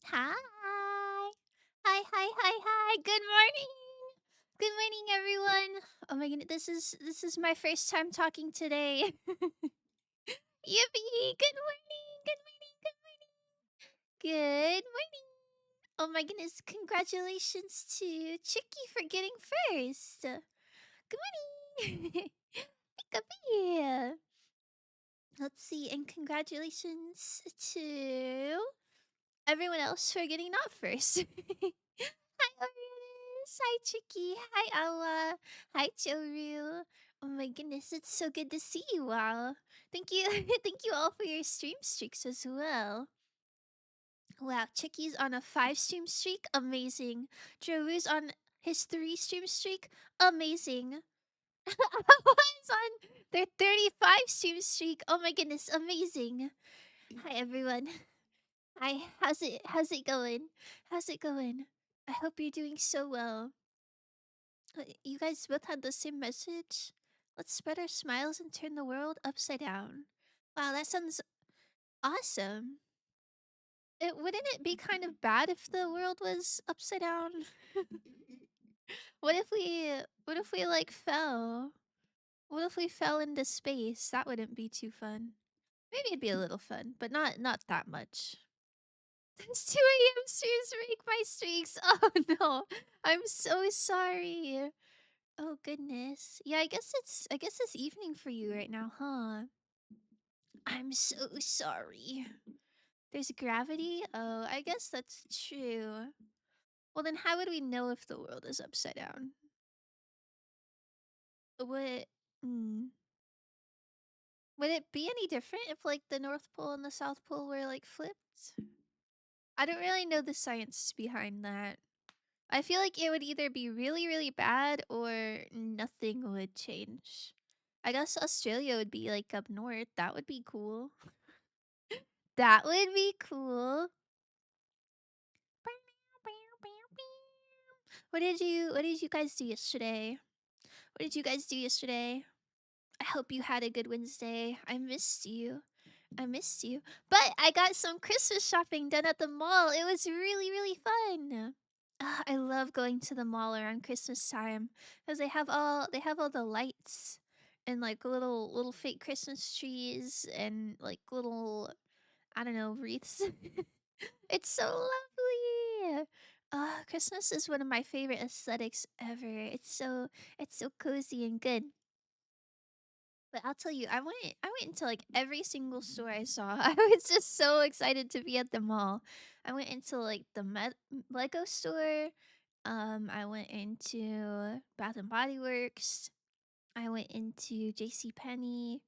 Hi. Hi. Good morning. Good morning, everyone. Oh my goodness, this is my first time talking today. Yippee! Good morning. Good morning. Good morning. Good morning. Oh my goodness, congratulations to Chicky for getting first. Good morning. Pika. Let's see, and congratulations to everyone else for getting not first. Hi, Oris. Hi, Chicky. Hi, Awa. Hi, Choru. Oh my goodness, it's so good to see you all. Thank you. Thank you all for your stream streaks as well. Wow, Chicky's on a 5 stream streak. Amazing. Choru's on his 3 stream streak. Amazing. Awa's on their 35 stream streak. Oh my goodness, amazing. Hi, everyone. Hi, how's it going? How's it going? I hope you're doing so well. You guys both had the same message. Let's spread our smiles and turn the world upside down. Wow, that sounds awesome. Wouldn't it be kind of bad if the world was upside down? What if we like fell? What if we fell into space? That wouldn't be too fun. Maybe it'd be a little fun, but not that much. There's 2 a.m. streams break my streaks. Oh no. I'm so sorry. Oh goodness. Yeah, I guess it's evening for you right now, huh? I'm so sorry. There's gravity? Oh, I guess that's true. Well then how would we know if the world is upside down? Would hmm. Would it be any different if like the North Pole and the South Pole were like flipped? I don't really know the science behind that. I feel like it would either be really, really bad or nothing would change. I guess Australia would be like up north. That would be cool. That would be cool. What did you guys do yesterday? What did you guys do yesterday? I hope you had a good Wednesday. I missed you. I missed you. But I got some Christmas shopping done at the mall. It was really, really fun. I love going to the mall around Christmas time because they have all the lights and like little fake Christmas trees and like little, I don't know, wreaths. It's so lovely. Christmas is one of my favorite aesthetics ever. It's so cozy and good. But I'll tell you, I went into like every single store I saw. I was just so excited to be at the mall. I went into like the Lego store. I went into Bath and Body Works. I went into J.C. Penney.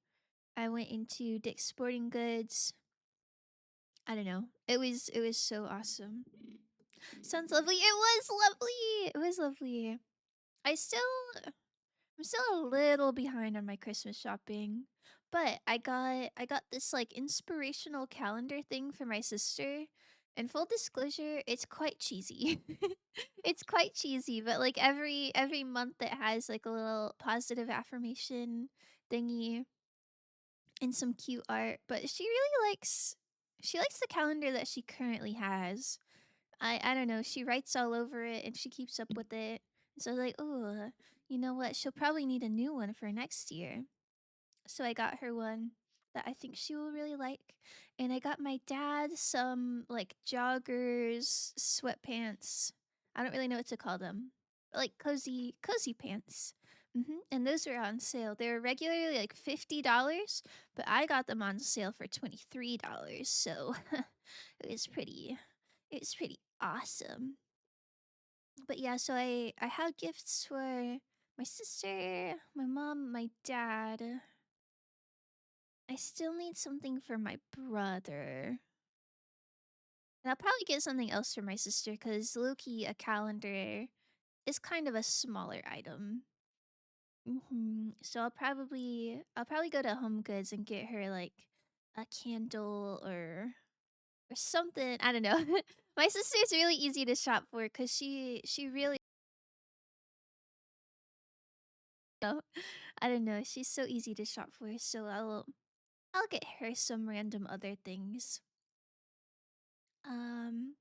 I went into Dick's Sporting Goods. I don't know. It was so awesome. Sounds lovely. It was lovely. It was lovely. I still I'm still a little behind on my Christmas shopping, but I got this like inspirational calendar thing for my sister. And full disclosure, it's quite cheesy. It's quite cheesy, but like every month it has like a little positive affirmation thingy and some cute art. But she likes the calendar that she currently has. I don't know. She writes all over it and she keeps up with it. So I was like, oh, you know what? She'll probably need a new one for next year. So I got her one that I think she will really like. And I got my dad some like joggers, sweatpants. I don't really know what to call them. But like cozy pants. And those were on sale. They were regularly like $50, but I got them on sale for $23. So it was pretty awesome. But yeah, so I had gifts for my sister, my mom, my dad. I still need something for my brother. And I'll probably get something else for my sister because Loki, a calendar, is kind of a smaller item. So I'll probably go to Home Goods and get her like a candle or something. I don't know. My sister is really easy to shop for because she really I don't know. She's so easy to shop for, so I'll get her some random other things. Um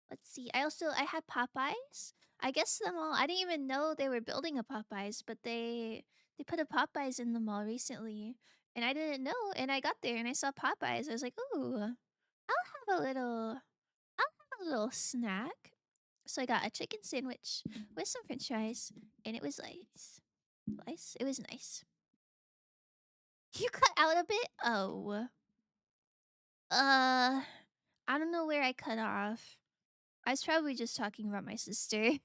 Let's see. I had Popeyes. I guess the mall. I didn't even know they were building a Popeyes, but they put a Popeyes in the mall recently, and I didn't know. And I got there and I saw Popeyes. I was like, ooh, I'll have a little. I'll have a little snack. So I got a chicken sandwich with some French fries, and it was nice. Nice. It was nice. You cut out a bit. Oh. I don't know where I cut off. I was probably just talking about my sister. It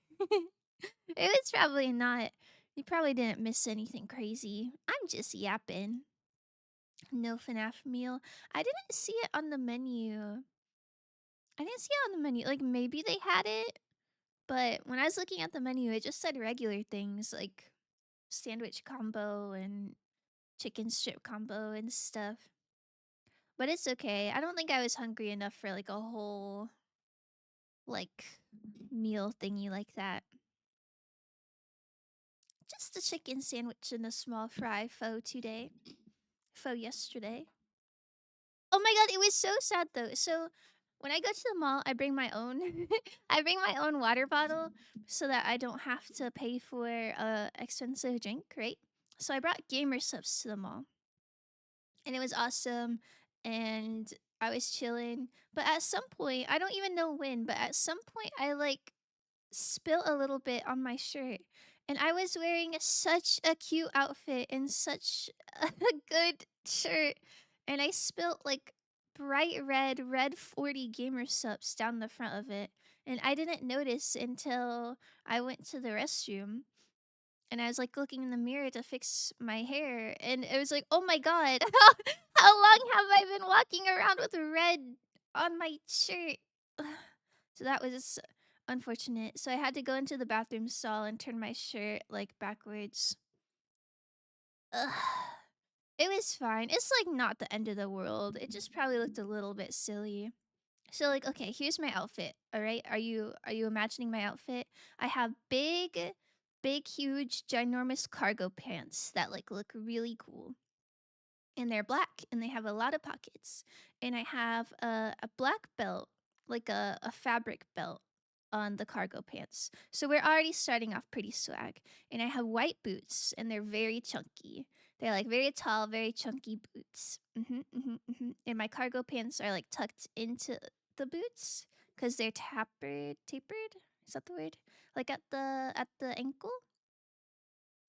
was probably not. You probably didn't miss anything crazy. I'm just yapping. No FNAF meal. I didn't see it on the menu. I didn't see it on the menu. Like, maybe they had it, but when I was looking at the menu, it just said regular things like sandwich combo and chicken strip combo and stuff. But it's okay. I don't think I was hungry enough for like a whole like meal thingy like that. Just a chicken sandwich and a small fry pho today. Pho yesterday. Oh my god, it was so sad though. So when I go to the mall, I bring my own I bring my own water bottle so that I don't have to pay for a expensive drink, right? So I brought gamer subs to the mall. And it was awesome and I was chilling. But at some point, I don't even know when, but at some point I like spill a little bit on my shirt. And I was wearing such a cute outfit and such a good shirt. And I spilt like bright red 40 gamer subs down the front of it. And I didn't notice until I went to the restroom and I was like looking in the mirror to fix my hair. And it was like, oh my god, how long have I been walking around with red on my shirt? So that was unfortunate. So I had to go into the bathroom stall and turn my shirt like backwards. Ugh. It was fine. It's like not the end of the world. It just probably looked a little bit silly. So like okay, here's my outfit. All right? Are you imagining my outfit? I have big huge ginormous cargo pants that like look really cool. And they're black and they have a lot of pockets. And I have a black belt, like a fabric belt on the cargo pants. So we're already starting off pretty swag. And I have white boots and they're very chunky. They're like very tall, very chunky boots. And my cargo pants are like tucked into the boots because they're tapered. Is that the word? Like at the ankle.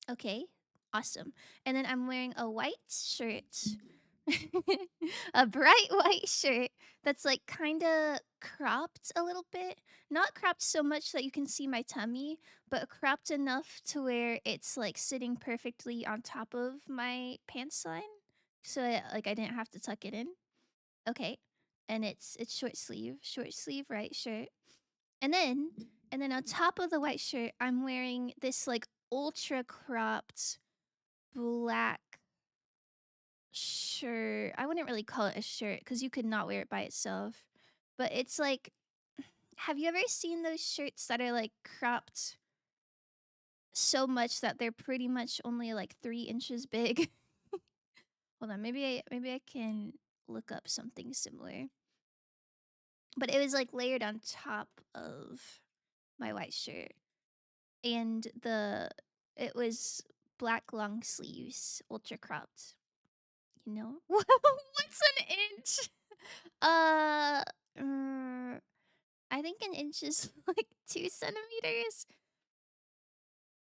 Okay, awesome. And then I'm wearing a white shirt, a bright white shirt that's like kind of cropped a little bit. Not cropped so much that you can see my tummy, but cropped enough to where it's like sitting perfectly on top of my pants line. So like I didn't have to tuck it in. Okay. And it's short sleeve right shirt. And then and then on top of the white shirt, I'm wearing this like ultra cropped black shirt. I wouldn't really call it a shirt because you could not wear it by itself. But it's like, have you ever seen those shirts that are like cropped so much that they're pretty much only like 3 inches big? Hold on, maybe I can look up something similar. But it was like layered on top of my white shirt, and it was black long sleeves, ultra cropped. You know? What's an inch? Uh, mm, I think an inch is like 2 centimeters.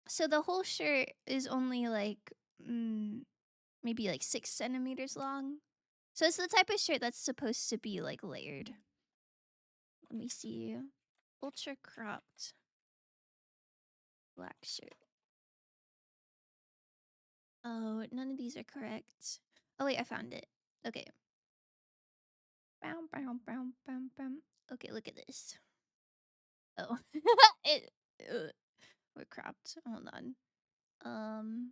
So the whole shirt is only like maybe like 6 centimeters long. So it's the type of shirt that's supposed to be like layered. Let me see. Ultra cropped black shirt. Oh, none of these are correct. Oh wait, I found it. Okay. Bam, bam, bam, bam, bam. Okay, look at this. Oh, it. We're cropped. Hold on.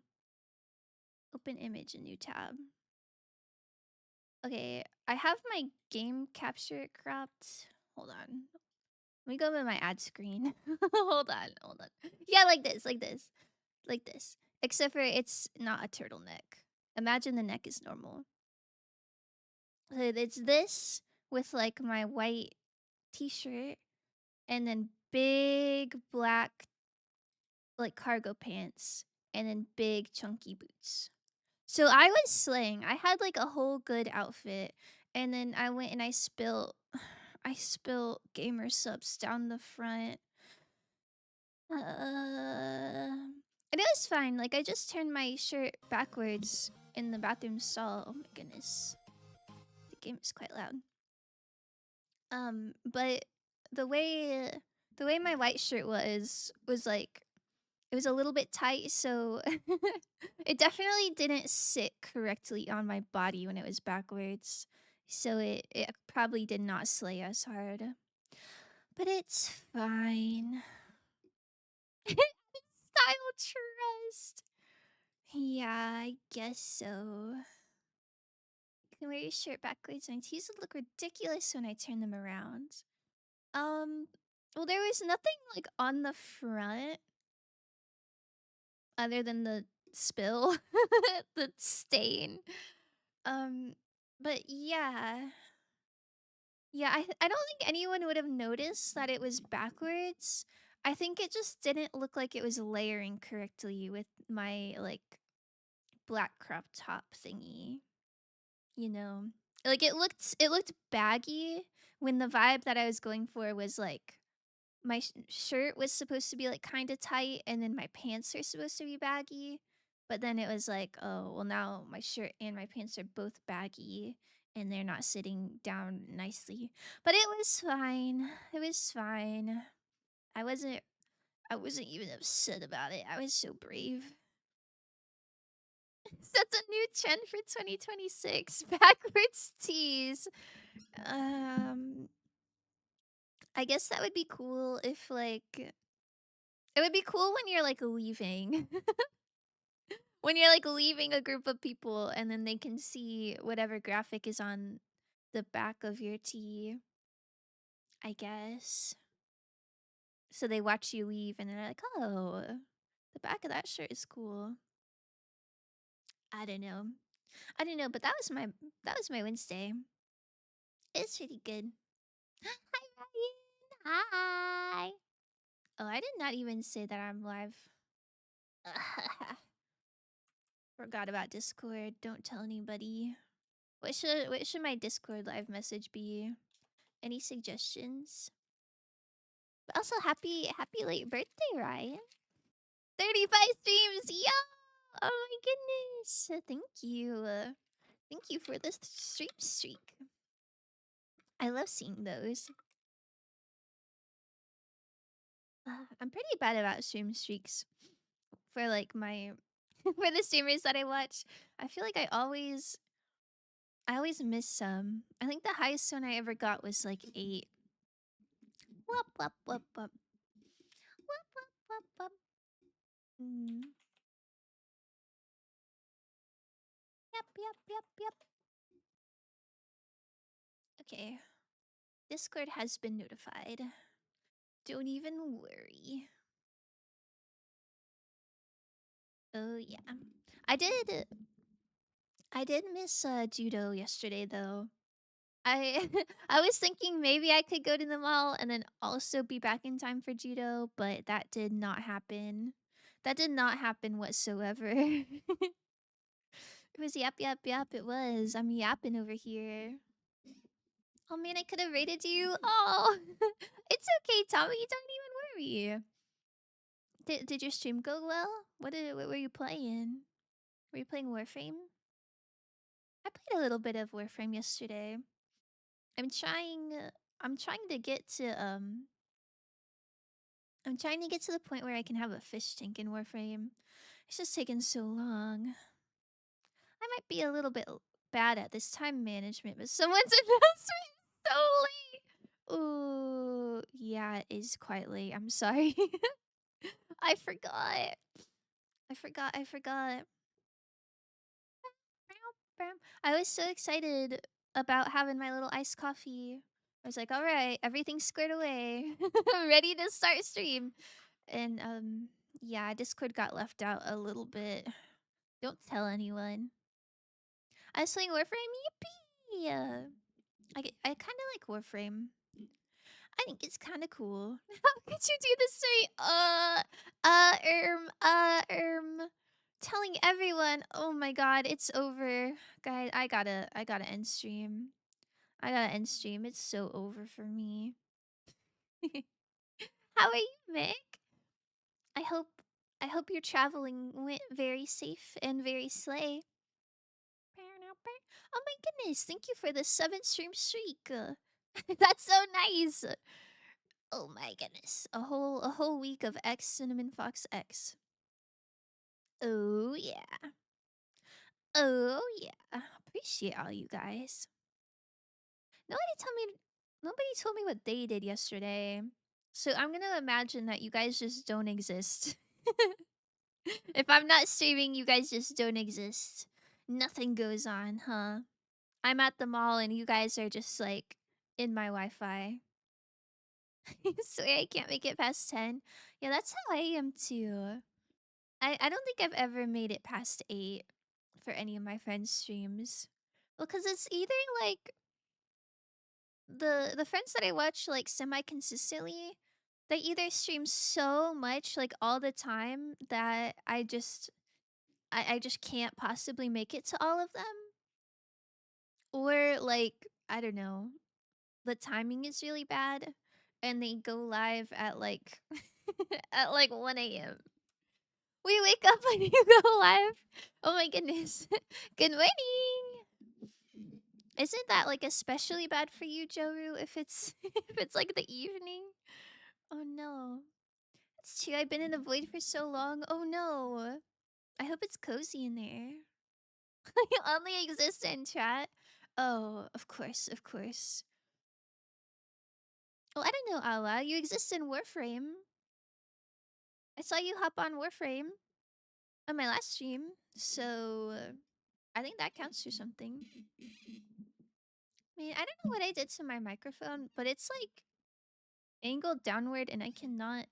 Open image, a new tab. Okay, I have my game capture cropped. Hold on. Let me go to my ad screen. hold on. Yeah, like this. Except for it's not a turtleneck. Imagine the neck is normal. So it's this with like my white t-shirt and then big black like cargo pants, and then big chunky boots. So I was slaying. I had like a whole good outfit, and then I went and I spilled I spilled gamer subs down the front. And it was fine. Like I just turned my shirt backwards in the bathroom stall. Oh my goodness. The game is quite loud. But the way the way my white shirt was like it was a little bit tight, so it definitely didn't sit correctly on my body when it was backwards. So it probably did not slay as hard. But it's fine. Style trust. Yeah, I guess so. You can wear your shirt backwards and tees would look ridiculous when I turn them around. Well, there was nothing like on the front other than the spill, the stain. Um, but yeah. Yeah, I don't think anyone would have noticed that it was backwards. I think it just didn't look like it was layering correctly with my like black crop top thingy. You know. Like it looked baggy when the vibe that I was going for was like my shirt was supposed to be like kind of tight and then my pants are supposed to be baggy, but then it was like, oh well, now my shirt and my pants are both baggy and they're not sitting down nicely. But it was fine. It was fine. I wasn't even upset about it. I was so brave. That's a new trend for 2026. Backwards tees. um I guess that would be cool if like it would be cool when you're like leaving. When you're like leaving a group of people and then they can see whatever graphic is on the back of your tee, I guess. So they watch you leave and they're like, "Oh, the back of that shirt is cool." I don't know. I don't know, but that was my Wednesday. It's pretty good. Hi, Ryan. Hi. Oh, I did not even say that I'm live. Forgot about Discord. Don't tell anybody. What should my Discord live message be? Any suggestions? But also happy late birthday, Ryan. 35 streams, yo! Oh my goodness. Thank you. Thank you for this stream streak. I love seeing those. I'm pretty bad about stream streaks for like my for the streamers that I watch. I feel like I always miss some. I think the highest one I ever got was like 8. Whoop whoop whoop whoop. Whoop whoop whoop whoop. Mm. Yep, yep, yep, yep. Okay. Discord has been notified. Don't even worry. Oh yeah. I did I did miss judo yesterday though. I I was thinking maybe I could go to the mall and then also be back in time for judo, but that did not happen. That did not happen whatsoever. It was yap yap yap. It was. I'm yapping over here. Oh man, I could have rated you. Oh, it's okay, Tommy. Don't even worry. Did your stream go well? What were you playing? Were you playing Warframe? I played a little bit of Warframe yesterday. I'm trying. I'm trying to get to I'm trying to get to the point where I can have a fish tank in Warframe. It's just taking so long. I might be a little bit bad at this time management, but someone's announcement is so late. Ooh, yeah, it is quite late. I'm sorry. I forgot. I forgot. I was so excited about having my little iced coffee. I was like, all right, everything's squared away. I'm ready to start stream. And yeah, Discord got left out a little bit. Don't tell anyone. I was playing Warframe. Yippee! I kind of like Warframe. I think it's kind of cool. How could you do this to me? Telling everyone. Oh my god, it's over, guys. I gotta end stream. I gotta end stream. It's so over for me. How are you, Mick? I hope I hope your traveling went very safe and very slay. Oh my goodness! Thank you for the 7 stream streak. That's so nice. Oh my goodness! A whole week of X Cinnamon Fox X. Oh yeah. Oh yeah. Appreciate all you guys. Nobody told me. Nobody told me what they did yesterday. So I'm gonna imagine that you guys just don't exist. If I'm not streaming, you guys just don't exist. Nothing goes on, huh? I'm at the mall and you guys are just like in my Wi-Fi. Swear I can't make it past 10. Yeah, that's how I am too. I don't think I've ever made it past 8 for any of my friends' streams. Well, cause it's either like the friends that I watch like semi consistently, they either stream so much like all the time that I just can't possibly make it to all of them. Or like, I don't know, the timing is really bad and they go live at like at like 1 a.m. We wake up when you go live. Oh my goodness. Good morning. Isn't that like especially bad for you, Joru, if it's if it's like the evening? Oh no. It's true, I've been in the void for so long. Oh no. I hope it's cozy in there. You only exist in chat? Oh, of course, of course. Oh, I don't know, Ala. You exist in Warframe. I saw you hop on Warframe on my last stream, so I think that counts for something. I mean, I don't know what I did to my microphone, but it's like angled downward and I cannot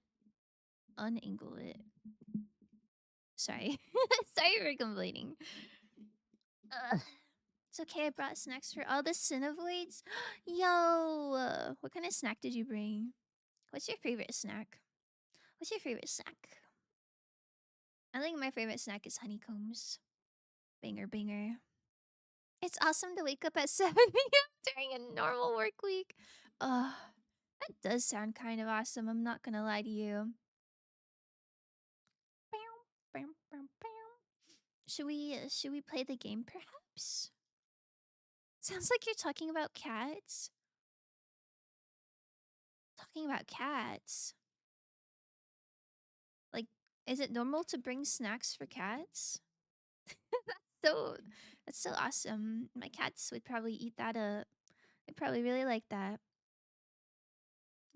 unangle it. Sorry. Sorry for complaining. Ugh. It's okay, I brought snacks for all the Cinavoids. Yo! What kind of snack did you bring? What's your favorite snack? What's your favorite snack? I think my favorite snack is honeycombs. Banger, banger. It's awesome to wake up at 7 a.m. during a normal work week. Ugh, that does sound kind of awesome. I'm not gonna lie to you. Should we play the game perhaps? Sounds like you're talking about cats. Talking about cats. Like, is it normal to bring snacks for cats? So that's so awesome. My cats would probably eat that up. They probably really like that.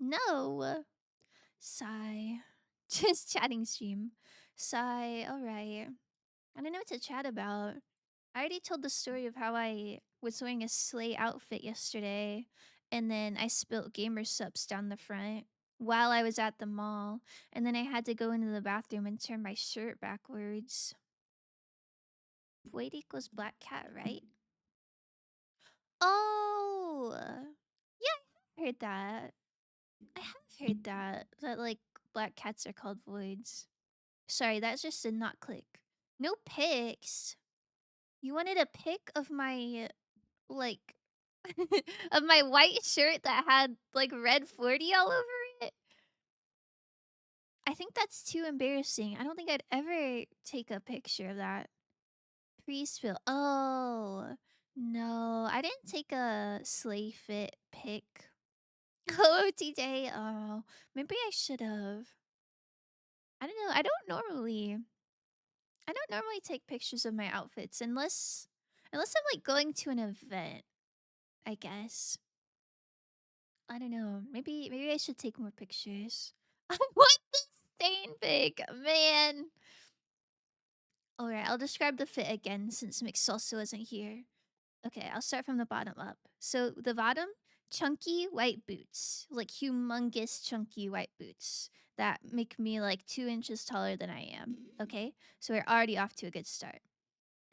No. Sigh. Just chatting stream. Sigh. Alright. I don't know what to chat about. I already told the story of how I was wearing a sleigh outfit yesterday, and then I spilt gamer subs down the front while I was at the mall, and then I had to go into the bathroom and turn my shirt backwards. Void equals black cat, right? Oh! Yeah, I heard that. I have heard that. That, like, black cats are called voids. Sorry, that just did not click. No pics. You wanted a pic of my like of my white shirt that had like red 40 all over it? I think that's too embarrassing. I don't think I'd ever take a picture of that. Pre-spill. Oh, no. I didn't take a sleigh fit pic. Hello, TJ. Oh, maybe I should have. I don't know. I don't normally take pictures of my outfits unless I'm like going to an event, I guess. I don't know. Maybe I should take more pictures. I want the stain pic, man. Alright, I'll describe the fit again since McSalsa isn't here. Okay, I'll start from the bottom up. So the bottom, chunky white boots. Like humongous chunky white boots that make me like 2 inches taller than I am. Okay? So we're already off to a good start.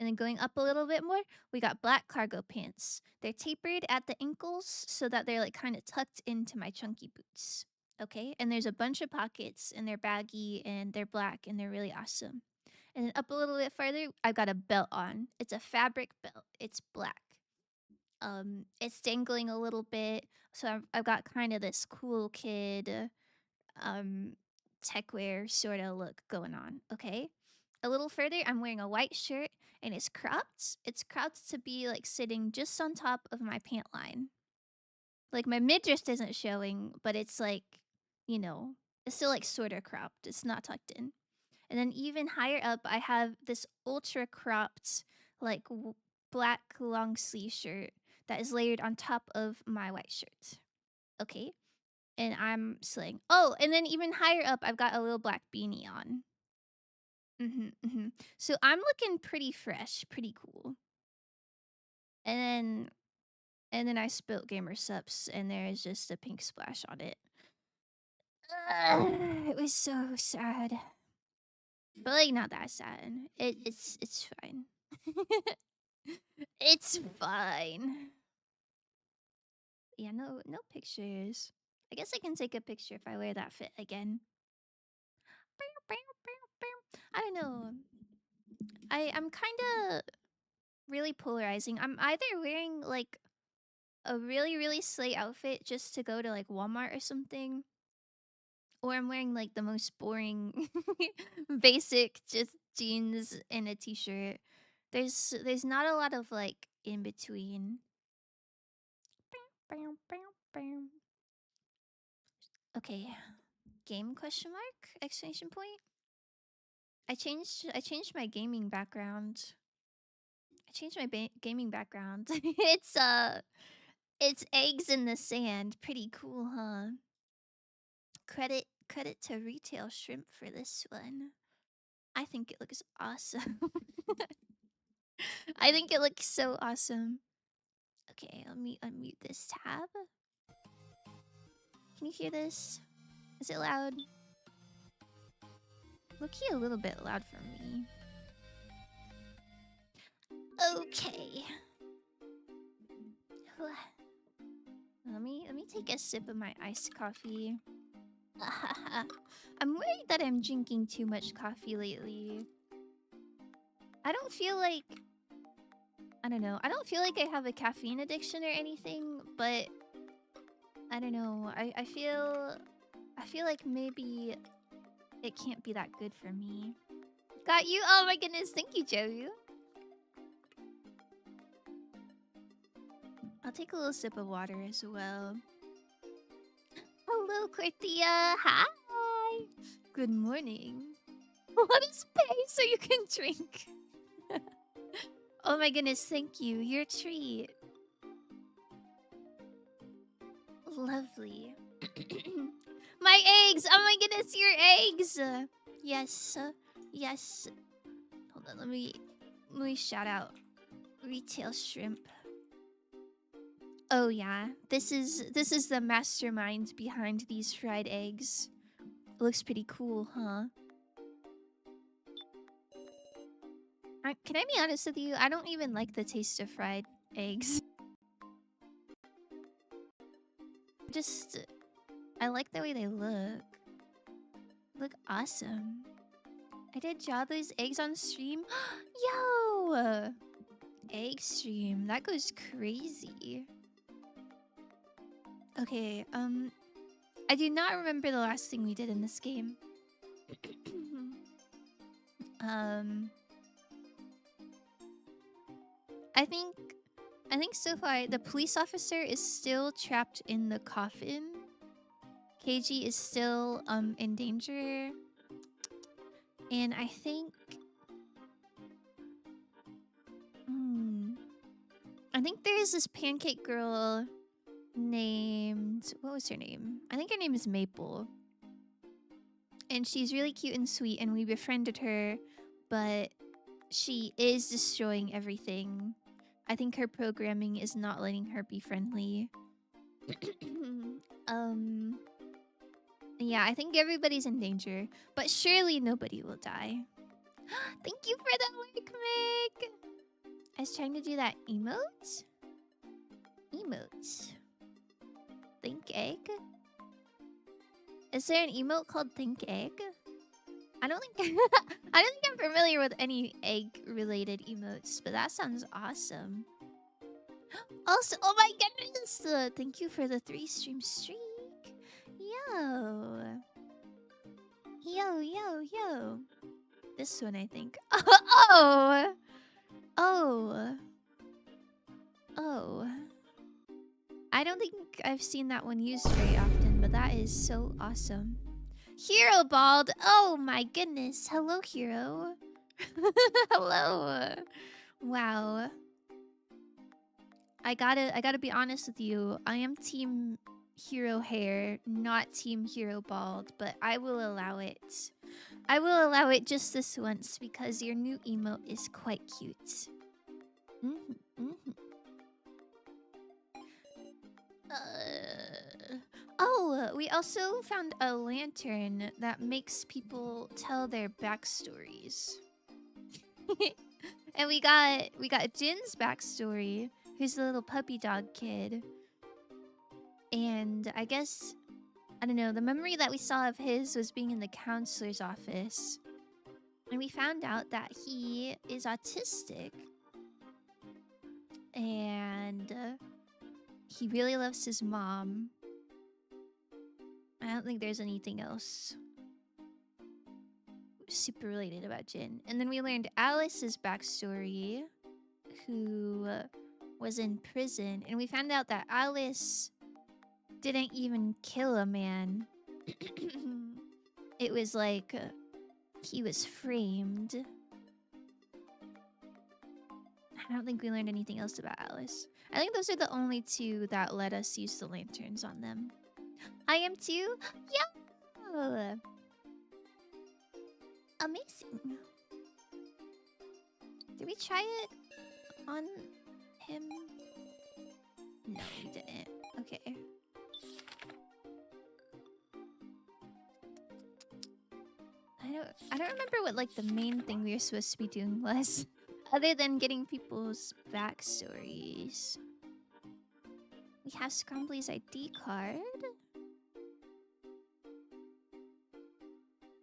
And then going up a little bit more, we got black cargo pants. They're tapered at the ankles so that they're like kind of tucked into my chunky boots. Okay, and there's a bunch of pockets and they're baggy and they're black and they're really awesome. And then up a little bit farther, I've got a belt on. It's a fabric belt. It's black. It's dangling a little bit, so I've got kind of this cool kid, um, tech wear sort of look going on. Okay, a little further, I'm wearing a white shirt and it's cropped. It's cropped to be like sitting just on top of my pant line. Like my midriff isn't showing, but it's like, you know, it's still like sort of cropped. It's not tucked in. And then even higher up, I have this ultra cropped, like black long sleeve shirt that is layered on top of my white shirt. Okay. And I'm slaying. Oh, and then even higher up, I've got a little black beanie on. So I'm looking pretty fresh, pretty cool. And then I spilt Gamer Sups, and there is just a pink splash on it. It was so sad. But like not that sad. It's fine. It's fine. Yeah, no pictures. I guess I can take a picture if I wear that fit again. I don't know. I'm kind of really polarizing. I'm either wearing like a really slay outfit just to go to like Walmart or something, or I'm wearing like the most boring basic just jeans and a t-shirt. There's not a lot of like in between. Okay. Game question mark? Exclamation point? I changed my gaming background. I changed my gaming background. It's eggs in the sand. Pretty cool, huh? Credit to Retail Shrimp for this one. I think it looks awesome. I think it looks so awesome. Okay, let me unmute this tab. Can you hear this? Is it loud? Look-key a little bit loud for me. Okay. Let me take a sip of my iced coffee. I'm worried that I'm drinking too much coffee lately. I don't feel like... I don't know. I don't feel like I have a caffeine addiction or anything, but... I don't know. I feel like maybe it can't be that good for me. Got you? Oh my goodness. Thank you, Joe. I'll take a little sip of water as well. Hello, Cortia. Hi. Good morning. Let us pay so you can drink. Oh my goodness, thank you. Your treat. Lovely. My eggs! Oh my goodness, your eggs! Yes. Yes. Hold on, let me shout out Retail Shrimp. Oh yeah, this is the mastermind behind these fried eggs. Looks pretty cool, huh? Can I be honest with you? I don't even like the taste of fried eggs. I like the way they look. Look awesome. I did draw those eggs on stream. Yo! Egg stream. That goes crazy. Okay, I do not remember the last thing we did in this game. I think so far the police officer is still trapped in the coffin. KG is still in danger. And I think there's this pancake girl named... What was her name? I think her name is Maple. And she's really cute and sweet, and we befriended her, but she is destroying everything. I think her programming is not letting her be friendly. Yeah, I think everybody's in danger, but surely nobody will die. Thank you for the like, Meg! I was trying to do that emote. Emote. Think egg? Is there an emote called Think Egg? I don't think I don't think I'm familiar with any egg-related emotes, but that sounds awesome. Also, oh my goodness! Thank you for the 3-stream streak. Yo. Yo, yo, yo. This one, I think. Oh! Oh. Oh. I don't think I've seen that one used very often, but that is so awesome. Hero Bald! Oh my goodness. Hello, Hero. Hello. Wow. I gotta be honest with you. I am team Hero Hair, not team Hero Bald, but I will allow it. I will allow it just this once because your new emote is quite cute. Oh, we also found a lantern that makes people tell their backstories. And we got Jin's backstory, who's the little puppy dog kid. And I guess, I don't know, the memory that we saw of his was being in the counselor's office. And we found out that he is autistic. And he really loves his mom. I don't think there's anything else super related about Jin. And then we learned Alice's backstory, who was in prison. And we found out that Alice didn't even kill a man. It was like he was framed. I don't think we learned anything else about Alice. I think those are the only two that let us use the lanterns on them. I am too? Yeah! Amazing. Did we try it on him? No, we didn't. Okay. I don't remember what like the main thing we were supposed to be doing was. Other than getting people's backstories. We have Scrumbly's ID card.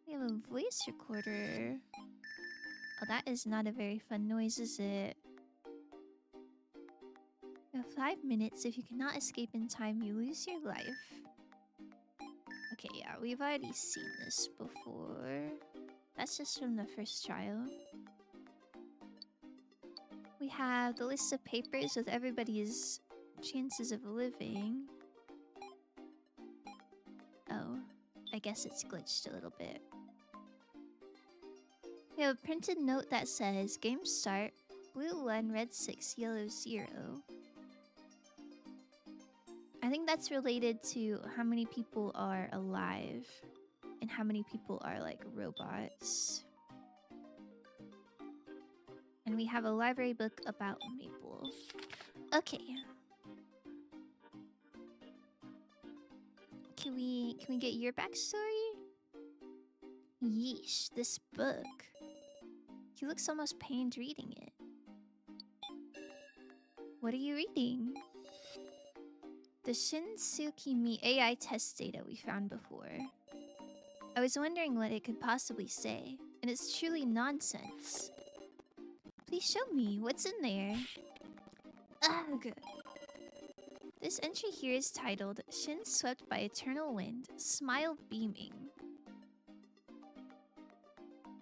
We have a voice recorder. Oh, that is not a very fun noise, is it? You have 5 minutes. If you cannot escape in time, you lose your life. Okay, yeah, we've already seen this before. That's just from the first trial. We have the list of papers with everybody's chances of living. Oh, I guess it's glitched a little bit. We have a printed note that says, game start, blue 1, red 6, yellow 0. I think that's related to how many people are alive and how many people are like robots. And we have a library book about Maple. Okay. Can we get your backstory? Yeesh, this book. He looks almost pained reading it. What are you reading? The Shinsuki Mi AI test data we found before. I was wondering what it could possibly say, and it's truly nonsense. Please show me what's in there. Ugh. This entry here is titled, Shin swept by eternal wind, smile beaming.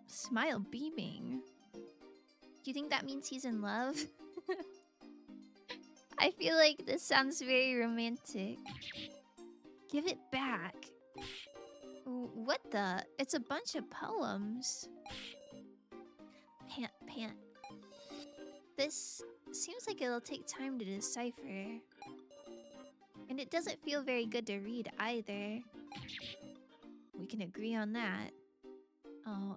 Smile beaming? Do you think that means he's in love? I feel like this sounds very romantic. Give it back. What the? It's a bunch of poems. Pant, pant. This seems like it'll take time to decipher. And it doesn't feel very good to read either. We can agree on that. Oh,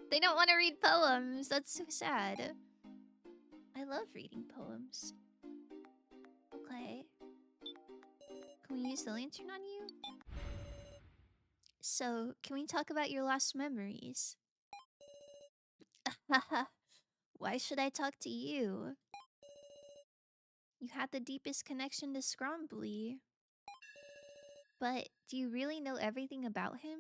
they don't want to read poems. That's so sad. I love reading poems. Okay. Can we use the lantern on you? So, can we talk about your lost memories? Why should I talk to you? You had the deepest connection to Scrombly. But do you really know everything about him?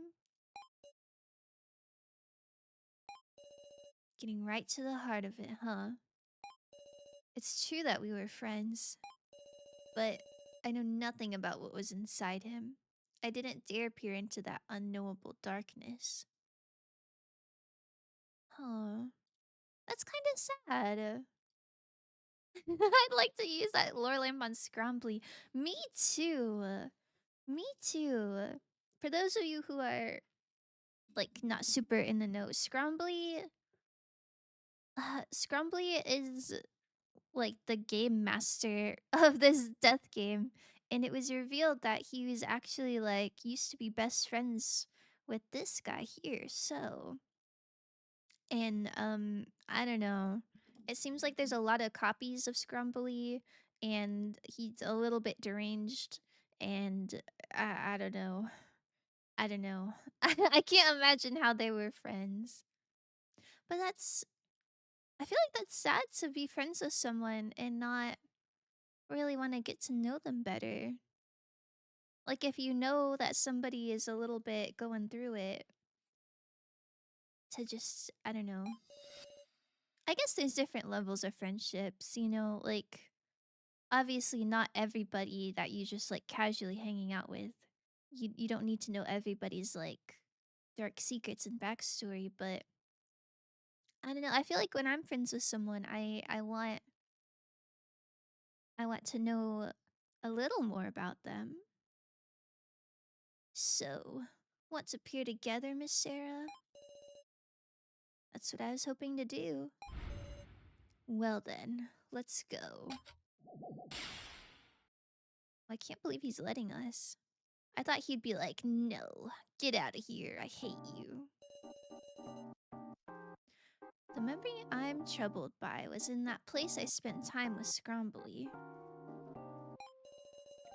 Getting right to the heart of it, huh? It's true that we were friends, but I know nothing about what was inside him. I didn't dare peer into that unknowable darkness. Huh. That's kind of sad. I'd like to use that lore lamp on Scrombly. Me too. Me too. For those of you who are like not super in the know, Scrombly is like the game master of this death game, and it was revealed that he was actually like used to be best friends with this guy here. So, and I don't know. It seems like there's a lot of copies of Scrumbly, and he's a little bit deranged, and I don't know. I don't know. I can't imagine how they were friends. But I feel like that's sad to be friends with someone and not really want to get to know them better. Like if you know that somebody is a little bit going through it, to just, I don't know. I guess there's different levels of friendships, like obviously not everybody that you just like casually hanging out with. You don't need to know everybody's like dark secrets and backstory, but I don't know. I feel like when I'm friends with someone, I want to know a little more about them. So, want to peer together, Miss Sarah? That's what I was hoping to do. Well then, let's go. I can't believe he's letting us. I thought he'd be like, no, get out of here, I hate you. The memory I'm troubled by was in that place I spent time with Scrombly.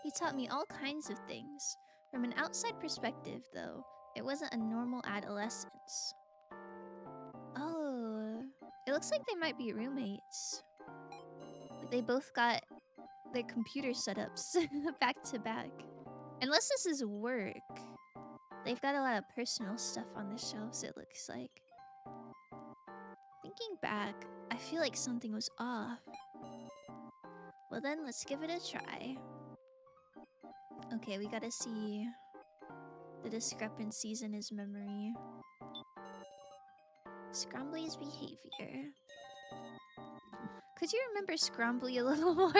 He taught me all kinds of things. From an outside perspective, though, it wasn't a normal adolescence. Oh, it looks like they might be roommates. Like they both got their computer setups back to back. Unless this is work. They've got a lot of personal stuff on the shelves, it looks like. Thinking back, I feel like something was off. Well then, let's give it a try. Okay, we gotta see the discrepancies in his memory. Scrombly's behavior. Could you remember Scrombly a little more?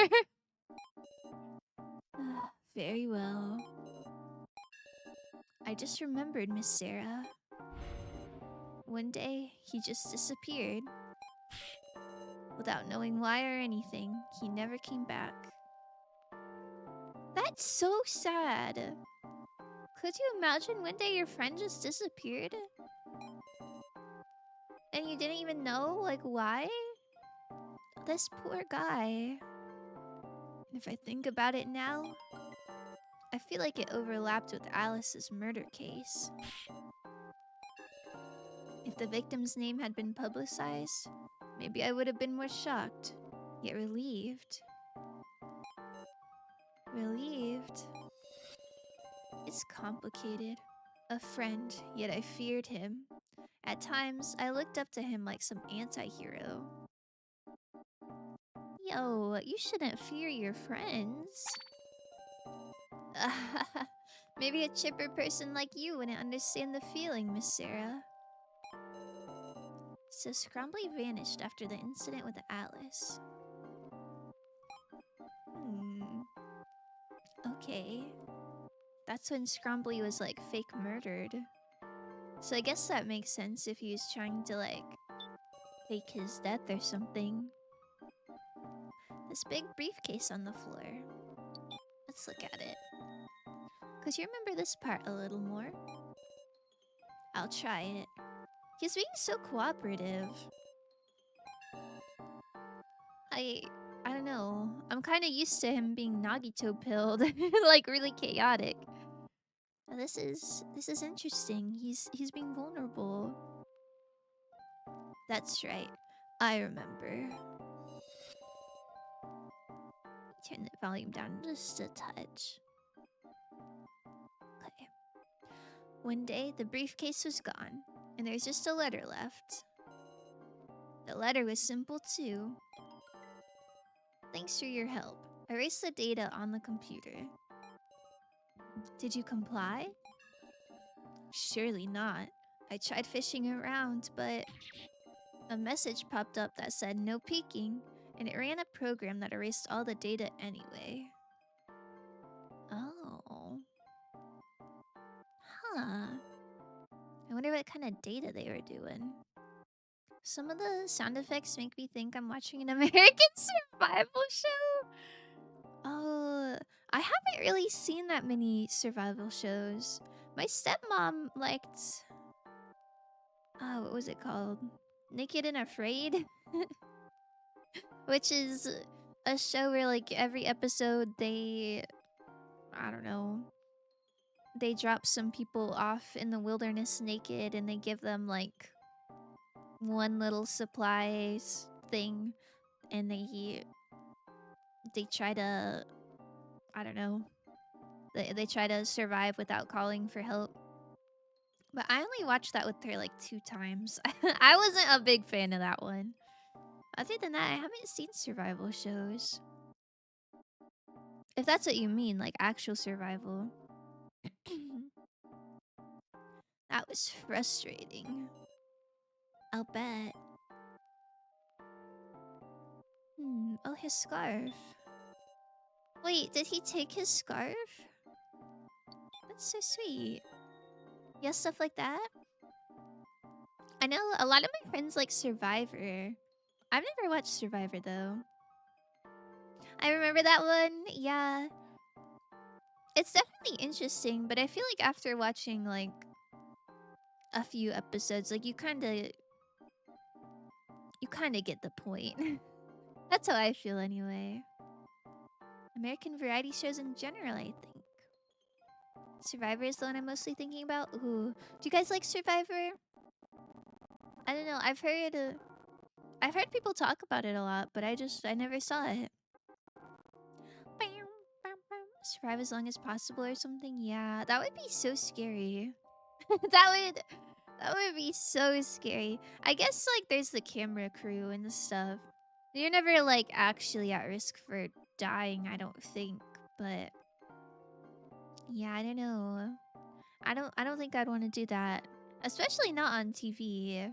Very well. I just remembered, Miss Sarah. One day, he just disappeared. Without knowing why or anything, he never came back. That's so sad. Could you imagine one day your friend just disappeared? And you didn't even know, like, why? This poor guy. If I think about it now, I feel like it overlapped with Alice's murder case. If the victim's name had been publicized, maybe I would have been more shocked, yet relieved. Relieved? It's complicated. A friend, yet I feared him. At times, I looked up to him like some anti-hero. Yo, you shouldn't fear your friends. Maybe a chipper person like you wouldn't understand the feeling, Miss Sarah. So Scrombly vanished after the incident with Alice. Okay. That's when Scrombly was like fake murdered. So I guess that makes sense if he was trying to like fake his death or something. This big briefcase on the floor. Let's look at it. Could you remember this part a little more? I'll try it. He's being so cooperative. I don't know. I'm kind of used to him being Nagito pilled, like really chaotic. Now this is interesting. He's being vulnerable. That's right. I remember. turn the volume down just a touch. Okay. One day, the briefcase was gone, and there's just a letter left. The letter was simple too. Thanks for your help. Erase the data on the computer. Did you comply? Surely not. I tried fishing around, but a message popped up that said no peeking, and it ran a program that erased all the data anyway. Oh. Huh. I wonder what kind of data they were doing. Some of the sound effects make me think I'm watching an American survival show. Oh, I haven't really seen that many survival shows. My stepmom liked... what was it called? Naked and Afraid? Which is a show where, like, every episode they... I don't know. They drop some people off in the wilderness naked and they give them, like, one little supplies thing. And they try to... I don't know. They try to survive without calling for help. But I only watched that with her like 2 times. I wasn't a big fan of that one. Other than that, I haven't seen survival shows. If that's what you mean, like actual survival. That was frustrating. I'll bet. Oh, his scarf. Wait, did he take his scarf? That's so sweet. Yes, stuff like that. I know a lot of my friends like Survivor. I've never watched Survivor though. I remember that one. Yeah. It's definitely interesting, but I feel like after watching like a few episodes, like you kind of get the point. That's how I feel anyway. American variety shows in general, I think. Survivor is the one I'm mostly thinking about. Ooh, do you guys like Survivor? I don't know. I've heard people talk about it a lot, but I never saw it. Survive as long as possible or something. Yeah, that would be so scary. that would be so scary. I guess like there's the camera crew and stuff. You're never like actually at risk for dying, I don't think, but yeah, I don't know. I don't think I'd want to do that, especially not on TV.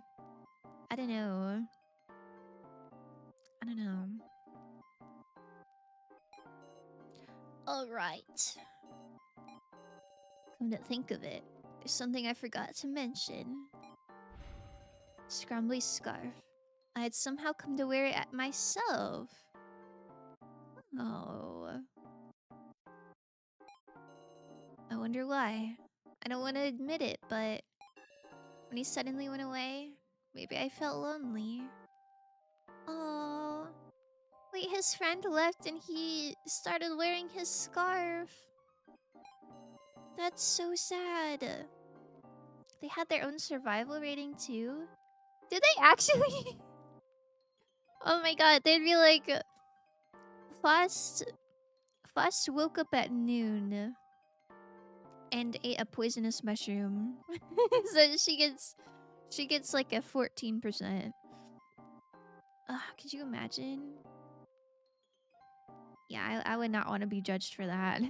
I don't know. I don't know. All right. Come to think of it, there's something I forgot to mention. Scrambly's scarf. I had somehow come to wear it at myself. Oh. I wonder why. I don't want to admit it, but when he suddenly went away, maybe I felt lonely. Oh. Wait, his friend left and he started wearing his scarf. That's so sad. They had their own survival rating too? Did they actually? Oh my god, they'd be like... Fast woke up at noon and ate a poisonous mushroom. So she gets like a 14%. Could you imagine? Yeah, I would not want to be judged for that.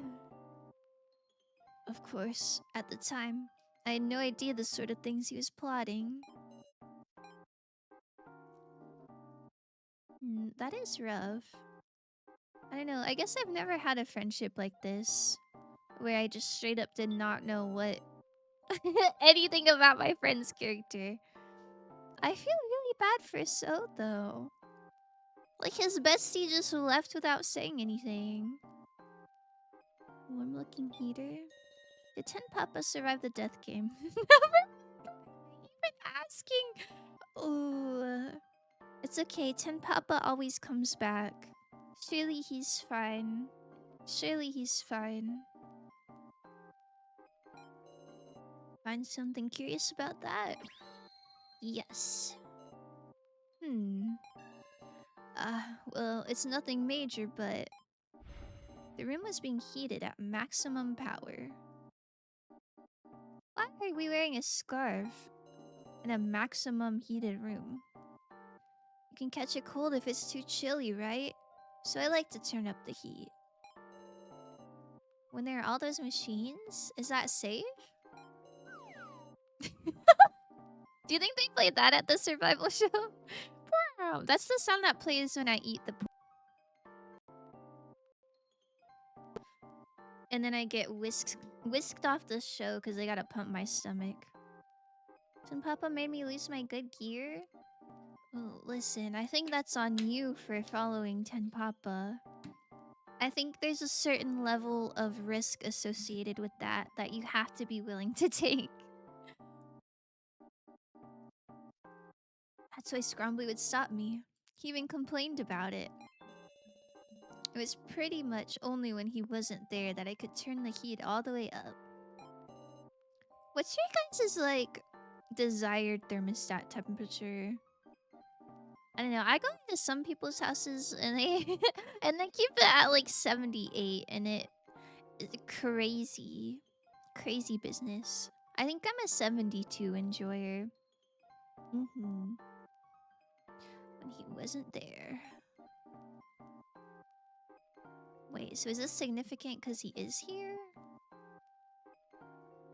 Of course, at the time, I had no idea the sort of things he was plotting. That is rough. I don't know, I guess I've never had a friendship like this, where I just straight up did not know what anything about my friend's character. I feel really bad for So, though. Like, his bestie just left without saying anything. Warm looking heater. Did Ten Papa survive the death game? Never even asking. Ooh. It's okay, Ten Papa always comes back. Surely he's fine. Surely he's fine. Find something curious about that? Yes. Well, it's nothing major, but The room was being heated at maximum power. Why are we wearing a scarf in a maximum heated room? You can catch a cold if it's too chilly, right? So I like to turn up the heat. When there are all those machines, is that safe? Do you think they played that at the survival show? Wow, that's the sound that plays when I eat the and then I get whisked off the show because I gotta pump my stomach. Tin Papa made me lose my good gear? Well, listen, I think that's on you for following Tin Papa. I think there's a certain level of risk associated with that you have to be willing to take. That's why Scrombly would stop me. He even complained about it. It was pretty much only when he wasn't there that I could turn the heat all the way up. What's your guys' like desired thermostat temperature? I don't know. I go into some people's houses and they and they keep it at like 78 and it's crazy. Crazy business. I think I'm a 72 enjoyer. When he wasn't there. Wait, so is this significant because he is here?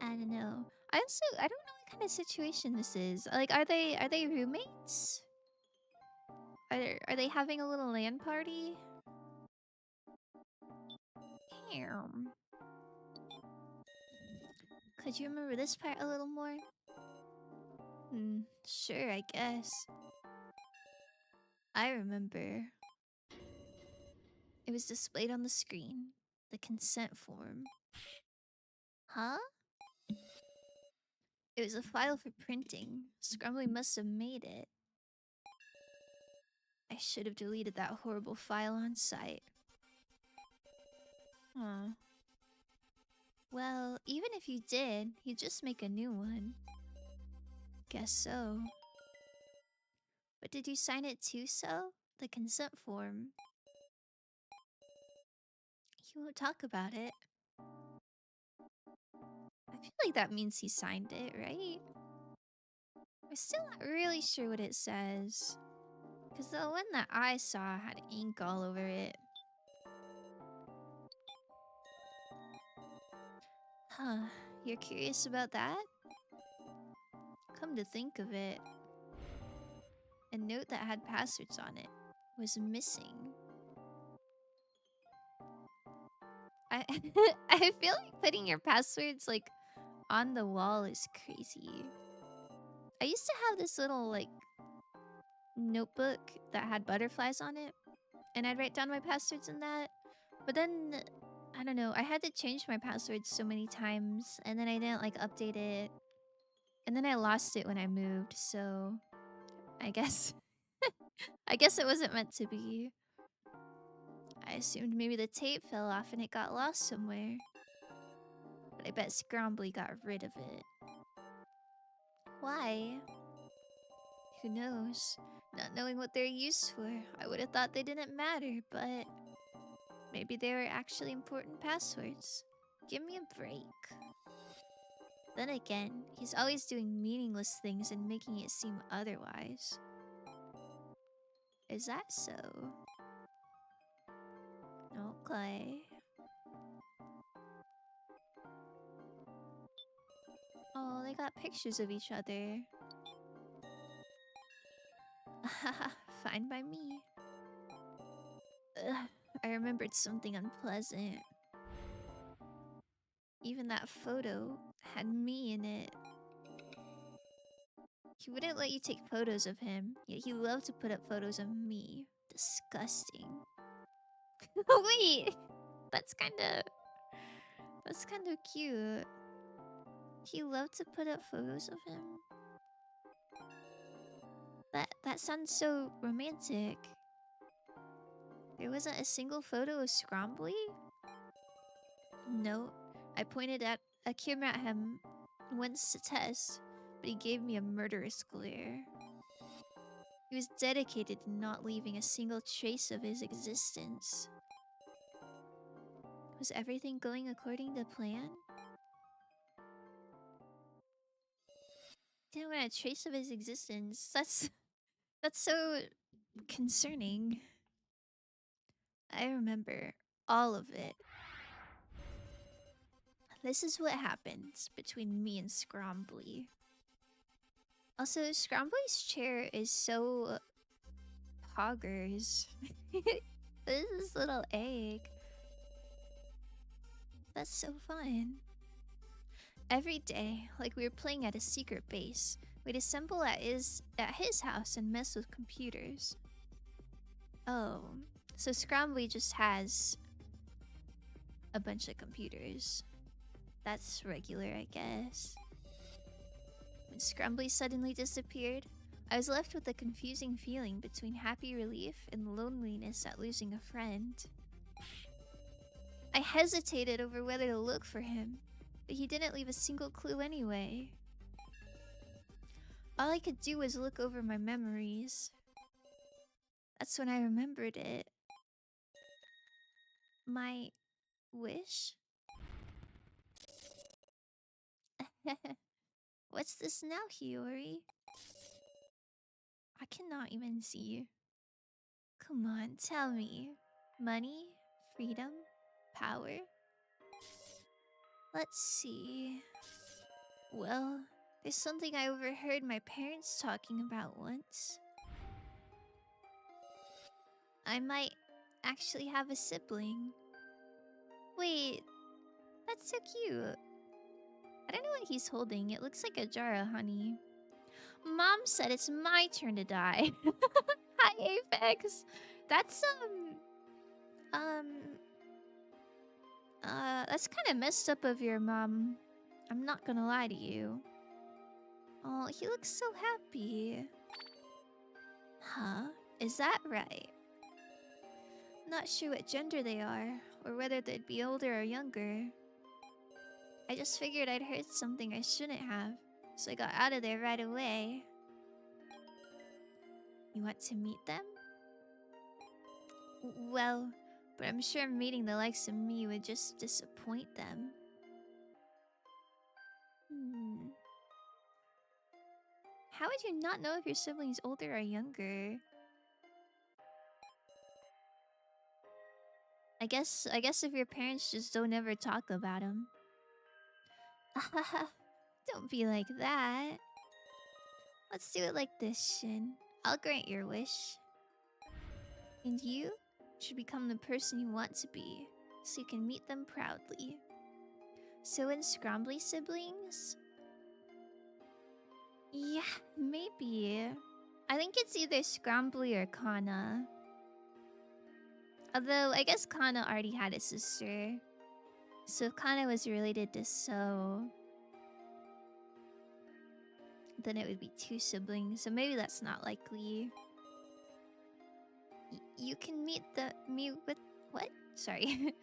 I don't know. I don't know what kind of situation this is. Like, are they roommates? Are they having a little LAN party? Damn. Could you remember this part a little more? Sure, I guess. I remember. It was displayed on the screen. The consent form. Huh? It was a file for printing. Scrumbly must have made it. I should have deleted that horrible file on site. Huh. Well, even if you did, you'd just make a new one. Guess so. But did you sign it too, so? The consent form. He won't talk about it. I feel like that means he signed it, right? I'm still not really sure what it says. Because the one that I saw had ink all over it. Huh, you're curious about that? Come to think of it, a note that had passwords on it was missing. I I feel like putting your passwords like on the wall is crazy. I used to have this little like notebook that had butterflies on it, and I'd write down my passwords in that. But then I don't know, I had to change my passwords so many times, and then I didn't like update it. And then I lost it when I moved, so I guess I guess it wasn't meant to be. I assumed maybe the tape fell off and it got lost somewhere. But I bet Scrombly got rid of it. Why? Who knows? Not knowing what they're used for, I would have thought they didn't matter, but maybe they were actually important passwords. Give me a break. Then again, he's always doing meaningless things and making it seem otherwise. Is that so? Okay. Oh, they got pictures of each other. Fine by me. Ugh, I remembered something unpleasant. Even that photo had me in it. He wouldn't let you take photos of him, yet he loved to put up photos of me. Disgusting. Wait, that's kinda cute. He loved to put up photos of him. That sounds so romantic. There wasn't a single photo of Scrombly? No. I pointed at a camera at him once to test, but he gave me a murderous glare. He was dedicated to not leaving a single trace of his existence. Was everything going according to plan? Didn't want a trace of his existence. That's so concerning. I remember all of it. This is what happens between me and Scrombly. Also, Scrombly's chair is so poggers. This is little egg. That's so fun. Every day, like we were playing at a secret base, we'd assemble at his house and mess with computers. Oh, so Scrombly just has a bunch of computers. That's regular, I guess. When Scrumbly suddenly disappeared, I was left with a confusing feeling between happy relief and loneliness at losing a friend. I hesitated over whether to look for him, but he didn't leave a single clue anyway. All I could do was look over my memories. That's when I remembered it. My wish? What's this now, Hiyori? I cannot even see. Come on, tell me. Money? Freedom? Power? Let's see. Well, there's something I overheard my parents talking about once. I might actually have a sibling. Wait, that's so cute. I don't know what he's holding. It looks like a jar of honey. Mom said it's my turn to die. Hi, Apex. That's that's kind of messed up of your mom. I'm not gonna lie to you. Oh, he looks so happy. Huh? Is that right? Not sure what gender they are, or whether they'd be older or younger. I just figured I'd heard something I shouldn't have, so I got out of there right away. You want to meet them? Well, but I'm sure meeting the likes of me would just disappoint them. How would you not know if your sibling's older or younger? I guess if your parents just don't ever talk about him. Don't be like that. Let's do it like this, Shin. I'll grant your wish. And you should become the person you want to be, so you can meet them proudly. So in Scrombly siblings? Yeah, maybe. I think it's either Scrombly or Kana. Although, I guess Kana already had a sister. So if Kana was related to So, then it would be two siblings. So maybe that's not likely. You can meet me with... What? Sorry.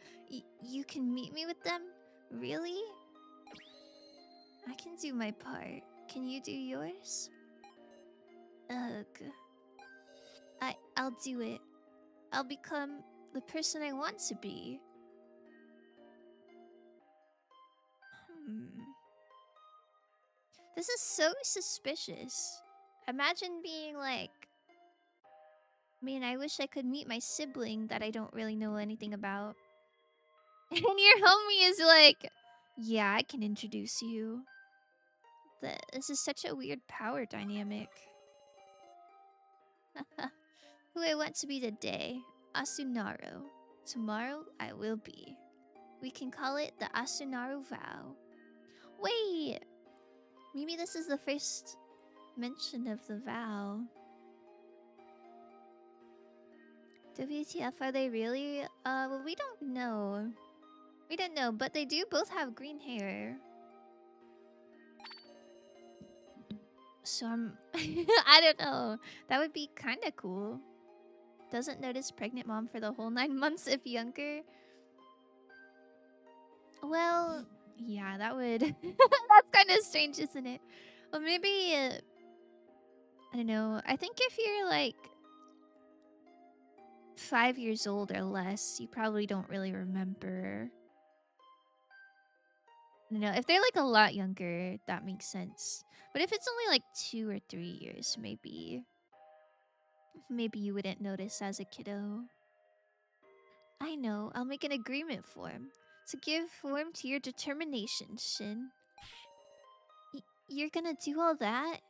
You can meet me with them? Really? I can do my part. Can you do yours? Ugh. I'll do it. I'll become the person I want to be. This is so suspicious. Imagine being like... Man, I wish I could meet my sibling that I don't really know anything about. And your homie is like... Yeah, I can introduce you. This is such a weird power dynamic. Who I want to be today, Asunaro. Tomorrow, I will be. We can call it the Asunaro vow. Wait! Maybe this is the first mention of the vow. WTF, are they really? Well, we don't know. We don't know, but they do both have green hair. So I don't know. That would be kind of cool. Doesn't notice pregnant mom for the whole 9 months if younger. Well, yeah, that would... That's kind of strange, isn't it? Well, maybe... I don't know. I think if you're like 5 years old or less, you probably don't really remember No, if they're like a lot younger, that makes sense. But if it's only like 2 or 3 years, maybe you wouldn't notice as a kiddo. I know, I'll make an agreement form to give form to your determination, Shin. You're gonna do all that?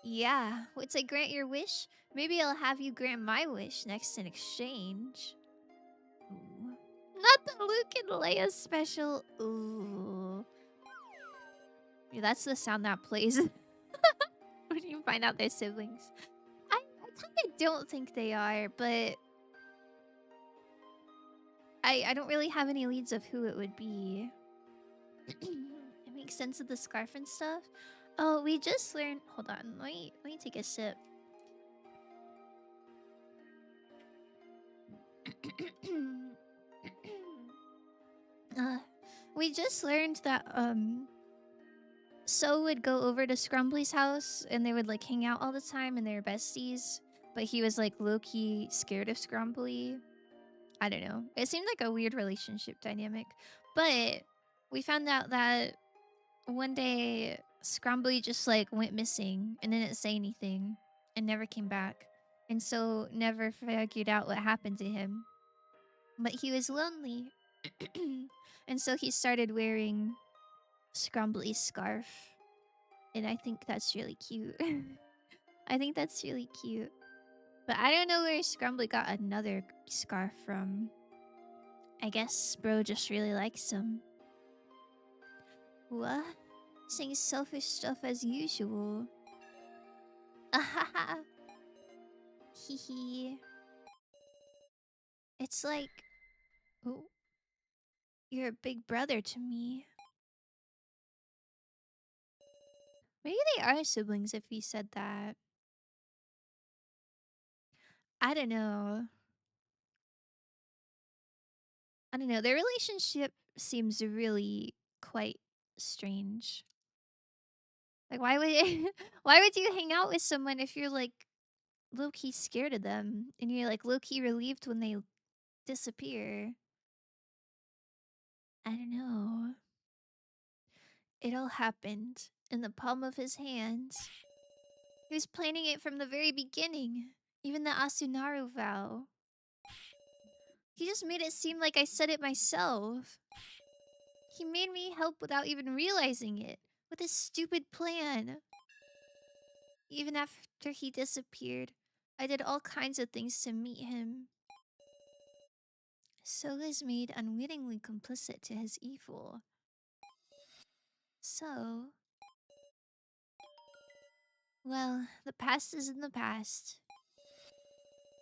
Yeah, once I grant your wish, maybe I'll have you grant my wish next in exchange. Ooh. Not the Luke and Leia special. Ooh. Yeah, that's the sound that plays when you find out they're siblings. I kind of don't think they are, but I don't really have any leads of who it would be. It makes sense of the scarf and stuff. Oh, we just learned. Hold on, let me take a sip. We just learned that So would go over to Scrumbly's house and they would like hang out all the time and they were besties. But he was like low-key scared of Scrumbly. I don't know. It seemed like a weird relationship dynamic. But we found out that one day Scrumbly just like went missing and didn't say anything and never came back. And so never figured out what happened to him. But he was lonely. And so he started wearing Scrumbly's scarf. And I think that's really cute. I think that's really cute. But I don't know where Scrumbly got another scarf from. I guess bro just really likes him. What? Saying selfish stuff as usual. Ahaha. Hehe. It's like... Oh. You're a big brother to me. Maybe they are siblings if he said that. I don't know. I don't know. Their relationship seems really quite strange. Like, why would why would you hang out with someone if you're like low key scared of them and you're like low key relieved when they disappear? I don't know. It all happened in the palm of his hands. He was planning it from the very beginning, even the Asunaru vow. He just made it seem like I said it myself. He made me help without even realizing it, with his stupid plan. Even after he disappeared, I did all kinds of things to meet him. So is made unwittingly complicit to his evil. So... Well, the past is in the past.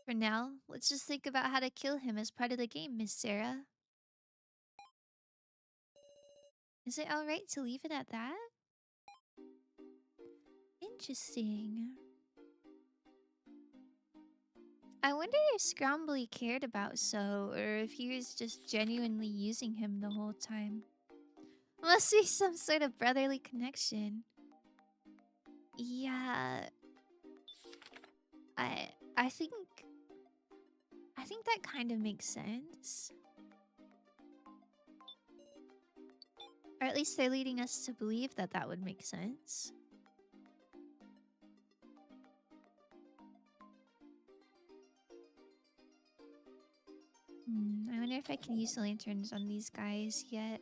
For now, let's just think about how to kill him as part of the game, Miss Sarah. Is it alright to leave it at that? Interesting. I wonder if Scrambly cared about So, or if he was just genuinely using him the whole time. Must be some sort of brotherly connection. Yeah... I think... I think that kind of makes sense. Or at least they're leading us to believe that that would make sense. I wonder if I can use the lanterns on these guys yet.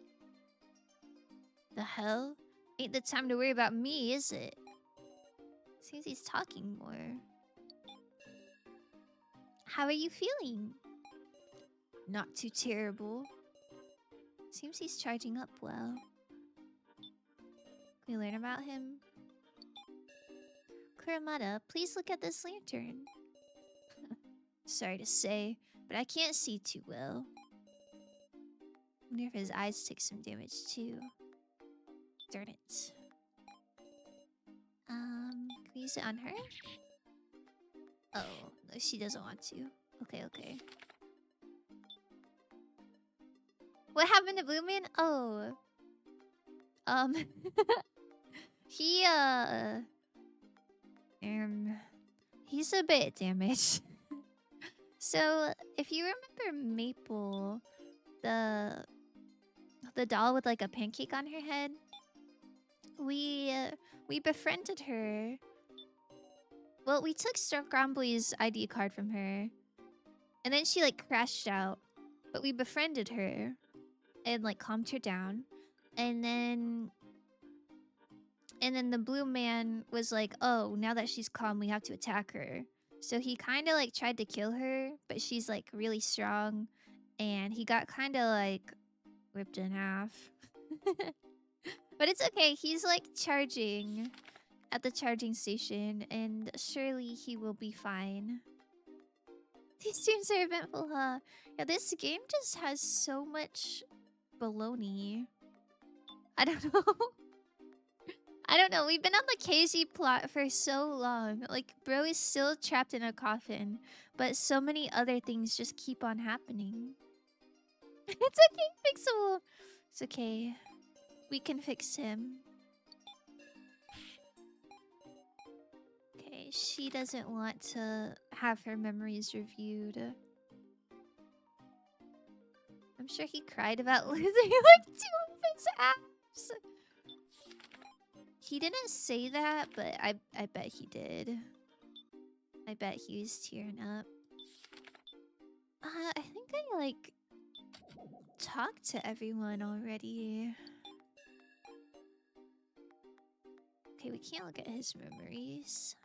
The hell? Ain't the time to worry about me, is it? Seems he's talking more. How are you feeling? Not too terrible. Seems he's charging up well. Can we learn about him? Kuramata, please look at this lantern. Sorry to say, but I can't see too well. I wonder if his eyes take some damage too. Darn it. Can we use it on her? Oh, no, she doesn't want to. Okay, okay. What happened to Blue Man? Oh. He, he's a bit damaged. So, if you remember Maple, the The doll with like a pancake on her head. We befriended her. Well, we took Grumbly's ID card from her. And then she like crashed out. But we befriended her and like calmed her down. And then the blue man was like, "Oh, now that she's calm, we have to attack her." So he kind of like tried to kill her, but she's like really strong, and he got kind of like ripped in half. But it's okay. He's like charging at the charging station, and surely he will be fine. These streams are eventful, huh? Yeah, this game just has so much baloney. I don't know. I don't know. We've been on the KZ plot for so long. Like, bro is still trapped in a coffin, but so many other things just keep on happening. It's okay, fixable. It's okay. We can fix him. Okay, she doesn't want to have her memories reviewed. I'm sure he cried about losing like 2 of his abs. He didn't say that, but I bet he did. I bet he was tearing up. I think I like talked to everyone already. Okay, we can't look at his memories.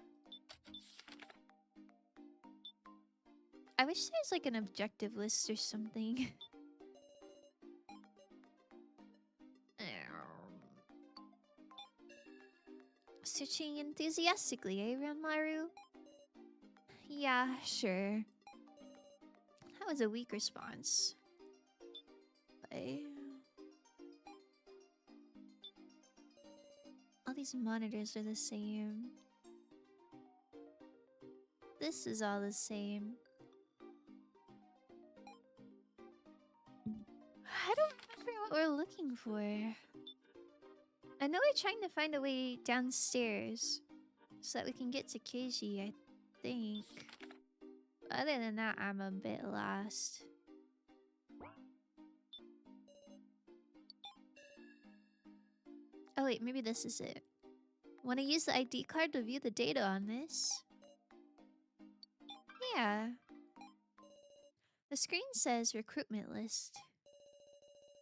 I wish there's like an objective list or something. Searching enthusiastically, eh, Ranmaru? Yeah, sure. That was a weak response. But... all these monitors are the same. This is all the same. I don't remember what we're looking for. I know we're trying to find a way downstairs so that we can get to Keiji, I think. Other than that, I'm a bit lost. Oh wait, maybe this is it. Want to use the ID card to view the data on this? Yeah. The screen says recruitment list.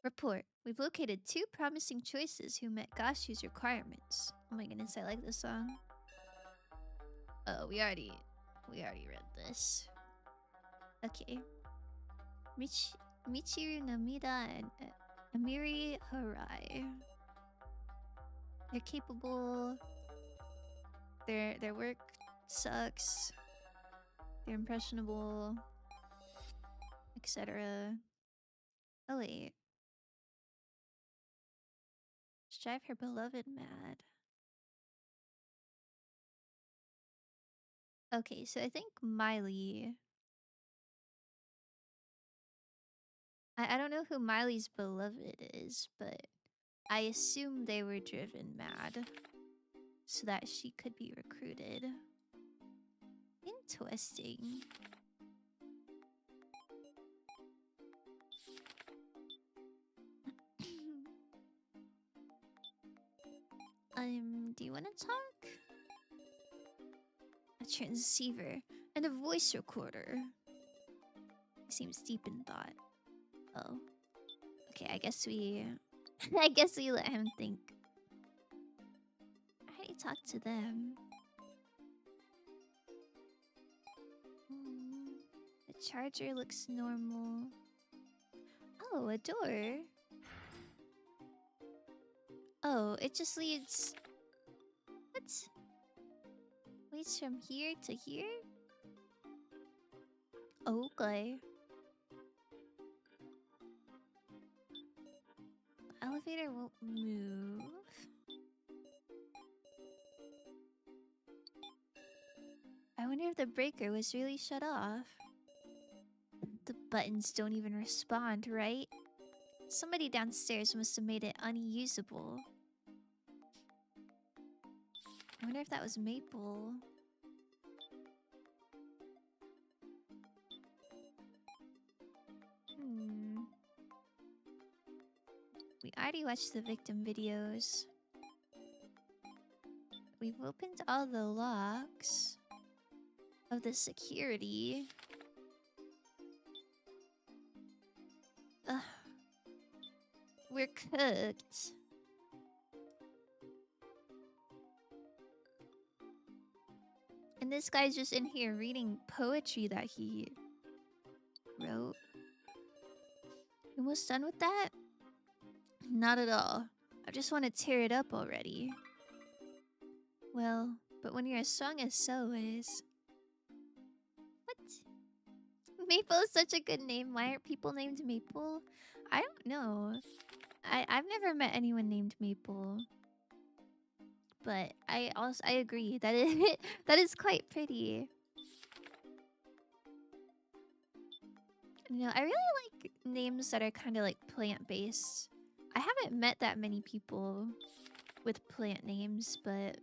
Report. We've located 2 promising choices who met Gashu's requirements. Oh my goodness, I like this song. Oh, we already read this. Okay. Michiru Namida and Amiri Harai. They're capable. Their work sucks. They're impressionable, etc. Oh wait. Drive her beloved mad. Okay, so I think Miley. I don't know who Miley's beloved is, but I assume they were driven mad so that she could be recruited. Interesting. Do you want to talk? A transceiver and a voice recorder. He seems deep in thought. Oh. Okay, I guess we... I guess we let him think. I already talked to them. The charger looks normal. Oh, a door. Oh, it just leads... what? Leads from here to here? Okay. Elevator won't move. I wonder if the breaker was really shut off. The buttons don't even respond, right? Somebody downstairs must have made it unusable. I wonder if that was Maple. I already watched the victim videos. We've opened all the locks of the security. Ugh. We're cooked. And this guy's just in here reading poetry that he wrote. Almost done with that? Not at all. I just want to tear it up already. Well, but when you're as strong as So is... What? Maple is such a good name. Why aren't people named Maple? I don't know. I've never met anyone named Maple. But I agree that that is quite pretty. You know, I really like names that are kind of like plant-based. I haven't met that many people with plant names, but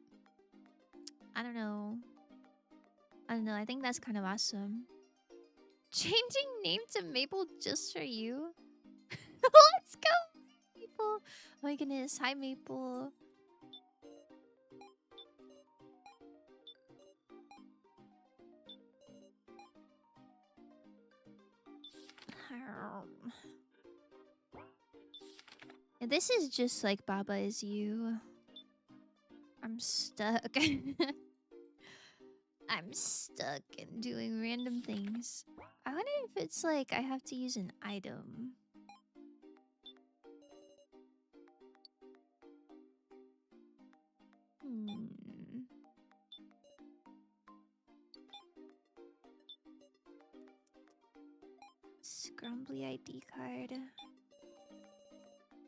I don't know. I think that's kind of awesome. Changing name to Maple just for you? Let's go, Maple. Oh my goodness. Hi, Maple. And this is just like Baba Is You. I'm stuck. I'm stuck and doing random things. I wonder if it's like I have to use an item. Scrumbly ID card.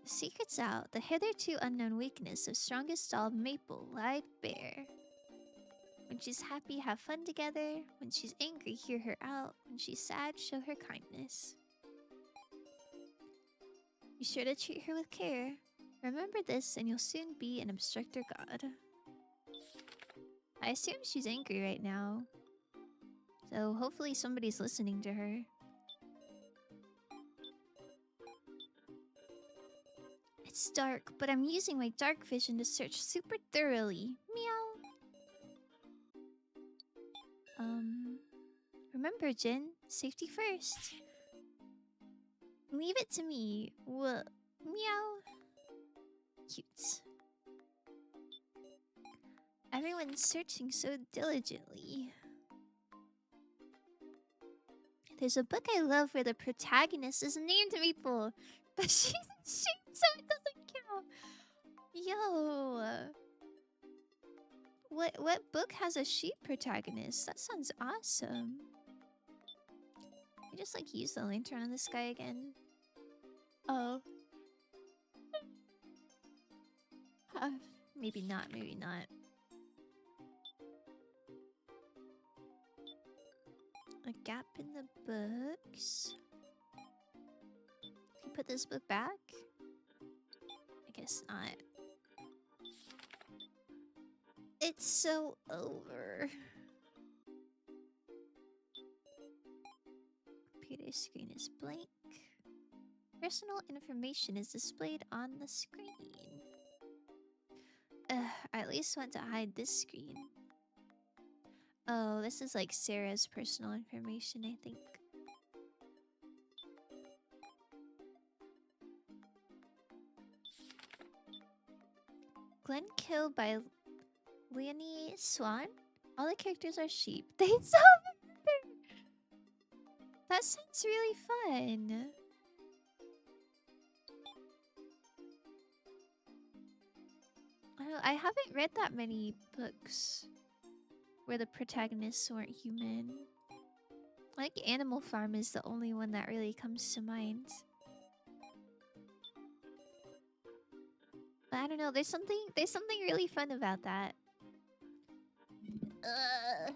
The secret's out. The hitherto unknown weakness of strongest doll Maple lied bare. When she's happy, have fun together. When she's angry, hear her out. When she's sad, show her kindness. Be sure to treat her with care. Remember this, and you'll soon be an obstructor god. I assume she's angry right now. So hopefully somebody's listening to her. It's dark, but I'm using my dark vision to search super thoroughly. Meow. Remember, Jin, safety first. Leave it to me. Meow. Cute. Everyone's searching so diligently. There's a book I love where the protagonist is named Maple, but she's in shape, so it doesn't count. Yo. What book has a sheep protagonist? That sounds awesome. I just like use the lantern on this guy again. Oh. Maybe not, maybe not. A gap in the books. Can you put this book back? I guess not. It's so over. Computer screen is blank. Personal information is displayed on the screen. I at least want to hide this screen. Oh, this is like Sarah's personal information, I think. Glen killed by Leonie Swan? All the characters are sheep. They sound That sounds really fun. I haven't read that many books where the protagonists weren't human. Like Animal Farm is the only one that really comes to mind. But I don't know, there's something really fun about that. They're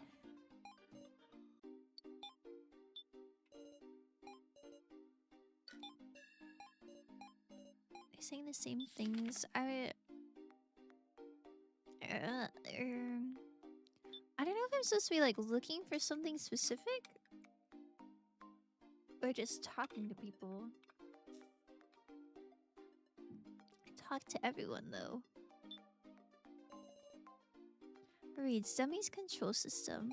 saying the same things. I don't know if I'm supposed to be like looking for something specific or just talking to people. talk to everyone, though. Reads Dummies Control System.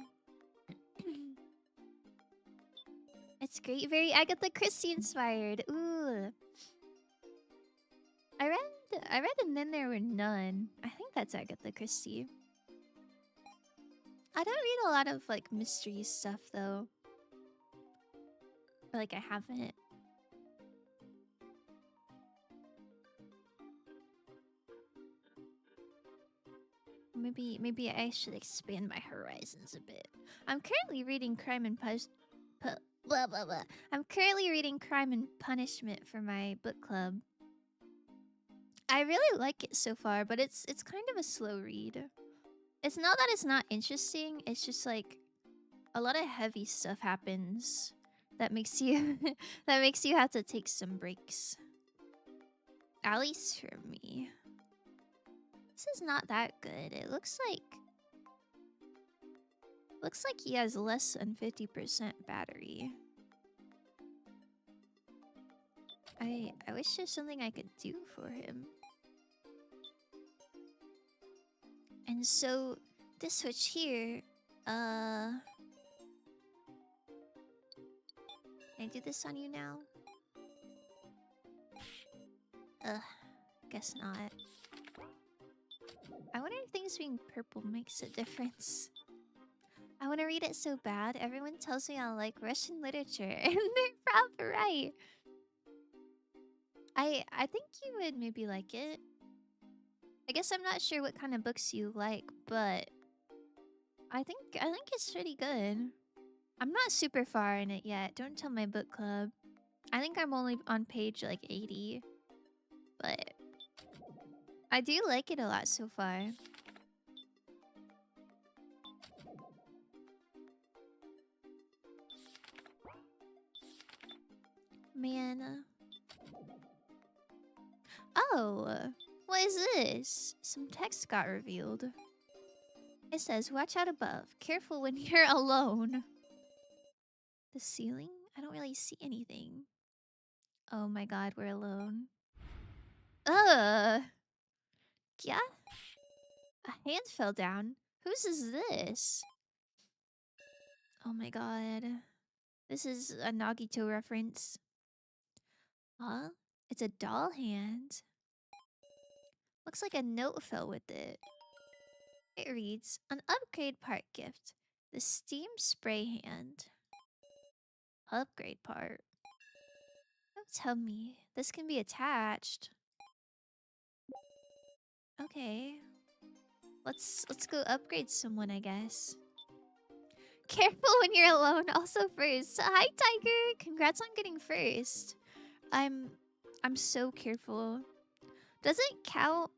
It's great. Very Agatha Christie inspired. Ooh. I read And Then There Were None. I think that's Agatha Christie. I don't read a lot of like mystery stuff though. Or, like I haven't. Maybe I should expand my horizons a bit. I'm currently reading blah blah blah. I'm currently reading Crime and Punishment for my book club. I really like it so far, but it's kind of a slow read. It's not that it's not interesting, it's just like a lot of heavy stuff happens that makes you that makes you have to take some breaks. At least for me. This is not that good. It looks like he has less than 50% battery. I wish there's something I could do for him. And so this switch here, can I do this on you now? Guess not. I wonder if things being purple makes a difference. I want to read it so bad. Everyone tells me I like Russian literature, and they're probably right. I think you would maybe like it. I guess I'm not sure what kind of books you like, but I think it's pretty good. I'm not super far in it yet. Don't tell my book club. I think I'm only on page like 80. But I do like it a lot so far. Man. Oh, what is this? Some text got revealed. It says, watch out above. Careful when you're alone. The ceiling? I don't really see anything. Oh my god, we're alone. Yeah? A hand fell down. Whose is this? Oh my god. This is a Nagito reference. Huh? It's a doll hand. Looks like a note fell with it. It reads, an upgrade part gift. The Steam Spray Hand. Upgrade part. Don't tell me. This can be attached. Okay. Let's go upgrade someone, I guess. Careful when you're alone. Also first. Hi, Tiger. Congrats on getting first. I'm so careful. Does it count?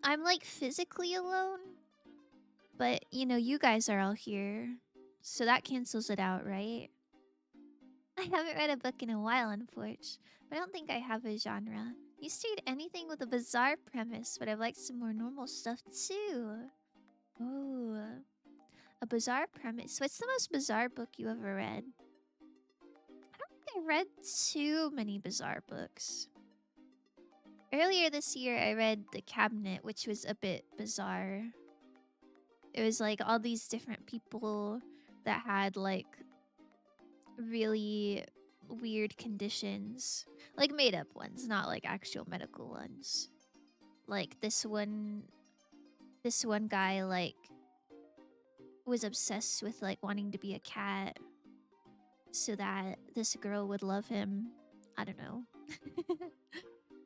I'm like physically alone. But, you know, you guys are all here. So that cancels it out, right? I haven't read a book in a while, unfortunately. But I don't think I have a genre. Used to read anything with a bizarre premise, but I've liked some more normal stuff too. Oh, a bizarre premise. What's the most bizarre book you ever read? I don't think I read too many bizarre books. Earlier this year, I read The Cabinet, which was a bit bizarre. It was like all these different people that had like really weird conditions. Like made up ones, not like actual medical ones. Like this one guy like was obsessed with like wanting to be a cat so that this girl would love him. I don't know.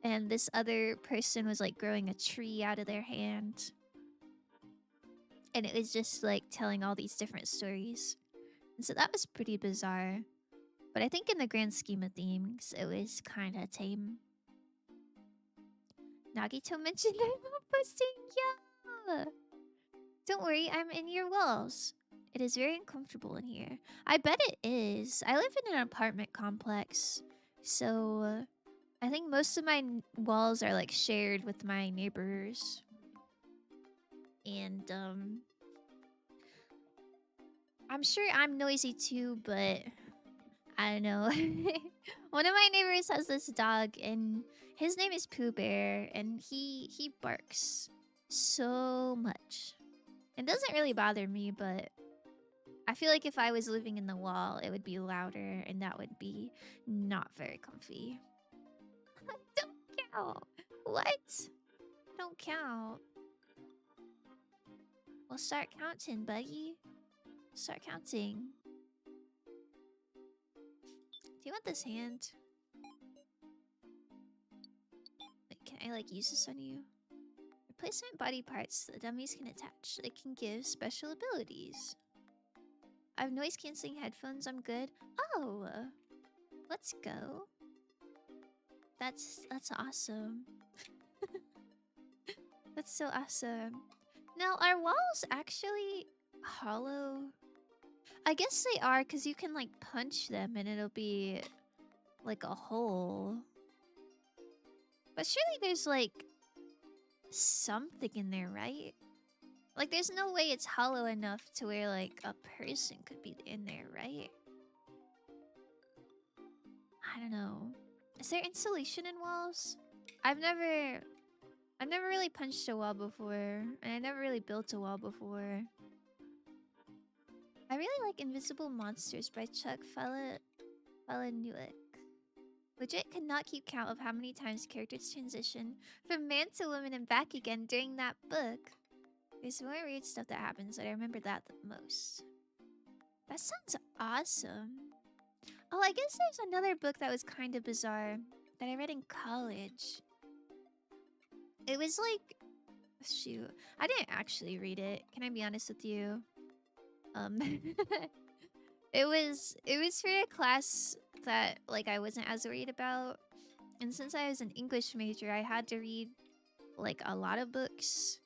And this other person was like growing a tree out of their hand. And it was just like telling all these different stories. And so that was pretty bizarre. But I think in the grand scheme of things, it was kind of tame. Nagito mentioned I'm not posting. Yeah. Don't worry, I'm in your walls. It is very uncomfortable in here. I bet it is. I live in an apartment complex. So I think most of my walls are like shared with my neighbors. And I'm sure I'm noisy too, but I don't know. One of my neighbors has this dog, and His name is Pooh Bear, and he barks so much. It doesn't really bother me, but I feel like if I was living in the wall, it would be louder, and that would be not very comfy. Don't count. What? Don't count. Well, start counting, Buggy. Start counting. Do you want this hand? Wait, can I like use this on you? Replacement body parts the dummies can attach. They can give special abilities. I have noise cancelling headphones. I'm good. Oh, let's go. That's awesome. That's so awesome. Now, are walls actually hollow? I guess they are, because you can like punch them and it'll be like a hole. But surely there's like something in there, right? Like there's no way it's hollow enough to where like a person could be in there, right? I don't know. Is there insulation in walls? I've never really punched a wall before, and I never really built a wall before. I really like Invisible Monsters by Chuck Palahniuk. Legit could not keep count of how many times characters transition from man to woman and back again during that book. There's more weird stuff that happens, but I remember that the most. That sounds awesome. Oh, I guess there's another book that was kind of bizarre that I read in college. It was like... Shoot. I didn't actually read it. Can I be honest with you? It was for a class that like I wasn't as worried about. And since I was an English major, I had to read like a lot of books.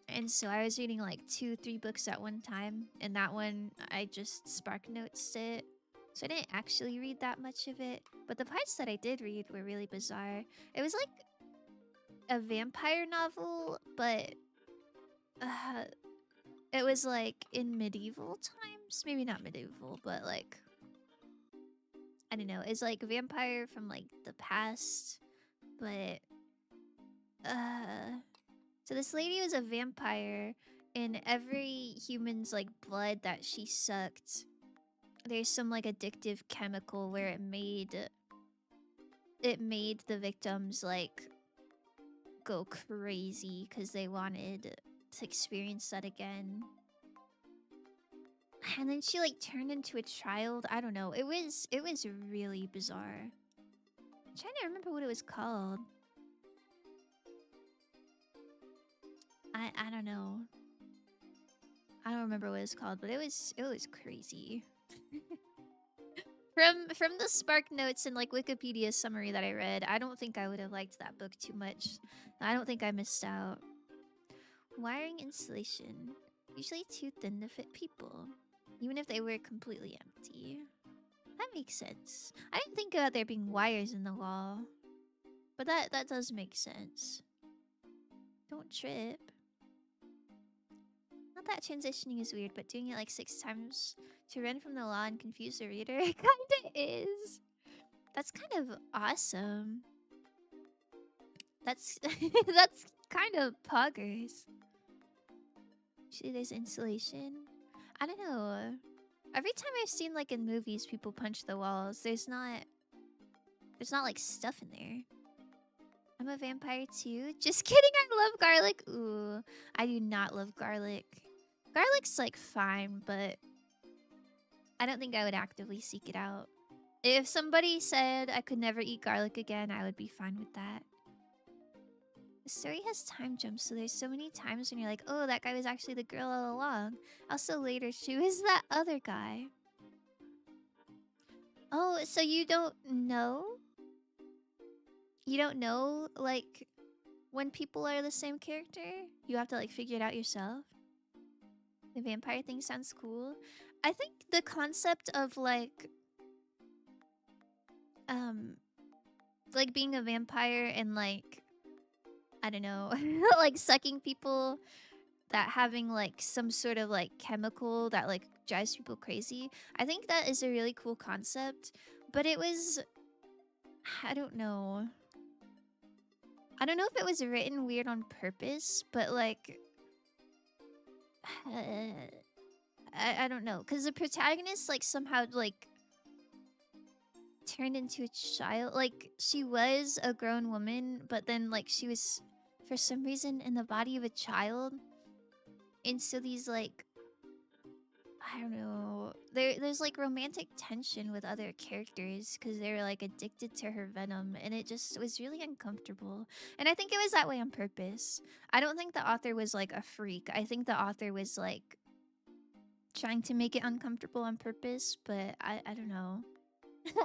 And so I was reading like 2-3 books at one time. And that one, I just spark notes it. So I didn't actually read that much of it. But the parts that I did read were really bizarre. It was like a vampire novel, but it was like in medieval times. Maybe not medieval, but like, I don't know. It's like a vampire from like the past, but so this lady was a vampire, and every human's like blood that she sucked, there's some like addictive chemical where it made the victims like go crazy because they wanted to experience that again. And then she like turned into a child. I don't know. It was really bizarre. I'm trying to remember what it was called. I don't know. I don't remember what it's called, but it was crazy. From the Spark Notes and like Wikipedia summary that I read, I don't think I would have liked that book too much. I don't think I missed out. Wiring insulation. Usually too thin to fit people, even if they were completely empty. That makes sense. I didn't think about there being wires in the wall, but that does make sense. Don't trip. Not that transitioning is weird, but doing it like 6 times to run from the law and confuse the reader kinda is. That's kind of awesome. That's that's kind of poggers. Usually there's insulation. I don't know. Every time I've seen like in movies people punch the walls, there's not like stuff in there. I'm a vampire too. Just kidding, I love garlic. Ooh, I do not love garlic. Garlic's like fine, but I don't think I would actively seek it out. If somebody said I could never eat garlic again, I would be fine with that. The story has time jumps, so there's so many times when you're like, oh, that guy was actually the girl all along. Also later, she was that other guy. Oh, so you don't know? You don't know, like, when people are the same character? You have to, like, figure it out yourself? The vampire thing sounds cool. I think the concept of, like being a vampire and, like, I don't know, like, sucking people, that having, like, some sort of, like, chemical that, like, drives people crazy. I think that is a really cool concept, but it was... I don't know. I don't know if it was written weird on purpose, but like, I don't know, because the protagonist like somehow like turned into a child. Like she was a grown woman, but then like she was for some reason in the body of a child. And so these like I don't know. There's like romantic tension with other characters because they're like addicted to her venom, and it just was really uncomfortable. And I think it was that way on purpose. I don't think the author was like a freak. I think the author was like trying to make it uncomfortable on purpose, but I don't know.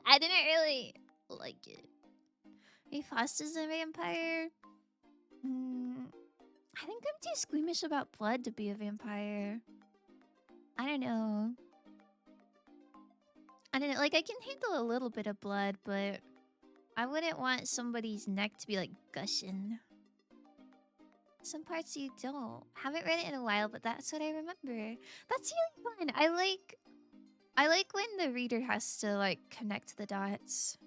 I didn't really like it. Foster's a vampire. Mm, I think I'm too squeamish about blood to be a vampire. I don't know. I don't know. Like, I can handle a little bit of blood, but I wouldn't want somebody's neck to be like gushing. Some parts you don't. Haven't read it in a while, but that's what I remember. That's really fun. I like when the reader has to like connect the dots.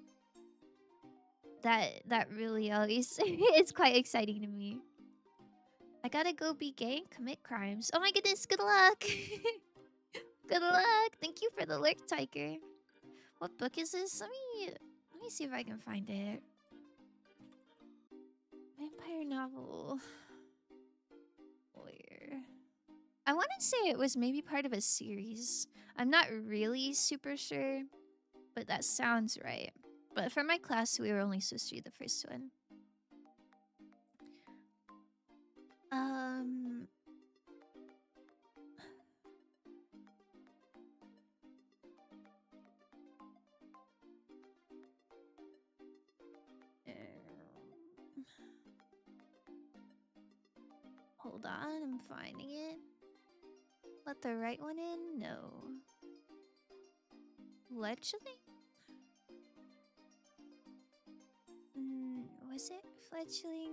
That really always it's quite exciting to me. I gotta go be gay and commit crimes. Oh my goodness, good luck. Good luck. Thank you for the lurk, Tiger. What book is this? Let me see if I can find it. Vampire novel. Where? I want to say it was maybe part of a series. I'm not really super sure, but that sounds right. But for my class, we were only supposed to read the first one. Hold on, I'm finding it. Let the right one in? No. Fledgling? Was it fledgling?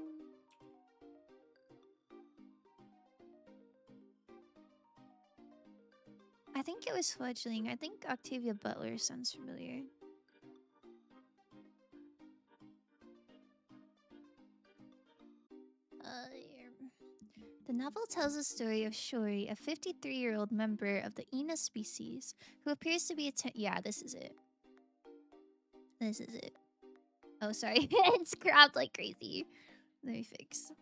I think it was fledgling. I think Octavia Butler sounds familiar. The novel tells the story of Shori, a 53-year-old member of the Ina species, who appears to be a yeah, this is it. This is it. Oh, sorry. It's cropped like crazy. Let me fix.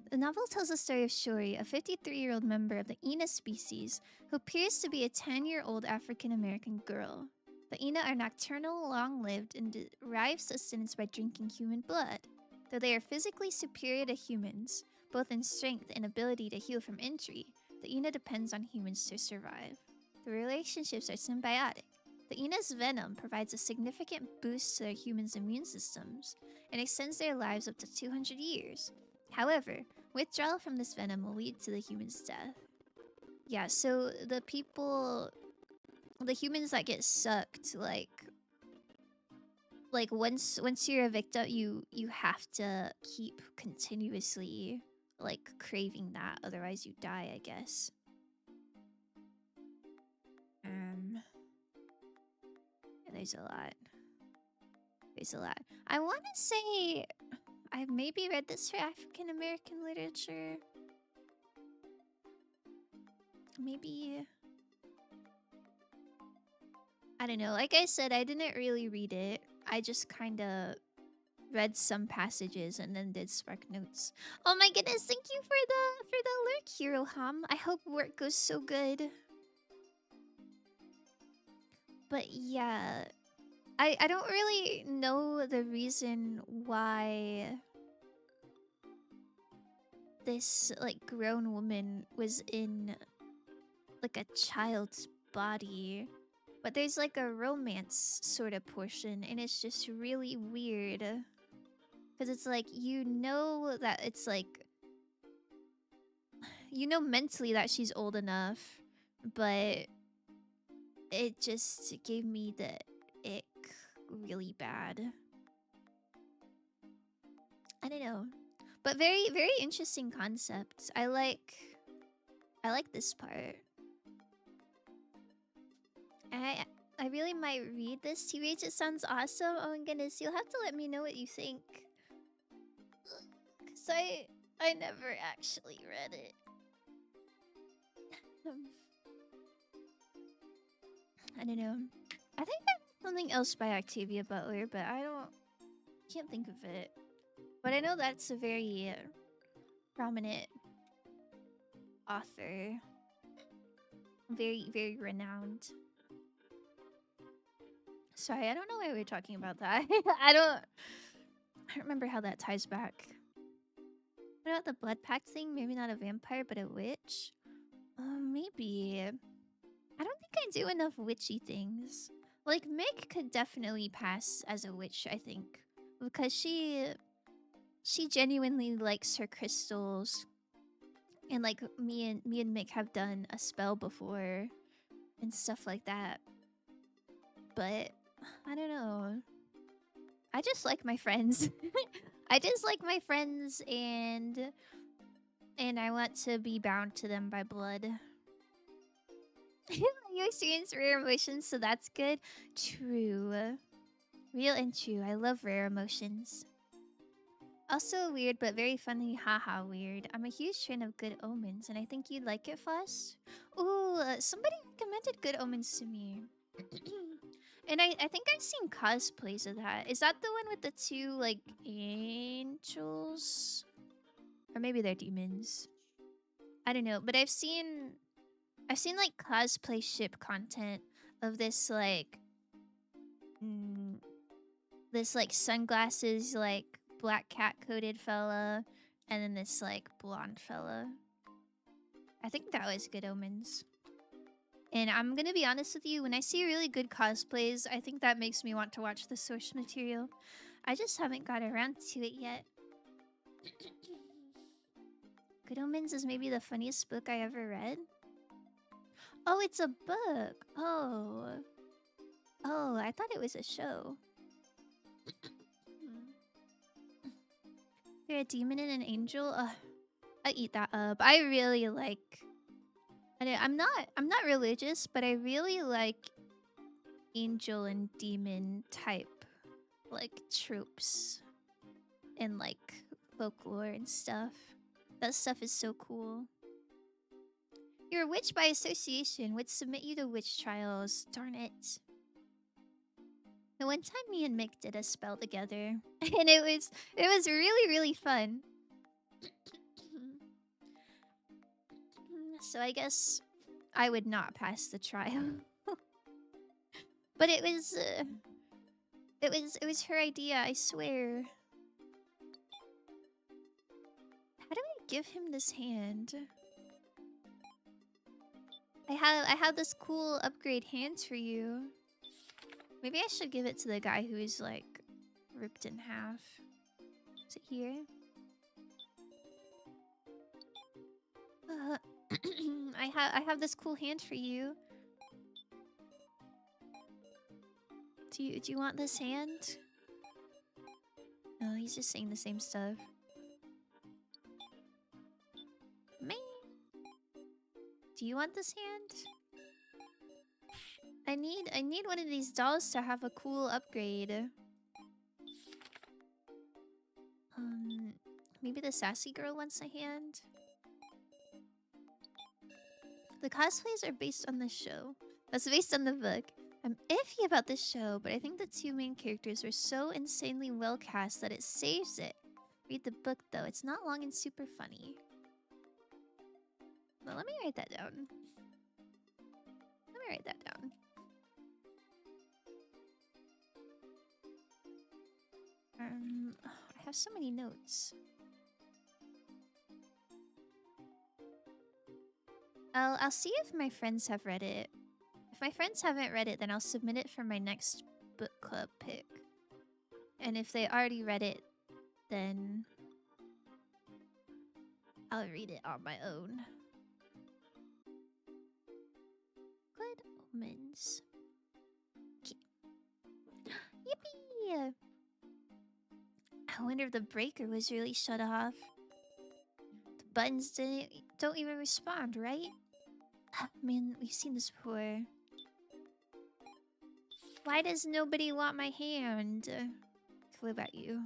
The novel tells the story of Shori, a 53-year-old member of the Ina species, who appears to be a 10-year-old African-American girl. The Ina are nocturnal, long-lived, and derive sustenance by drinking human blood. Though they are physically superior to humans, both in strength and ability to heal from injury, the Ina depends on humans to survive. The relationships are symbiotic. The Ina's venom provides a significant boost to their humans' immune systems and extends their lives up to 200 years. However, withdrawal from this venom will lead to the human's death. Yeah, so the humans that get sucked, like once you're a victim, you have to keep continuously like craving that, otherwise you die, I guess. There's a lot. I want to say I've maybe read this for African American literature. Maybe, I don't know. Like I said, I didn't really read it. I just kind of read some passages and then did spark notes. Oh my goodness, thank you for the lurk, Hero Hum. I hope work goes so good. But yeah, I don't really know the reason why this like grown woman was in like a child's body. But there's like a romance sort of portion, and it's just really weird. Because it's like, you know that it's like... You know mentally that she's old enough, but it just gave me the ick really bad. I don't know. But very, very interesting concept. I like this part. I really might read this TBH. It sounds awesome. Oh my goodness, you'll have to let me know what you think. Cause I never actually read it. I don't know. I think there's something else by Octavia Butler, but can't think of it. But I know that's a very prominent author. Very, very renowned. Sorry, I don't know why we were talking about that. I don't remember how that ties back. What about the blood pact thing? Maybe not a vampire, but a witch? Maybe. I don't think I do enough witchy things. Like, Mick could definitely pass as a witch, I think. Because she genuinely likes her crystals. And like me and Mick have done a spell before and stuff like that. But I don't know. I just like my friends. I just like my friends and I want to be bound to them by blood. You experience rare emotions, so that's good. True. Real and true. I love rare emotions. Also weird, but very funny. Haha, weird. I'm a huge fan of Good Omens, and I think you'd like it, Foss. Ooh, somebody recommended Good Omens to me. And I think I've seen cosplays of that. Is that the one with the two, like, angels? Or maybe they're demons. I don't know, but I've seen like cosplay ship content of this like this like sunglasses like black cat coated fella and then this like blonde fella. I think that was Good Omens. And I'm gonna be honest with you, when I see really good cosplays, I think that makes me want to watch the source material. I just haven't got around to it yet. Good Omens is maybe the funniest book I ever read. Oh, it's a book. Oh, I thought it was a show. You're a demon and an angel? I eat that up. I really like... I'm not religious, but I really like angel and demon type, like, tropes. And, like, folklore and stuff. That stuff is so cool. You're a witch by association. Would submit you to witch trials. Darn it. The one time me and Mick did a spell together, and it was really, really fun. So I guess I would not pass the trial. But it was her idea, I swear. How do I give him this hand? I have this cool upgrade hand for you. Maybe I should give it to the guy who is like ripped in half. Is it here? I have this cool hand for you. Do you want this hand? No, he's just saying the same stuff. Man, do you want this hand? I need one of these dolls to have a cool upgrade. Maybe the sassy girl wants a hand. The cosplays are based on the show. That's based on the book. I'm iffy about this show, but I think the two main characters were so insanely well cast that it saves it. Read the book though, it's not long and super funny. Well, let me write that down. Let me write that down. I have so many notes. I'll see if my friends have read it. If my friends haven't read it, then I'll submit it for my next book club pick. And if they already read it, then I'll read it on my own. Good Omens. Okay. Yippee! I wonder if the breaker was really shut off. The buttons don't even respond, right? Man, we've seen this before. Why does nobody want my hand? What about you?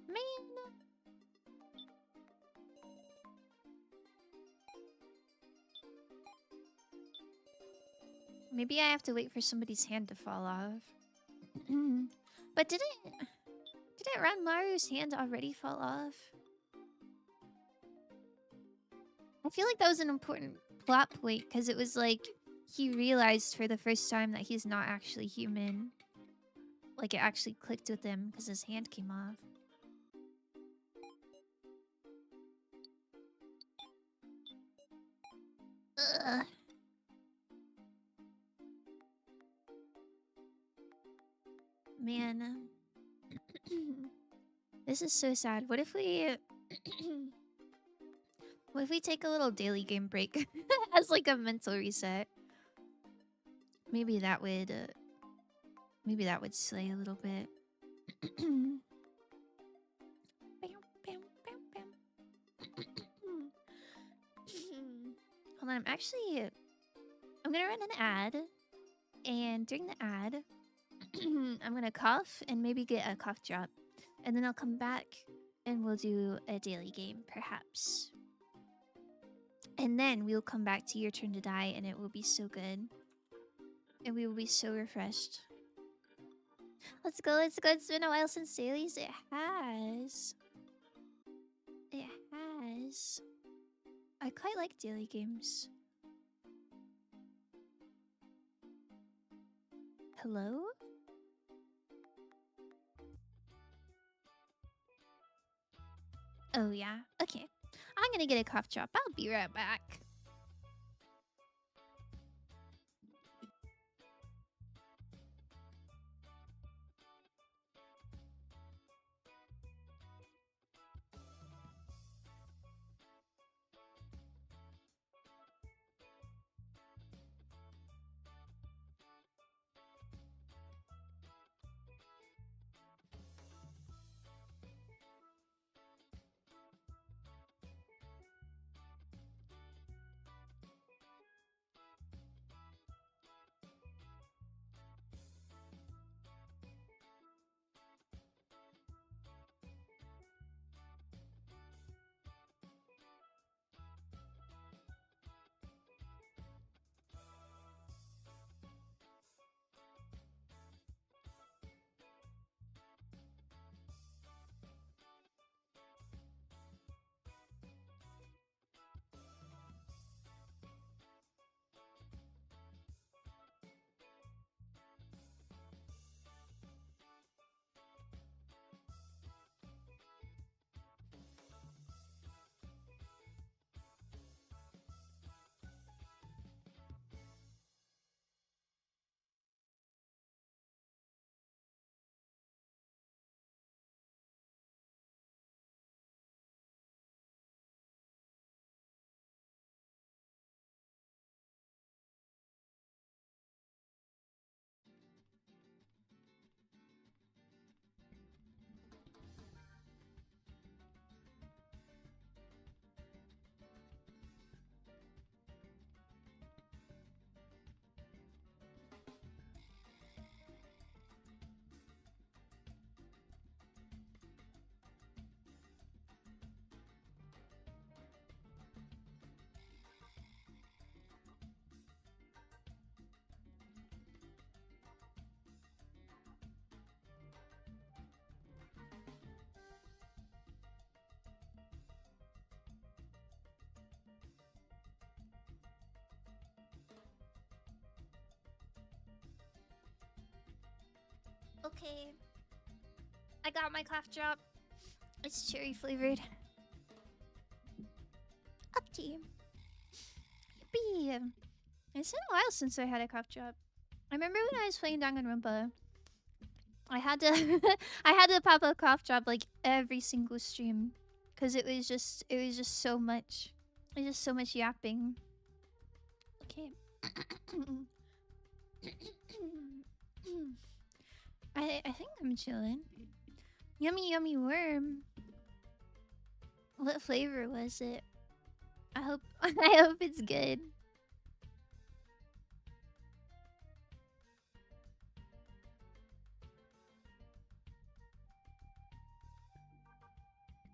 Man. Maybe I have to wait for somebody's hand to fall off. But didn't Ranmaru's hand already fall off? I feel like that was an important plot point because it was like he realized for the first time that he's not actually human. Like it actually clicked with him because his hand came off. Ugh. Man. This is so sad. What if we... what if we take a little daily game break as like a mental reset? Maybe that would... maybe that would slay a little bit. Hold on, I'm gonna run an ad. And during the ad, I'm gonna cough and maybe get a cough drop. And then I'll come back and we'll do a daily game, perhaps. And then we'll come back to Your Turn to Die and it will be so good. And we will be so refreshed. Let's go, let's go. It's been a while since dailies. It has. It has. I quite like daily games. Hello? Oh, yeah. Okay. I'm gonna get a cough drop. I'll be right back. Okay. I got my cough drop. It's cherry flavored. Okay. Yippee. It's been a while since I had a cough drop. I remember when I was playing Danganronpa. I had to I had to pop a cough drop like every single stream. Cause it was just so much. It was just so much yapping. Okay. I think I'm chilling. Yummy yummy worm. What flavor was it? I hope I hope it's good.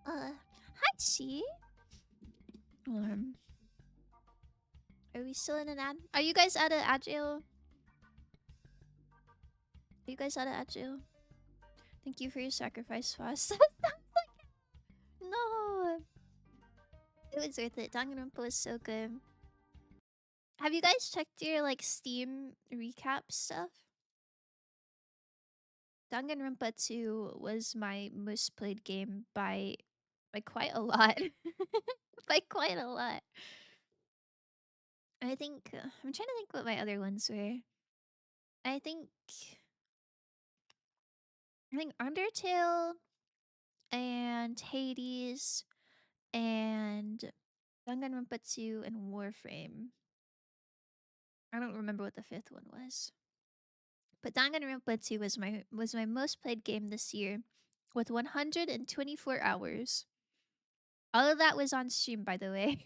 Hi Chi. Um, are we still in an ad? Are you guys out of agile? Are you guys out of agile? Thank you for your sacrifice, Foss. No, it was worth it. Danganronpa was so good. Have you guys checked your like Steam recap stuff? Danganronpa 2 was my most played game by quite a lot. By quite a lot. I think I'm trying to think what my other ones were. I think I think Undertale and Hades and Danganronpa 2 and Warframe. I don't remember what the fifth one was. But Danganronpa 2 was my most played game this year with 124 hours. All of that was on stream, by the way.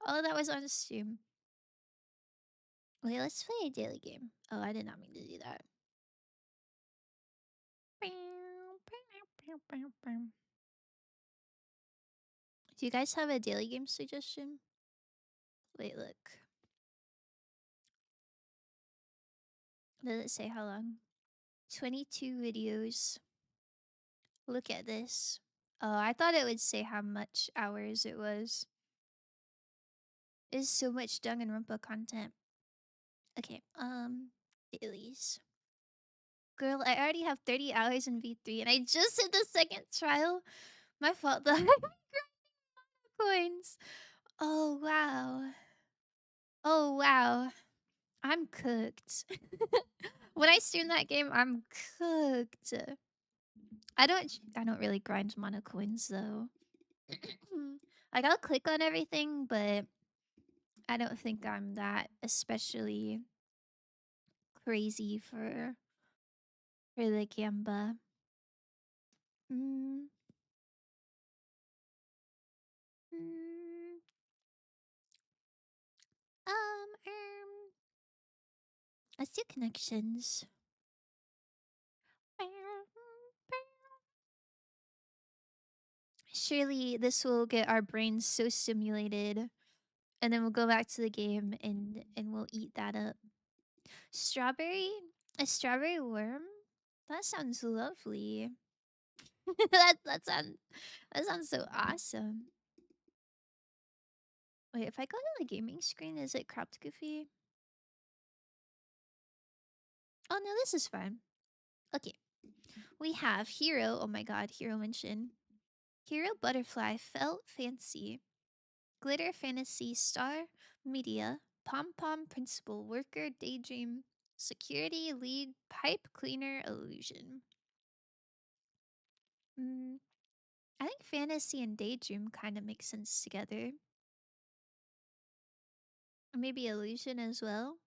All of that was on stream. Wait, let's play a daily game. Oh, I did not mean to do that. Do you guys have a daily game suggestion? Wait, look. Does it say how long? 22 videos. Look at this. Oh, I thought it would say how much hours it was. There's so much Danganronpa content. Okay, dailies. Girl, I already have 30 hours in V3 and I just hit the second trial. My fault though. Coins. Oh wow. Oh wow. I'm cooked. When I stream that game, I'm cooked. I don't really grind mono coins though. Like I'll click on everything, but I don't think I'm that especially crazy for the gamba. Mm, mm, let's do connections. Surely this will get our brains so stimulated, and then we'll go back to the game and we'll eat that up. Strawberry, a strawberry worm. That sounds lovely. That sounds so awesome. Wait, if I go to the gaming screen, is it cropped goofy? Oh no, this is fine. Okay. We have Hero. Oh my god, Hero mention. Hero Butterfly Felt Fancy. Glitter Fantasy Star Media. Pom Pom Principal Worker Daydream. Security Lead Pipe Cleaner Illusion. I think Fantasy and Daydream kind of make sense together. Or maybe Illusion as well.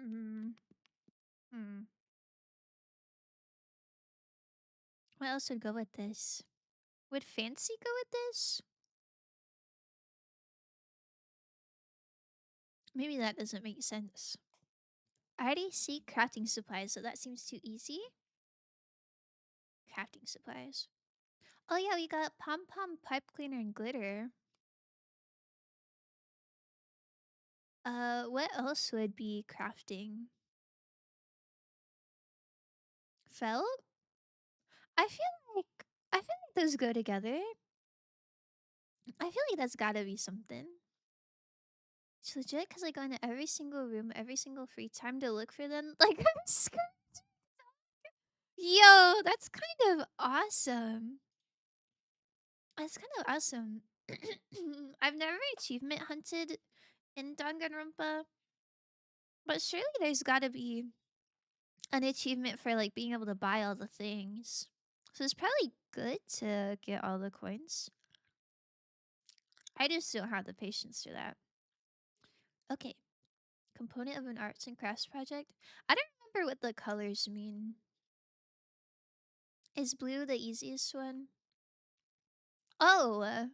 Mm. Hmm. What else would go with this? Would Fancy go with this? Maybe that doesn't make sense. I already see crafting supplies, so that seems too easy. Crafting supplies. Oh yeah, we got Pom Pom Pipe Cleaner and Glitter. What else would be crafting? Felt? I feel like those go together. I feel like that's gotta be something. It's legit because I go into every single room, every single free time to look for them. Like I'm scared. Yo, that's kind of awesome. That's kind of awesome. I've never achievement hunted in Danganronpa, but surely there's gotta be an achievement for like being able to buy all the things. So it's probably good to get all the coins. I just don't have the patience for that. Okay. Component of an arts and crafts project. I don't remember what the colors mean. Is blue the easiest one? Oh,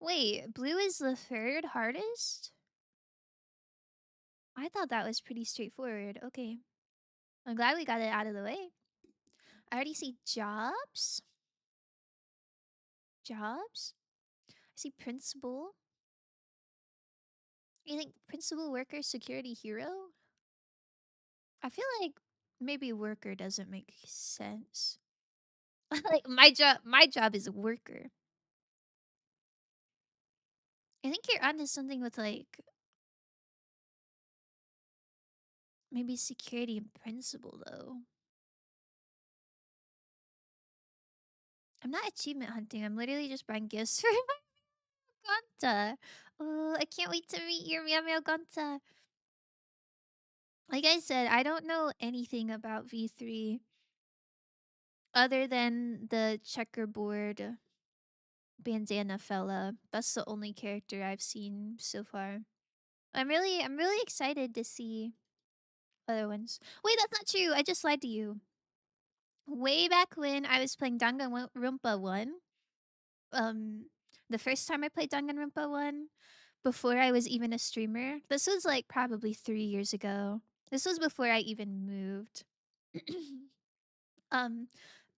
wait, blue is the third hardest? I thought that was pretty straightforward. Okay. I'm glad we got it out of the way. I already see jobs. Jobs? I see principal. You think principal, worker, security, hero? I feel like maybe worker doesn't make sense. Like my job is worker. I think you're onto something with like maybe security and principal though. I'm not achievement hunting. I'm literally just buying gifts for my Ganta. Oh, I can't wait to meet your Meow Meow Ganta. Like I said, I don't know anything about V3 other than the checkerboard bandana fella. That's the only character I've seen so far. I'm really excited to see other ones. Wait, that's not true. I just lied to you. Way back when I was playing Danganronpa 1, um the first time I played Danganronpa 1 before I was even a streamer. This was like probably 3 years ago. This was before I even moved. um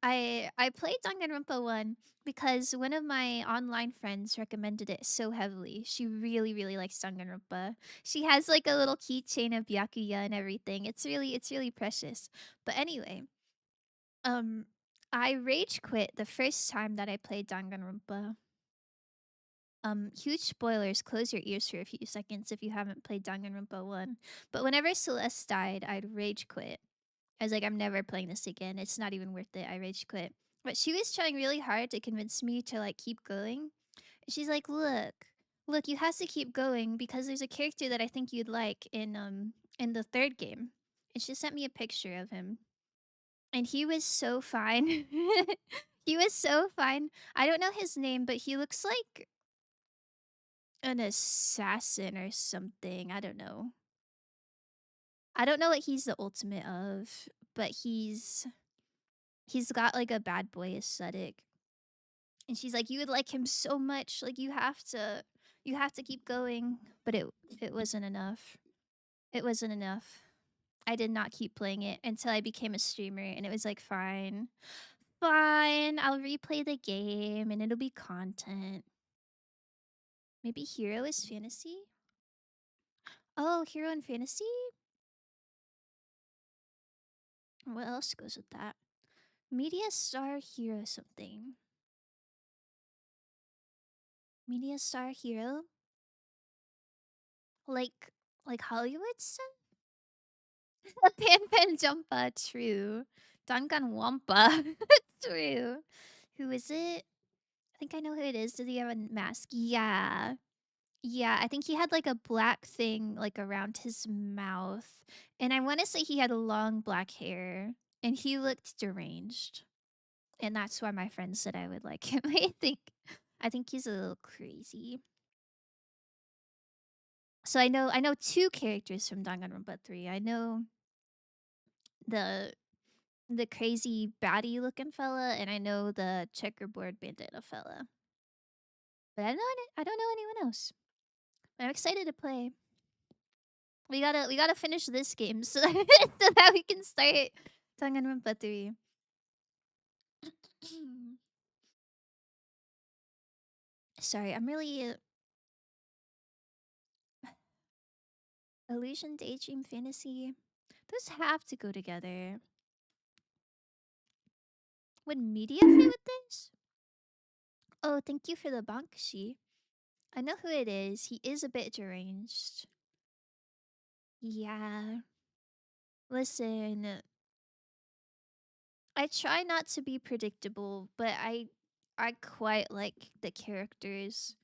I played Danganronpa 1 because one of my online friends recommended it so heavily. She really really likes Danganronpa. She has like a little keychain of Byakuya and everything. It's really precious. But anyway, um I rage quit the first time that I played Danganronpa. Huge spoilers. Close your ears for a few seconds if you haven't played Danganronpa 1. But whenever Celeste died, I'd rage quit. I was like, I'm never playing this again. It's not even worth it. I rage quit. But she was trying really hard to convince me to like keep going. She's like, look, you have to keep going because there's a character that I think you'd like in the third game. And she sent me a picture of him. And he was so fine. He was so fine. I don't know his name, but he looks like an assassin or something. I don't know. I don't know what he's the ultimate of, but he's got like a bad boy aesthetic. And she's like, you would like him so much. Like you have to keep going. But it wasn't enough. It wasn't enough. I did not keep playing it until I became a streamer and it was like fine. Fine, I'll replay the game and it'll be content. Maybe hero is fantasy? Oh, hero and fantasy? What else goes with that? Media star hero something. Media star hero? Like like Hollywood stuff? Pan Pan Jumpa, true. Danganronpa, true. Who is it? I think I know who it is. Does he have a mask? Yeah. Yeah, I think he had like a black thing like around his mouth. And I want to say he had long black hair and he looked deranged. And that's why my friend said I would like him. I think he's a little crazy. So I know two characters from Danganronpa 3. I know the the crazy baddie looking fella and I know the checkerboard bandana fella. But I don't know anyone else. I'm excited to play. We gotta finish this game so that, so that we can start Danganronpa 3. Sorry, I'm really illusion, daydream, fantasy. Those have to go together. Would media fit with this? Oh, thank you for the Banksy. I know who it is. He is a bit deranged. Yeah. Listen, I try not to be predictable, but I quite like the characters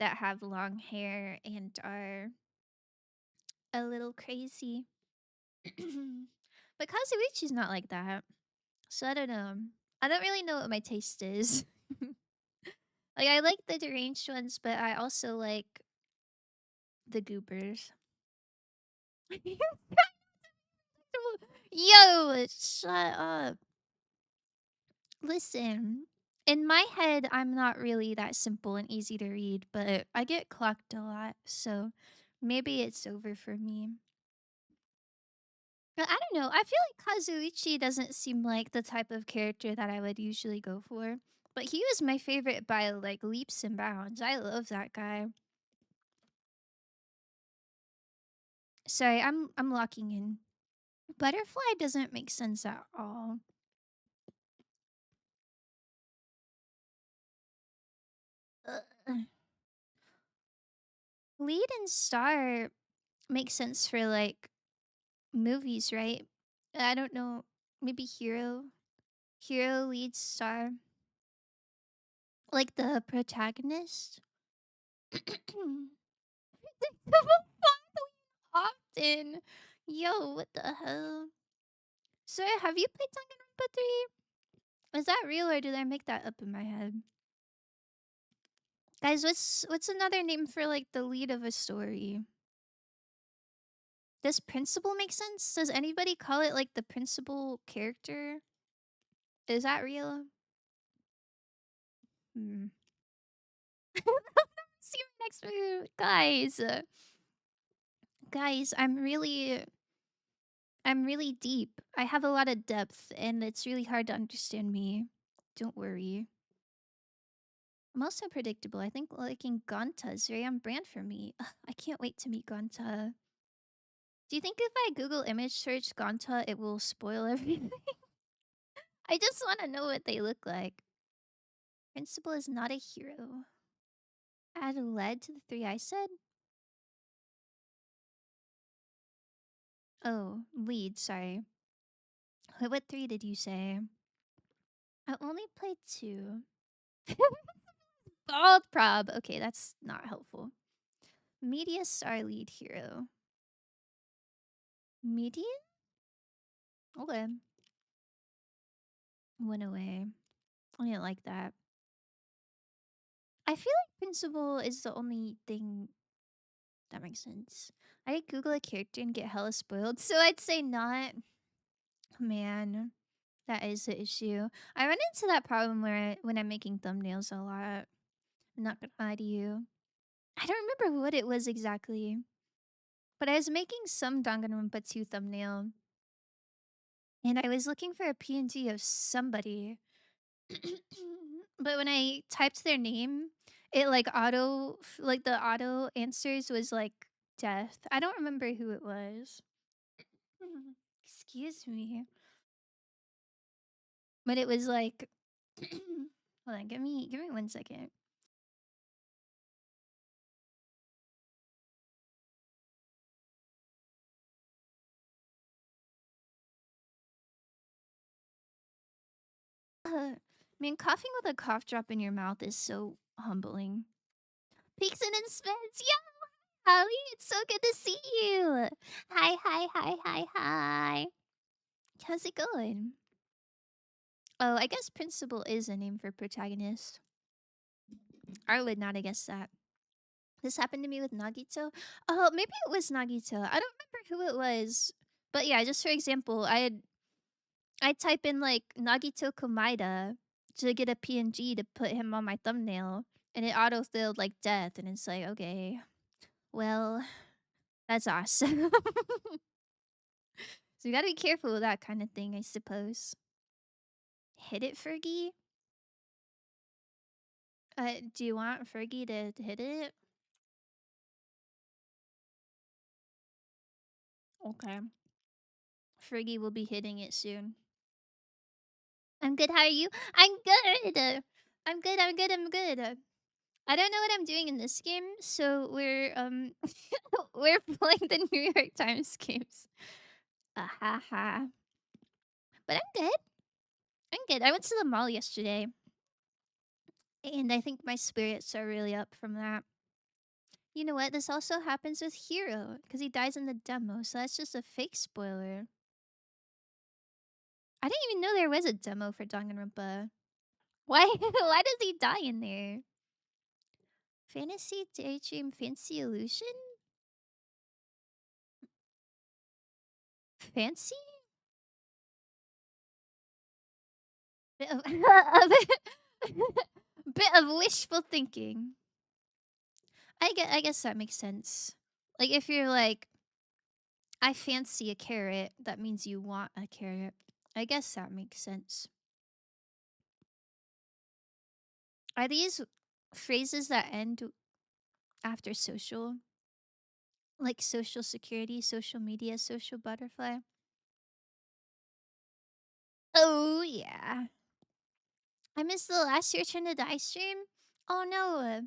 that have long hair and are a little crazy. But Kazuichi's not like that. So I don't know. I don't really know what my taste is. Like I like the deranged ones, but I also like the goobers. Yo, shut up. Listen, In my head, I'm not really that simple and easy to read, but I get clocked a lot, so maybe it's over for me. But I don't know. I feel like Kazuichi doesn't seem like the type of character that I would usually go for. But he was my favorite by like leaps and bounds. I love that guy. Sorry, I'm locking in. Butterfly doesn't make sense at all. Ugh. Lead and star makes sense for like movies, right? I don't know. Maybe hero. Hero lead star. Like the protagonist. Often. Yo, what the hell? So have you played Danganronpa 3? Is that real or did I make that up in my head? Guys, what's another name for like the lead of a story? Does principal make sense? Does anybody call it like the principal character? Is that real? Hmm. See you next move. Guys. Guys, I'm really deep. I have a lot of depth and it's really hard to understand me. Don't worry. I'm also predictable. I think liking Gonta is very on brand for me. Ugh, I can't wait to meet Gonta. Do you think if I Google image search Gonta, it will spoil everything? I just want to know what they look like. Principal is not a hero. Add lead to the three I said? Oh, lead, sorry. Wait, what three did you say? I only played two. Bald prob. Okay, that's not helpful. Media star lead hero. Median? Okay. Went away. I didn't like that. I feel like principal is the only thing that makes sense. I did Google a character and get hella spoiled, so I'd say not. Man, that is the issue. I run into that problem where when I'm making thumbnails a lot. I'm not gonna lie to you. I don't remember what it was exactly, but I was making some Danganronpa 2 thumbnail, and I was looking for a PNG of somebody. But when I typed their name, it like the auto answers was like death. I don't remember who it was. Excuse me. But it was like hold on, give me 1 second. Man, coughing with a cough drop in your mouth is so humbling. Peakson and Spence, yeah, Holly, it's so good to see you. Hi, hi, hi, hi, hi. How's it going? Oh, I guess principal is a name for protagonist. I would not have guessed that. This happened to me with Nagito. Oh, maybe it was Nagito. I don't remember who it was. But yeah, just for example, I type in like Nagito Komaida to get a PNG to put him on my thumbnail, and it auto-filled like death, and it's like, okay, well, that's awesome. So you gotta be careful with that kind of thing, I suppose. Hit it, Fergie? Do you want Fergie to hit it? Okay. Fergie will be hitting it soon. I'm good, how are you? I'm good! I'm good, I'm good, I'm good. I don't know what I'm doing in this game, so we're playing the New York Times games. Ha ha. But I'm good. I'm good. I went to the mall yesterday, and I think my spirits are really up from that. You know what? This also happens with Hiro, because he dies in the demo, so that's just a fake spoiler. I didn't even know there was a demo for Danganronpa. Why? Why does he die in there? Fantasy Daydream Fancy Illusion? Fancy? of wishful thinking. I guess that makes sense. Like if you're like, I fancy a carrot, that means you want a carrot. I guess that makes sense. Are these phrases that end after social? Like social security, social media, social butterfly? Oh yeah. I missed the last Your Turn to Die stream. Oh no.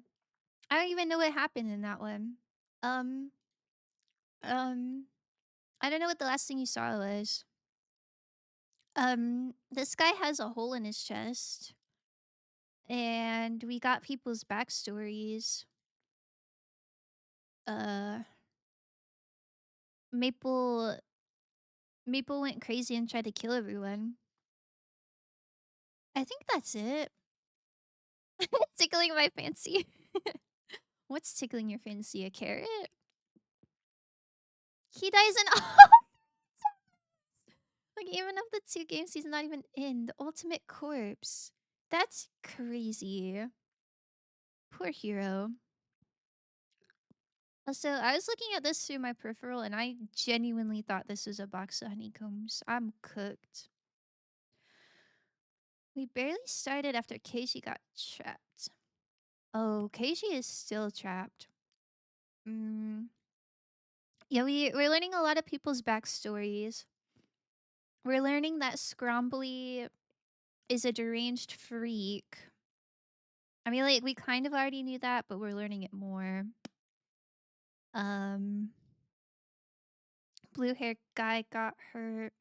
I don't even know what happened in that one. Um um I don't know what the last thing you saw was. This guy has a hole in his chest and we got people's backstories. Uh Maple Maple went crazy and tried to kill everyone. I think that's it. Tickling my fancy. What's tickling your fancy? A carrot? He dies in all. Like even of the two games he's not even in. The ultimate corpse. That's crazy. Poor hero. Also, I was looking at this through my peripheral and I genuinely thought this was a box of honeycombs. I'm cooked. We barely started after Keiji got trapped. Oh, Keiji is still trapped. Mm. Yeah, we're learning a lot of people's backstories. We're learning that Scrombly is a deranged freak. I mean, like, we kind of already knew that, but we're learning it more. Um, Blue hair guy got hurt.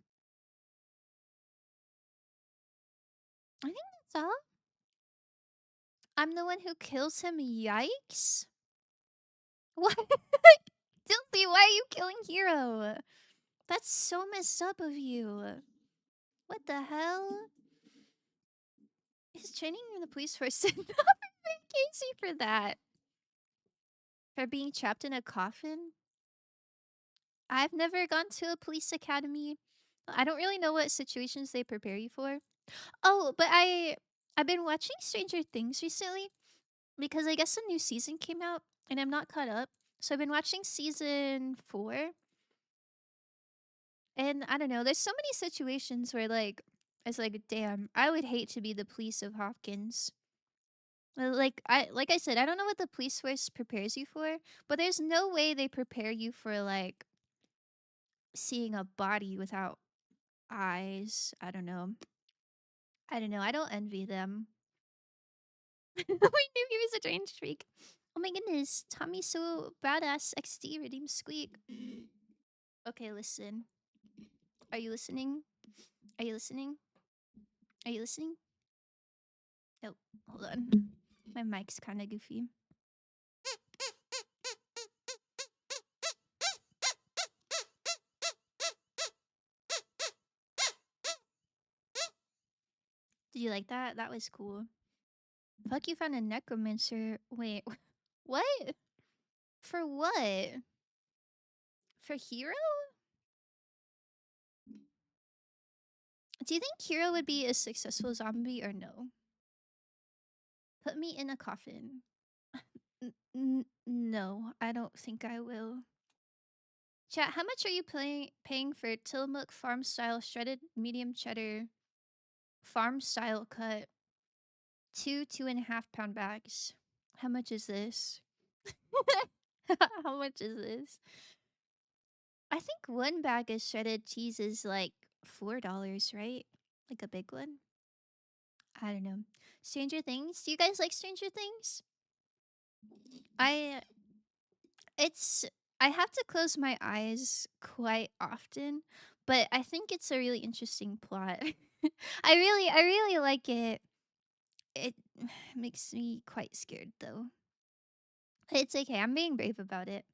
I think that's all. I'm the one who kills him. Yikes. What? Dilthy, why are you killing Hero? That's so messed up of you. What the hell? He's training in the police force did not prepare Casey for that. For being trapped in a coffin? I've never gone to a police academy. I don't really know what situations they prepare you for. Oh, but I've been watching Stranger Things recently because I guess a new season came out and I'm not caught up. So I've been watching season 4 and I don't know, there's so many situations where like it's like damn, I would hate to be the police of Hopkins. Like I said, I don't know what the police force prepares you for, but there's no way they prepare you for like seeing a body without eyes. I don't know. I don't know. I don't envy them. We knew he was a strange freak. Oh my goodness, Tommy's so badass. XD redeem squeak. Okay, listen. Are you listening? Are you listening? Are you listening? Oh, hold on. My mic's kind of goofy. Did you like that? That was cool. Fuck, you found a necromancer. Wait, what? For what? For Hero? Do you think Hero would be a successful zombie or no? Put me in a coffin. No, I don't think I will. Chat, how much are you paying for Tillamook farm style shredded medium cheddar farm style cut? 2.5 pound bags. How much is this? How much is this? I think one bag of shredded cheese is like $4, right? Like a big one. I don't know. Stranger Things. Do you guys like Stranger Things? I it's I have to close my eyes quite often, but I think it's a really interesting plot. I really like it. It makes me quite scared though. It's okay. I'm being brave about it.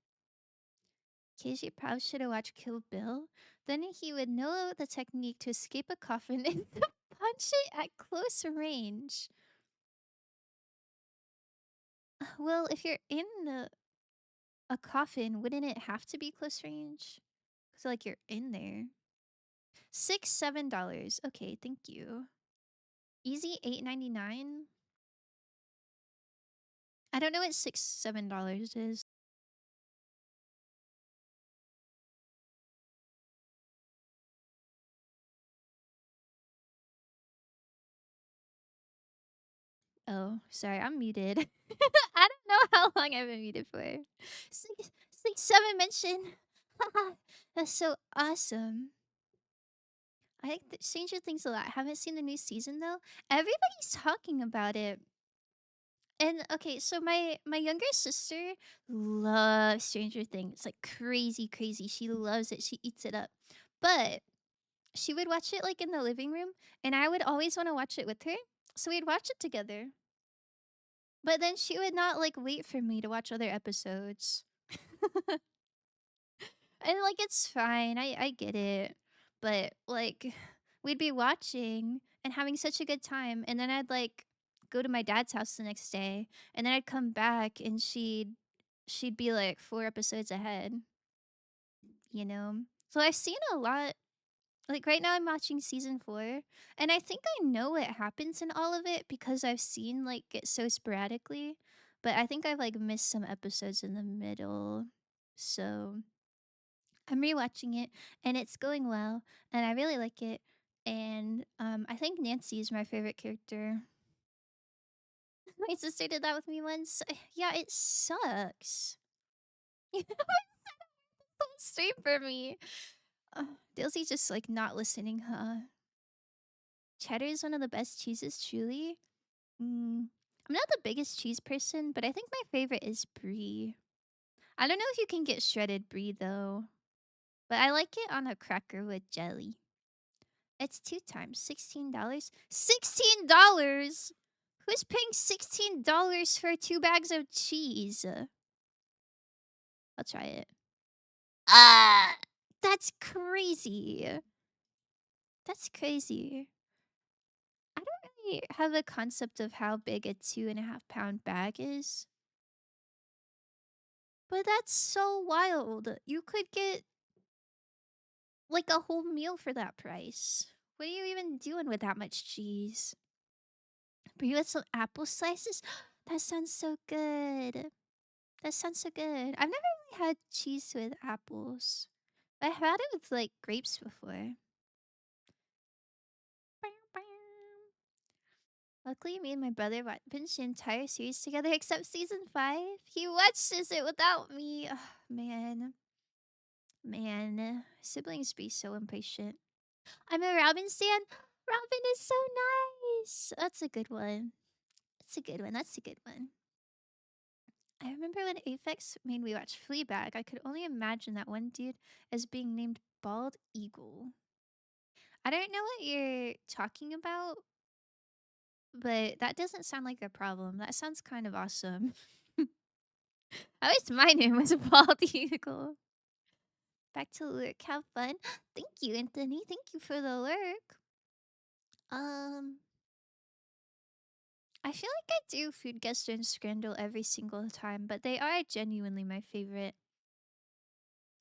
Casey probably should have watched Kill Bill. Then he would know the technique to escape a coffin and to punch it at close range. Well, if you're in a coffin, wouldn't it have to be close range? Cause like you're in there. $7. Okay, thank you. Easy $8.99. I don't know what $6, $7 is. Oh, sorry, I'm muted. I don't know how long I've been muted for. Six, 7 mention. That's so awesome. I like Stranger Things a lot. Haven't seen the new season though. Everybody's talking about it. And okay, so my younger sister loves Stranger Things like crazy, crazy. She loves it. She eats it up. But she would watch it like in the living room, and I would always want to watch it with her. So we'd watch it together. But then she would not like wait for me to watch other episodes. And like it's fine. I get it. But like we'd be watching and having such a good time, and then I'd like go to my dad's house the next day, and then I'd come back and she'd be like 4 episodes ahead, you know? So I've seen a lot. Like right now I'm watching season 4, and I think I know what happens in all of it because I've seen like it so sporadically, but I think I've like missed some episodes in the middle. So I'm rewatching it and it's going well and I really like it. And I think Nancy is my favorite character. My sister did that with me once. Yeah, it sucks. Straight for me. Daisy's just like not listening, huh? Cheddar is one of the best cheeses, truly. I'm not the biggest cheese person, but I think my favorite is brie. I don't know if you can get shredded brie though, but I like it on a cracker with jelly. It's 2 times $16. $16? Who's paying $16 for 2 bags of cheese? I'll try it. Ah, that's crazy. That's crazy. I don't really have a concept of how big a 2.5 pound bag is. But that's so wild. You could get like a whole meal for that price. What are you even doing with that much cheese? But you had some apple slices? That sounds so good. That sounds so good. I've never really had cheese with apples. I've had it with like grapes before. Luckily, me and my brother finished the entire series together except season 5. He watches it without me. Ugh, man. Man. Siblings be so impatient. I'm a Robin stan. Robin is so nice. That's a good one. That's a good one. That's a good one. I remember when Aphex made me watch Fleabag. I could only imagine that one dude as being named Bald Eagle. I don't know what you're talking about, but that doesn't sound like a problem. That sounds kind of awesome. I wish my name was Bald Eagle. Back to lurk. Have fun. Thank you, Anthony. Thank you for the lurk. Um, I feel like I do Food Guest and Scrandle every single time, but they are genuinely my favorite.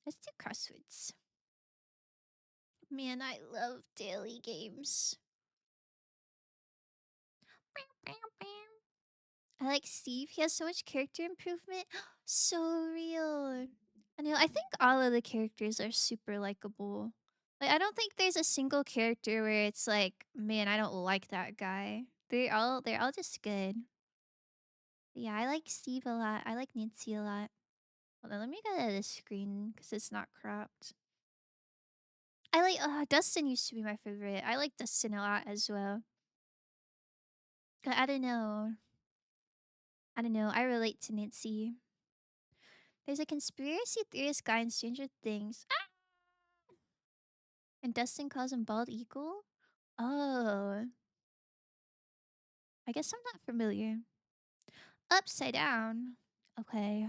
Let's do crosswords. Man, I love daily games. I like Steve. He has so much character improvement. So real. I know. I think all of the characters are super likable. Like I don't think there's a single character where it's like, man, I don't like that guy. They're all just good. But yeah, I like Steve a lot. I like Nancy a lot. Hold on, let me go to the screen because it's not cropped. I like Dustin used to be my favorite. I like Dustin a lot as well. I don't know. I don't know. I relate to Nancy. There's a conspiracy theorist guy in Stranger Things. Ah! And Dustin calls him Bald Eagle? Oh. I guess I'm not familiar. Upside down. Okay.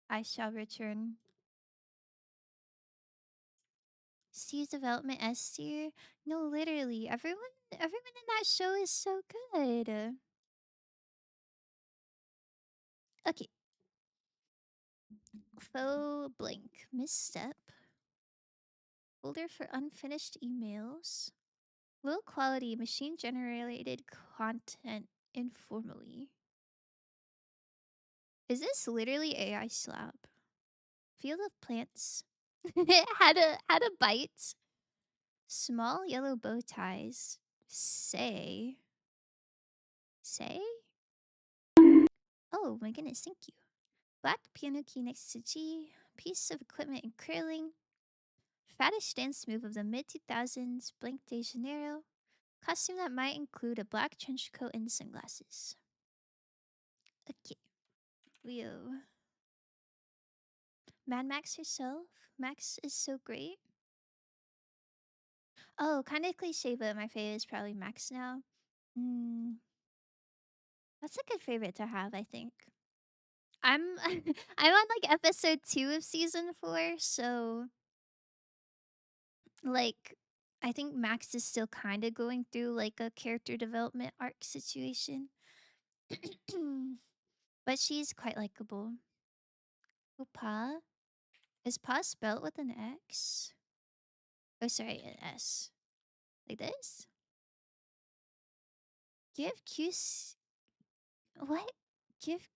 I shall return. Steve's development S tier? No, literally. Everyone in that show is so good. Okay. Faux blank. Misstep. Folder for unfinished emails. Low quality machine generated content informally. Is this literally AI slap? Field of plants. Had a bite. Small yellow bow ties. Say? Oh my goodness, thank you. Black piano key next to G. Piece of equipment in curling. Faddish dance move of the mid 2000s. Blank de Janeiro. Costume that might include a black trench coat and sunglasses. Okay. Leo. Mad Max herself. Max is so great. Oh, kind of cliche, but my favorite is probably Max now. Mm, that's a good favorite to have, I think. I'm I'm on like episode 2 of season 4, so like I think Max is still kind of going through like a character development arc situation. But she's quite likable. Oh, Pa? Is Pa spelled with an X? Oh, sorry, an S. Like this? Give QC... What? Give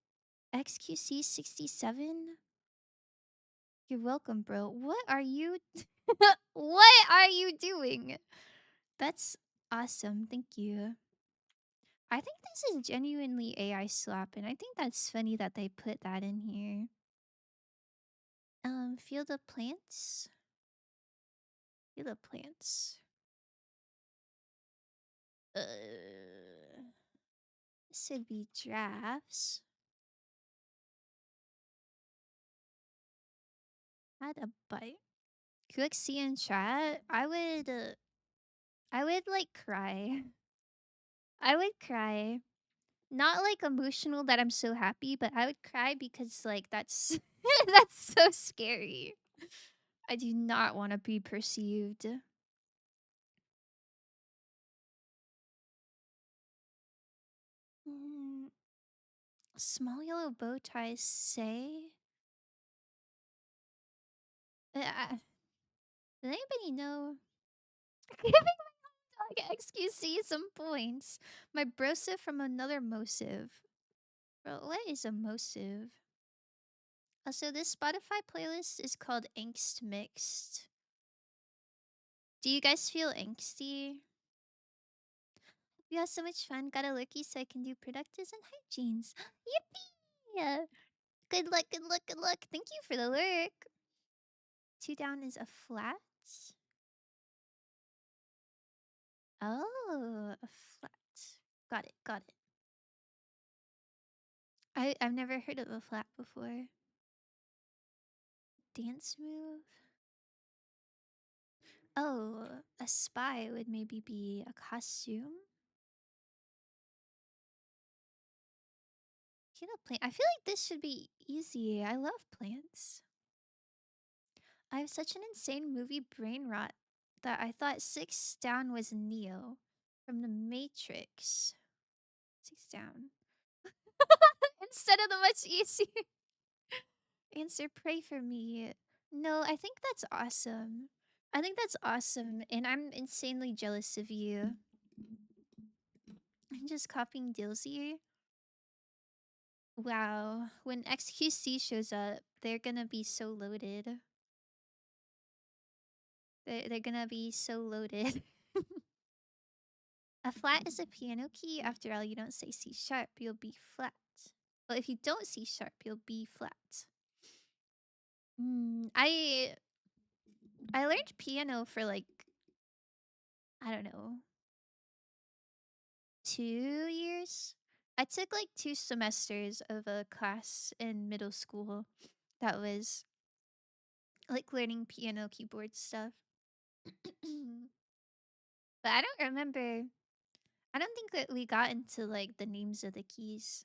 XQC 67? You're welcome, bro. What are you... what are you doing? That's awesome. Thank you. I think this is genuinely AI slap, and I think that's funny that they put that in here. Field of plants? Field of plants. This would be drafts. Had a bite. QXC in chat? I would like cry. I would cry. Not like emotional that I'm so happy, but I would cry because like that's that's so scary. I do not want to be perceived. Mm, small yellow bow ties say. Does anybody know? Giving my dog XQC some points. My brosa from another mosive. Bro, what is a mosive? Also, this Spotify playlist is called Angst Mixed. Do you guys feel angsty? We had so much fun. Got a lurky so I can do productives and hygienes. Yippee! Good luck, good luck, good luck. Thank you for the lurk. 2 down is a flat. Oh, a flat. Got it, got it. I've never heard of a flat before. Dance move? Oh, a spy would maybe be a costume. Plant. I feel like this should be easy. I love plants. I have such an insane movie brain rot that I thought 6 down was Neo from the Matrix. 6 down. Instead of the much easier answer, pray for me. No, I think that's awesome. I think that's awesome, and I'm insanely jealous of you. I'm just copying Dilsey. Wow, when XQC shows up, they're gonna be so loaded. They're gonna be so loaded. A flat is a piano key. After all, you don't say C sharp, you'll be flat. Well, if you don't C sharp, you'll be flat. I learned piano for like, I don't know, 2 years. I took like 2 semesters of a class in middle school that was like learning piano keyboard stuff. But I don't remember. I don't think that we got into like the names of the keys.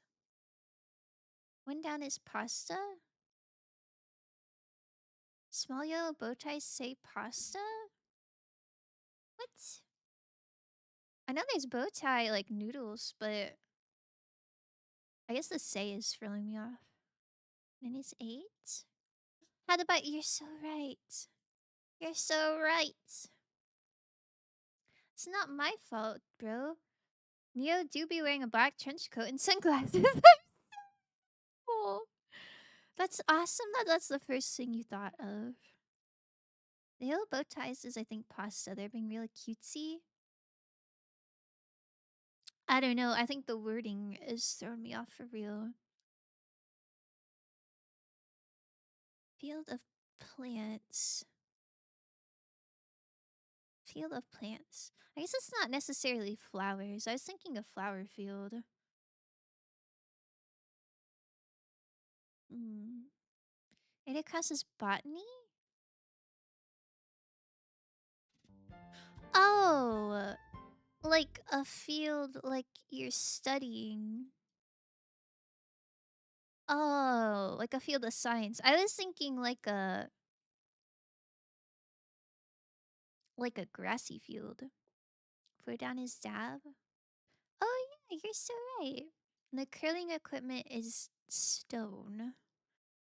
1 down is pasta. Small yellow bow ties say pasta? What? I know there's bow tie like noodles, but I guess the say is throwing me off. And it's 8? How about you're so right. You're so right. It's not my fault, bro. Neo do be wearing a black trench coat and sunglasses. Oh. That's awesome that that's the first thing you thought of. The yellow bow ties is, I think, pasta. They're being really cutesy. I don't know. I think the wording is throwing me off for real. Field of plants. Field of plants. I guess it's not necessarily flowers. I was thinking of flower field. Hmm. It crosses botany? Oh, like a field like you're studying. Oh, like a field of science. I was thinking like a grassy field. Put down his dab. Oh yeah, you're so right. The curling equipment is stone.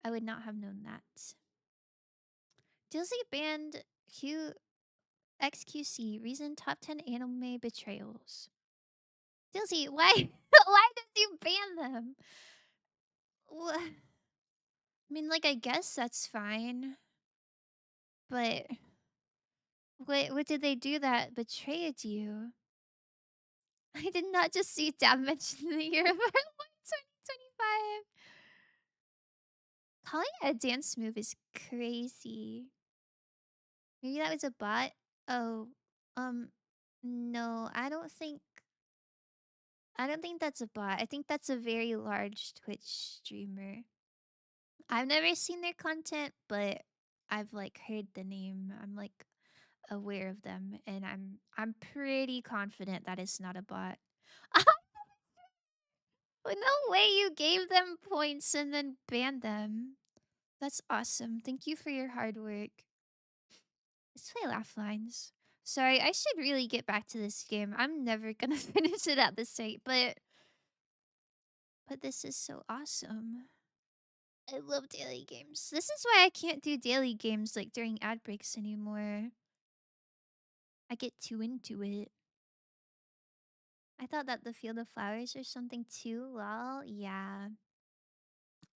I would not have known that. Dilsey banned XQC reason top 10 anime betrayals. Dilsey, why why did you ban them? Wha- I mean, like, I guess that's fine, but what did they do that betrayed you? I did not just see Dab mention the year of our Lord 2025. Calling it a dance move is crazy. Maybe that was a bot. Oh, um, no, I don't think that's a bot. I think that's a very large Twitch streamer. I've never seen their content, but I've like heard the name. I'm like aware of them, and I'm pretty confident that it's not a bot. No way you gave them points and then banned them. That's awesome. Thank you for your hard work. Let's play Laugh Lines. Sorry, I should really get back to this game. I'm never gonna finish it at this rate, but this is so awesome. I love daily games. This is why I can't do daily games like during ad breaks anymore. I get too into it. I thought that the Field of Flowers or something too. Lol. Yeah.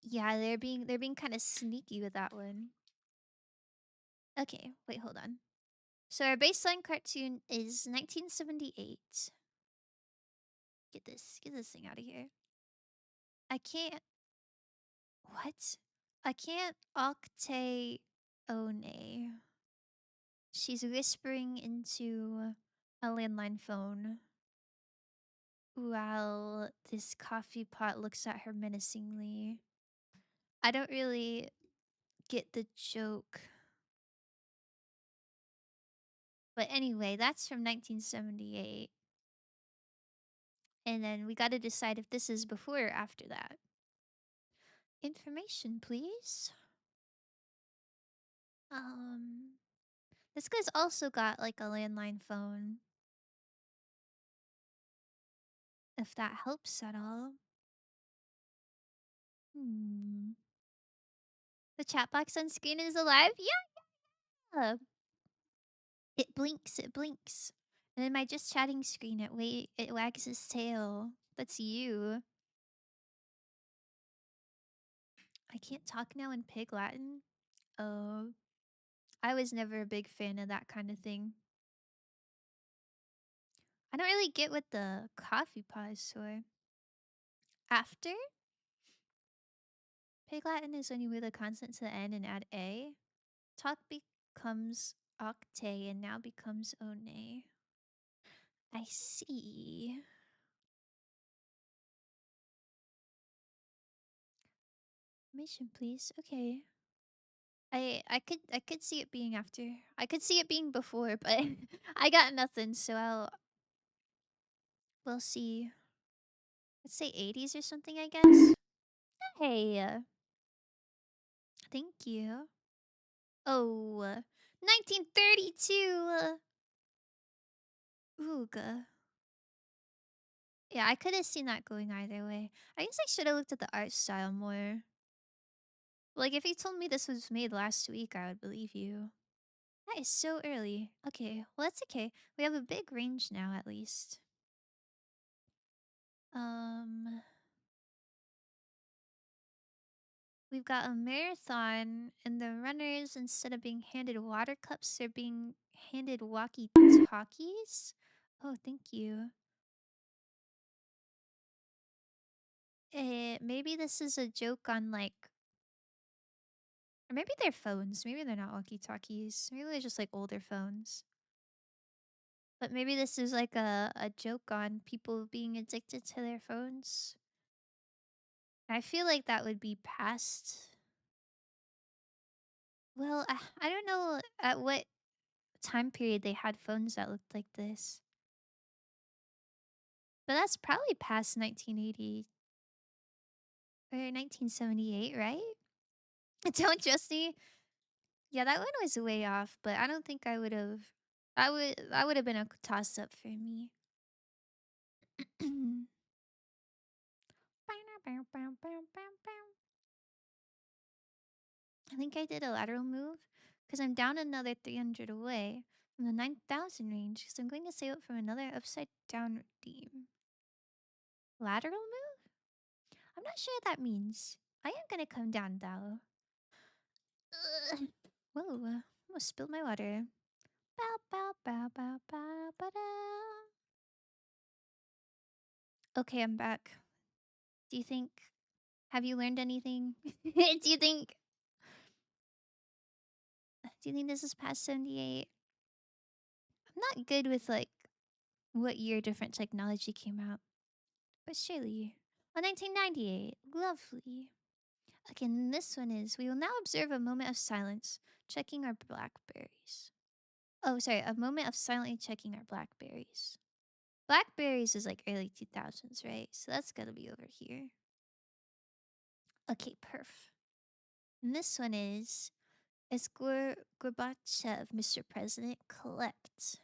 Yeah, they're being kind of sneaky with that one. Okay, wait, hold on. So our baseline cartoon is 1978. Get this thing out of here. I can't. What? I can't octane One. She's whispering into a landline phone while this coffee pot looks at her menacingly. I don't really get the joke. But anyway, that's from 1978. And then we gotta decide if this is before or after that. Information, please. Um, this guy's also got like a landline phone. If that helps at all. Hmm. The chat box on screen is alive? Yeah! It blinks, it blinks. And in my just chatting screen, it wags its tail. That's you. I can't talk now in Pig Latin? Oh. I was never a big fan of that kind of thing. I don't really get what the coffee pot is for. After? Pig Latin is when you move the consonant to the end and add A. Talk becomes octave and now becomes one. I see. Mission, please. Okay. I could see it being after. I could see it being before, but I got nothing, so we'll see. Let's say 80s or something, I guess. Hey, thank you. Oh, 1932. Ooga. Yeah, I could have seen that going either way. I guess I should have looked at the art style more. Like, if you told me this was made last week, I would believe you. That is so early. Okay, well, that's okay. We have a big range now, at least. Um, We've got a marathon, and the runners, instead of being handed water cups, they're being handed walkie-talkies. Oh, thank you. Maybe this is a joke on like, or maybe they're phones. Maybe they're not walkie-talkies. Maybe they're just like older phones. But maybe this is like a joke on people being addicted to their phones. I feel like that would be past. Well, I don't know at what time period they had phones that looked like this. But that's probably past 1980 or 1978, right? Don't trust me. Yeah, that one was way off, but I don't think I would have. That would have been a toss up for me. I think I did a lateral move because I'm down another 300 away from the 9,000 range. So I'm going to save up from another upside down redeem. Lateral move? I'm not sure what that means. I am going to come down though. Whoa, almost spilled my water. Bow, bow, bow, bow, bow, ba da. Okay, I'm back. Do you think? Have you learned anything? Do you think? Do you think this is past 78? I'm not good with like what year different technology came out, but surely. Oh, 1998. Lovely. Okay, and this one is we will now observe a moment of silence, checking our blackberries. Oh, sorry, a moment of silently checking our blackberries. Blackberries is like early 2000s, right? So that's gotta be over here. Okay, perf. And this one is Gorbachev, Mr. President, collect.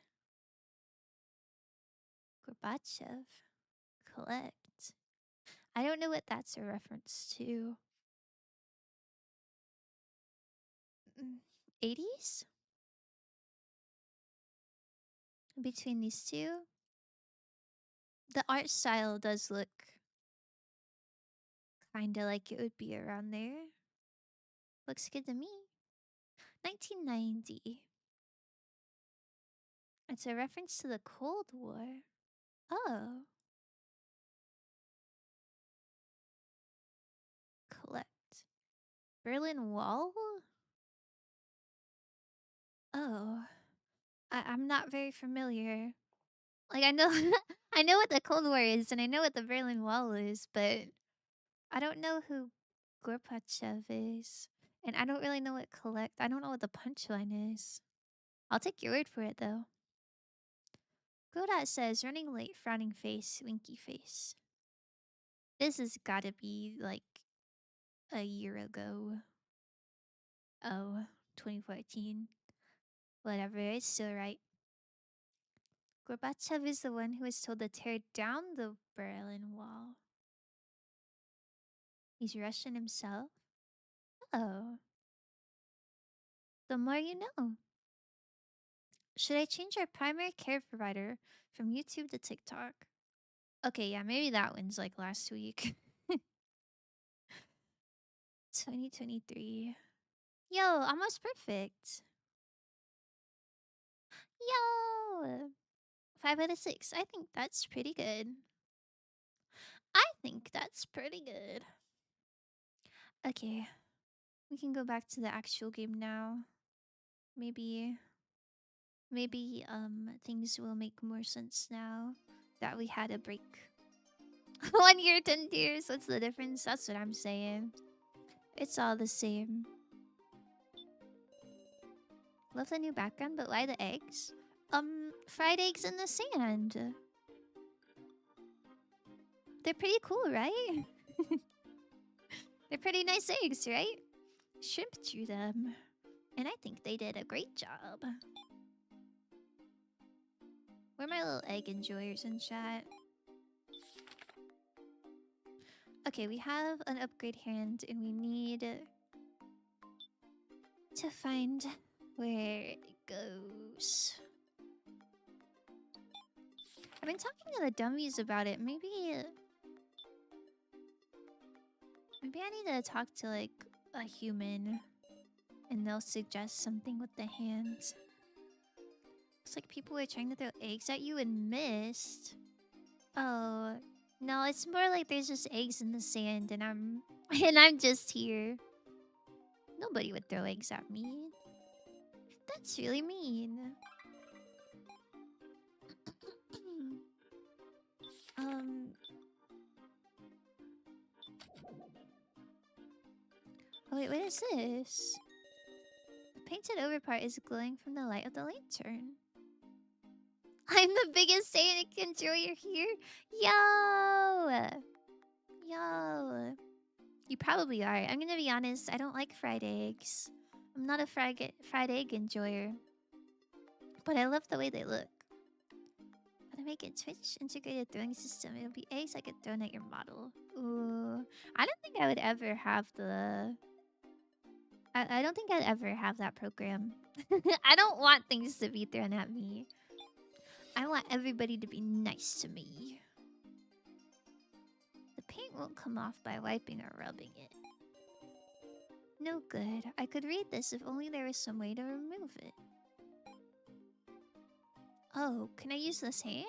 Gorbachev, collect. I don't know what that's a reference to. 80s? Between these two? The art style does look kinda like it would be around there. Looks good to me. 1990. It's a reference to the Cold War. Oh. Collect. Berlin Wall? Oh. I'm not very familiar. Like I know I know what the Cold War is and I know what the Berlin Wall is, but I don't know who Gorbachev is. And I don't really know what collect. I don't know what the punchline is. I'll take your word for it though. Godat says running late, frowning face, winky face. This has gotta be like a year ago. Oh, 2014. Whatever, it's still right. Gorbachev is the one who was told to tear down the Berlin Wall. He's Russian himself? Oh. The more you know. Should I change our primary care provider from YouTube to TikTok? Okay, yeah, maybe that one's like last week. 2023. Yo, almost perfect. Yo! 5 out of 6. I think that's pretty good. I think that's pretty good. Okay. We can go back to the actual game now. Maybe things will make more sense now that we had a break. 1 year, 10 years. What's the difference? That's what I'm saying. It's all the same. Love the new background, but why the eggs? Fried eggs in the sand. They're pretty cool, right? They're pretty nice eggs, right? Shrimp drew them. And I think they did a great job. Where are my little egg enjoyers in chat? Okay, we have an upgrade hand and we need to find where it goes. I've been talking to the dummies about it. Maybe I need to talk to like a human and they'll suggest something with the hands. Looks like people were trying to throw eggs at you and missed. Oh, no, it's more like there's just eggs in the sand and I'm and I'm just here. Nobody would throw eggs at me. That's really mean. um Oh wait, what is this? The painted over part is glowing from the light of the lantern. I'm the biggest Saiyan enjoyer here. Yo! Yo. You probably are. I'm gonna be honest, I don't like fried eggs. I'm not a fried egg enjoyer. But I love the way they look. Gotta make a Twitch integrated throwing system. It'll be eggs I get thrown at your model. Ooh. I don't think I would ever have the... I don't think I'd ever have that program. I don't want things to be thrown at me. I want everybody to be nice to me. The paint won't come off by wiping or rubbing it. No good. I could read this if only there was some way to remove it. Oh, can I use this hand?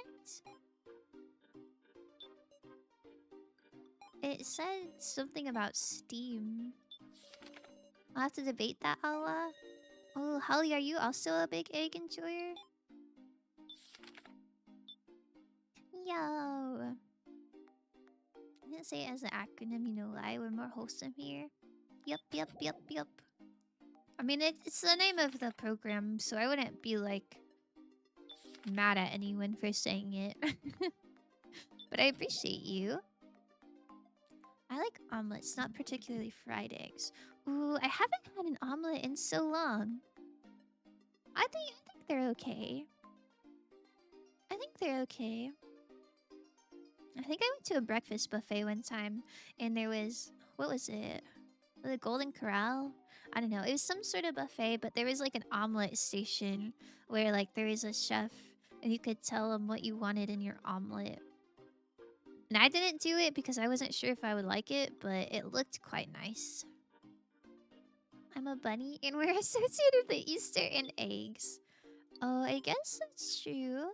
It said something about Steam. I'll have to debate that, Allah. Oh, Holly, are you also a big egg enjoyer? Yo. I didn't say it as an acronym, you know why? We're more wholesome here. Yup, yup, yup, yup. I mean, it's the name of the program, so I wouldn't be, like, mad at anyone for saying it. But I appreciate you. I like omelets, not particularly fried eggs. Ooh, I haven't had an omelet in so long. I think they're okay. I think they're okay. I think I went to a breakfast buffet one time, and there was... What was it? The Golden Corral? I don't know. It was some sort of buffet, but there was like an omelet station where like there was a chef, and you could tell him what you wanted in your omelet. And I didn't do it because I wasn't sure if I would like it, but it looked quite nice. I'm a bunny, and we're associated with Easter and eggs. Oh, I guess that's true.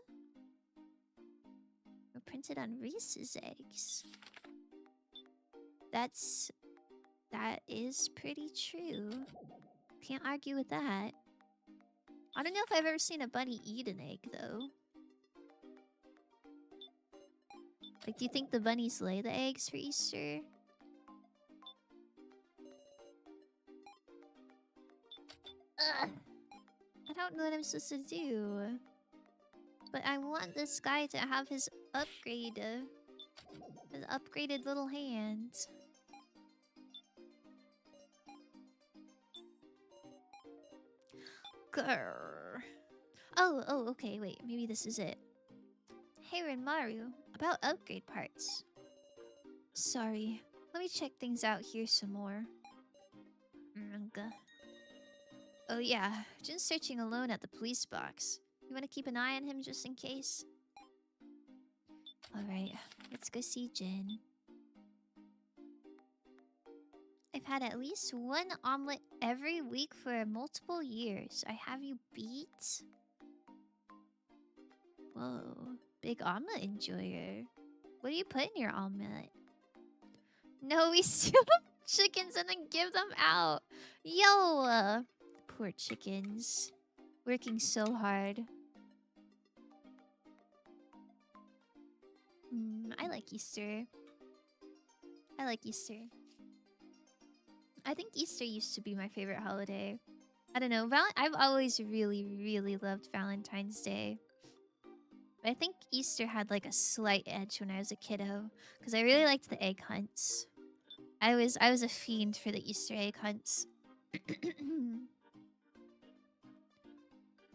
We're printed on Reese's eggs. That is pretty true. Can't argue with that. I don't know if I've ever seen a bunny eat an egg, though. Like, do you think the bunnies lay the eggs for Easter? Ugh. I don't know what I'm supposed to do. But I want this guy to have his upgrade. His upgraded little hands. Grr. Oh, okay, wait. Maybe this is it. Hey, Renmaru. About upgrade parts. Sorry. Let me check things out here some more. Oh yeah, Jin's searching alone at the police box. You want to keep an eye on him just in case? Alright, let's go see Jin. I've had at least one omelet every week for multiple years. I have you beat? Whoa, big omelet enjoyer. What do you put in your omelet? No, we steal the chickens and then give them out. Yo! Poor chickens. Working so hard. I like Easter. I like Easter. I think Easter used to be my favorite holiday. I don't know. I've always really, really loved Valentine's Day. But I think Easter had like a slight edge when I was a kiddo. Because I really liked the egg hunts. I was a fiend for the Easter egg hunts.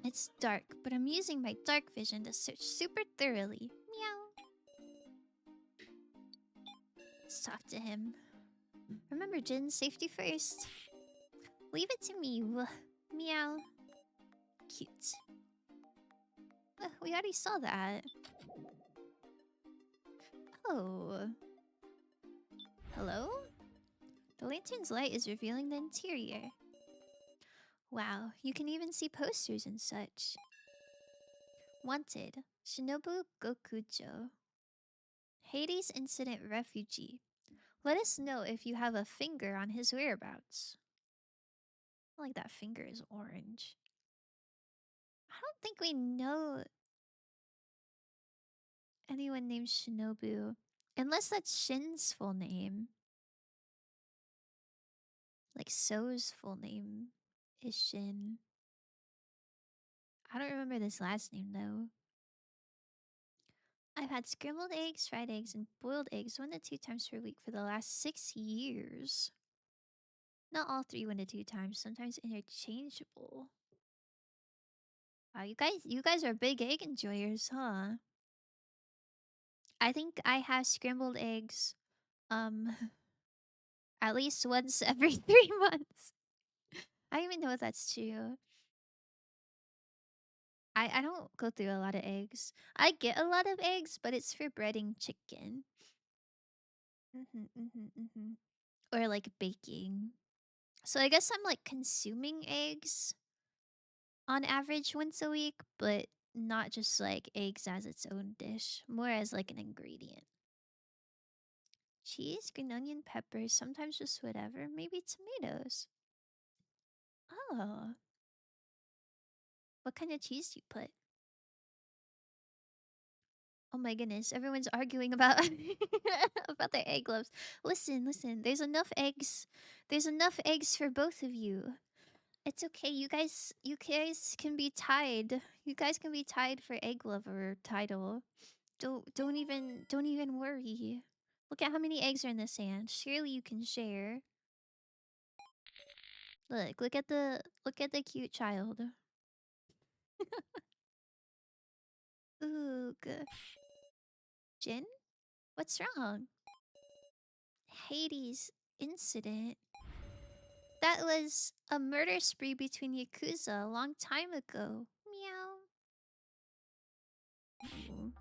It's dark, but I'm using my dark vision to search super thoroughly. Meow. Let's talk to him. Remember, Jin, safety first. Leave it to me. Meow. Cute. We already saw that. Oh. Hello? The lantern's light is revealing the interior. Wow, you can even see posters and such. Wanted, Shinobu Gokujo. Hades incident refugee. Let us know if you have a finger on his whereabouts. I like that finger is orange. I don't think we know anyone named Shinobu. Unless that's Shin's full name. Like So's full name is Shin. I don't remember this last name though. I've had scrambled eggs, fried eggs, and boiled eggs 1 to 2 times per week for the last 6 years. Not all 3 1 to 2 times, sometimes interchangeable. Wow, you guys are big egg enjoyers, huh? I think I have scrambled eggs um at least once every 3 months. I don't even know if that's true. I don't go through a lot of eggs. I get a lot of eggs, but it's for breading chicken. Or like baking. So I guess I'm like consuming eggs on average once a week, but not just like eggs as its own dish, more as like an ingredient. Cheese, green onion, peppers, sometimes just whatever, maybe tomatoes. Oh, what kind of cheese do you put? Oh my goodness, everyone's arguing about about their egg loaves. Listen, listen, there's enough eggs. There's enough eggs for both of you. It's okay. You guys can be tied. You guys can be tied for egg lover title. Don't even worry. Look at how many eggs are in the sand. Surely you can share. Look at the cute child. Ooh, good. Jin? What's wrong? Hades incident. That was a murder spree between Yakuza a long time ago. Meow. Ooh.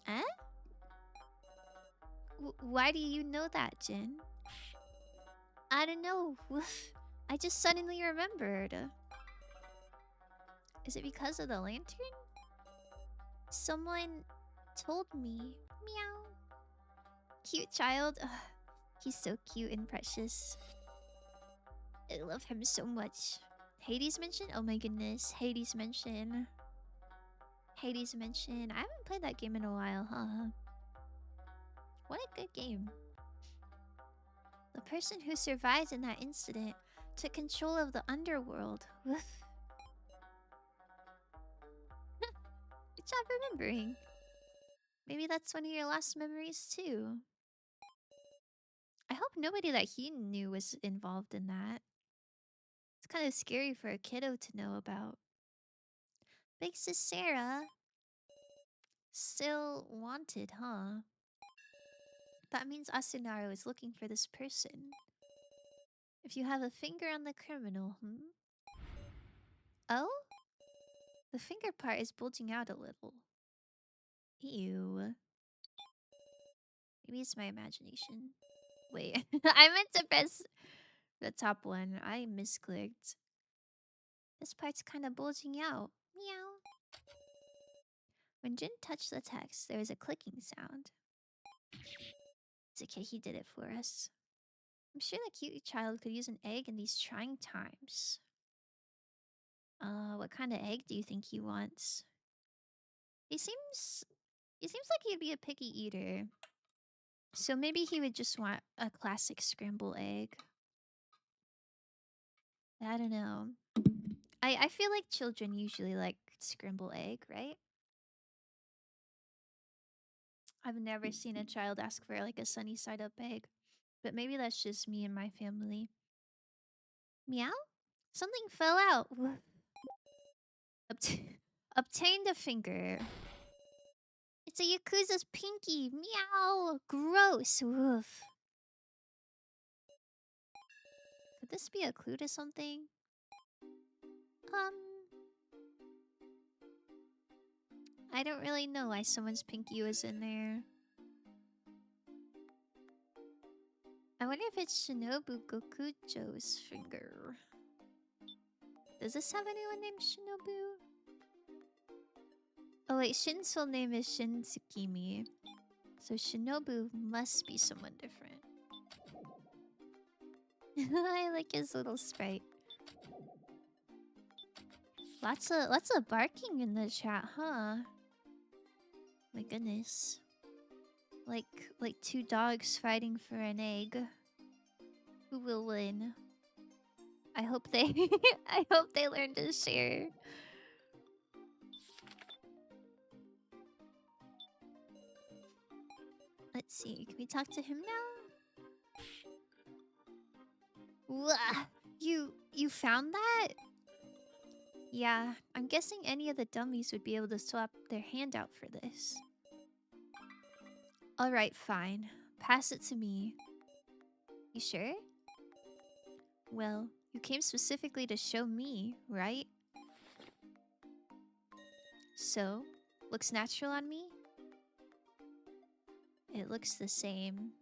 Eh? Why do you know that, Jin? I don't know. Woof. I just suddenly remembered. Is it because of the lantern? Someone told me. Meow. Cute child. Ugh, he's so cute and precious. I love him so much. Hades Mention? Oh my goodness. Hades Mention. Hades Mention. I haven't played that game in a while, huh? What a good game. The person who survived in that incident took control of the underworld. Woof. Good job remembering. Maybe that's one of your last memories too. I hope nobody that he knew was involved in that. It's kind of scary for a kiddo to know about. Big Sis Sarah. Still wanted, huh? That means Asunaro is looking for this person. If you have a finger on the criminal, Oh? The finger part is bulging out a little. Ew. Maybe it's my imagination. Wait, I meant to press the top one. I misclicked. This part's kind of bulging out. Meow. When Jin touched the text, there was a clicking sound. It's okay, he did it for us. I'm sure the cute child could use an egg in these trying times. What kind of egg do you think he wants? He seems like he'd be a picky eater. So maybe he would just want a classic scrambled egg. I don't know. I feel like children usually like scrambled egg, right? I've never seen a child ask for like a sunny side up egg. But maybe that's just me and my family. Meow? Something fell out. Obtained a finger. It's a Yakuza's pinky. Meow. Gross. Woof. Could this be a clue to something? I don't really know why someone's pinky was in there. I wonder if it's Shinobu Gokujo's finger. Does this have anyone named Shinobu? Oh wait, Shin's full name is Shin Tsukimi. So Shinobu must be someone different. I like his little sprite. Lots of barking in the chat, huh? My goodness. Like two dogs fighting for an egg. Who will win? I hope they I hope they learn to share. Let's see. Can we talk to him now? Wah! You found that? Yeah, I'm guessing any of the dummies would be able to swap their hand out for this. Alright, fine. Pass it to me. You sure? Well, you came specifically to show me, right? So, looks natural on me? It looks the same.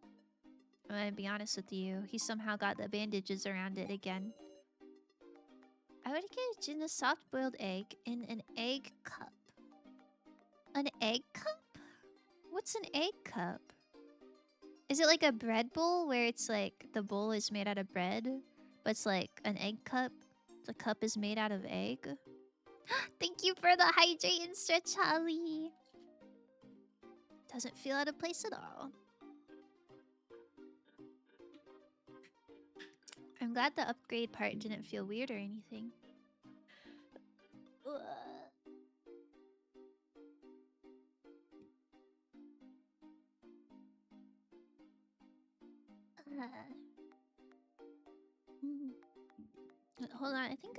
I'm gonna be honest with you, he somehow got the bandages around it again. I would get Jin a soft-boiled egg in an egg cup. An egg cup? What's an egg cup? Is it like a bread bowl where it's like the bowl is made out of bread, but it's like an egg cup? The cup is made out of egg? Thank you for the hydrate and stretch, Holly. Doesn't feel out of place at all. I'm glad the upgrade part didn't feel weird or anything. Hold on, I think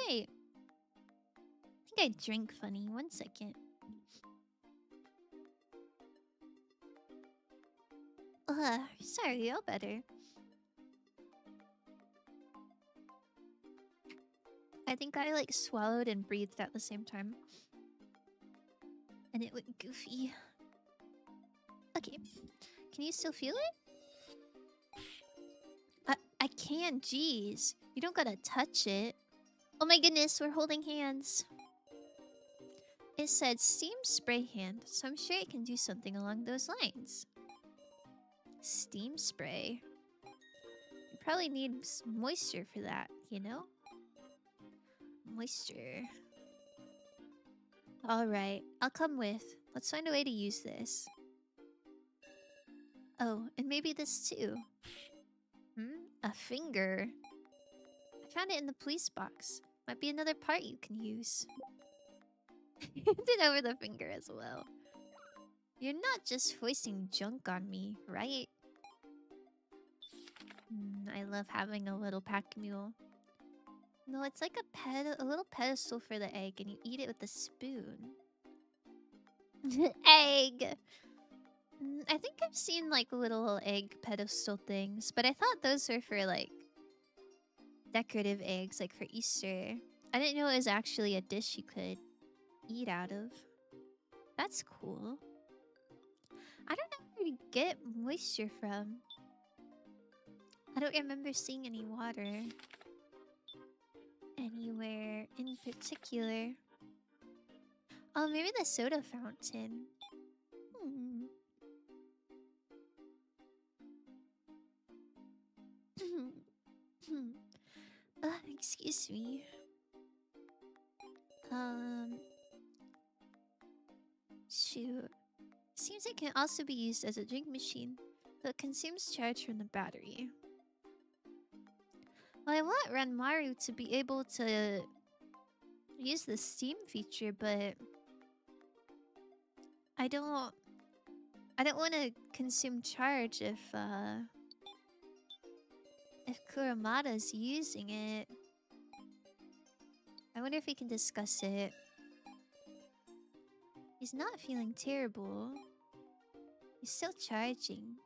I drink funny. 1 second. Sorry, all better. I think I like swallowed and breathed at the same time. And it went goofy. Okay. Can you still feel it? I can, jeez. You don't gotta touch it. Oh my goodness, we're holding hands. It said steam spray hand, so I'm sure it can do something along those lines. Steam spray. You probably need moisture for that, you know? Moisture. Alright, I'll come with. Let's find a way to use this. Oh, and maybe this too. A finger. I found it in the police box. Might be another part you can use. Did over the finger as well. You're not just foisting junk on me, right? I love having a little pack mule. No, it's like a little pedestal for the egg, and you eat it with a spoon. Egg! I think I've seen like little egg pedestal things, but I thought those were for like decorative eggs, like for Easter. I didn't know it was actually a dish you could eat out of. That's cool. I don't know where to get moisture from. I don't remember seeing any water anywhere in particular. Oh, maybe the soda fountain. Excuse me. Shoot. Seems it can also be used as a drink machine, though it consumes charge from the battery. Well, I want Ranmaru to be able to use the Steam feature, but I don't want to consume charge if Kuramada's using it. I wonder if we can discuss it. He's not feeling terrible. He's still charging.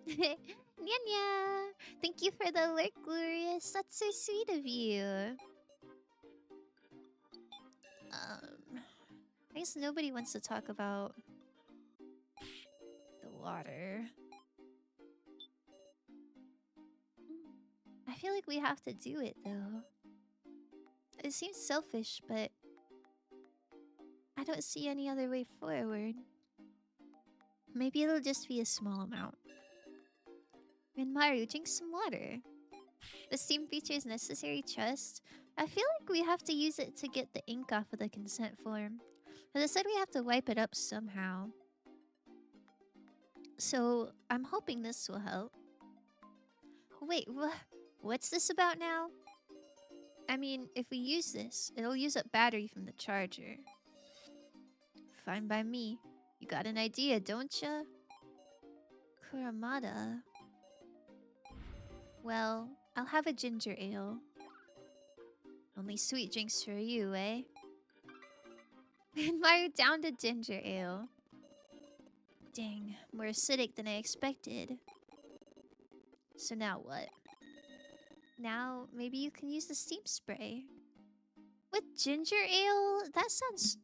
Nya! Thank you for the lurk, Glorious. That's so sweet of you. I guess nobody wants to talk about the water. feel like we have to do it though. It seems selfish, but I don't see any other way forward. Maybe it'll just be a small amount. Rinmaru, drink some water. The Steam features necessary trust. I feel like we have to use it to get the ink off of the consent form. But it said we have to wipe it up somehow. So I'm hoping this will help. Wait, what's this about now? I mean, if we use this, it'll use up battery from the charger. Fine by me. You got an idea, don't ya? Kuramada. Well, I'll have a ginger ale. Only sweet drinks for you, eh? Mario down to ginger ale. Dang, more acidic than I expected. So now what? Now, maybe you can use the steam spray. With ginger ale? That sounds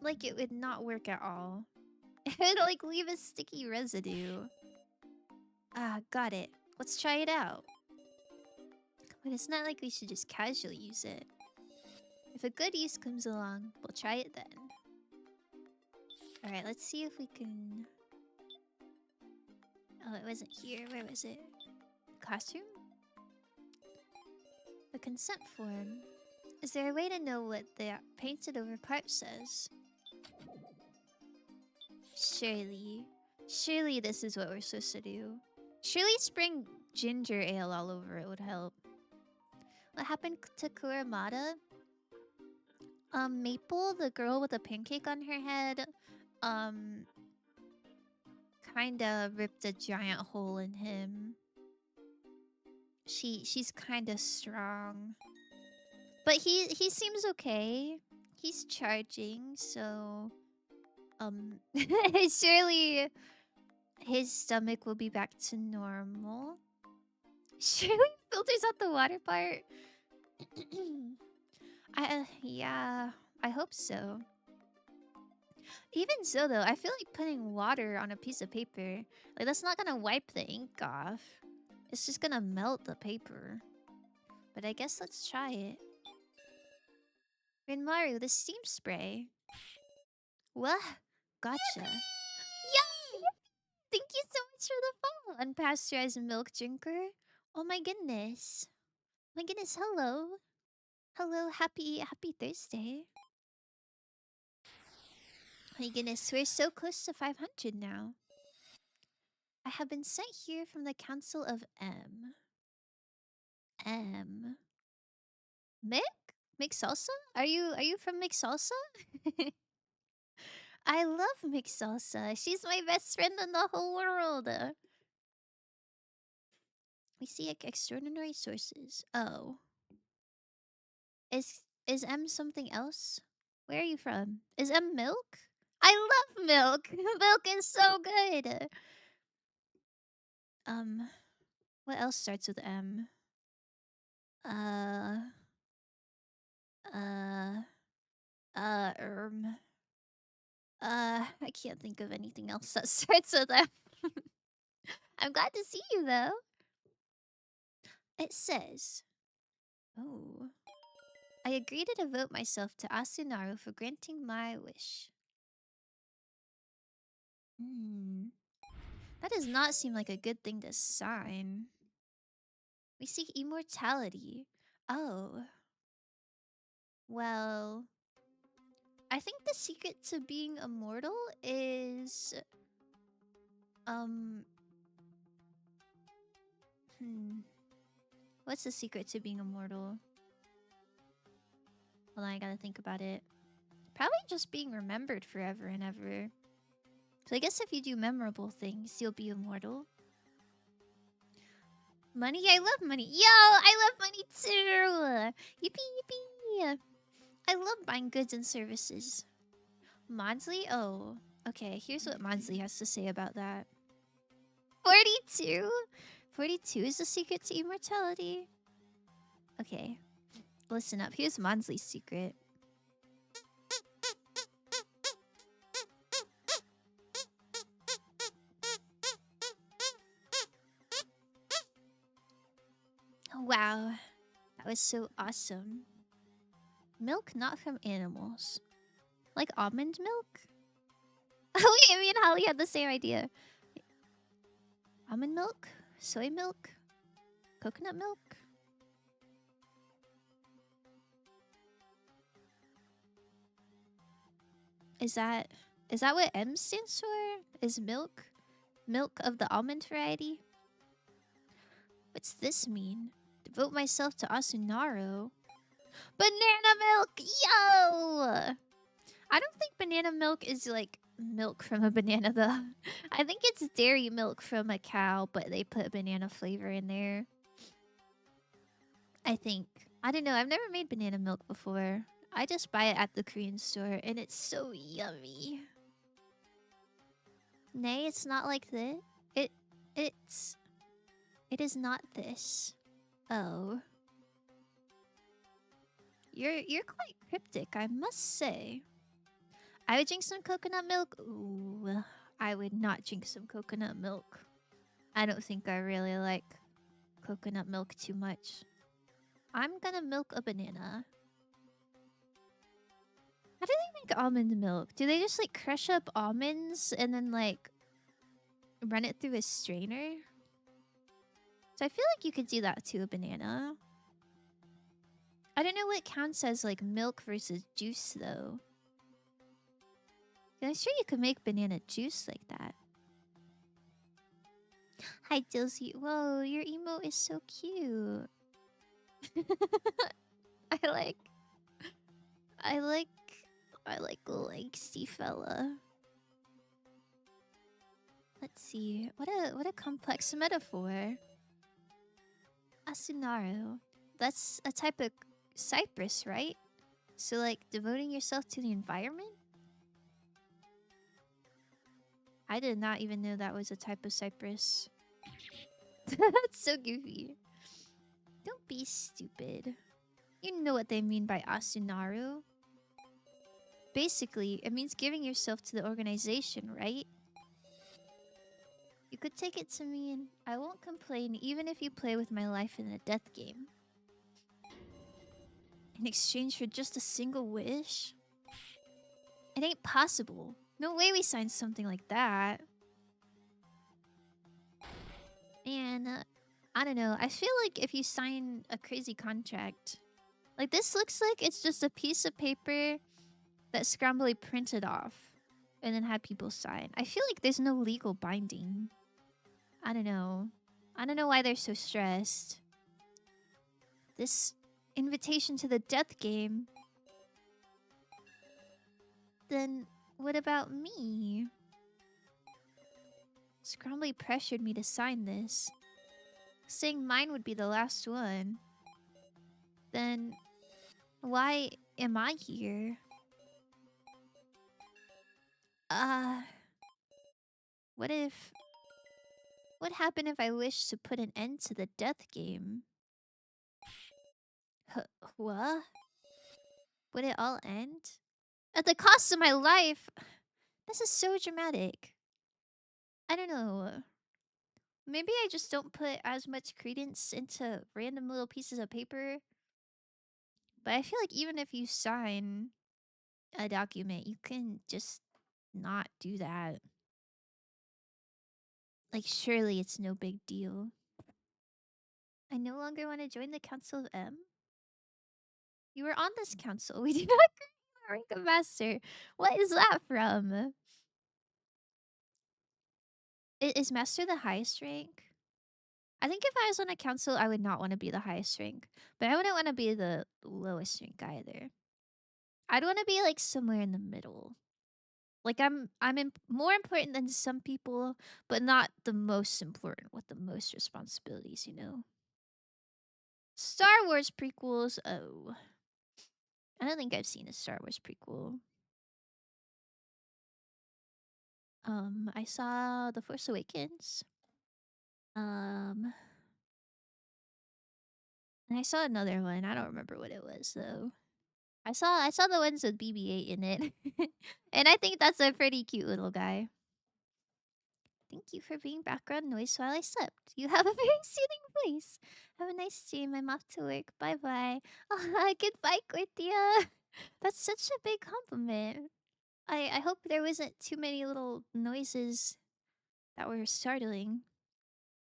like it would not work at all. It would like leave a sticky residue. Ah, got it. Let's try it out. But it's not like we should just casually use it. If a good use comes along, we'll try it then. Alright, let's see if we can... Oh, it wasn't here. Where was it? Classroom? The consent form. Is there a way to know what the painted over part says? Surely this is what we're supposed to do. Surely spraying ginger ale all over it would help. What happened to Kuramada? Maple, the girl with a pancake on her head, kinda ripped a giant hole in him. She's kinda strong. But he seems okay. He's charging, so surely his stomach will be back to normal. Surely filters out the water part. Yeah, I hope so. Even so though, I feel like putting water on a piece of paper, like that's not gonna wipe the ink off. It's just gonna melt the paper. But I guess let's try it. Rinmaru, the steam spray. What? Gotcha. Yeah! Thank you so much for the follow, unpasteurized milk drinker. Oh my goodness. My goodness, hello. Hello, happy Thursday. My goodness, we're so close to 500 now. I have been sent here from the Council of M. Mick? Mick Salsa? Are you from Mick Salsa? I love Mick Salsa. She's my best friend in the whole world. We see extraordinary sources. Oh. Is M something else? Where are you from? Is M milk? I love milk. Milk is so good. What else starts with M? I can't think of anything else that starts with M. I'm glad to see you though. It says, oh, I agree to devote myself to Asunaru for granting my wish. That does not seem like a good thing to sign. We seek immortality. Oh. Well, I think the secret to being immortal is... What's the secret to being immortal? Hold on, I gotta think about it. Probably just being remembered forever and ever. So I guess if you do memorable things, you'll be immortal. Money? I love money. Yo, I love money too! Yippee, yippee! I love buying goods and services. Maudsley? Oh. Okay, here's what Maudsley has to say about that. 42? 42 is the secret to immortality. Okay. Listen up. Here's Maudsley's secret. Wow. That was so awesome. Milk not from animals. Like almond milk? Oh, wait, me and Holly had the same idea. Almond milk? Soy milk? Coconut milk? Is that what M stands for? Is milk? Milk of the almond variety? What's this mean? Devote myself to Asunaro. Banana milk! Yo! I don't think banana milk is like milk from a banana though. I think it's dairy milk from a cow, but they put banana flavor in there. I think. I don't know. I've never made banana milk before. I just buy it at the Korean store and it's so yummy. Nay, it's not like this. It is not this. Oh. You're quite cryptic, I must say. I would drink some coconut milk. Ooh, I would not drink some coconut milk. I don't think I really like coconut milk too much. I'm gonna milk a banana. How do they make almond milk? Do they just like crush up almonds and then like run it through a strainer? So I feel like you could do that to a banana. I don't know what counts as like milk versus juice though. I'm sure you could make banana juice like that. Hi Dilsey. Whoa, your emote is so cute. I like fella. Let's see. What a complex metaphor. Asunaro. That's a type of cypress, right? So like devoting yourself to the environment? I did not even know that was a type of cypress. That's so goofy. Don't be stupid. You know what they mean by Asunaru. Basically, it means giving yourself to the organization, right? You could take it to mean I won't complain even if you play with my life in a death game. In exchange for just a single wish? It ain't possible. No way we signed something like that. And I don't know. I feel like if you sign a crazy contract, like this looks like it's just a piece of paper that Scrambly printed off and then had people sign. I feel like there's no legal binding. I don't know. I don't know why they're so stressed. This invitation to the death game. Then what about me? Scrambly pressured me to sign this, saying mine would be the last one. Then why am I here? What happened if I wished to put an end to the death game? What? Would it all end? At the cost of my life? This is so dramatic. I don't know. Maybe I just don't put as much credence into random little pieces of paper. But I feel like even if you sign a document, you can just not do that. Like, surely it's no big deal. I no longer want to join the Council of M. You were on this council. We did not rank of master. What is that from? Is master the highest rank? I think if I was on a council, I would not want to be the highest rank. But I wouldn't want to be the lowest rank either. I'd want to be like somewhere in the middle. Like I'm more important than some people, but not the most important with the most responsibilities, you know. Star Wars prequels. Oh. I don't think I've seen a Star Wars prequel. I saw The Force Awakens. And I saw another one. I don't remember what it was though. I saw the ones with BB-8 in it. And I think that's a pretty cute little guy. Thank you for being background noise while I slept. You have a very soothing voice. Have a nice stream. I'm off to work. Bye bye. Oh, goodbye, Cortia. That's such a big compliment. I hope there wasn't too many little noises that were startling.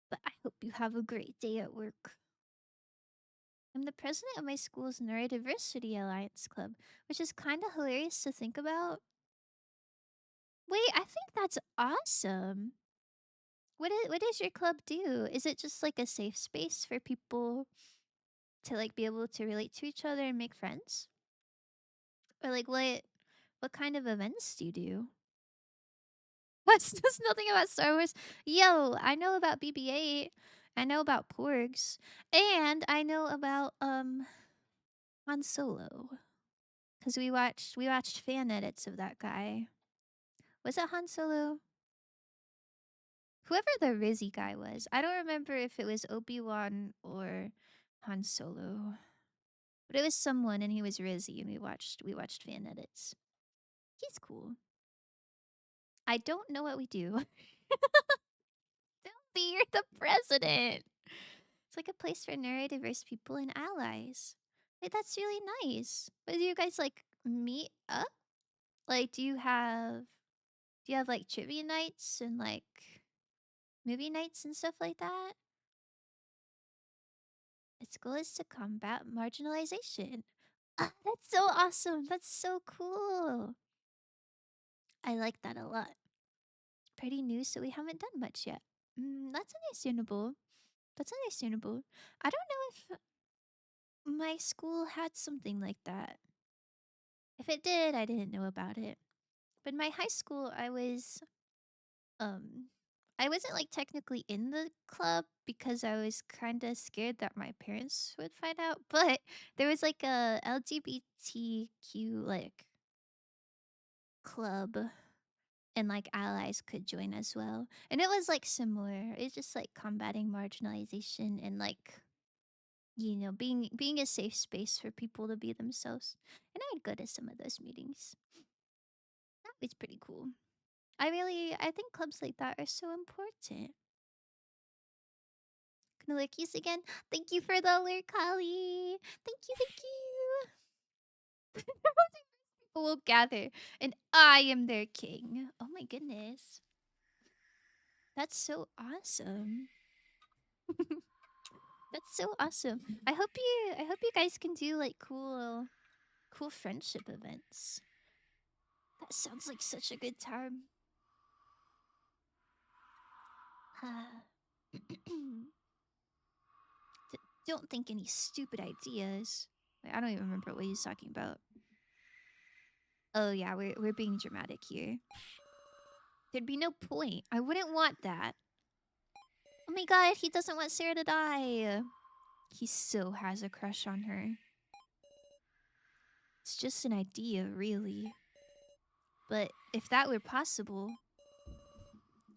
But I hope you have a great day at work. I'm the president of my school's Neurodiversity Alliance Club, which is kind of hilarious to think about. Wait, I think that's awesome. What does your club do? Is it just like a safe space for people to like be able to relate to each other and make friends? Or like what kind of events do you do? That's nothing about Star Wars. Yo, I know about BB-8. I know about Porgs, and I know about Han Solo because we watched fan edits of that guy. Was it Han Solo? Whoever the Rizzy guy was. I don't remember if it was Obi-Wan or Han Solo. But it was someone and he was Rizzy and we watched fan edits. He's cool. I don't know what we do. Filthy, you're the president. It's like a place for neurodiverse people and allies. Wait, that's really nice. But do you guys like meet up? Like do you have like trivia nights and like movie nights and stuff like that? Its goal is to combat marginalization. Ah, that's so awesome. That's so cool. I like that a lot. It's pretty new, so we haven't done much yet. That's understandable. That's understandable. I don't know if my school had something like that. If it did, I didn't know about it. But in my high school, um I wasn't like technically in the club because I was kind of scared that my parents would find out, but there was like a LGBTQ like club and like allies could join as well. And it was like similar. It's just like combating marginalization and like being a safe space for people to be themselves. And I'd go to some of those meetings. That was pretty cool. I think clubs like that are so important. Knalickies again. Thank you for the alert, Kali. Thank you, thank you. People will gather, and I am their king. Oh my goodness. That's so awesome. That's so awesome. I hope you guys can do like cool friendship events. That sounds like such a good time. Don't think any stupid ideas. Wait, I don't even remember what he's talking about. Oh yeah, we're being dramatic here. There'd be no point. I wouldn't want that. Oh my god, he doesn't want Sarah to die. He so has a crush on her. It's just an idea, really. But if that were possible,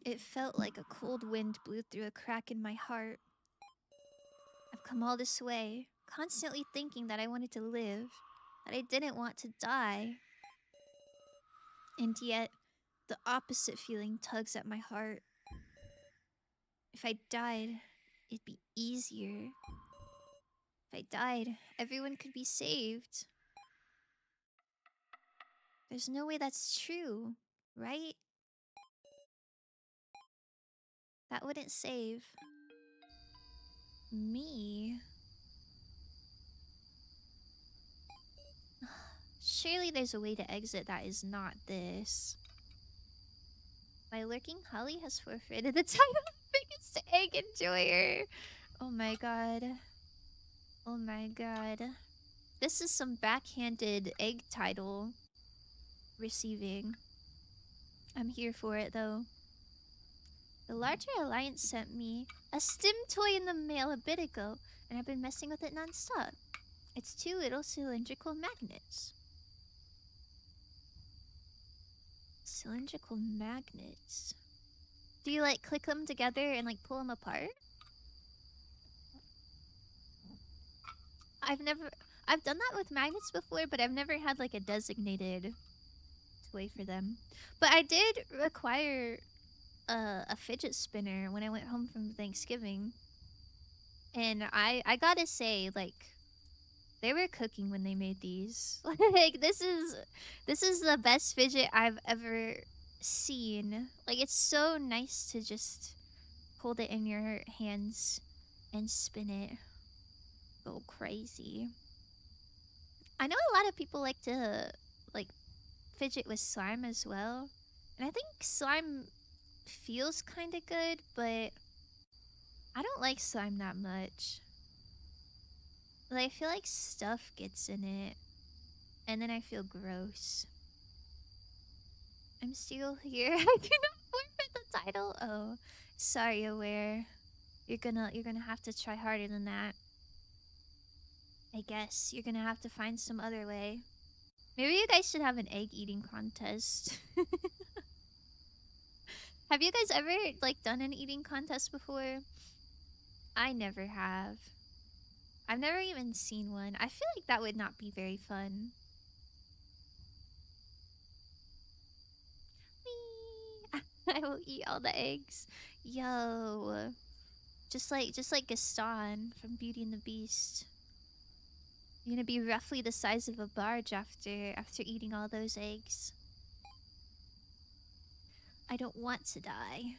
it felt like a cold wind blew through a crack in my heart. I've come all this way, constantly thinking that I wanted to live, that I didn't want to die. And yet, the opposite feeling tugs at my heart. If I died, it'd be easier. If I died, everyone could be saved. There's no way that's true, right? That wouldn't save me. Surely there's a way to exit that is not this. By lurking, Holly has forfeited the title of biggest egg enjoyer. Oh my god. Oh my god. This is some backhanded egg title receiving. I'm here for it though. The larger alliance sent me a stim toy in the mail a bit ago, and I've been messing with it nonstop. It's two little cylindrical magnets. Cylindrical magnets. Do you like click them together and like pull them apart? I've done that with magnets before, but I've never had like a designated toy for them. But I did acquire a fidget spinner when I went home from Thanksgiving. And I gotta say, like, they were cooking when they made these. Like, this is the best fidget I've ever seen. Like, it's so nice to just hold it in your hands and spin it. Go crazy. I know a lot of people like to like fidget with slime as well. And I think slime feels kind of good, but I don't like slime that much. Like, I feel like stuff gets in it, and then I feel gross. I'm still here. I cannot forfeit the title. Oh, sorry, Aware. You're gonna have to try harder than that. I guess you're gonna have to find some other way. Maybe you guys should have an egg eating contest. Have you guys ever like done an eating contest before? I never have. I've never even seen one. I feel like that would not be very fun. Whee! I will eat all the eggs. Yo. Just like Gaston from Beauty and the Beast. You're gonna be roughly the size of a barge after eating all those eggs. I don't want to die.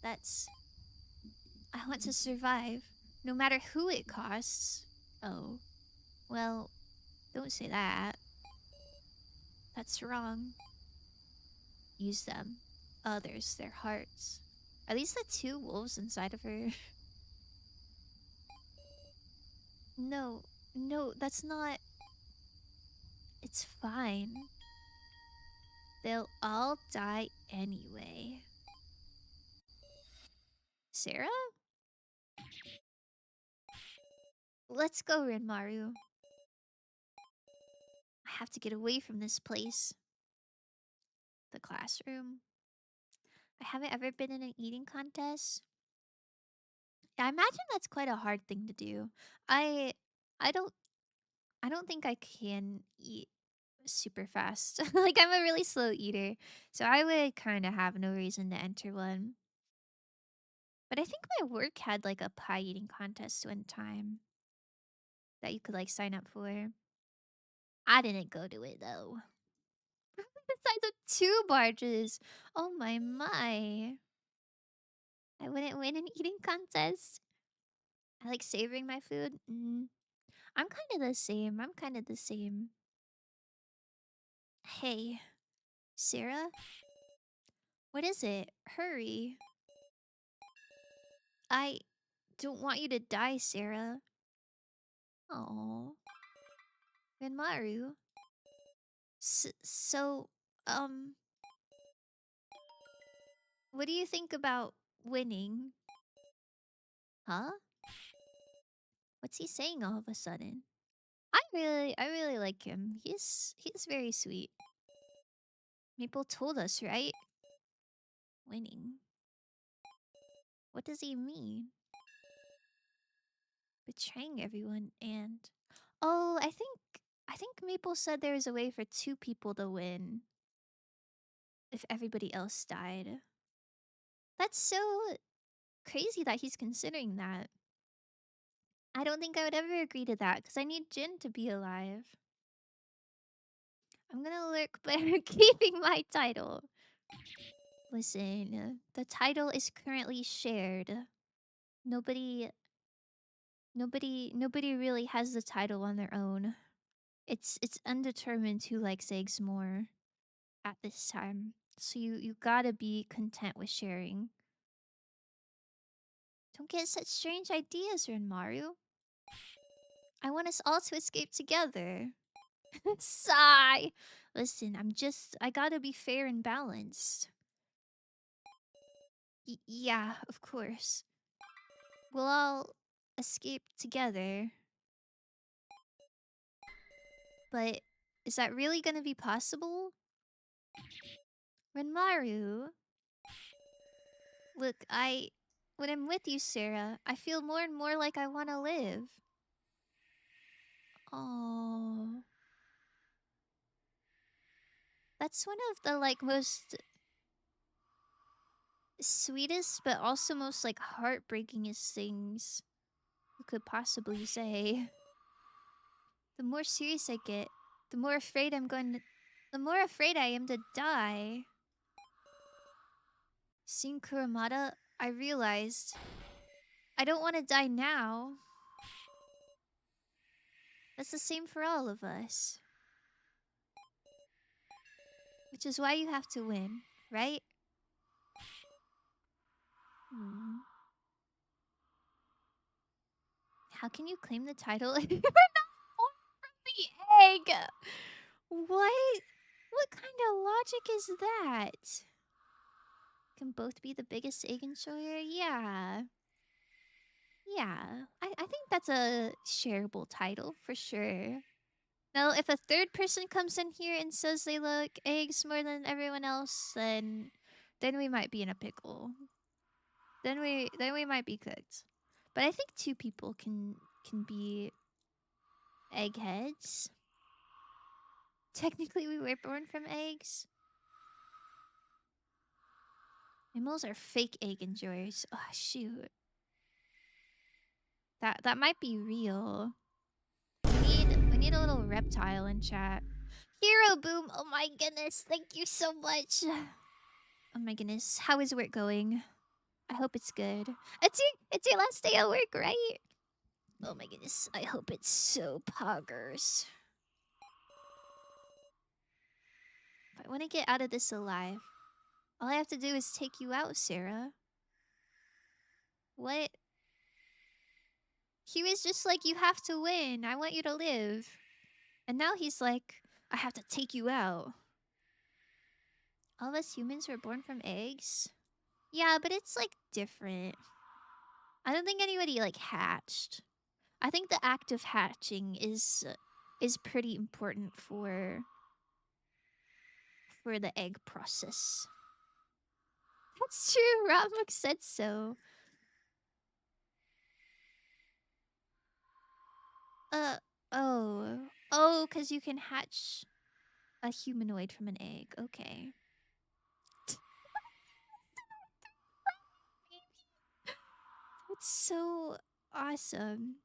That's I want to survive, no matter who it costs. Oh, well, don't say that. That's wrong. Use them. Others, their hearts. At least the two wolves inside of her. No, no, that's not. It's fine. They'll all die anyway. Sarah? Let's go, Renmaru. I have to get away from this place. The classroom. I haven't ever been in an eating contest. I imagine that's quite a hard thing to do. I I don't I don't think I can eat super fast. Like, I'm a really slow eater, so I would kind of have no reason to enter one. But I think my work had like a pie eating contest one time that you could like sign up for. I didn't go to it though. The size of two barges. Oh my. I wouldn't win an eating contest. I like savoring my food. I'm kind of the same. I'm kind of the same. Hey, Sarah? What is it? Hurry. I don't want you to die, Sarah. Oh, Renmaru. So, um, what do you think about winning? Huh? What's he saying all of a sudden? I really like him. He's very sweet. Maple told us, right? Winning. What does he mean? Betraying everyone and oh, I think Maple said there was a way for two people to win if everybody else died. That's so crazy that he's considering that. I don't think I would ever agree to that because I need Jin to be alive. I'm gonna lurk, but I'm keeping my title. Listen, the title is currently shared. Nobody, nobody really has the title on their own. It's undetermined who likes eggs more at this time. So you gotta be content with sharing. Don't get such strange ideas, Renmaru. I want us all to escape together. Sigh. Listen, I gotta be fair and balanced. Yeah, of course. We'll all escape together. But is that really gonna be possible? Renmaru, look, when I'm with you, Sarah, I feel more and more like I want to live. Oh, that's one of the like most sweetest but also most like heartbreakingest things you could possibly say. The more serious I get, the more afraid the more afraid I am to die. Seeing Kurumada, I realized I don't want to die now. That's the same for all of us. Which is why you have to win, right? Hmm. How can you claim the title if you're not born from the egg? What? What kind of logic is that? Can both be the biggest egg enjoyer? Yeah. Yeah. I think that's a shareable title for sure. Now, if a third person comes in here and says they like eggs more than everyone else, then we might be in a pickle. Then we might be cooked. But I think two people can be eggheads. Technically, we were born from eggs. Mammals are fake egg enjoyers. Oh shoot. That might be real. We need a little reptile in chat. Hero Boom. Oh my goodness. Thank you so much. Oh my goodness. How is work going? I hope it's good. It's your last day at work, right? Oh my goodness. I hope it's so poggers. If I want to get out of this alive, all I have to do is take you out, Sarah. What? He was just like, you have to win. I want you to live. And now he's like, I have to take you out. All of us humans were born from eggs? Yeah, but it's like different. I don't think anybody like hatched. I think the act of hatching is pretty important for the egg process. That's true. Ramuk said so. Oh, because you can hatch a humanoid from an egg. Okay. It's so awesome.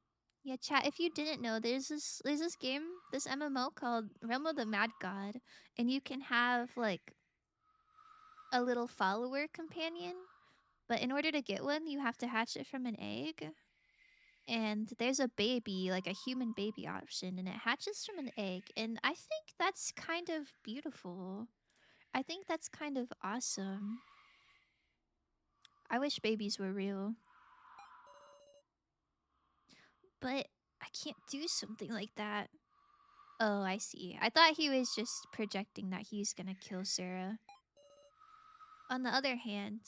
Yeah, chat, if you didn't know, there's this game, this MMO called Realm of the Mad God, and you can have like a little follower companion, but in order to get one, you have to hatch it from an egg. And there's a baby, like a human baby option, and it hatches from an egg, and I think that's kind of beautiful. I think that's kind of awesome. I wish babies were real. But I can't do something like that. Oh, I see. I thought he was just projecting that he's gonna kill Sarah. On the other hand,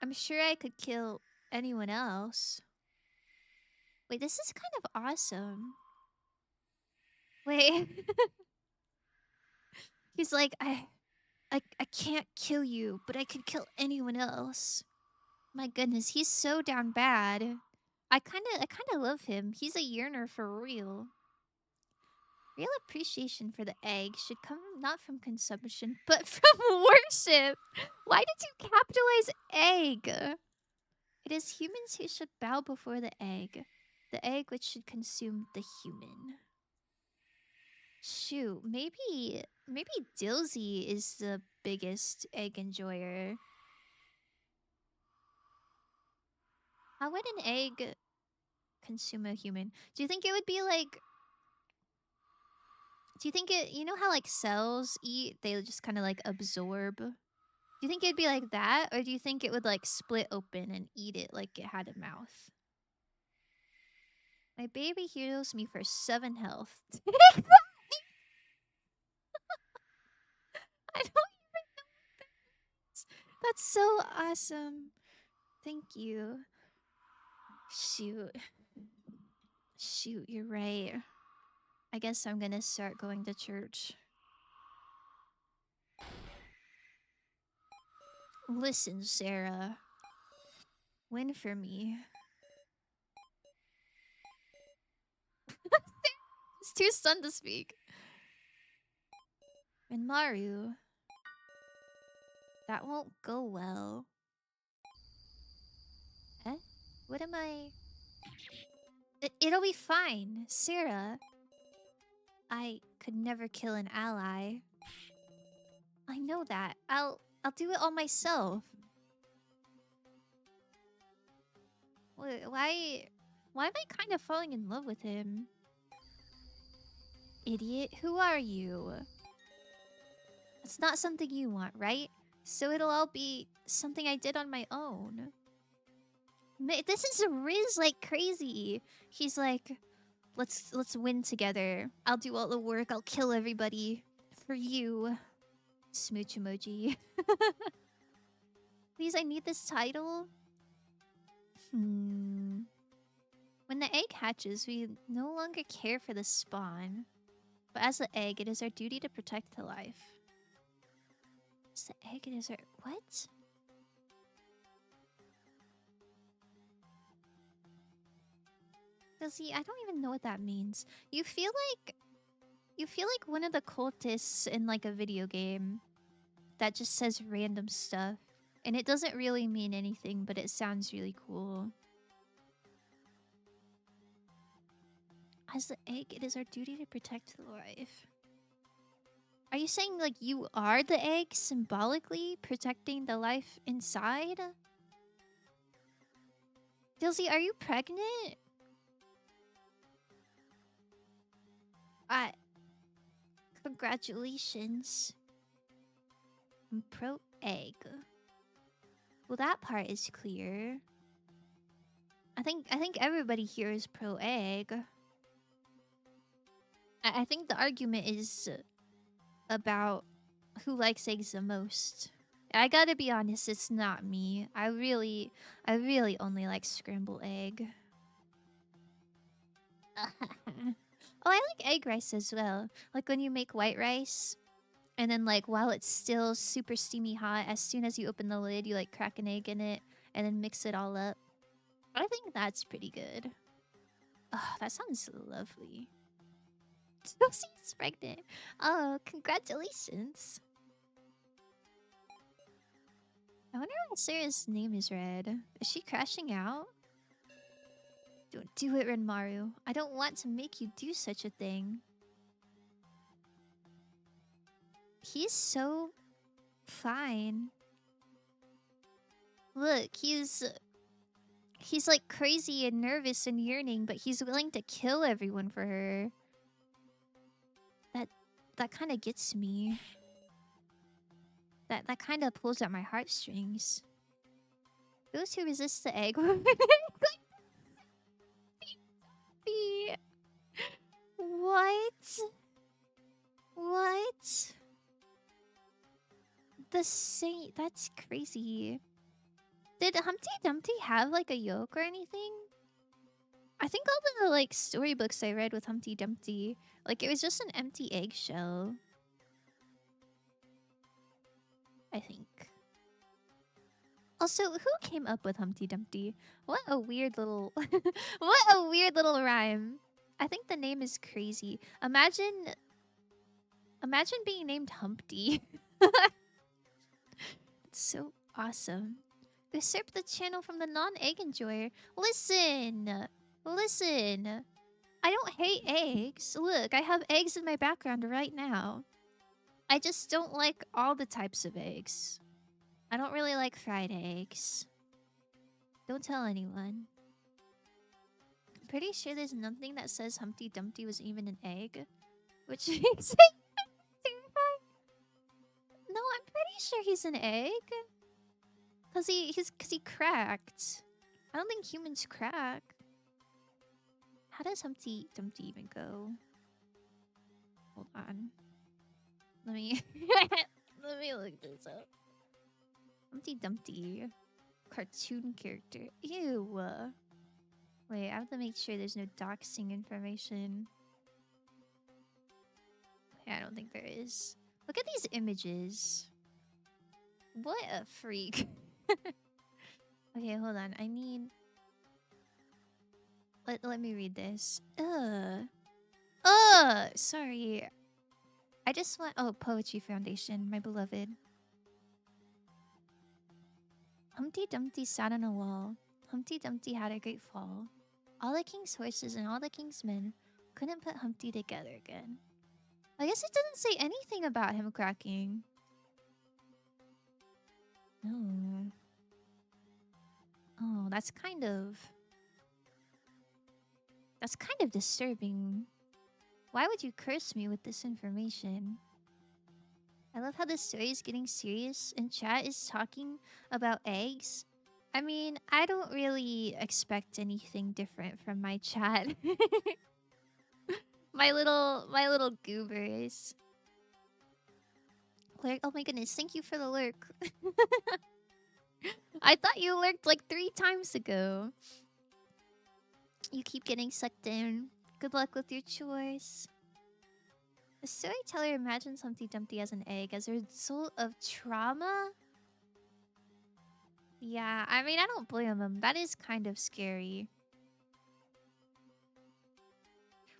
I'm sure I could kill anyone else. Wait, this is kind of awesome. Wait. He's like, I can't kill you, but I could kill anyone else. My goodness, he's so down bad. I kinda love him. He's a yearner for real. Real appreciation for the egg should come not from consumption, but from worship. Why did you capitalize egg? It is humans who should bow before the egg which should consume the human. Shoot, maybe Dilsey is the biggest egg enjoyer. How would an egg consume a human? Do you think it would be like... Do you think it... You know how like cells eat? They just kind of like absorb. Do you think it'd be like that? Or do you think it would like split open and eat it like it had a mouth? My baby heals me for 7 health. I don't even know what that is. That's so awesome. Thank you. Shoot. Shoot, you're right. I guess I'm gonna start going to church. Listen, Sarah. Win for me. It's too stunned to speak. And Maru. That won't go well. What am I? It'll be fine, Sarah. I could never kill an ally. I know that. I'll do it all myself. Why am I kind of falling in love with him? Idiot, who are you? It's not something you want, right? So it'll all be something I did on my own. This is Riz like crazy. He's like, let's win together. I'll do all the work. I'll kill everybody for you. Smooch emoji. Please, I need this title. When the egg hatches, we no longer care for the spawn. But as the egg, it is our duty to protect the life. As the egg, it is our... What? See, I don't even know what that means. You feel like one of the cultists in like a video game that just says random stuff. And it doesn't really mean anything, but it sounds really cool. As the egg, it is our duty to protect the life. Are you saying like you are the egg symbolically protecting the life inside? Dilsey, are you pregnant? Congratulations. I'm pro egg. Well, that part is clear. I think everybody here is pro egg. I think the argument is about who likes eggs the most. I gotta be honest, it's not me. I really only like scrambled egg. Oh, I like egg rice as well. Like when you make white rice, and then like while it's still super steamy hot, as soon as you open the lid, you like crack an egg in it, and then mix it all up. I think that's pretty good. Oh, that sounds lovely. Chelsea's pregnant. Oh, congratulations. I wonder why Sarah's name is red. Is she crashing out? Don't do it, Renmaru. I don't want to make you do such a thing. He's so fine. Look, he's like crazy and nervous and yearning, but he's willing to kill everyone for her. That kind of gets me. That kind of pulls at my heartstrings. Those who resist the egg will What? What? The saint, that's crazy. Did Humpty Dumpty have like a yolk or anything? I think all the like storybooks I read with Humpty Dumpty, like it was just an empty eggshell. I think. Also, who came up with Humpty Dumpty? What a weird little what a weird little rhyme. I think the name is crazy. Imagine being named Humpty. It's so awesome. Usurp the channel from the non-egg enjoyer. Listen! Listen! I don't hate eggs. Look, I have eggs in my background right now. I just don't like all the types of eggs. I don't really like fried eggs. Don't tell anyone. I'm pretty sure there's nothing that says Humpty Dumpty was even an egg. Which makes it terrifying. No, I'm pretty sure he's an egg. Cause he cracked. I don't think humans crack. How does Humpty Dumpty even go? Hold on. Let me let me look this up. Humpty Dumpty. Cartoon character. Ew. Wait, I have to make sure there's no doxing information. Yeah, I don't think there is. Look at these images. What a freak. Okay, hold on. I need... Let me read this. Sorry. I just want... Oh, Poetry Foundation, my beloved. Humpty Dumpty sat on a wall. Humpty Dumpty had a great fall. All the king's horses and all the king's men couldn't put Humpty together again. I guess it doesn't say anything about him cracking. No. Oh, that's kind of disturbing. Why would you curse me with this information? I love how this story is getting serious and chat is talking about eggs. I mean, I don't really expect anything different from my chat. my little goobers. Lurk, oh my goodness, thank you for the lurk. I thought you lurked like 3 times ago. You keep getting sucked in. Good luck with your chores. The storyteller imagines Humpty Dumpty as an egg as a result of trauma? Yeah, I mean, I don't blame him. That is kind of scary.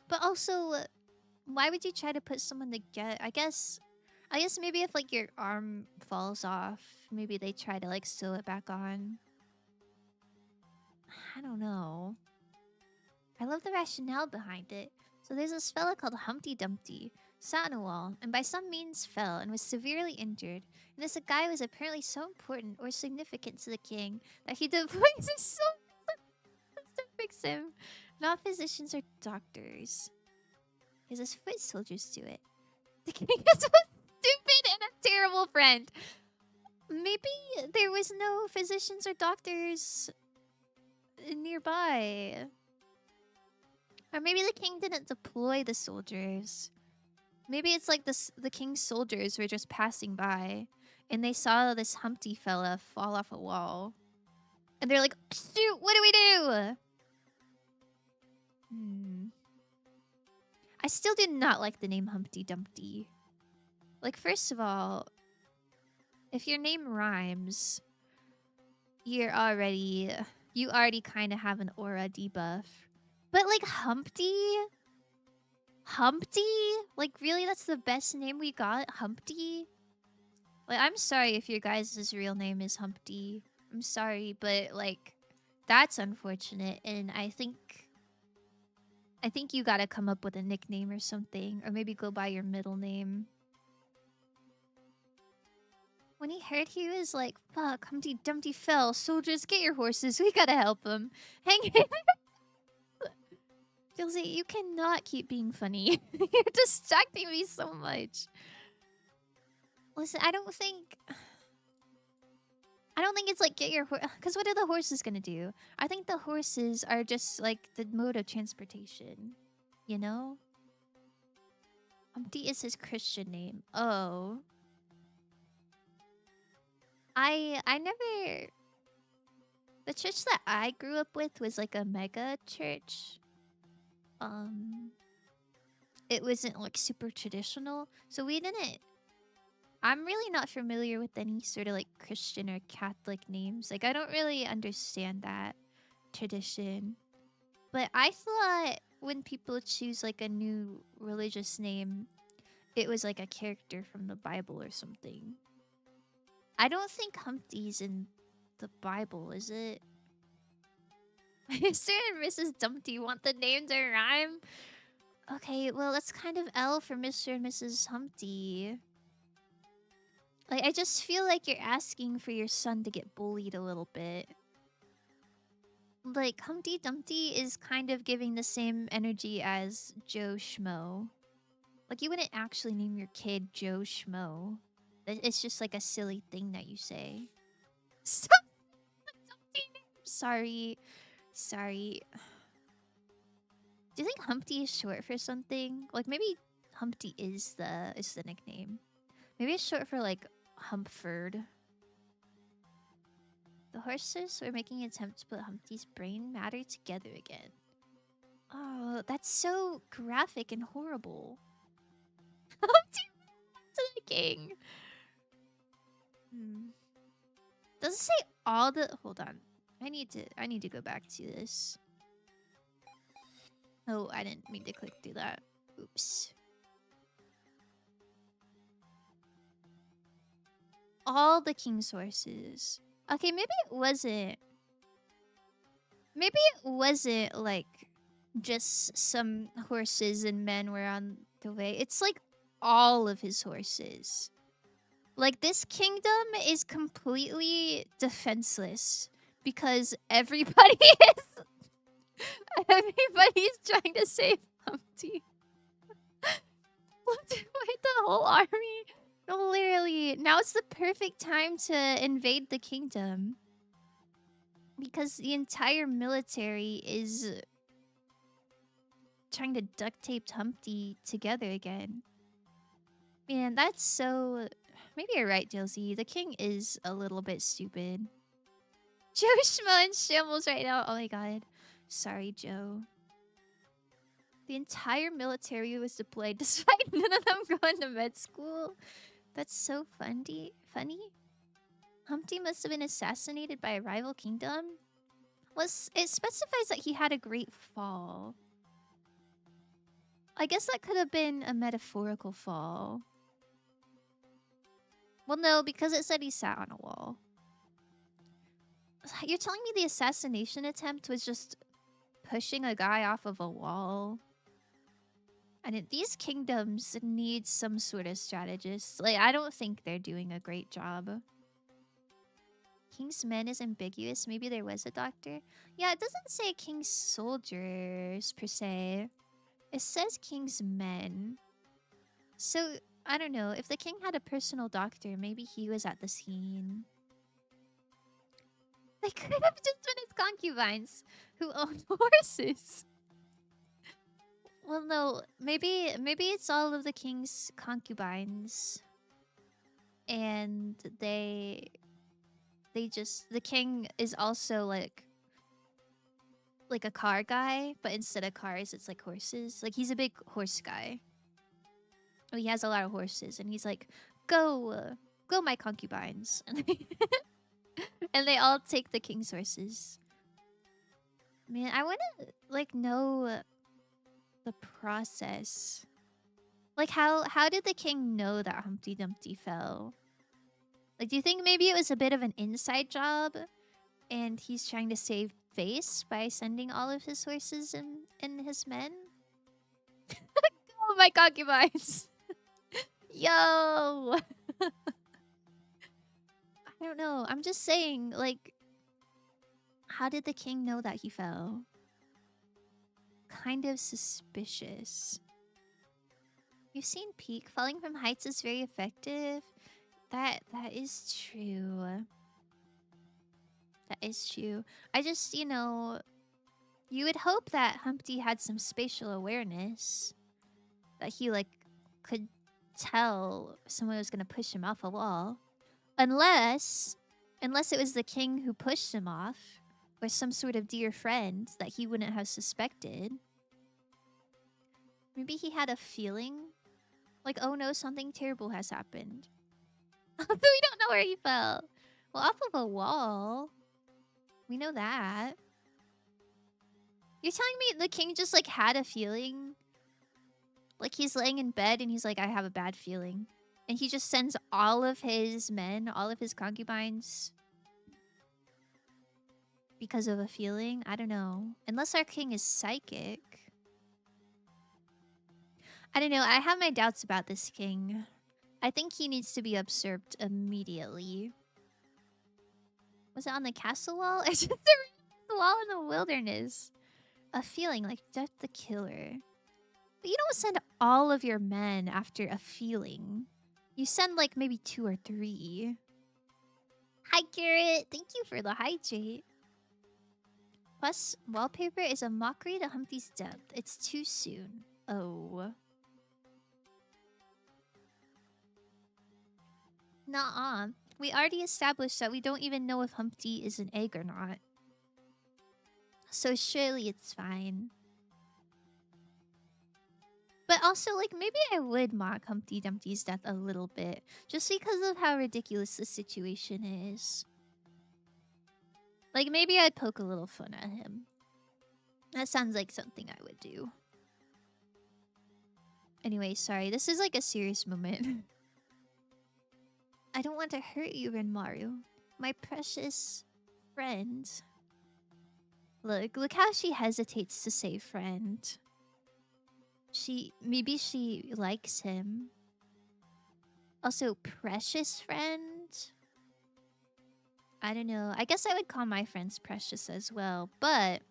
But also, why would you try to put someone together? I guess maybe if like your arm falls off, maybe they try to like sew it back on. I don't know. I love the rationale behind it. So there's this fella called Humpty Dumpty, sat on a wall, and by some means fell and was severely injured. And this guy was apparently so important or significant to the king that he deploys his soldiers to fix him. Not physicians or doctors. Because his foot soldiers do it. The king is so stupid and a terrible friend. Maybe there was no physicians or doctors nearby. Or maybe the king didn't deploy the soldiers. Maybe it's like the king's soldiers were just passing by and they saw this Humpty fella fall off a wall. And they're like, shoot, what do we do? I still do not like the name Humpty Dumpty. Like, first of all, if your name rhymes, you already kind of have an aura debuff. But like Humpty? Humpty? Like, really, that's the best name we got? Humpty? Like, I'm sorry if your guys' real name is Humpty. I'm sorry, but like, that's unfortunate. And I think you gotta come up with a nickname or something. Or maybe go by your middle name. When he heard, he was like, fuck, Humpty Dumpty fell. Soldiers, get your horses. We gotta help him. Hang in. Dilsey, you cannot keep being funny. You're distracting me so much. Listen, I don't think it's like get your horse. Because what are the horses gonna do? I think the horses are just like the mode of transportation. You know? Humpty is his Christian name. Oh. I never... The church that I grew up with was like a mega church. It wasn't like super traditional. So we didn't... I'm really not familiar with any sort of like Christian or Catholic names. Like, I don't really understand that tradition. But I thought when people choose like a new religious name, it was like a character from the Bible or something. I don't think Humpty's in the Bible, is it? Mr. and Mrs. Dumpty want the name to rhyme? Okay, well, that's kind of L for Mr. and Mrs. Humpty. Like, I just feel like you're asking for your son to get bullied a little bit. Like, Humpty Dumpty is kind of giving the same energy as Joe Schmo. Like, you wouldn't actually name your kid Joe Schmo. It's just like a silly thing that you say. Stop! Sorry. Sorry. Do you think Humpty is short for something? Like, maybe Humpty is the nickname. Maybe it's short for like Humpford. The horses were making an attempt to put Humpty's brain matter together again. Oh, that's so graphic and horrible. Humpty to the king. Does it say all the... Hold on. I need to go back to this. Oh, I didn't mean to click through that. Oops. All the king's horses. Okay, maybe it wasn't. Maybe it wasn't like just some horses and men were on the way. It's like all of his horses. Like this kingdom is completely defenseless because everybody is everybody's trying to save Humpty. With the whole army. No, literally, now it's the perfect time to invade the kingdom. Because the entire military is trying to duct tape Humpty together again. Man, that's so... Maybe you're right, Dilsey. The king is a little bit stupid. Joe Schmo in shambles right now. Oh my god. Sorry, Joe. The entire military was deployed despite none of them going to med school. That's so funny. Humpty must have been assassinated by a rival kingdom. Well, it specifies that he had a great fall. I guess that could have been a metaphorical fall. Well, no, because it said he sat on a wall. You're telling me the assassination attempt was just pushing a guy off of a wall? And these kingdoms need some sort of strategist. Like, I don't think they're doing a great job. King's men is ambiguous. Maybe there was a doctor. Yeah, it doesn't say king's soldiers, per se. It says king's men. So, I don't know. If the king had a personal doctor, maybe he was at the scene. They could have just been his concubines who owned horses. Well, no. Maybe it's all of the king's concubines. And they just... The king is also like a car guy, but instead of cars, it's like horses. Like, he's a big horse guy. Oh, he has a lot of horses, and he's like, go my concubines. And they all take the king's horses. Man, I want to, like, know the process. Like, how did the king know that Humpty Dumpty fell? Like, do you think maybe it was a bit of an inside job? And he's trying to save face by sending all of his horses and his men? Oh, my concubines! Yo! I don't know. I'm just saying, like, how did the king know that he fell? Kind of suspicious. You've seen Peak. Falling from heights is very effective. That is true. That is true. I just, you know, you would hope that Humpty had some spatial awareness. That he, like, could tell someone was gonna push him off a wall. Unless it was the king who pushed him off. Or some sort of dear friend that he wouldn't have suspected. Maybe he had a feeling. Like, oh no, something terrible has happened. We don't know where he fell. Well, off of a wall. We know that. You're telling me the king just, like, had a feeling? Like, he's laying in bed and he's like, I have a bad feeling. And he just sends all of his men, all of his concubines... because of a feeling? I don't know. Unless our king is psychic. I don't know. I have my doubts about this king. I think he needs to be usurped immediately. Was it on the castle wall? Or just the wall in the wilderness? A feeling like Death the Killer. But you don't send all of your men after a feeling. You send like maybe 2 or 3. Hi, Garrett. Thank you for the hydrate. Plus, wallpaper is a mockery to Humpty's depth. It's too soon. Oh. Nuh-uh. We already established that we don't even know if Humpty is an egg or not. So surely it's fine. But also, like, maybe I would mock Humpty Dumpty's death a little bit. Just because of how ridiculous the situation is. Like, maybe I'd poke a little fun at him. That sounds like something I would do. Anyway, sorry. This is like a serious moment. I don't want to hurt you, Renmaru. My precious friend. Look how she hesitates to say friend. Maybe she likes him. Also, precious friend? I don't know. I guess I would call my friends precious as well, but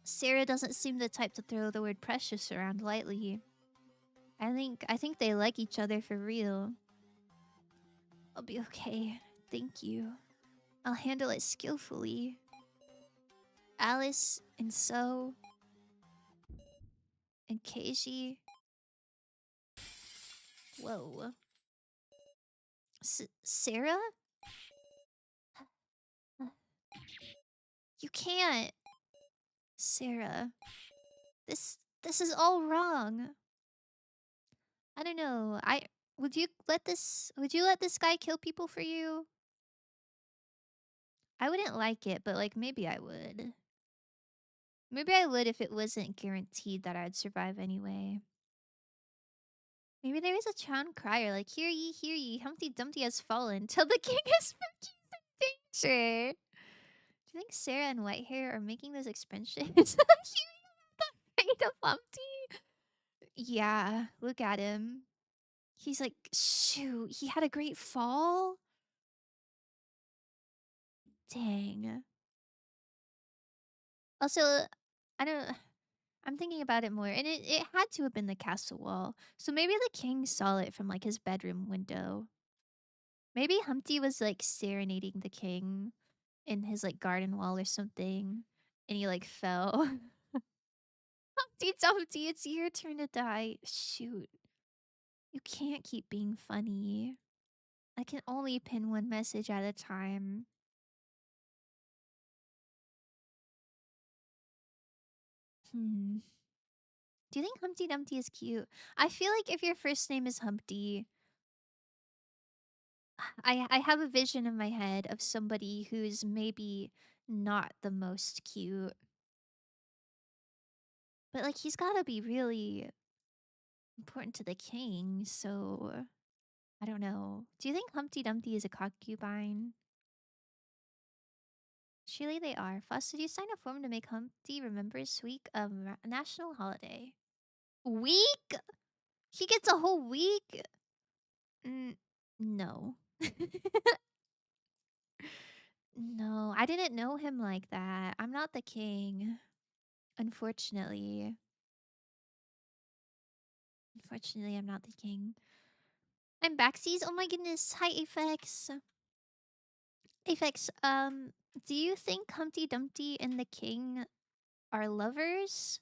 Sarah doesn't seem the type to throw the word precious around lightly. I think they like each other for real. I'll be okay. Thank you. I'll handle it skillfully. Alice and So and Keiji. Whoa. Sarah? You can't. Sarah. This is all wrong. I don't know. Would you let this guy kill people for you? I wouldn't like it, but like maybe I would. Maybe I would if it wasn't guaranteed that I'd survive anyway. Maybe there is a town crier like, hear ye, Humpty Dumpty has fallen, till the king is in danger. Do you think Sarah and Whitehair are making those expressions? Afraid of Humpty? Yeah, look at him. He's like, shoot, he had a great fall? Dang. Also, I don't... I'm thinking about it more, and it had to have been the castle wall. So maybe the king saw it from, like, his bedroom window. Maybe Humpty was, like, serenading the king in his, like, garden wall or something, and he, like, fell. Humpty Dumpty, it's your turn to die. Shoot. You can't keep being funny. I can only pin one message at a time. Hmm. Do you think Humpty Dumpty is cute? I feel like if your first name is Humpty, I have a vision in my head of somebody who's maybe not the most cute. But like he's gotta be really important to the king, so I don't know. Do you think Humpty Dumpty is a concubine? Surely they are. Fuss, did you sign a form to make Humpty Remembers Week a national holiday? Week? He gets a whole week? No. No, I didn't know him like that. I'm not the king. Unfortunately. Unfortunately, I'm not the king. I'm Baxies. Oh my goodness. Hi, Aphex. Aphex, do you think Humpty Dumpty and the king are lovers?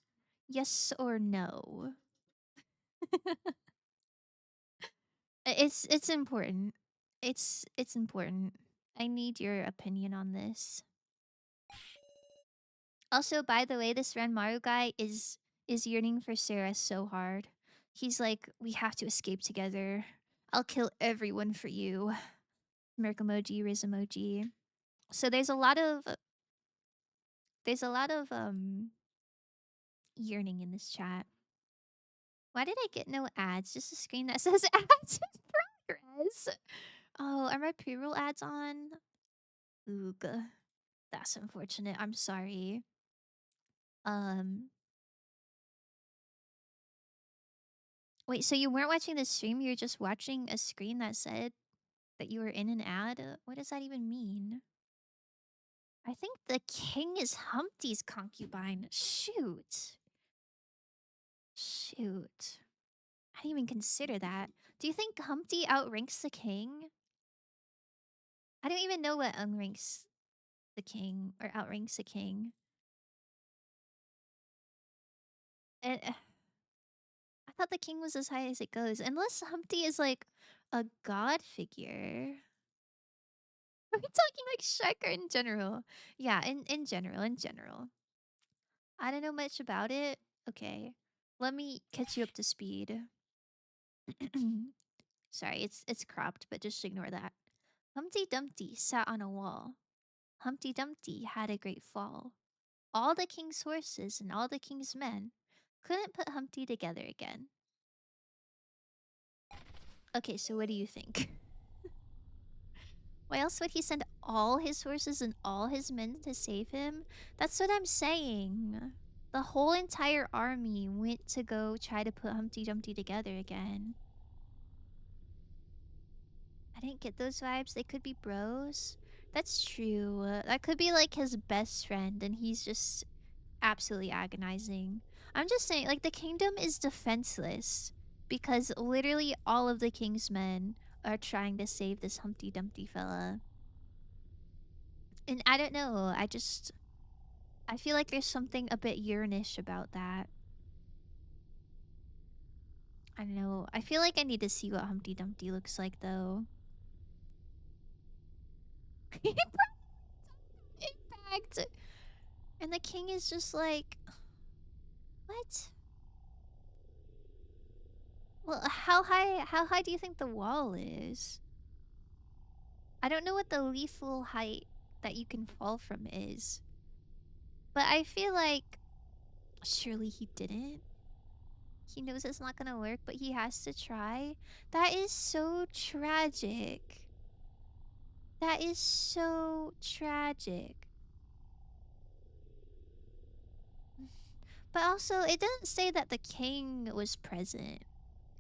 Yes or no? It's important. It's important. I need your opinion on this. Also, by the way, this Ranmaru guy is yearning for Sarah so hard. He's like, we have to escape together. I'll kill everyone for you. Merc emoji, Riz emoji. So there's a lot of yearning in this chat. Why did I get no ads? Just a screen that says ads in progress. Oh, are my pre-roll ads on? Oog. That's unfortunate. I'm sorry. Wait, so you weren't watching the stream? You're just watching a screen that said that you were in an ad? What does that even mean? I think the king is Humpty's concubine. Shoot. Shoot. I didn't even consider that. Do you think Humpty outranks the king? I don't even know what unranks the king or outranks the king. I thought the king was as high as it goes. Unless Humpty is like a god figure. Are we talking like Shrek or in general? Yeah, in general. I don't know much about it. Okay. Let me catch you up to speed. Sorry, it's cropped, but just ignore that. Humpty Dumpty sat on a wall. Humpty Dumpty had a great fall. All the king's horses and all the king's men couldn't put Humpty together again. Okay, so what do you think? Why else would he send all his horses and all his men to save him? That's what I'm saying. The whole entire army went to go try to put Humpty Dumpty together again. I didn't get those vibes. They could be bros. That's true. That could be like his best friend and he's just absolutely agonizing. I'm just saying, like, the kingdom is defenseless because literally all of the king's men are trying to save this Humpty Dumpty fella. And I don't know, I feel like there's something a bit yearnish about that. I don't know. I feel like I need to see what Humpty Dumpty looks like though. Impact. And the king is just like, what? Well, how high do you think the wall is? I don't know what the lethal height that you can fall from is. But I feel like surely he didn't. He knows it's not gonna work, but he has to try. That is so tragic. That is so tragic. But also, it didn't say that the king was present.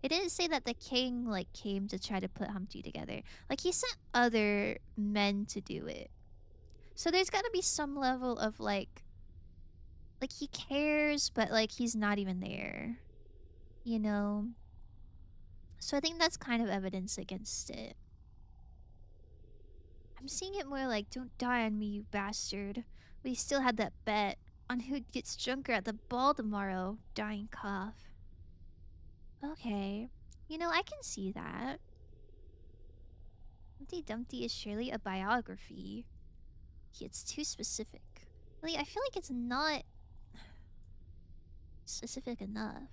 It didn't say that the king, like, came to try to put Humpty together. Like, he sent other men to do it. So there's gotta be some level of, like, he cares, but, like, he's not even there. You know? So I think that's kind of evidence against it. I'm seeing it more like, don't die on me, you bastard. We still had that bet on who gets drunker at the ball tomorrow. Dying cough. Okay. You know, I can see that. Humpty Dumpty is surely a biography. It's too specific. Really, I feel like it's not specific enough.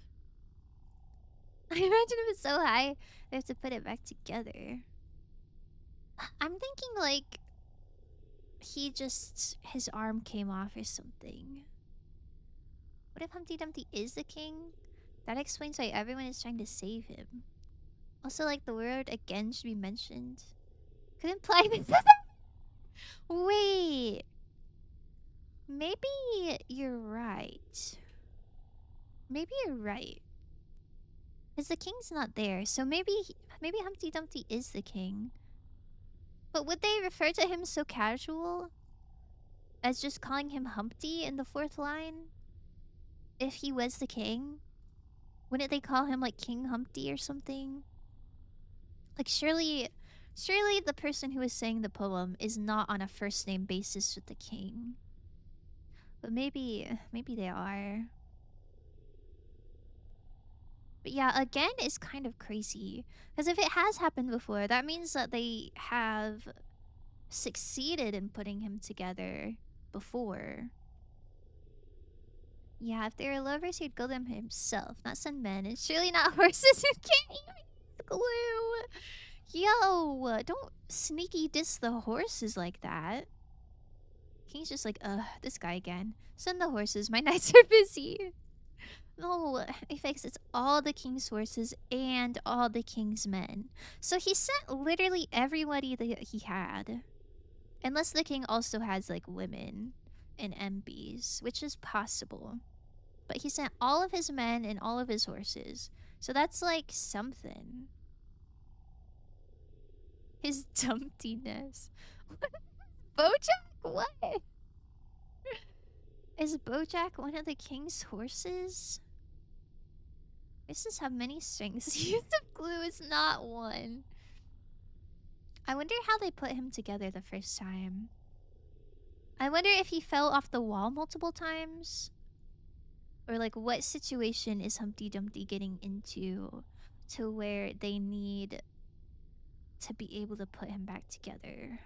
I imagine if it's so high, they have to put it back together. I'm thinking like his arm came off or something. What if Humpty Dumpty is the king? That explains why everyone is trying to save him. Also, like, the word again should be mentioned. Could imply this. Wait. Maybe you're right. Maybe you're right. Because the king's not there, so maybe Humpty Dumpty is the king. But would they refer to him so casual as just calling him Humpty in the fourth line? If he was the king? Wouldn't they call him like King Humpty or something? Like surely the person who is saying the poem is not on a first name basis with the king. But maybe they are. But yeah, again is kind of crazy. Because if it has happened before, that means that they have succeeded in putting him together before. Yeah, if they were lovers, he'd go them himself, not send men. And surely not horses who can't even use glue. Yo, don't sneaky diss the horses like that. King's just like, this guy again. Send the horses, my nights are busy. No, Aphex, it's all the king's horses and all the king's men. So he sent literally everybody that he had. Unless the king also has, like, women and MBs, which is possible. But he sent all of his men and all of his horses. So that's, like, something. His dumptiness. Bojack? What? Is Bojack one of the king's horses? Horses have many strings. Use of glue is not one. I wonder how they put him together the first time. I wonder if he fell off the wall multiple times. Or like what situation is Humpty Dumpty getting into to where they need to be able to put him back together.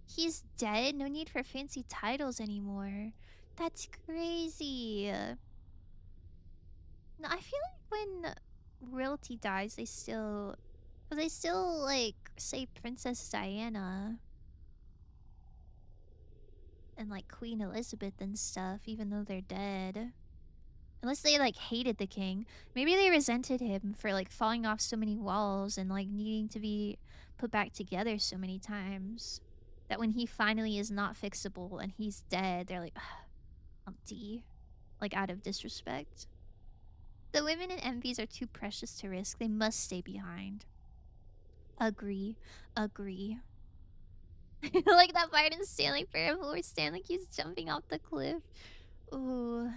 He's dead? No need for fancy titles anymore. That's crazy. No, I feel like when royalty dies, they still like say Princess Diana and like Queen Elizabeth and stuff, even though they're dead. Unless they, like, hated the king. Maybe they resented him for, like, falling off so many walls and, like, needing to be put back together so many times. That when he finally is not fixable and he's dead, they're like, "Ugh, Humpty." Like, out of disrespect. The women and envies are too precious to risk. They must stay behind. Agree. Agree. Like that part in Stanley Parable where Stanley keeps jumping off the cliff. Ooh.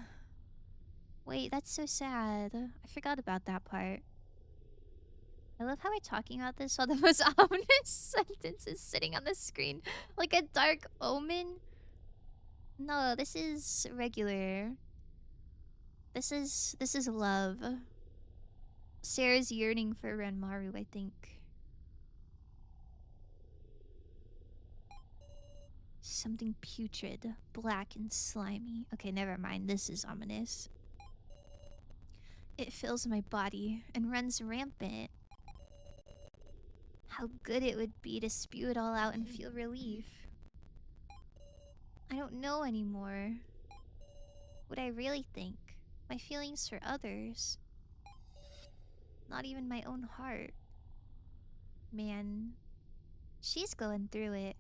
Wait, that's so sad. I forgot about that part. I love how we're talking about this while the most ominous sentence is sitting on the screen. Like a dark omen. No, this is regular. This is love. Sarah's yearning for Renmaru, I think. Something putrid, black and slimy. Okay, never mind. This is ominous. It fills my body and runs rampant. How good it would be to spew it all out and feel relief. I don't know anymore what I really think. My feelings for others. Not even my own heart. Man, she's going through it.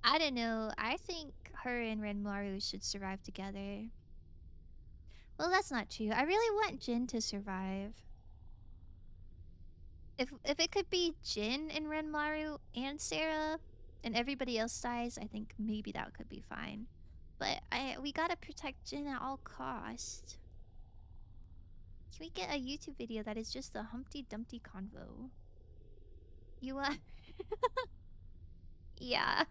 I don't know. I think her and Renmaru should survive together. Well, that's not true. I really want Jin to survive. If it could be Jin and Renmaru and Sarah and everybody else dies, I think maybe that could be fine. But we gotta protect Jin at all costs. Can we get a YouTube video that is just a Humpty Dumpty convo? You yeah,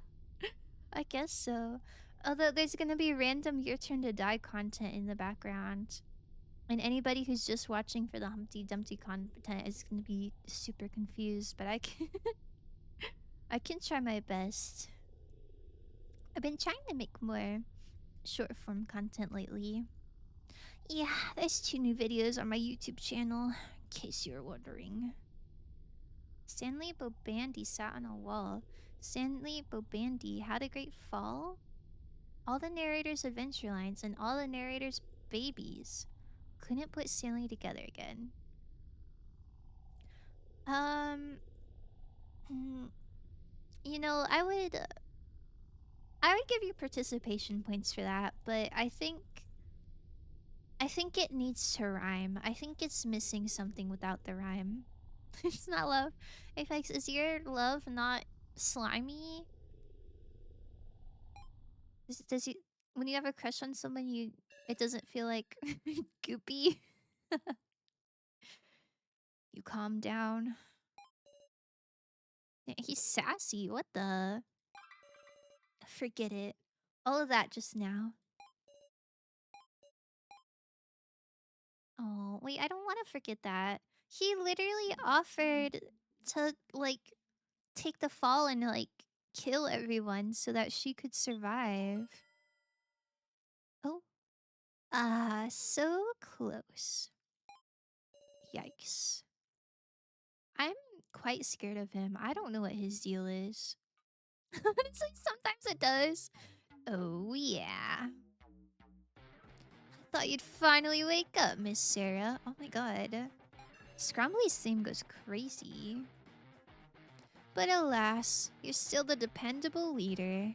I guess so. Although there's gonna be random Your Turn to Die content in the background. And anybody who's just watching for the Humpty Dumpty content is gonna be super confused, but I can I can try my best. I've been trying to make more short form content lately. Yeah, there's 2 new videos on my YouTube channel, in case you're wondering. Stanley Bobandy sat on a wall. Stanley Bobandy had a great fall? All the narrators' adventure lines and all the narrators' babies couldn't put Stanley together again. Hmm, you know, I would give you participation points for that, but I think it needs to rhyme. I think it's missing something without the rhyme. It's not love. Apex, is your love not slimy? Does you when you have a crush on someone, it doesn't feel like goopy? You calm down. Yeah, he's sassy. What the? Forget it. All of that just now. Oh, wait, I don't want to forget that. He literally offered to, like, take the fall and, like, kill everyone so that she could survive. Oh. Ah, so close. Yikes. I'm quite scared of him. I don't know what his deal is. Honestly, sometimes it does. Oh, yeah. Thought you'd finally wake up, Miss Sarah. Oh my god. Scrumbly's theme goes crazy. But alas, you're still the dependable leader.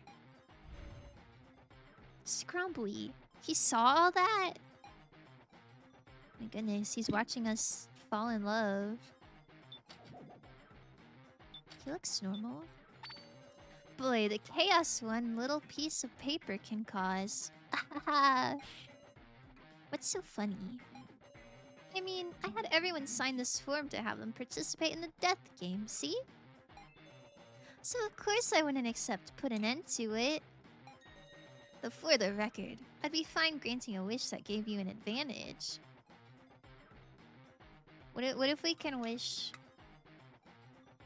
Scrumbly, he saw all that? My goodness, he's watching us fall in love. He looks normal. Boy, the chaos one little piece of paper can cause. What's so funny? I mean, I had everyone sign this form to have them participate in the death game, see? So of course I wouldn't accept to put an end to it. But for the record, I'd be fine granting a wish that gave you an advantage. What if we can wish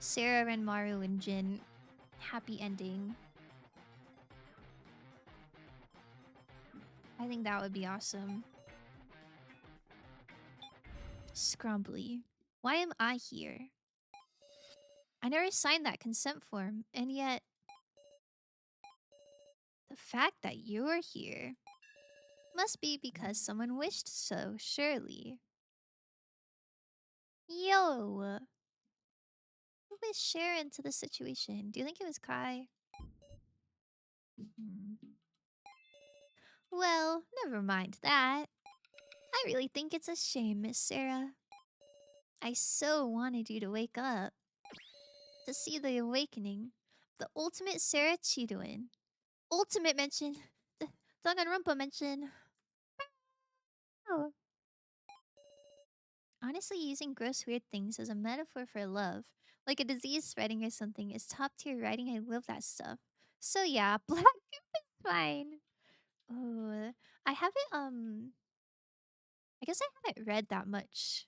Sarah and Maru and Jin happy ending? I think that would be awesome. Scrumbly, why am I here? I never signed that consent form, and yet the fact that you're here. Must be because someone wished so, surely. Yo! Who was Sharon to the situation? Do you think it was Kai? Hmm. Well, never mind that. I really think it's a shame, Miss Sarah. I so wanted you to wake up, to see the awakening, the ultimate Sarah Chidoin. Ultimate mention, the Danganronpa mention. Oh. Honestly, using gross weird things as a metaphor for love, like a disease spreading or something, is top tier writing. I love that stuff. So yeah, Black Goop is fine. Oh, I haven't I guess I haven't read that much,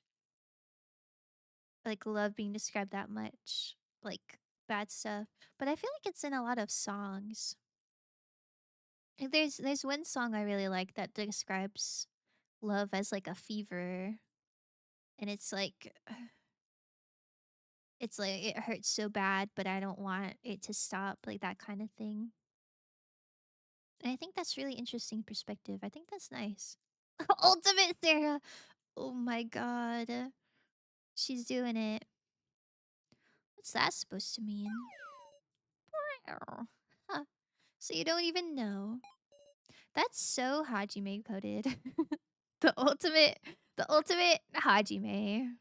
like love being described that much, like bad stuff. But I feel like it's in a lot of songs. Like, there's one song I really like that describes love as like a fever, and it's like it hurts so bad, but I don't want it to stop, like that kind of thing. And I think that's really interesting perspective. I think that's nice. Ultimate Sarah. Oh my god. She's doing it. What's that supposed to mean? Huh. So you don't even know. That's so Hajime coded. the ultimate the ultimate Hajime.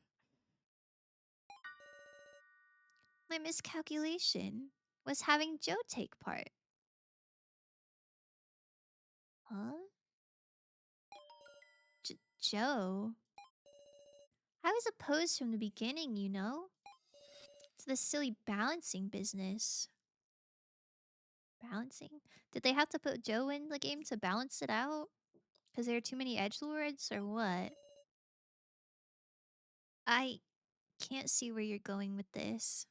My miscalculation was having Joe take part. Huh? Joe? I was opposed from the beginning, you know? To the silly balancing business. Balancing? Did they have to put Joe in the game to balance it out? Because there are too many edgelords, or what? I can't see where you're going with this.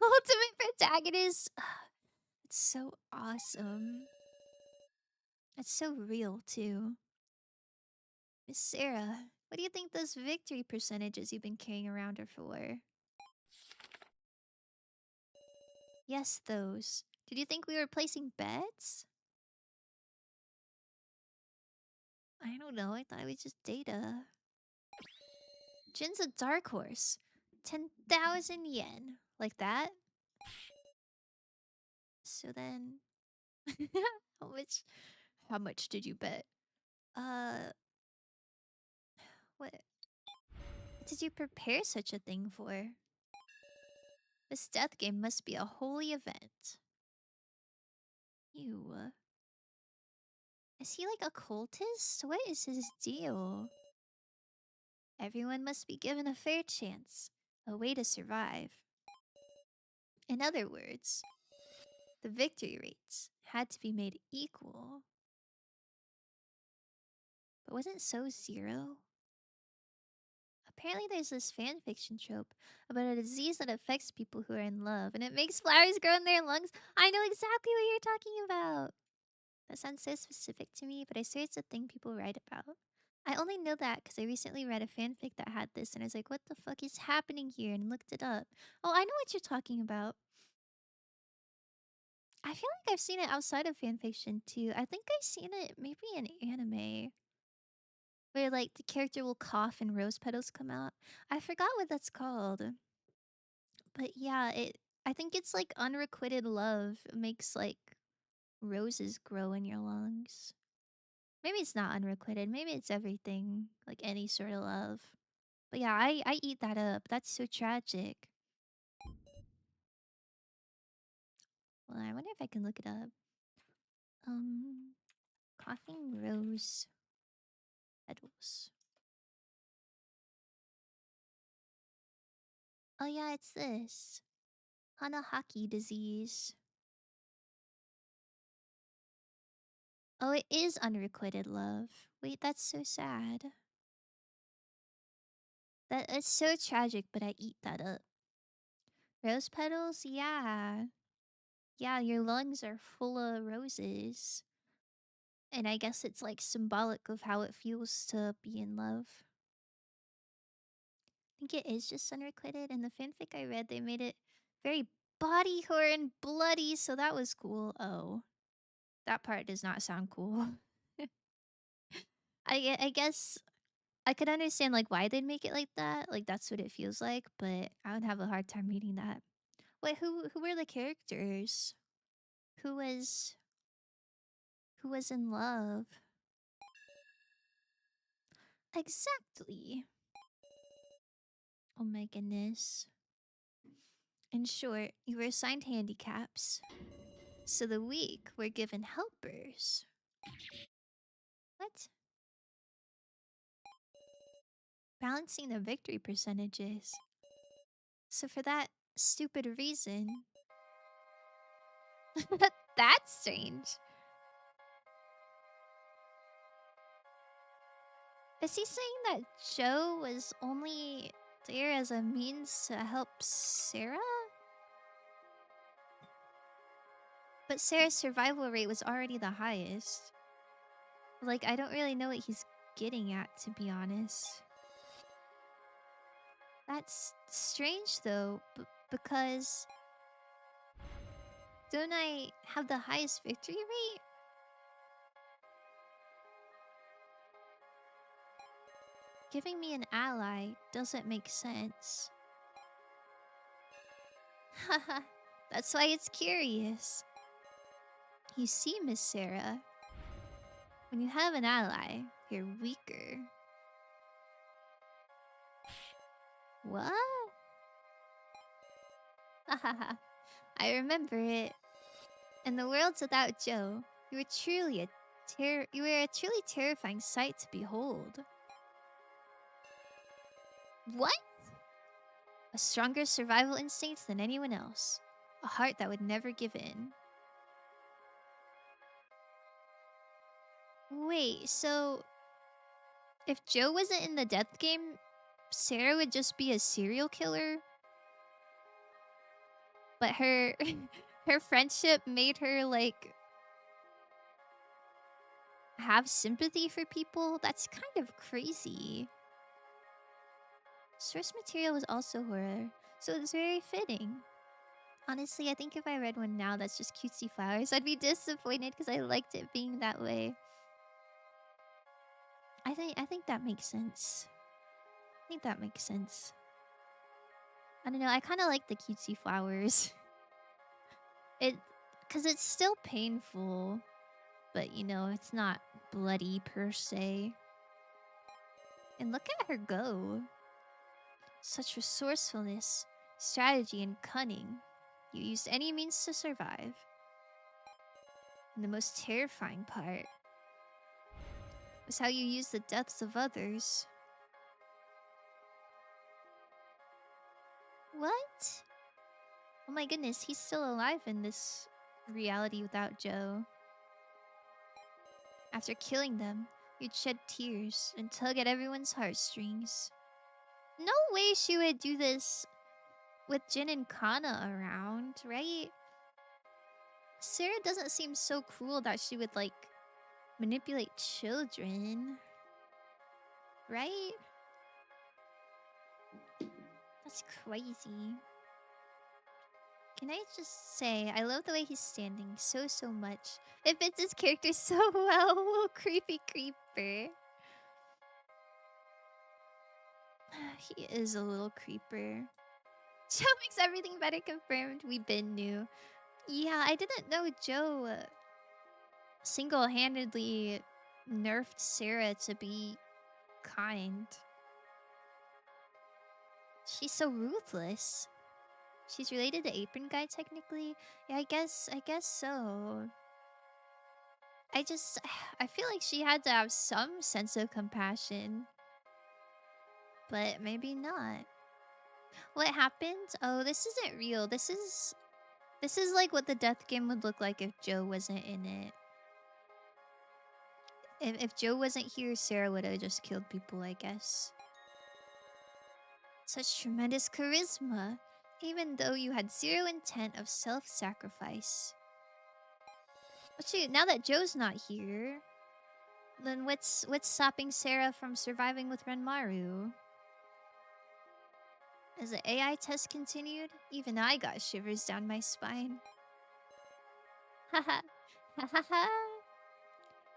Ultimate protagonist! It's so awesome. It's so real, too. Miss Sarah, what do you think those victory percentages you've been carrying around are for? Yes, those. Did you think we were placing bets? I don't know, I thought it was just data. Jin's a dark horse. 10,000 yen. Like that? So then... how much... How much did you bet? Uh... What did you prepare such a thing for? This death game must be a holy event. You... Is he like a cultist? What is his deal? Everyone must be given a fair chance. A way to survive. In other words, the victory rates had to be made equal. But wasn't so zero? Apparently there's this fanfiction trope about a disease that affects people who are in love, and it makes flowers grow in their lungs. I know exactly what you're talking about. That sounds so specific to me, but I swear it's a thing people write about. I only know that because I recently read a fanfic that had this, and I was like, what the fuck is happening here? And looked it up. Oh, I know what you're talking about. I feel like I've seen it outside of fanfiction too. I think I've seen it maybe in anime. Where like the character will cough and rose petals come out. I forgot what that's called. But yeah, it I think it's like unrequited love makes like roses grow in your lungs. Maybe it's not unrequited. Maybe it's everything, like any sort of love. But yeah, I eat that up. That's so tragic. Well, I wonder if I can look it up. Um, coughing rose petals. Oh yeah, it's this. Hanahaki disease. Oh, it is unrequited love. Wait, that's so sad. That is so tragic, but I eat that up. Rose petals? Yeah. Yeah, your lungs are full of roses. And I guess it's like symbolic of how it feels to be in love. I think it is just unrequited. In the fanfic I read, they made it very body horror and bloody, so that was cool. Oh, that part does not sound cool. I guess I could understand like why they'd make it like that. Like that's what it feels like, but I would have a hard time reading that. Wait, who were the characters? Who was who was in love? Exactly. Oh my goodness. In short, you were assigned handicaps. So the weak were given helpers. What? Balancing the victory percentages. So for that stupid reason. That's strange. Is he saying that Joe was only there as a means to help Sarah? But Sarah's survival rate was already the highest. Like, I don't really know what he's getting at, to be honest. That's strange, though, because don't I have the highest victory rate? Giving me an ally doesn't make sense. Haha, that's why it's curious. You see, Miss Sarah, when you have an ally, you're weaker. What? Hahaha, I remember it. In the worlds without Joe, you were truly a truly terrifying sight to behold. What? A stronger survival instinct than anyone else. A heart that would never give in. Wait, so if Joe wasn't in the death game, Sarah would just be a serial killer? But her her friendship made her like have sympathy for people? That's kind of crazy. Source material was also horror, so it's very fitting. Honestly, I think if I read one now that's just cutesy flowers, I'd be disappointed because I liked it being that way. I think that makes sense. I think that makes sense. I don't know, I kind of like the cutesy flowers. Because it's still painful, but you know, it's not bloody per se. And look at her go. Such resourcefulness, strategy, and cunning. You used any means to survive. And the most terrifying part was how you used the deaths of others. What? Oh my goodness, he's still alive in this reality without Joe. After killing them, you'd shed tears and tug at everyone's heartstrings. No way she would do this with Jin and Kana around, right? Sarah doesn't seem so cruel that she would, like, manipulate children. Right? That's crazy. Can I just say, I love the way he's standing so much. It fits his character so well. Little creepy creeper. He is a little creeper. Joe makes everything better confirmed. We been knew. Yeah, I didn't know Joe single-handedly nerfed Sarah to be kind. She's so ruthless. She's related to Apron Guy technically. Yeah, I guess so. I feel like she had to have some sense of compassion. But maybe not. What happened? Oh, this isn't real. This is like what the death game would look like if Joe wasn't in it. If Joe wasn't here, Sarah would have just killed people, I guess. Such tremendous charisma, even though you had zero intent of self-sacrifice. But shoot, now that Joe's not here, then what's stopping Sarah from surviving with Renmaru? As the AI test continued, even I got shivers down my spine. Haha. Hahaha.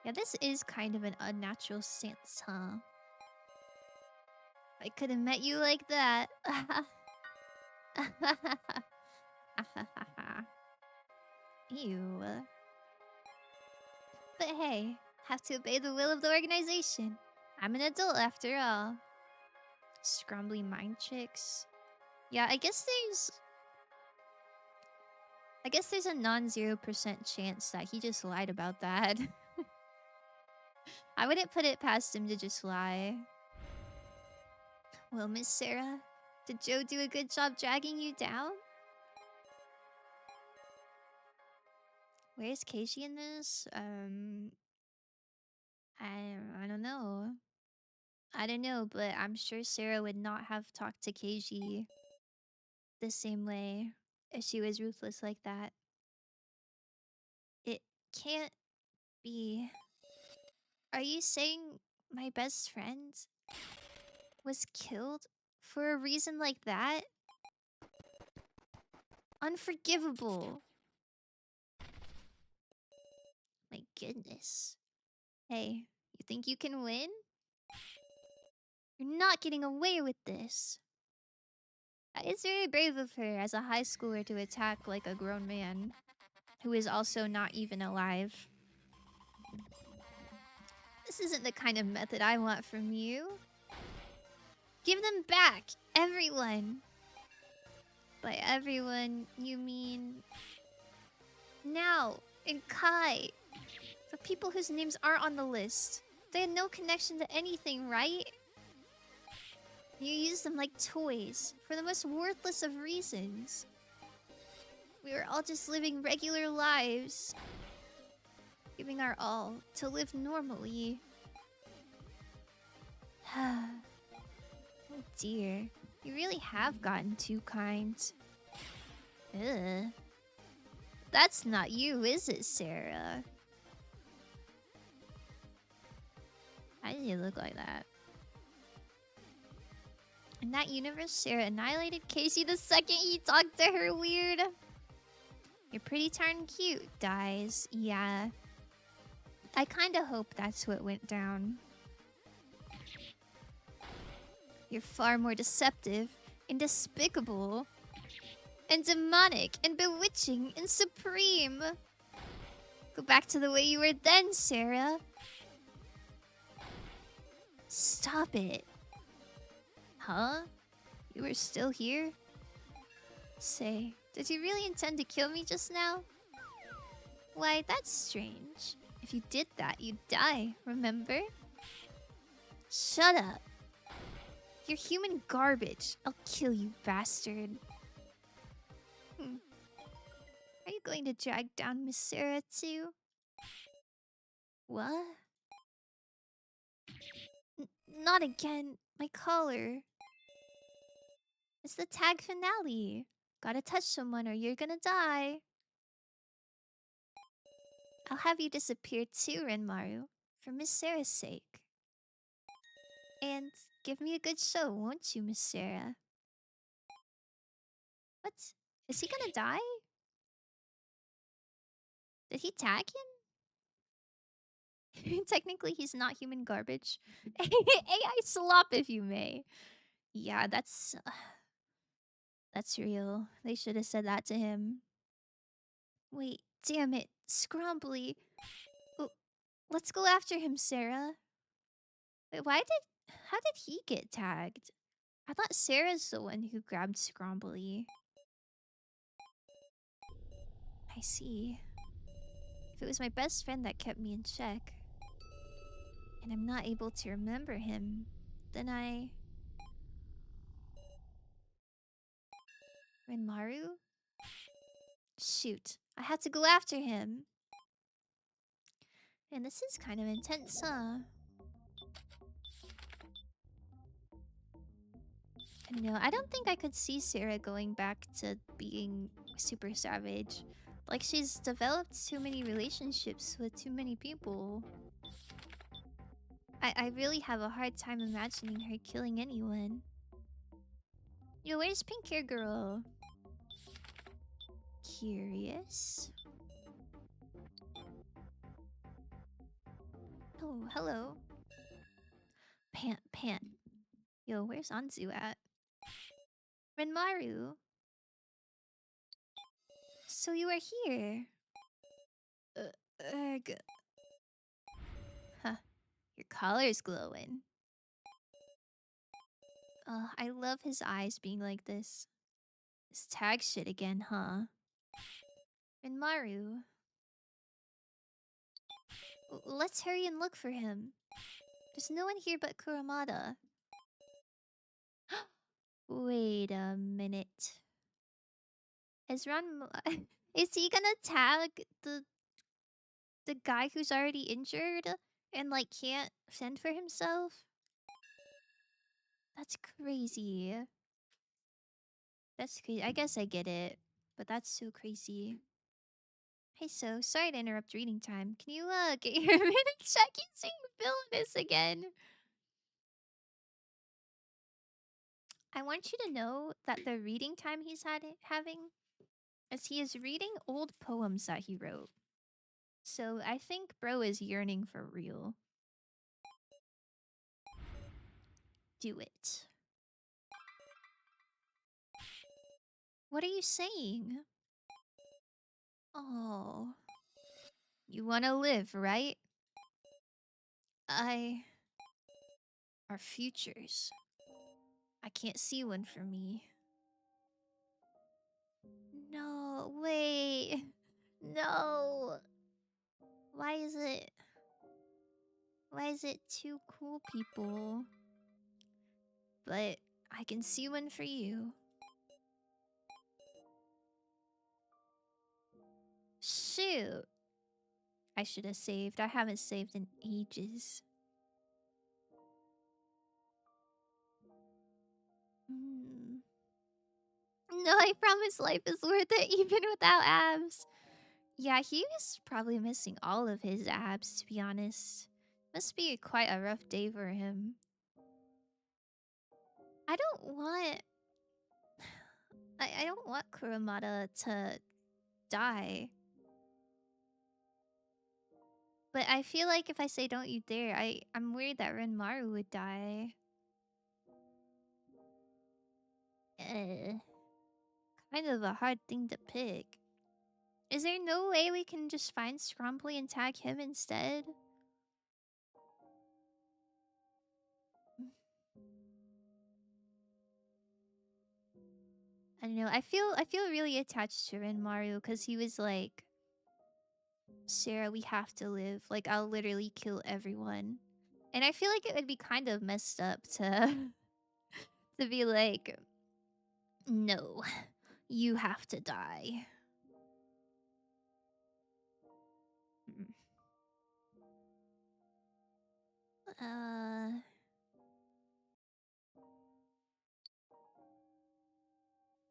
Yeah, this is kind of an unnatural stance, huh? I could have met you like that. Ew. But hey, have to obey the will of the organization. I'm an adult after all. Scrumbly mind chicks. Yeah, I guess there's a non-0% chance that he just lied about that. I wouldn't put it past him to just lie. Well, Miss Sarah, did Joe do a good job dragging you down? Where's Keishi in this? I don't know. I don't know, but I'm sure Sarah would not have talked to Keishi the same way if she was ruthless like that. It can't be. Are you saying my best friend was killed for a reason like that? Unforgivable. My goodness. Hey, you think you can win? You're not getting away with this. It's very brave of her as a high schooler to attack like a grown man who is also not even alive. This isn't the kind of method I want from you. Give them back, everyone. By everyone, you mean Now and Kai. The people whose names aren't on the list. They had no connection to anything, right? You use them like toys for the most worthless of reasons. We were all just living regular lives, giving our all to live normally. Oh dear, you really have gotten too kind. Ugh. That's not you, is it, Sarah? Why do you look like that? In that universe, Sarah annihilated Casey the second he talked to her weird. You're pretty darn cute, Dies. Yeah. I kinda hope that's what went down. You're far more deceptive and despicable and demonic and bewitching and supreme. Go back to the way you were then, Sarah. Stop it. Huh? You were still here? Say, did you really intend to kill me just now? Why, that's strange. If you did that, you'd die, remember? Shut up. You're human garbage. I'll kill you, bastard. Are you going to drag down Miss Sarah too? What? Not again. My collar. It's the tag finale. Gotta touch someone or you're gonna die. I'll have you disappear too, Renmaru. For Miss Sarah's sake. And give me a good show, won't you, Miss Sarah? What? Is he gonna die? Did he tag him? Technically, he's not human garbage. AI slop, if you may. Yeah, that's real. They should have said that to him. Wait, damn it. Scrumbly. Oh, let's go after him, Sarah. Wait, how did he get tagged? I thought Sarah's the one who grabbed Scrumbly. I see. If it was my best friend that kept me in check, and I'm not able to remember him, then Renmaru? Shoot, I had to go after him. And this is kind of intense, huh? No, I don't think I could see Sarah going back to being super savage. Like, she's developed too many relationships with too many people. I really have a hard time imagining her killing anyone. Yo, where's Pink Hair Girl? Curious. Oh, hello. Pant, pant. Yo, where's Anzu at? Renmaru, so you are here. Erg. Huh, your collar's glowing. I love his eyes being like this. This tag shit again, huh? Renmaru, let's hurry and look for him. There's no one here but Kuramada. Wait a minute. Is is he gonna tag the guy who's already injured and like can't fend for himself? That's crazy. That's crazy. I guess I get it, but that's so crazy. Hey, so sorry to interrupt reading time. Can you get your minute check using villainous again? I want you to know that the reading time he's having is he is reading old poems that he wrote. So I think bro is yearning for real. Do it. What are you saying? Oh. You want to live, right? Our futures. I can't see one for me. No, wait. No. Why is it... Why is it two cool people? But I can see one for you. Shoot. I should have saved. I haven't saved in ages. No, I promise life is worth it even without abs. Yeah, he was probably missing all of his abs, to be honest. Must be quite a rough day for him. I don't want... I don't want Kuramada to die. But I feel like if I say don't you dare, I'm worried that Renmaru would die. Kind of a hard thing to pick. Is there no way we can just find Scrumply and tag him instead? I don't know. I feel really attached to Renmaru because he was like, Sarah, we have to live. Like, I'll literally kill everyone. And I feel like it would be kind of messed up to to be like, no, you have to die.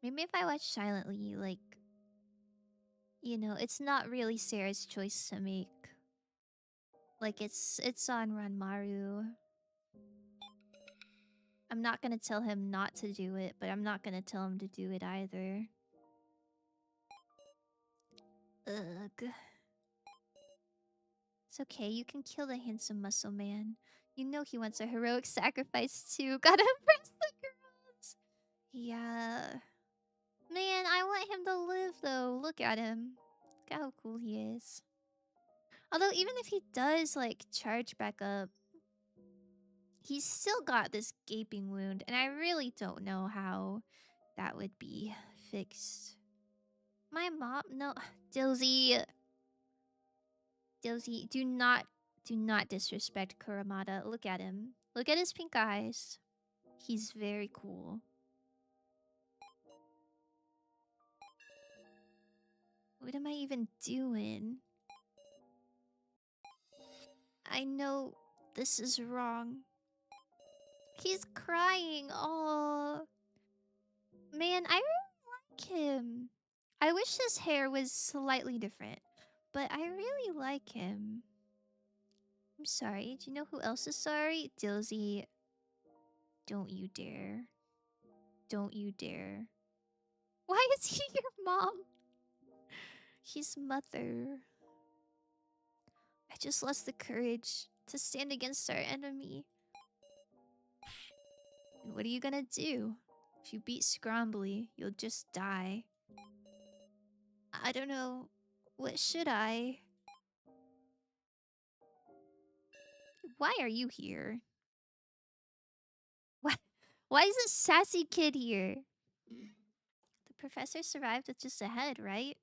Maybe if I watch silently, like, you know, it's not really Sarah's choice to make. Like, it's on Ranmaru. I'm not gonna tell him not to do it, but I'm not gonna tell him to do it either. Ugh. It's okay, you can kill the handsome muscle man. You know he wants a heroic sacrifice too. Gotta impress the girls. Yeah. Man, I want him to live though. Look at him. Look at how cool he is. Although even if he does like charge back up, he's still got this gaping wound, and I really don't know how that would be fixed. My mom? No. Dilzy. Dilzy, do not disrespect Kuramada. Look at him. Look at his pink eyes. He's very cool. What am I even doing? I know this is wrong. He's crying. Oh. Man, I really like him. I wish his hair was slightly different, but I really like him. I'm sorry. Do you know who else is sorry? Dilzy. Don't you dare. Don't you dare. Why is he your mom? His mother. I just lost the courage to stand against our enemy. And what are you gonna do? If you beat Scrambly, you'll just die. I don't know. What should I? Why are you here? Why? Why is this sassy kid here? The professor survived with just a head, right?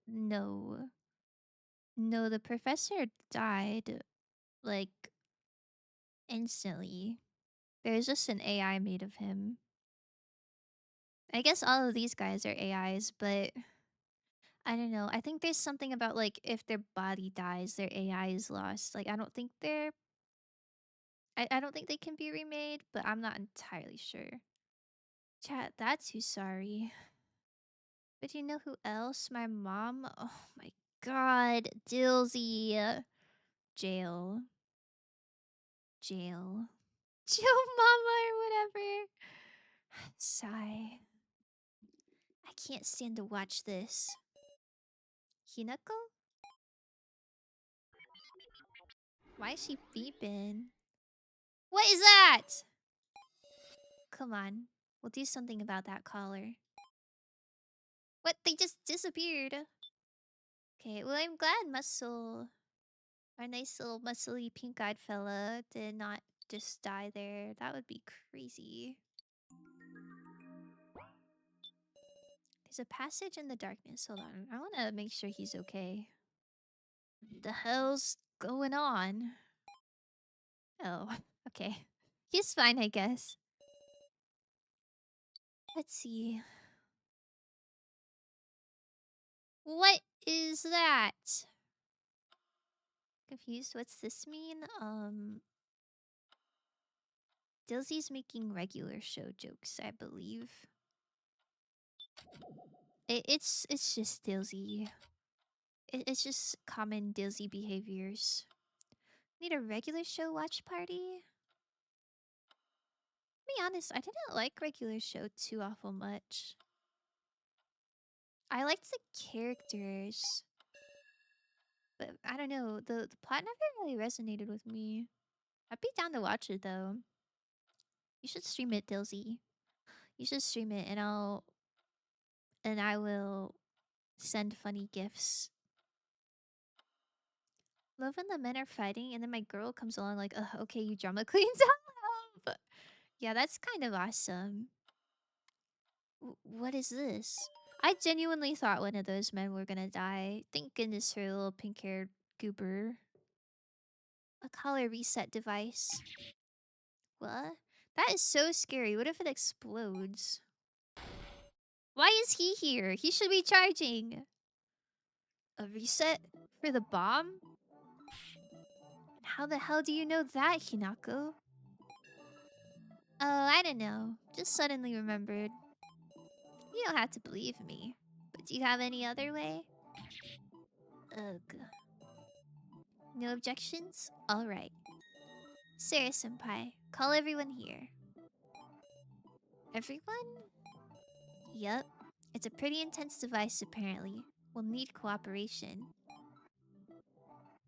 No. No, the professor died, like, instantly. There's just an AI made of him. I guess all of these guys are AIs, but I don't know. I think there's something about, like, if their body dies, their AI is lost. Like, I don't think they can be remade, but I'm not entirely sure. Chat, that's who's sorry. But you know who else? My mom? Oh my god. Dilsey. Jail. Jail. Jail mama or whatever. Sigh. I can't stand to watch this. Hinako? Why is she beeping? What is that? Come on. We'll do something about that collar. What? They just disappeared. Okay, well, I'm glad Muscle, our nice little muscly pink-eyed fella, did not just die there. That would be crazy. There's a passage in the darkness. Hold on. I want to make sure he's okay. The hell's going on? Oh, okay. He's fine, I guess. Let's see. What is that? Confused. What's this mean? Dilsey's making regular show jokes, I believe. It's just Dilsey. It's just common Dilsey behaviors. Need a regular show watch party? To be honest, I didn't like regular show too awful much. I liked the characters, but I don't know, the plot never really resonated with me. I'd be down to watch it though. You should stream it, Dilsey. You should stream it, and I will send funny gifs. Love when the men are fighting, and then my girl comes along like, okay, you drama queens up. Yeah, that's kind of awesome. What is this? I genuinely thought one of those men were gonna die. Thank goodness for a little pink-haired goober. A collar reset device. What? That is so scary. What if it explodes? Why is he here? He should be charging. A reset for the bomb? How the hell do you know that, Hinako? Oh, I don't know. Just suddenly remembered. You don't have to believe me. But do you have any other way? Ugh. No objections? Alright. Sarah-senpai, call everyone here. Everyone? Yup. It's a pretty intense device, apparently. We'll need cooperation.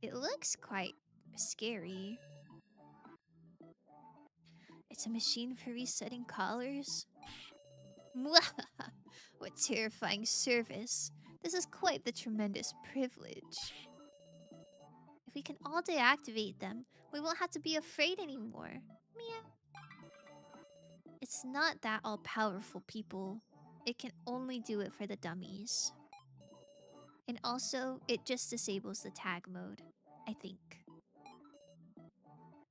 It looks quite scary. It's a machine for resetting collars? What terrifying service. This is quite the tremendous privilege. If we can all deactivate them, we won't have to be afraid anymore. Meow. It's not that all-powerful, people. It can only do it for the dummies. And also, it just disables the tag mode, I think.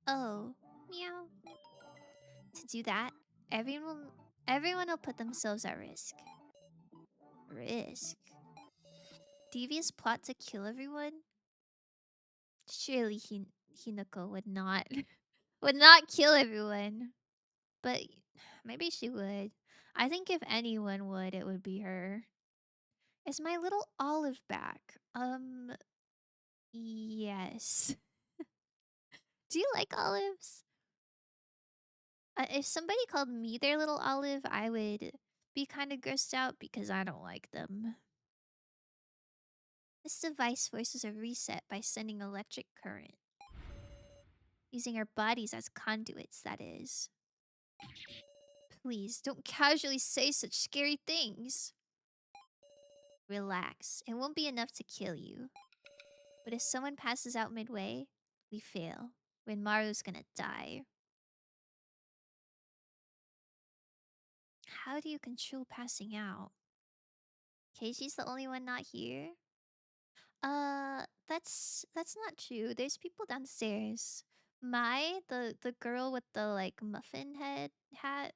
Oh, meow. To do that, everyone will put themselves at risk. Risk? Devious plot to kill everyone? Surely Hinako would not would not kill everyone. But maybe she would. I think if anyone would, it would be her. Is my little olive back? Yes. Do you like olives? If somebody called me their little olive, I would be kind of grossed out because I don't like them. This device forces a reset by sending electric current. Using our bodies as conduits, that is. Please, don't casually say such scary things. Relax. It won't be enough to kill you. But if someone passes out midway, we fail. Renmaru's gonna die. How do you control passing out? Keishi's the only one not here? That's not true. There's people downstairs. Mai, the girl with the like muffin head hat,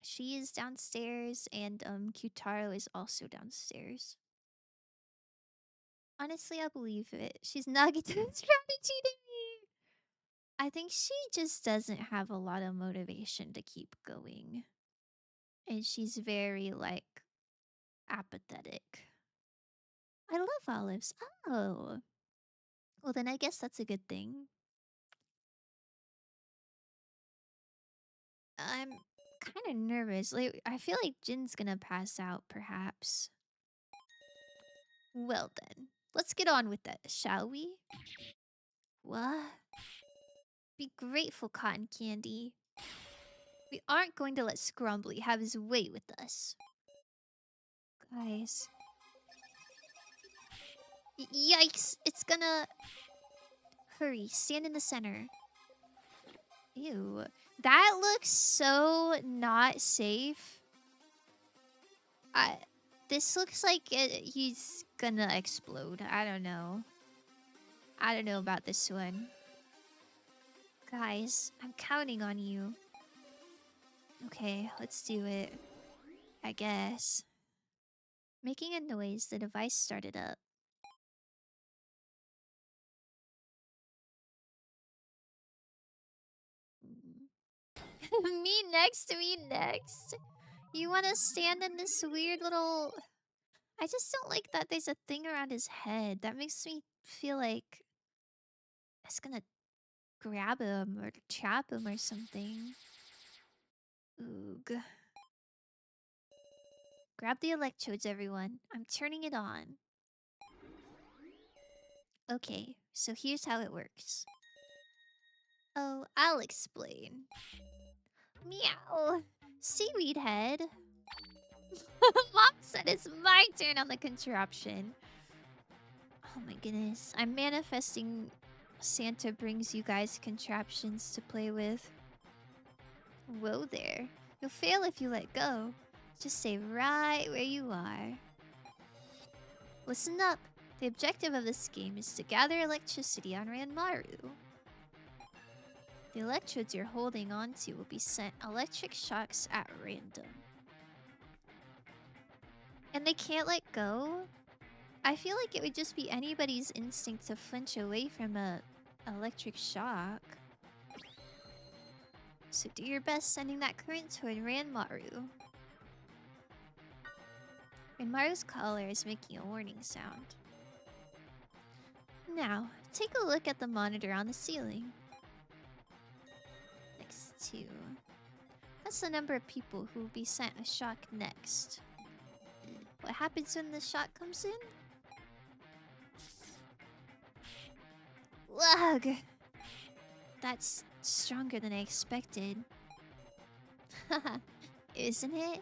she is downstairs, and Kyutaro is also downstairs. Honestly, I believe it. She's Nagito's strategy to me. I think she just doesn't have a lot of motivation to keep going. And she's very like apathetic. I love olives. Oh. Well, then I guess that's a good thing. I'm kind of nervous. Like, I feel like Jin's gonna pass out, perhaps. Well then, let's get on with that, shall we? What? Be grateful, Cotton Candy. We aren't going to let Scrumbly have his way with us. Guys. Yikes! It's gonna... Hurry, stand in the center. Ew. That looks so not safe. This looks like he's gonna explode. I don't know. I don't know about this one. Guys, I'm counting on you. Okay, let's do it. I guess. Making a noise, the device started up. Me next, me next. You want to stand in this weird little... I just don't like that there's a thing around his head. That makes me feel like it's gonna grab him or trap him or something. Oog. Grab the electrodes, everyone. I'm turning it on. Okay, so here's how it works. Oh, I'll explain. Meow! Seaweed head. Mom said it's my turn on the contraption. Oh my goodness. I'm manifesting Santa brings you guys contraptions to play with. Whoa there. You'll fail if you let go. Just stay right where you are. Listen up. The objective of this game is to gather electricity on Ranmaru. The electrodes you're holding onto will be sent electric shocks at random. And they can't let go? I feel like it would just be anybody's instinct to flinch away from a electric shock. So do your best sending that current toward Ranmaru. Ranmaru's collar is making a warning sound. Now, take a look at the monitor on the ceiling. Next to... That's the number of people who will be sent a shock next. What happens when the shock comes in? Ugh! That's stronger than I expected. Haha, isn't it?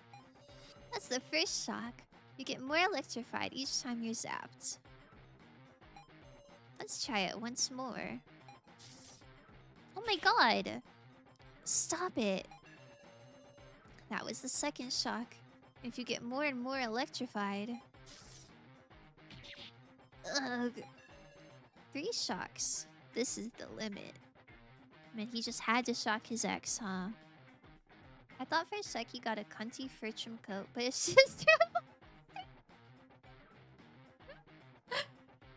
That's the first shock. You get more electrified each time you're zapped. Let's try it once more. Oh my god! Stop it! That was the second shock. If you get more and more electrified... Ugh. 3 shocks. This is the limit. Man, he just had to shock his ex, huh? I thought for a sec he got a cunty fur trim coat, but it's just...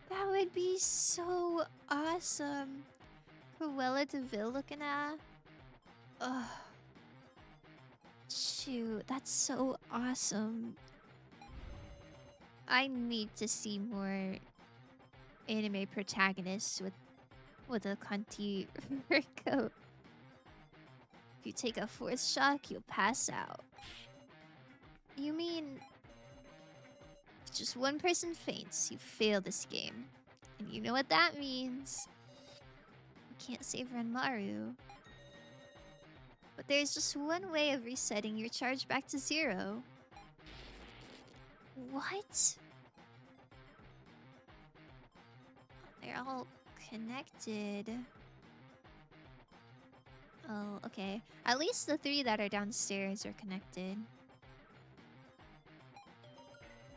That would be so awesome. Cruella de Vil looking at. Ugh. Shoot, that's so awesome. I need to see more anime protagonists with a cunty fur coat. If you take a 4th shock, you'll pass out. You mean... If just one person faints, you fail this game. And you know what that means. can't save Renmaru. But there's just one way of resetting your charge back to 0. What? They're all connected. Oh, okay. At least the 3 that are downstairs are connected.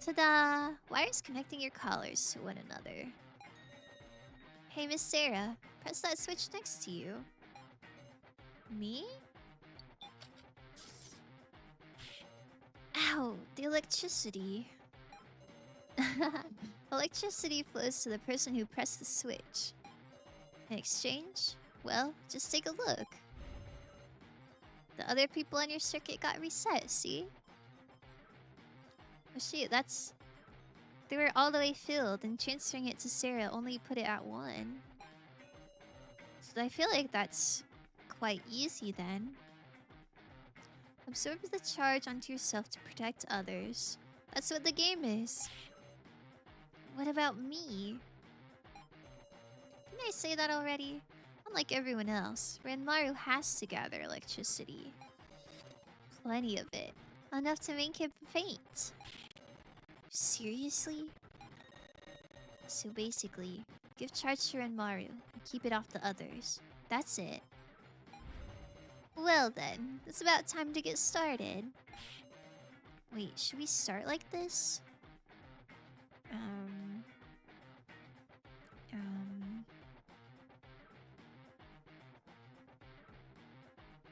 Ta-da! Wires connecting your collars to one another. Hey, Miss Sarah. Press that switch next to you. Me? Ow! The electricity. Electricity flows to the person who pressed the switch. In exchange, well, just take a look. The other people on your circuit got reset, see? Oh shoot, that's... They were all the way filled, and transferring it to Sarah only put it at 1. So I feel like that's quite easy then. Absorb the charge onto yourself to protect others. That's what the game is. What about me? Didn't I say that already? Unlike everyone else, Renmaru has to gather electricity. Plenty of it. Enough to make him faint. Seriously? So basically, give charge to Renmaru and keep it off the others. That's it. Well then, it's about time to get started. Wait, should we start like this?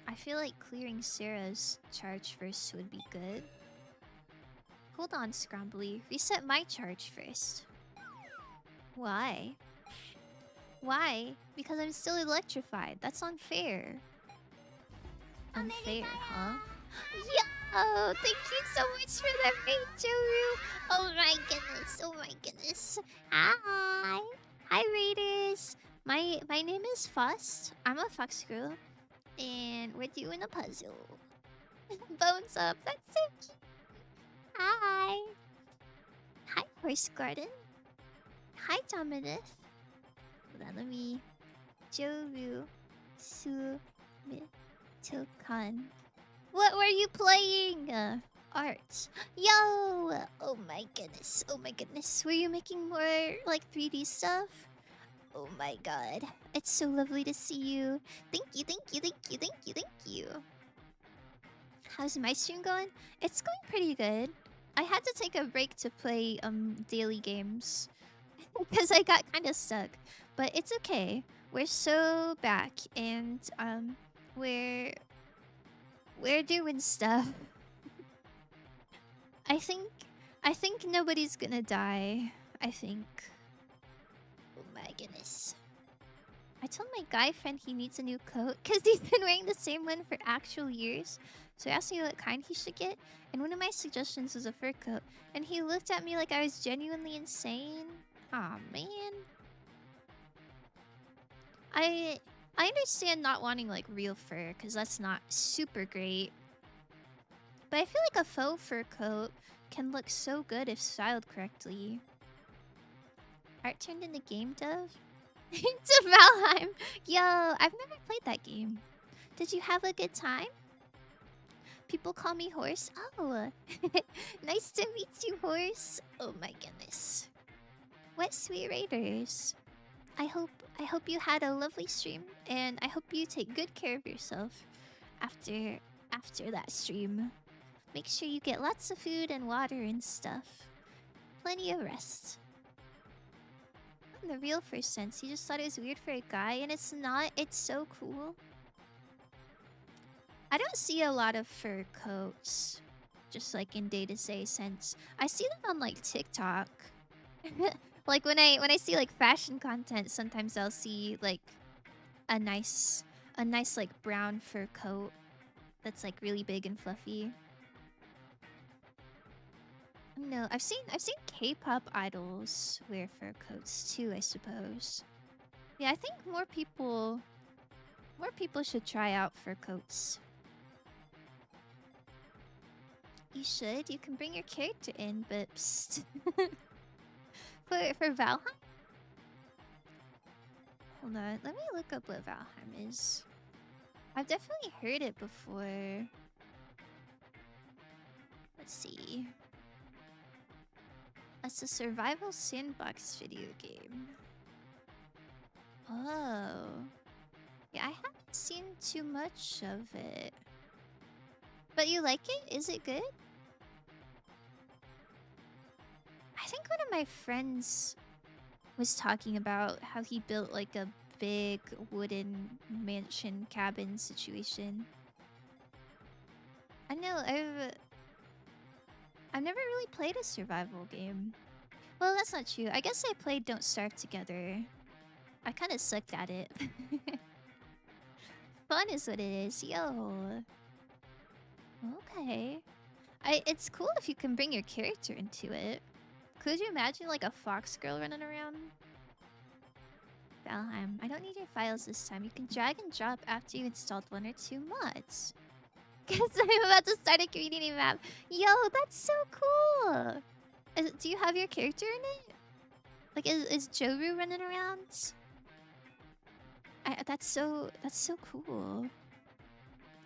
I feel like clearing Sarah's charge first would be good. Hold on, Scrumbly. Reset my charge first. Why? Why? Because I'm still electrified. That's unfair. Unfair, huh? Yo! Thank you so much for the raid, Joru! Oh my goodness, oh my goodness. Hi! Hi, Raiders! My name is Fust. I'm a fox girl. And we're doing a puzzle. Bones up, that's so cute. Hi! Hi, Horse Garden. Hi, Dominus. Hold on, let me... Joru Sumitokun. What were you playing? Art. Yo! Oh my goodness. Oh my goodness. Were you making more like 3D stuff? Oh my god. It's so lovely to see you. Thank you, thank you, thank you, thank you, thank you. How's my stream going? It's going pretty good. I had to take a break to play daily games. Because I got kind of stuck. But it's okay. We're so back and we're doing stuff. I think nobody's gonna die. I think. Oh my goodness. I told my guy friend he needs a new coat because he's been wearing the same one for actual years. So he asked me what kind he should get, and one of my suggestions was a fur coat. And he looked at me like I was genuinely insane. Aw, man. I understand not wanting like real fur because that's not super great. But I feel like a faux fur coat can look so good if styled correctly. Art turned into game dev? Into Valheim! Yo, I've never played that game. Did you have a good time? People call me Horse. Oh, nice to meet you, Horse. Oh my goodness. What sweet raiders. I hope you had a lovely stream, and I hope you take good care of yourself after that stream. Make sure you get lots of food and water and stuff. Plenty of rest. In the real first sense, you just thought it was weird for a guy, and it's not. It's so cool. I don't see a lot of fur coats, just like in day-to-day sense. I see them on like TikTok. Like when I see like fashion content, sometimes I'll see like a nice like brown fur coat that's like really big and fluffy. No, I've seen K-pop idols wear fur coats too, I suppose. Yeah, I think more people should try out fur coats. You should. You can bring your character in, but psst. For Valheim? Hold on. Let me look up what Valheim is. I've definitely heard it before. Let's see. It's a survival sandbox video game. Oh. Yeah, I haven't seen too much of it. But you like it? Is it good? I think one of my friends was talking about how he built like a big wooden mansion cabin situation. I know I've never really played a survival game. Well, that's not true. I guess I played Don't Starve Together. I kind of sucked at it. Fun is what it is. Yo. Okay. It's cool if you can bring your character into it. Could you imagine like a fox girl running around? Valheim. I don't need your files this time. You can drag and drop after you installed 1 or 2 mods. Guess I'm about to start a community map. Yo, that's so cool. Do you have your character in it? Like, is Joru running around? That's so cool.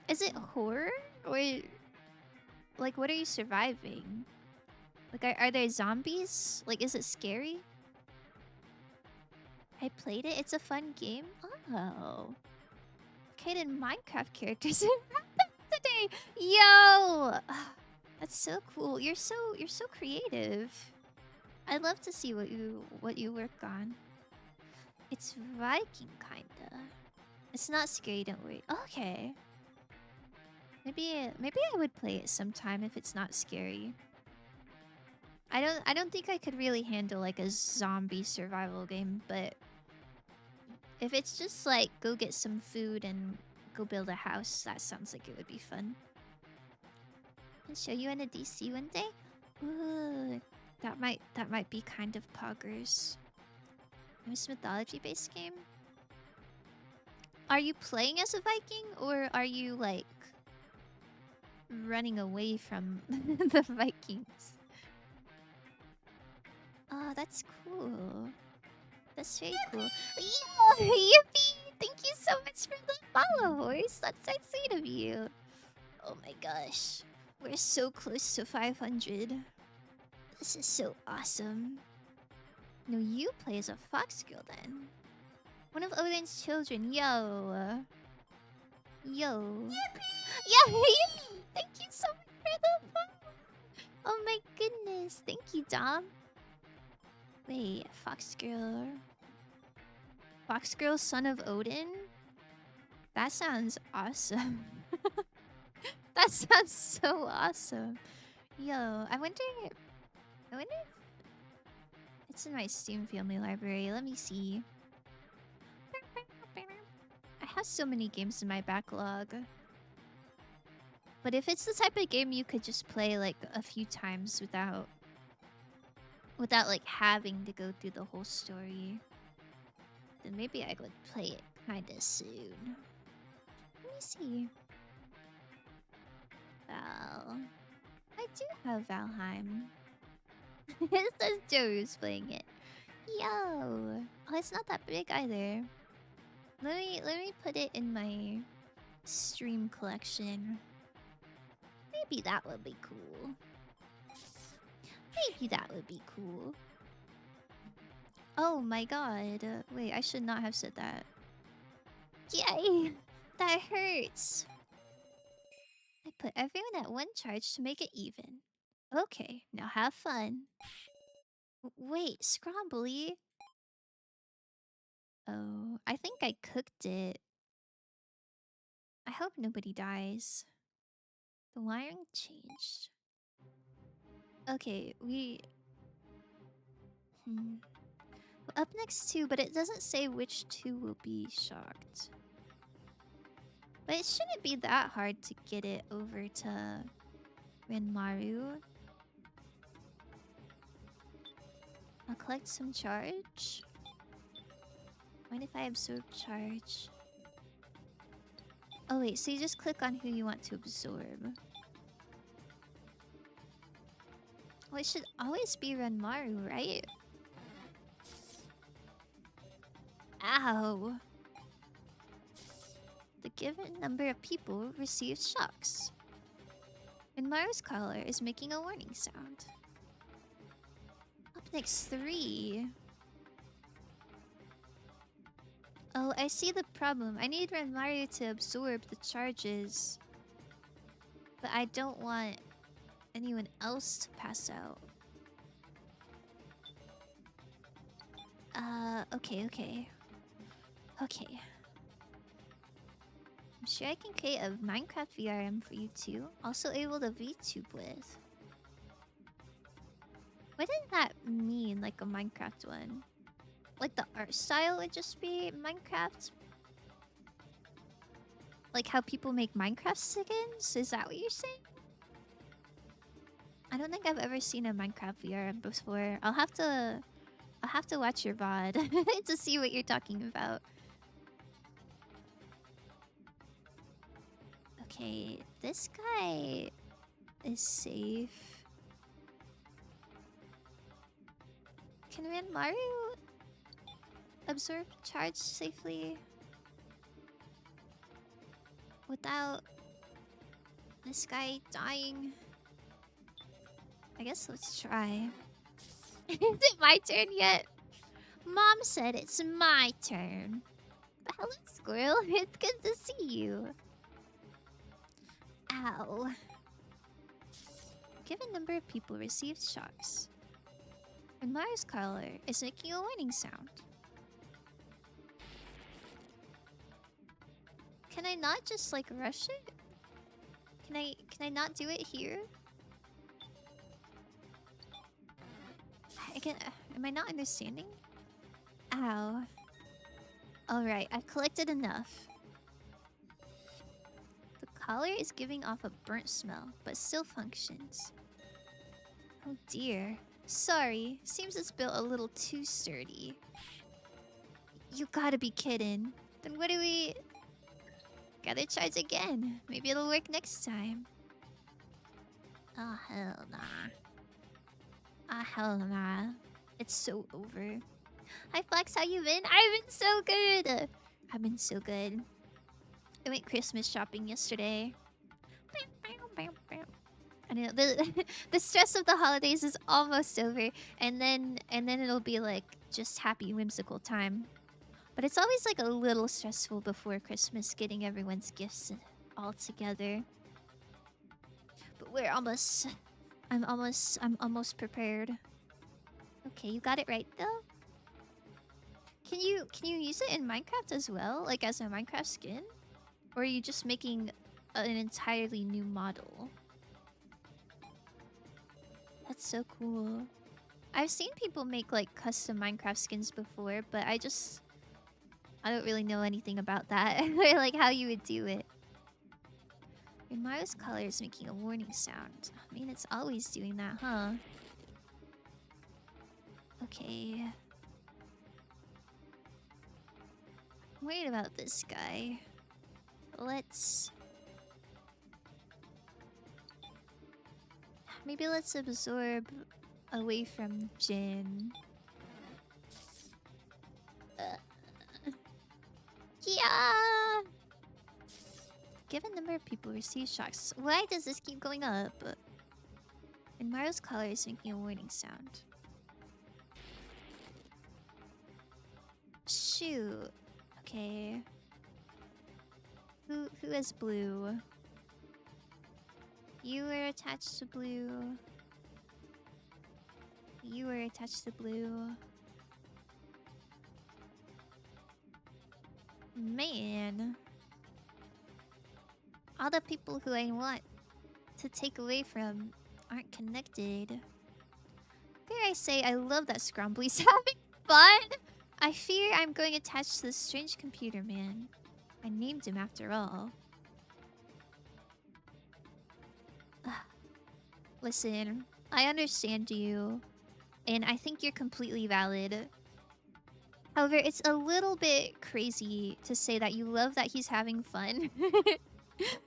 Is it horror or like what are you surviving? Like, are there zombies? Like, is it scary? I played it. It's a fun game. Oh. Created Minecraft characters in today. Yo, that's so cool. You're so creative. I'd love to see what you work on. It's Viking kinda. It's not scary. Don't worry. Okay. Maybe I would play it sometime if it's not scary. I don't think I could really handle like a zombie survival game, but if it's just like go get some food and go build a house, that sounds like it would be fun. I'll show you in a DC one day. Ooh, that might be kind of poggers. Norse mythology based game. Are you playing as a Viking or are you like running away from the Vikings? Oh, that's cool. That's very cool. Yeah, yippee! Thank you so much for the follow, horse. That's so sweet of you. Oh my gosh. We're so close to 500. This is so awesome. No, you play as a fox girl then. One of Odin's children. Yo. Yo. Yippee! Yeah, yippee! Thank you so much for the follow. Oh my goodness. Thank you, Dom. Wait, fox girl. Fox girl, son of Odin? That sounds awesome. That sounds so awesome. Yo, I wonder if it's in my Steam family library. Let me see. I have so many games in my backlog. But if it's the type of game you could just play like a few times without like having to go through the whole story, then maybe I would play it kinda soon. Let me see. Val. I do have Valheim. It says Joe's playing it. Yo! Oh, it's not that big either. Let me put it in my stream collection. Maybe that would be cool. Maybe that would be cool. Oh my god. Wait, I should not have said that. Yay! That hurts. I put everyone at 1 charge to make it even. Okay, now have fun. Wait, Scrombly? Oh, I think I cooked it. I hope nobody dies. The wiring changed. Okay, we're up next 2, but it doesn't say which 2 will be shocked. But it shouldn't be that hard to get it over to Renmaru. I'll collect some charge. Mind if I absorb charge? Oh wait, so you just click on who you want to absorb. Well, it should always be Renmaru, right? Ow. The given number of people receive shocks. And Mario's collar is making a warning sound. Up next, 3. Oh, I see the problem. I need Red Mario to absorb the charges. But I don't want anyone else to pass out. Okay. Okay. I'm sure I can create a Minecraft VRM for you too. Also able to VTube with. What did that mean, like a Minecraft one? Like the art style would just be Minecraft? Like how people make Minecraft skins? Is that what you're saying? I don't think I've ever seen a Minecraft VRM before. I'll have to watch your VOD to see what you're talking about. Okay, this guy is safe. Can Red Mario absorb charge safely without this guy dying? I guess let's try. Is it my turn yet? Mom said it's my turn. But hello, Squirrel. It's good to see you. Ow. Given number of people received shocks. And Mario's collar is making a warning sound. Can I not just like rush it? Can I not do it here? Am I not understanding? Ow. Alright, I've collected enough. The collar is giving off a burnt smell, but still functions. Oh dear. Sorry, seems it's built a little too sturdy. You gotta be kidding. Then what do we... Gotta charge again. Maybe it'll work next time. Oh, hell nah. Ah, hell nah. It's so over. Hi, Flex, how you been? I've been so good! I've been so good. I went Christmas shopping yesterday. I know, the stress of the holidays is almost over. And then it'll be like just happy, whimsical time. But it's always like a little stressful before Christmas, getting everyone's gifts all together. But we're almost... I'm almost prepared. Okay, you got it right though. Can you use it in Minecraft as well? Like as a Minecraft skin? Or are you just making an entirely new model? That's so cool. I've seen people make like custom Minecraft skins before, but I don't really know anything about that. Or like how you would do it. Your Mario's collar is making a warning sound. I mean, it's always doing that, huh? Okay. I'm worried about this guy. Maybe let's absorb away from Jin. Yeah! Given number of people receive shocks. Why does this keep going up? And Mario's collar is making a warning sound. Shoot. Okay. Who has blue? You were attached to blue. You were attached to blue. Man. All the people who I want to take away from aren't connected. Dare I say, I love that Scrumbly's having fun. I fear I'm going attached to this strange computer man. I named him after all. Listen, I understand you, and I think you're completely valid. However, it's a little bit crazy to say that you love that he's having fun.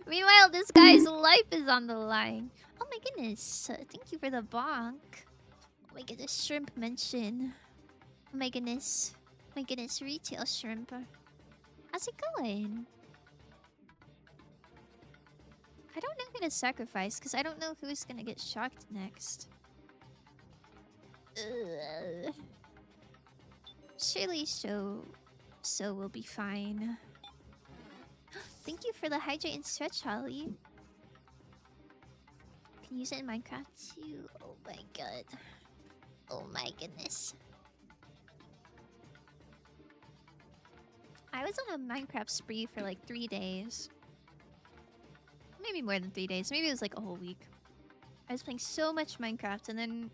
Meanwhile, this guy's life is on the line. Oh my goodness. Thank you for the bonk. Oh my goodness, shrimp mention. Oh my goodness. My goodness, retail shrimp. How's it going? I don't know who to sacrifice because I don't know who's gonna get shocked next. Ugh. Surely so will be fine. Thank you for the hydrate and stretch, Holly. Can use it in Minecraft too. Oh my god. Oh my goodness. I was on a Minecraft spree for like 3 days. Maybe more than 3 days. Maybe it was like a whole week. I was playing so much Minecraft and then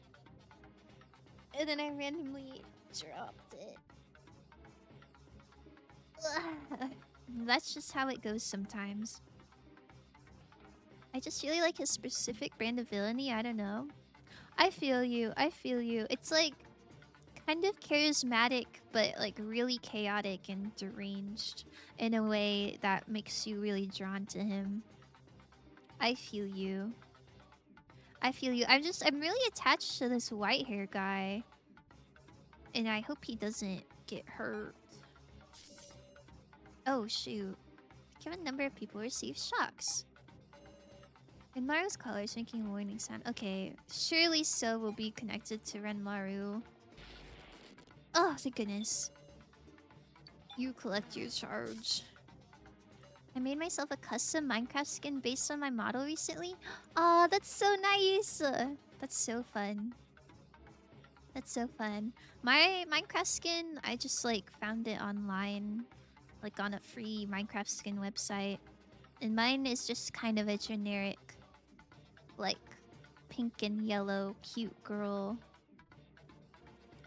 I randomly dropped it. Ugh. That's just how it goes sometimes. I just really like his specific brand of villainy. I don't know. I feel you. I feel you. It's like kind of charismatic, but like really chaotic and deranged in a way that makes you really drawn to him. I feel you. I feel you. I'm really attached to this white hair guy. And I hope he doesn't get hurt. Oh, shoot. A given number of people receive shocks. Renmaru's colors making a warning sound. Okay, surely So will be connected to Renmaru. Oh, thank goodness. You collect your charge. I made myself a custom Minecraft skin based on my model recently. Oh, that's so nice. That's so fun. That's so fun. My Minecraft skin, I just like found it online. Like on a free Minecraft skin website. And mine is just kind of a generic, like, pink and yellow cute girl.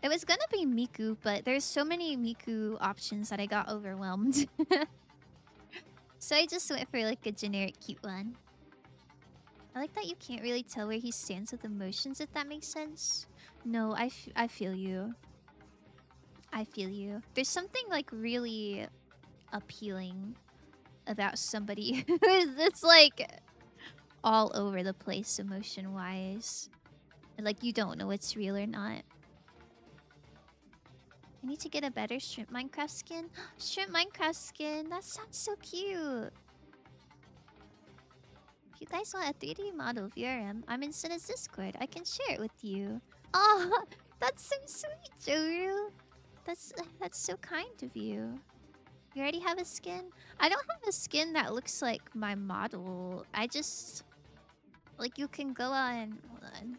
It was gonna be Miku, but there's so many Miku options that I got overwhelmed. So I just went for like a generic cute one. I like that you can't really tell where he stands with emotions, if that makes sense. No, I feel you. I feel you. There's something like really appealing about somebody who is just like all over the place emotion-wise. Like you don't know what's real or not. I need to get a better shrimp Minecraft skin. Shrimp Minecraft skin. That sounds so cute. If you guys want a 3D model of VRM, I'm in Senna's Discord. I can share it with you. Oh, that's so sweet, Joru. That's so kind of you. You already have a skin? I don't have a skin that looks like my model. I just... Like, you can go on... Hold on.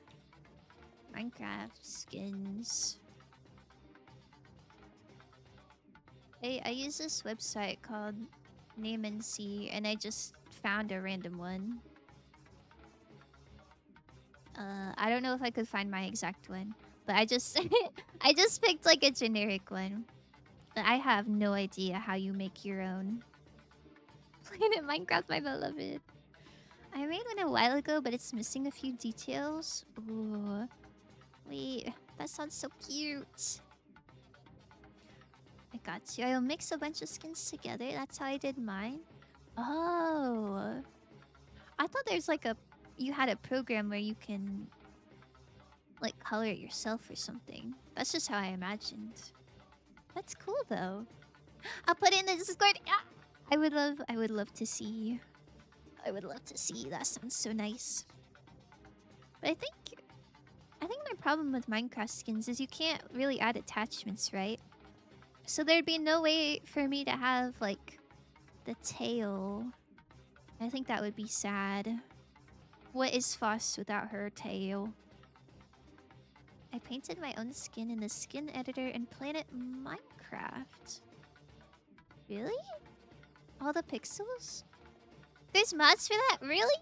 Minecraft skins. I use this website called Name and See, and I just found a random one. I don't know if I could find my exact one, but I just I just picked like a generic one. But I have no idea how you make your own. Planet Minecraft, my beloved. I made one a while ago, but it's missing a few details. Ooh. Wait, that sounds so cute. I got you. I'll mix a bunch of skins together. That's how I did mine. Oh. I thought there's like a... You had a program where you can... like, color it yourself or something. That's just how I imagined. That's cool, though. I'll put it in the Discord. Ah! I would love to see. I would love to see. That sounds so nice. But I think my problem with Minecraft skins is you can't really add attachments, right? So there'd be no way for me to have, like, the tail. I think that would be sad. What is Foss without her tail? I painted my own skin in the skin editor in Planet Minecraft. Really? All the pixels? There's mods for that? Really?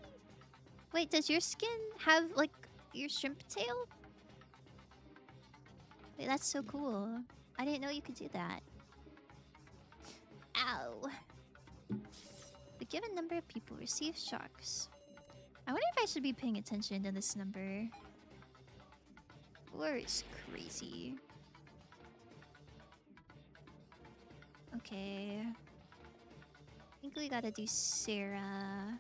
Wait, does your skin have, like, your shrimp tail? Wait, that's so cool. I didn't know you could do that. Ow. The given number of people receive shocks. I wonder if I should be paying attention to this number. 4 is crazy. Okay. I think we gotta do Sarah.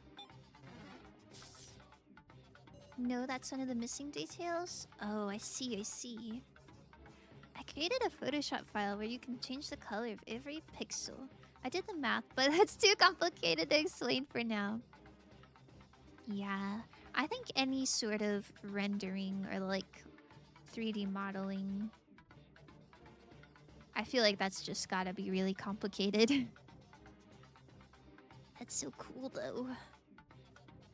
No, that's one of the missing details? Oh, I see, I see. I Created a Photoshop file where you can change the color of every pixel. I did the math, but that's too complicated to explain for now. Yeah, I think any sort of rendering or like 3D modeling, I feel like that's just gotta be really complicated. That's so cool though.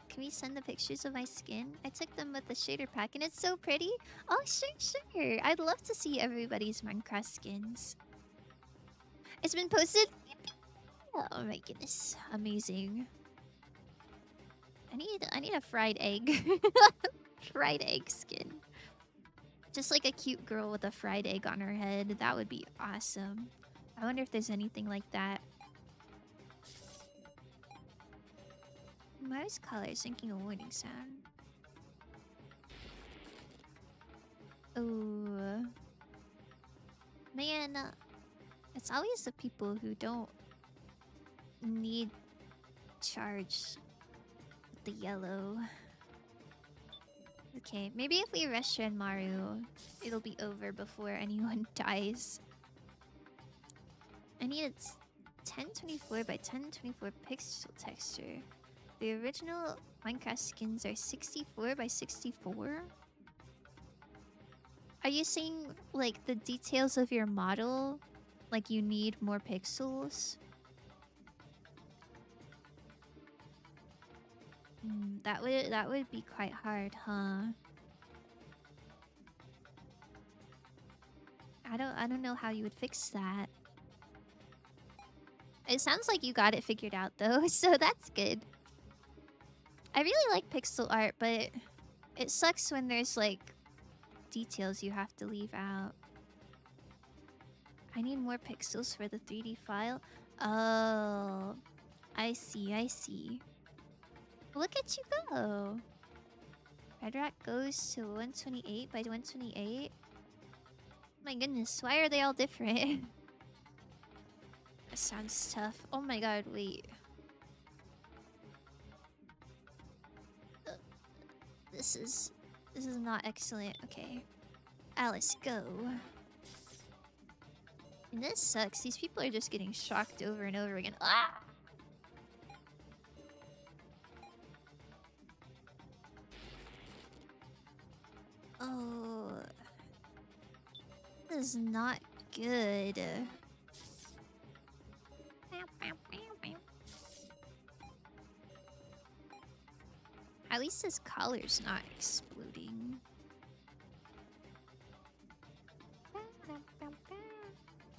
Can we send the pictures of my skin? I took them with the shader pack and it's so pretty. Oh, sure. I'd love to see everybody's Minecraft skins. It's been posted. Oh my goodness. Amazing. I need a fried egg. Fried egg skin. Just like a cute girl with a fried egg on her head. That would be awesome. I wonder if there's anything like that. Mouse color syncing a warning sound. Oh. Man, it's always the people who don't need charge with the yellow. Okay, maybe if we rush Renmaru, it'll be over before anyone dies. I need a 1024 by 1024 pixel texture. The original Minecraft skins are 64 by 64? Are you saying, like, the details of your model? Like, you need more pixels? That would be quite hard, huh? I don't know how you would fix that. It sounds like you got it figured out though, so that's good. I really like pixel art, but it sucks when there's like details you have to leave out. I need more pixels for the 3D file. Oh, I see. Look at you go. Bedrock goes to 128 by 128. My goodness, why are they all different? That sounds tough. Oh my god, wait. This is not excellent. Okay. Alice, go. And this sucks. These people are just getting shocked over and over again. Ah! Oh. This is not good. At least this collar's not exploding.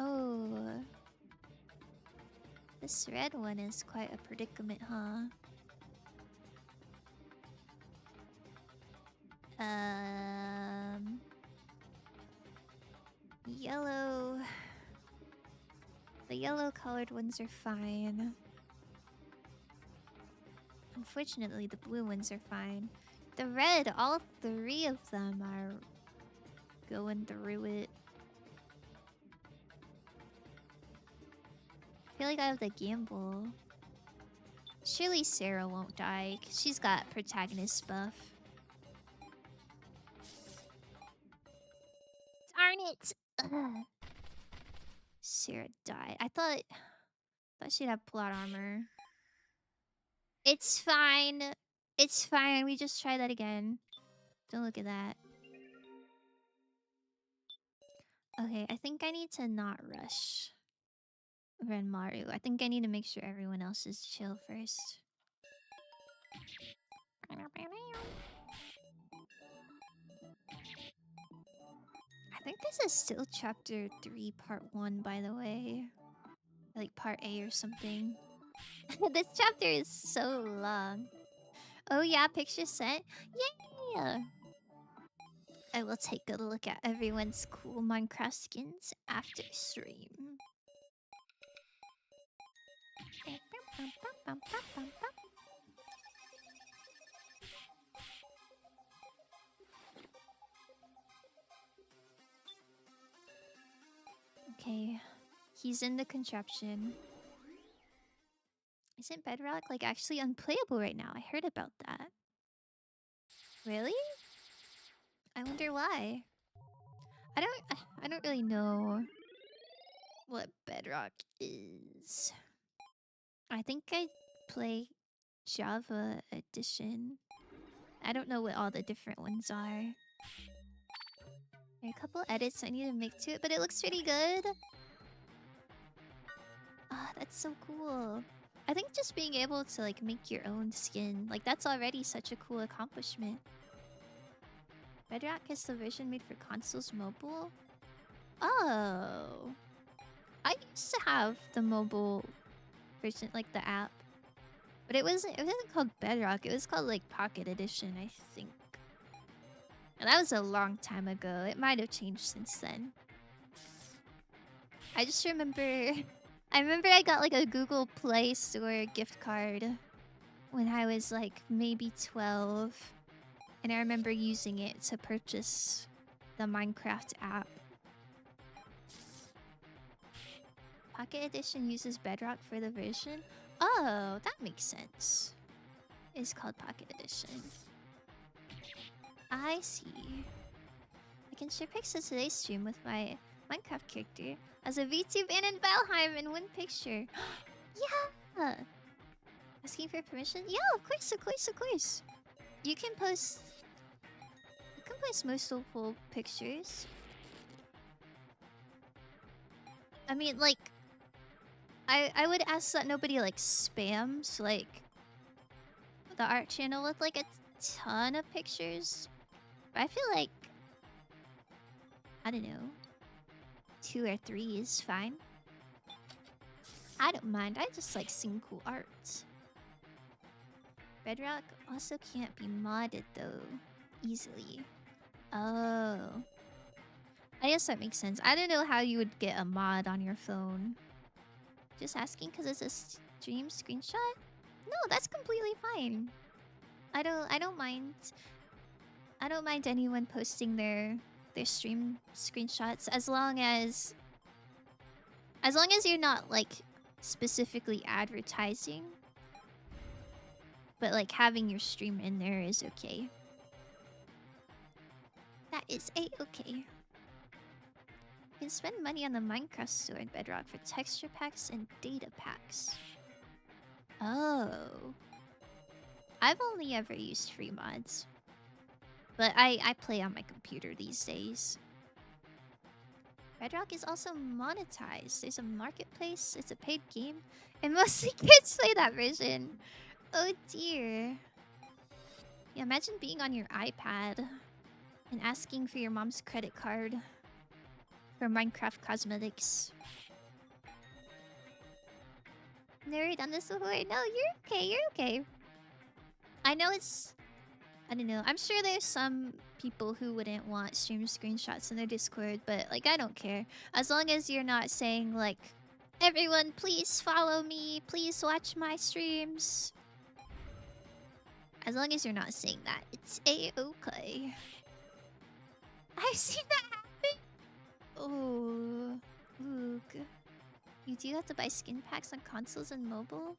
Oh. This red one is quite a predicament, huh? Yellow. The yellow colored ones are fine. Unfortunately, the blue ones are fine. The red, all three of them are going through it. I feel like I have to gamble. Surely Sarah won't die, 'cause she's got protagonist buff. Darn it! Ugh. Sarah died. I thought she'd have plot armor. It's fine. It's fine. We just try that again. Don't look at that. Okay, I think I need to not rush Renmaru. I think I need to make sure everyone else is chill first. I think this is still chapter 3, part 1, by the way. Like part A or something. This chapter is so long. Oh yeah, picture sent? Yeah! I will take a look at everyone's cool Minecraft skins after stream. Okay, he's in the contraption. Isn't Bedrock like actually unplayable right now? I heard about that. Really? I wonder why. I don't really know what Bedrock is. I think I play Java Edition. I don't know what all the different ones are. There are a couple edits I need to make to it, but it looks pretty good. Ah, that's so cool. I think just being able to like make your own skin, like that's already such a cool accomplishment. Bedrock is the version made for consoles mobile. Oh, I used to have the mobile version, like the app, but it wasn't called Bedrock. It was called like Pocket Edition, I think. And that was a long time ago. It might have changed since then. I just remember I got like a Google Play Store gift card when I was like maybe 12. And I remember using it to purchase the Minecraft app. Pocket Edition uses Bedrock for the version. Oh, that makes sense. It's called Pocket Edition. I see. I can share pics of today's stream with my Minecraft character as a VTube and in Valheim in one picture. Yeah! Asking for permission? Yeah, of course, of course, of course. You can post multiple pictures. I mean, like, I would ask that nobody like spams like the art channel with like a ton of pictures. But I feel like, I don't know, 2 or 3 is fine. I don't mind. I just like seeing cool art. Bedrock also can't be modded though easily. Oh, I guess that makes sense. I don't know how you would get a mod on your phone. Just asking because it's a stream screenshot? No, that's completely fine. I don't mind. I don't mind anyone posting their stream screenshots as long as you're not like specifically advertising. But like having your stream in there is okay. That is a-okay. You can spend money on the Minecraft store in Bedrock for texture packs and data packs. Oh. I've only ever used free mods. But I play on my computer these days. Bedrock is also monetized. There's a marketplace, it's a paid game, and mostly kids play that version. Oh dear. Yeah, imagine being on your iPad and asking for your mom's credit card for Minecraft cosmetics. Never done this before? No, you're okay, you're okay. I know it's... I don't know. I'm sure there's some people who wouldn't want stream screenshots in their Discord, but like I don't care. As long as you're not saying like, everyone please follow me, please watch my streams. As long as you're not saying that, it's a-okay. I've seen that happen! Oh, Luke. You do have to buy skin packs on consoles and mobile?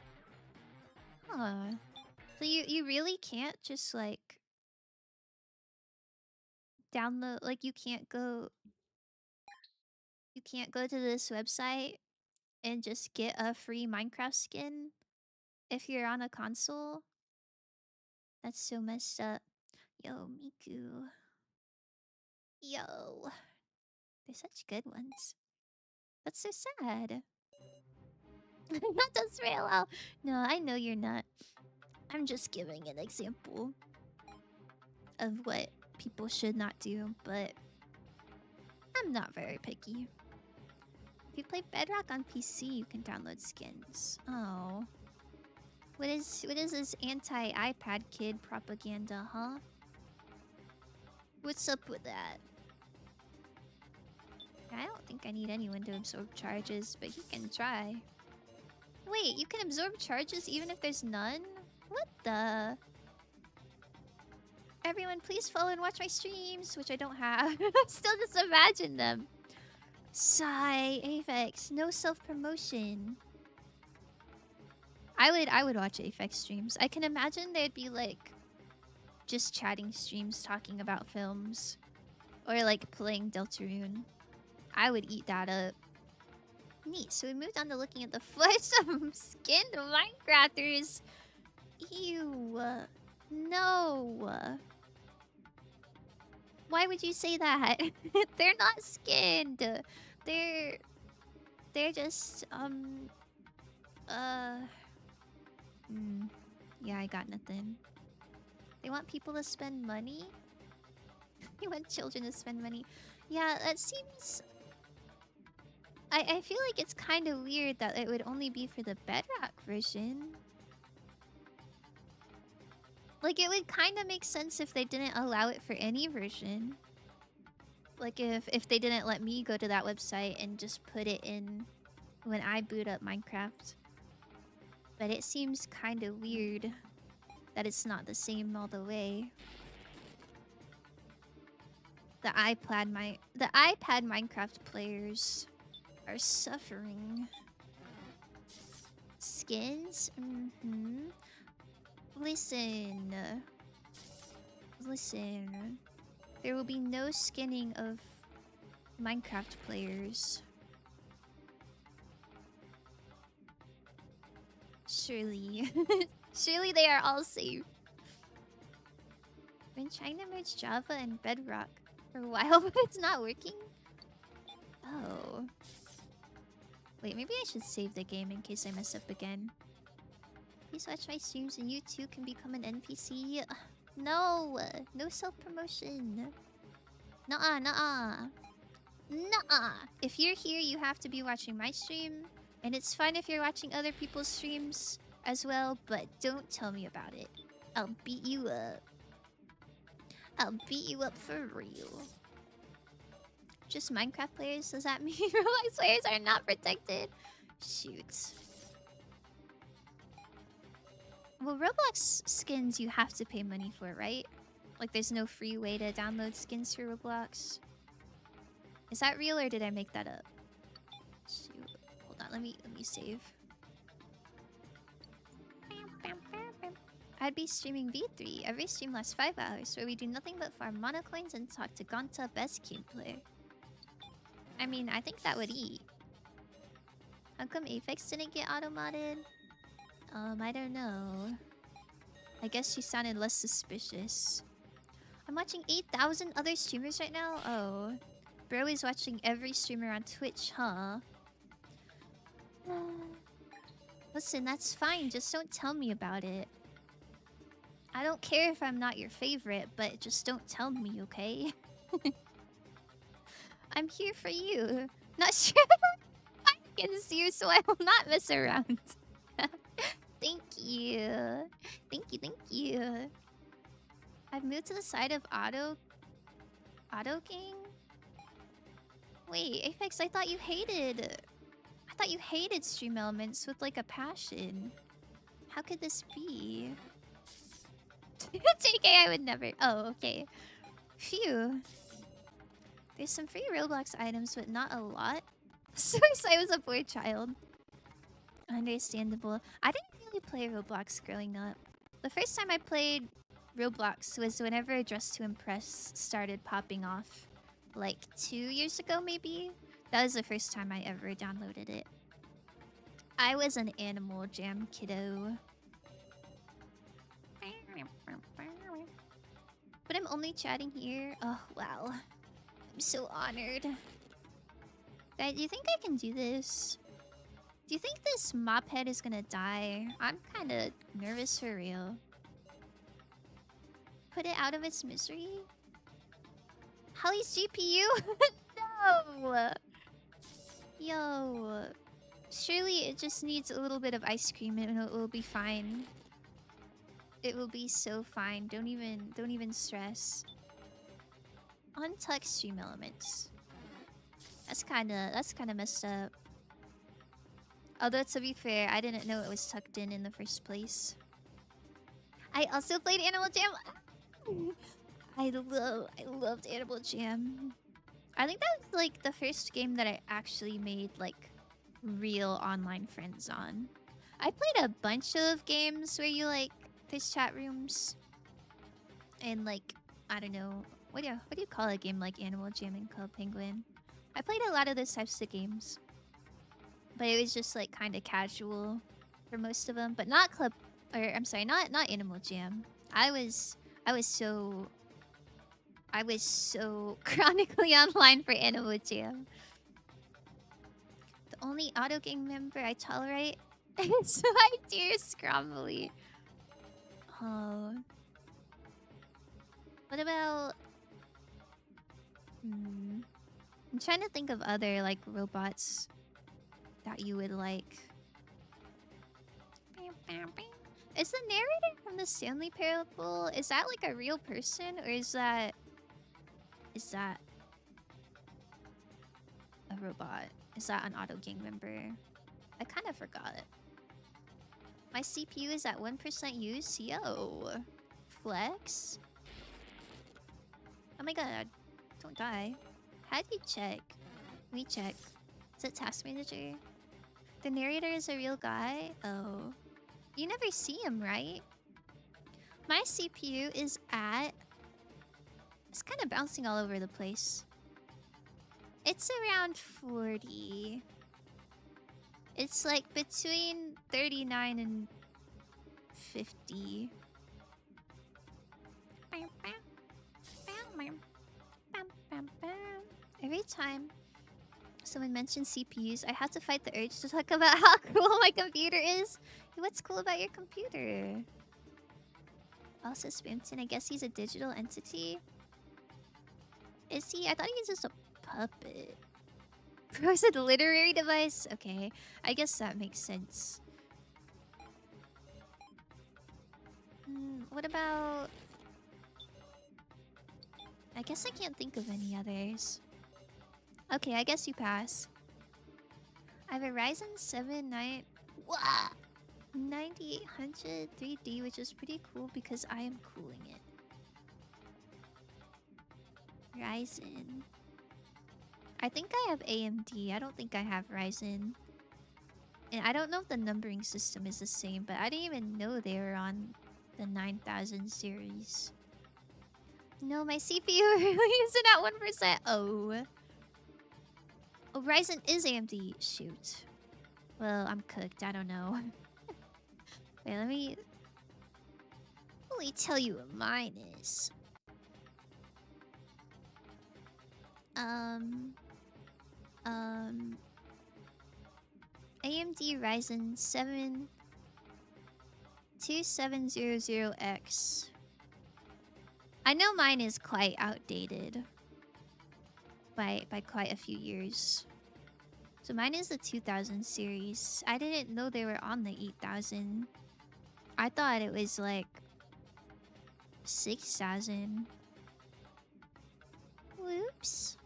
Huh. So you really can't just like download, like you can't go to this website and just get a free Minecraft skin if you're on a console? That's so messed up. Yo, Miku. Yo. They're such good ones. That's so sad. Not just real. No, I know you're not. I'm just giving an example of what people should not do, but I'm not very picky. If you play Bedrock on PC, you can download skins. Oh. What is this anti-iPad kid propaganda, huh? What's up with that? I don't think I need anyone to absorb charges, but he can try. Wait, you can absorb charges even if there's none? What the? Everyone, please follow and watch my streams, which I don't have. Still just imagine them. Sigh, Aphex, no self-promotion. I would watch Aphex streams. I can imagine they'd be like just chatting streams talking about films. Or like playing Deltarune. I would eat that up. Neat. So we moved on to looking at the flesh of skinned Minecrafters. Ew. No. Why would you say that? They're not skinned. They're they're just uh yeah, I got nothing. They want people to spend money? They want children to spend money. Yeah, that seems I feel like it's kind of weird that it would only be for the Bedrock version. Like, it would kind of make sense if they didn't allow it for any version. Like, if they didn't let me go to that website and just put it in when I boot up Minecraft. But it seems kind of weird that it's not the same all the way. The iPad Minecraft players are suffering. Skins? Listen. Listen. There will be no skinning of Minecraft players. Surely. Surely they are all safe. Been trying to merge Java and Bedrock for a while, but it's not working? Oh. Wait, maybe I should save the game in case I mess up again. Please watch my streams and you too can become an NPC. No! No self-promotion. Nuh-uh, nuh-uh. Nuh-uh. If you're here, you have to be watching my stream. And it's fine if you're watching other people's streams as well, but don't tell me about it. I'll beat you up. I'll beat you up for real. Just Minecraft players? Does that mean Roblox players are not protected? Shoot. Well, Roblox skins you have to pay money for, right? Like, there's no free way to download skins for Roblox. Is that real or did I make that up? Shoot. Hold on, let me save. I'd be streaming V3. Every stream lasts 5 hours, where we do nothing but farm monocoins and talk to Gonta, best gameplay. I mean, I think that would eat. How come Apex didn't get auto-modded? I don't know. I guess she sounded less suspicious. I'm watching 8,000 other streamers right now? Oh. Bro is watching every streamer on Twitch, huh? Listen, that's fine. Just don't tell me about it. I don't care if I'm not your favorite, but just don't tell me, okay? I'm here for you. Not sure I can see you, so I will not mess around. Thank you. Thank you, thank you. I've moved to the side of Auto King? Wait, Apex, I thought you hated Stream Elements with like a passion. How could this be? JK, I would never. Oh, okay. Phew. There's some free Roblox items, but not a lot. Suicide was a boy child. Understandable. I didn't really play Roblox growing up. The first time I played Roblox was whenever Dress to Impress started popping off. Like 2 years ago, maybe? That was the first time I ever downloaded it. I was an Animal Jam kiddo. But I'm only chatting here. Oh, wow. I'm so honored. Guys, do you think I can do this? Do you think this mop head is gonna die? I'm kinda nervous for real. Put it out of its misery? Holly's GPU? No! Yo. Surely it just needs a little bit of ice cream and it will be fine. It will be so fine. Don't even stress. Untuck Stream Elements. That's kinda messed up. Although to be fair, I didn't know it was tucked in the first place. I also played Animal Jam. I loved Animal Jam. I think that was like the first game that I actually made like real online friends on. I played a bunch of games where you like there's chat rooms and like I don't know, what do you call a game like Animal Jam and Club Penguin? I played a lot of those types of games, but it was just like kind of casual for most of them. But not Club, or I'm sorry, not Animal Jam. I was I was so I was so chronically online for Animal Jam. The only auto gang member I tolerate is my dear Scrombly. Oh. What about... I'm trying to think of other, like, robots that you would like. Is the narrator from the Stanley Parable, is that like a real person, or is that a robot? Is that an auto gang member? I kind of forgot it. My CPU is at 1% use. Yo, flex. Oh my god, don't die. How do you check? Let me check. Is it Task Manager? The narrator is a real guy? Oh. You never see him, right? My CPU is at... It's kind of bouncing all over the place. It's around 40. It's like between 39 and 50. Every time someone mentions CPUs, I have to fight the urge to talk about how cool my computer is. What's cool about your computer? Also, Spimpton, I guess he's a digital entity. Is he? I thought he was just a puppet. Was it a literary device? Okay, I guess that makes sense. What about... I guess I can't think of any others. Okay, I guess you pass. I have a Ryzen 7 9800 3D, which is pretty cool because I am cooling it. Ryzen. I think I have AMD. I don't think I have Ryzen. And I don't know if the numbering system is the same, but I didn't even know they were on the 9000 series. No, my CPU really isn't at 1%. Oh. Oh, Ryzen is AMD. Shoot. Well, I'm cooked. I don't know. Wait, let me tell you what mine is. AMD Ryzen 7 2700X. I know mine is quite outdated by quite a few years. So mine is the 2000 series. I didn't know they were on the 8000. I thought it was like 6000. Whoops.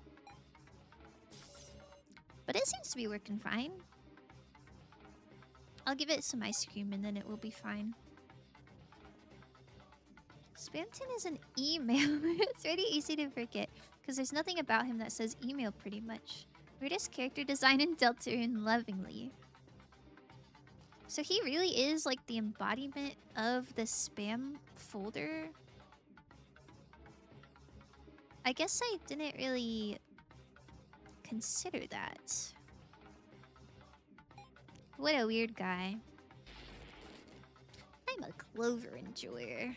But it seems to be working fine. I'll give it some ice cream and then it will be fine. Spimpton is an email. It's really easy to forget because there's nothing about him that says email pretty much. Weirdest character design in Deltarune lovingly. So he really is like the embodiment of the spam folder. I guess I didn't really consider that. What a weird guy. I'm a Clover enjoyer.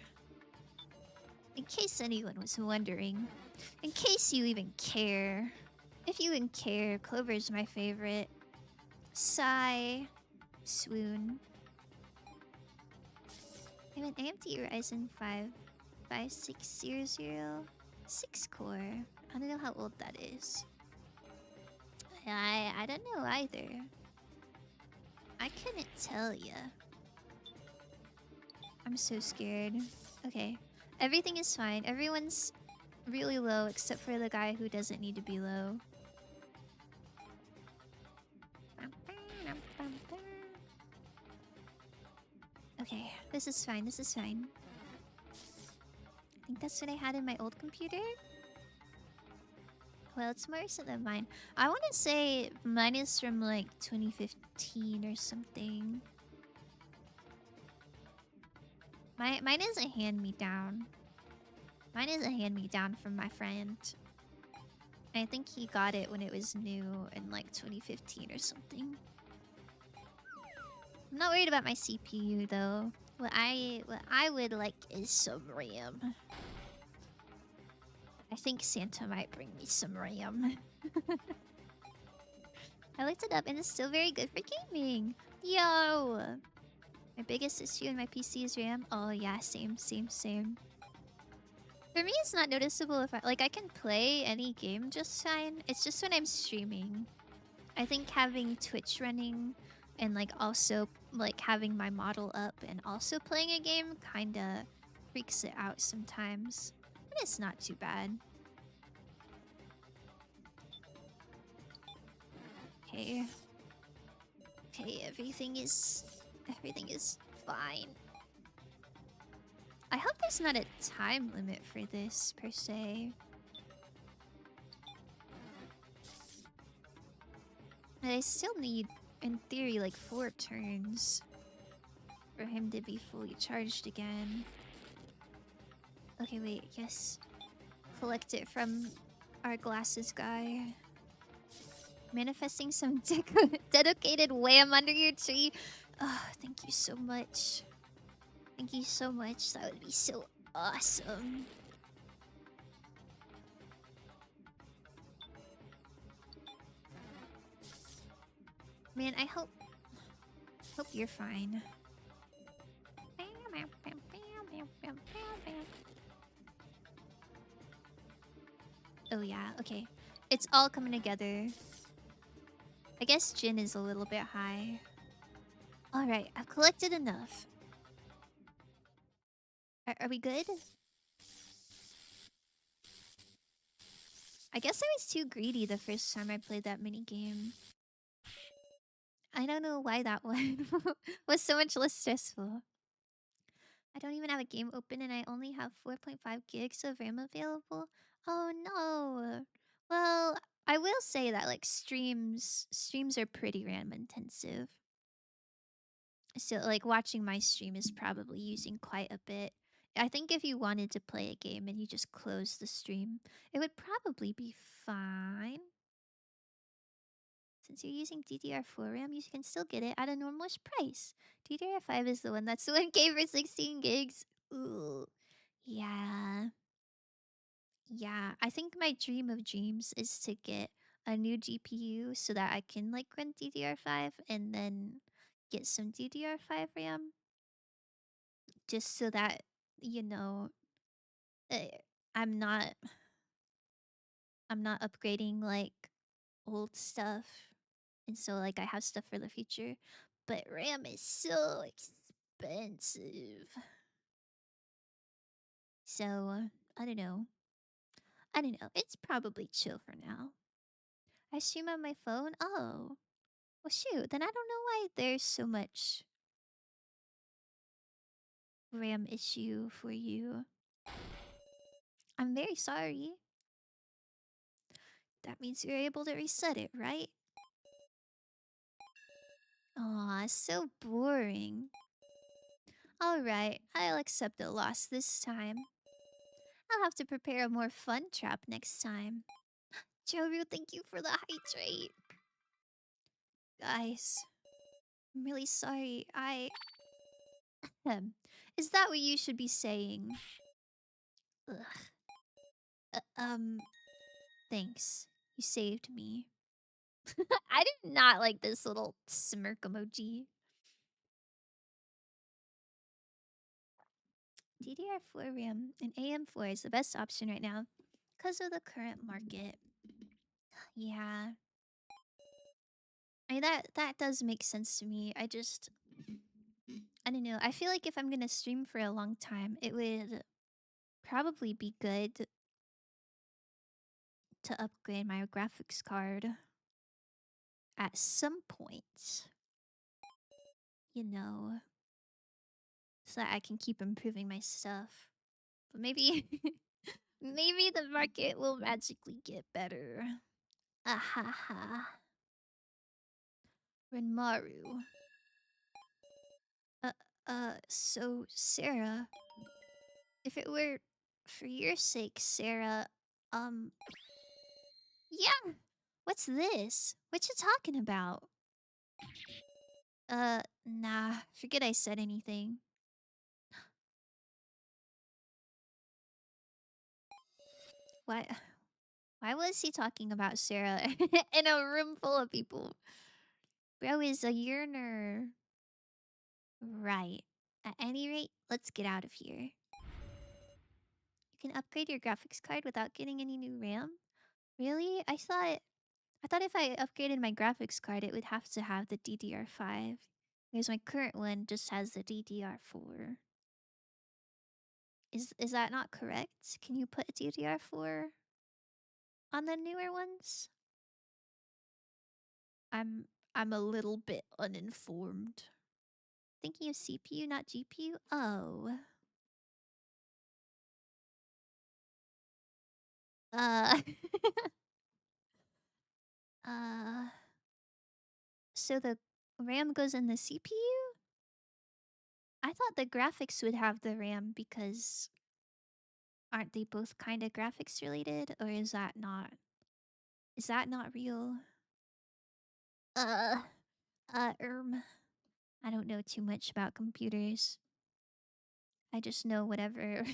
In case anyone was wondering. In case you even care. If you even care, Clover's my favorite. Sigh. Swoon. I have an AMD Ryzen 5 5600 6-core. I don't know how old that is. I don't know either. I couldn't tell ya. I'm so scared. Okay. Everything is fine. Everyone's really low except for the guy who doesn't need to be low. Okay, this is fine. This is fine. I think that's what I had in my old computer. Well, it's more recent than mine. I want to say mine is from like 2015 or something. Mine is a hand-me-down. Mine is a hand-me-down from my friend. I think he got it when it was new in like 2015 or something. I'm not worried about my CPU though. What I would like is some RAM. I think Santa might bring me some RAM. I looked it up and it's still very good for gaming. Yo! My biggest issue in my PC is RAM. Oh yeah, same. For me, it's not noticeable if I can play any game just fine. It's just when I'm streaming. I think having Twitch running and like also like having my model up and also playing a game kinda freaks it out sometimes. But it's not too bad. Okay. Okay, everything is fine. I hope there's not a time limit for this per se. And I still need, in theory, like 4 turns for him to be fully charged again. Okay, wait, yes. Collect it from our glasses guy. Manifesting some dedicated wham under your tree. Oh, thank you so much. Thank you so much. That would be so awesome. Man, I hope you're fine. Oh yeah, okay. It's all coming together. I guess Jin is a little bit high. Alright, I've collected enough. Are we good? I guess I was too greedy the first time I played that mini game. I don't know why that one was so much less stressful. I don't even have a game open and I only have 4.5 gigs of RAM available. Oh no. Well, I will say that like streams are pretty RAM intensive. So like watching my stream is probably using quite a bit. I think if you wanted to play a game and you just close the stream, it would probably be fine. Since you're using DDR4 RAM, you can still get it at a normalish price. DDR5 is the one that's the 1K for 16 gigs. Ooh. Yeah. Yeah. I think my dream of dreams is to get a new GPU so that I can like run DDR5 and then get some DDR5 RAM. Just so that, you know, eh, I'm not upgrading like old stuff. And so like I have stuff for the future. But RAM is so expensive. So I don't know. I don't know. It's probably chill for now. I stream on my phone. Oh. Well shoot, then I don't know why there's so much RAM issue for you. I'm very sorry. That means you're able to reset it, right? Aw, so boring. Alright, I'll accept a loss this time. I'll have to prepare a more fun trap next time. Joru, thank you for the hydrate. Guys, I'm really sorry. Is that what you should be saying? Ugh. Thanks. You saved me. I did not like this little smirk emoji. DDR4 RAM and AM4 is the best option right now because of the current market. Yeah. I mean, that does make sense to me. I don't know. I feel like if I'm gonna stream for a long time, it would probably be good to upgrade my graphics card at some point. You know, so that I can keep improving my stuff. But maybe maybe the market will magically get better. Ahaha. Renmaru. So Sarah, if it were For your sake, Sarah. Um, yeah. What's this? What you talking about? Nah. Forget I said anything. Why? Why was he talking about Sarah in a room full of people? Bro is a yearner. Right. At any rate, let's get out of here. You can upgrade your graphics card without getting any new RAM? Really? I thought if I upgraded my graphics card it would have to have the DDR5. Because my current one just has the DDR4. Is that not correct? Can you put DDR4 on the newer ones? I'm I'm a little bit uninformed. Thinking of CPU, not GPU? Oh. Uh uh so the RAM goes in the CPU? I thought the graphics would have the RAM because aren't they both kind of graphics related, or is that not real? Uh uh erm I don't know too much about computers. I just know whatever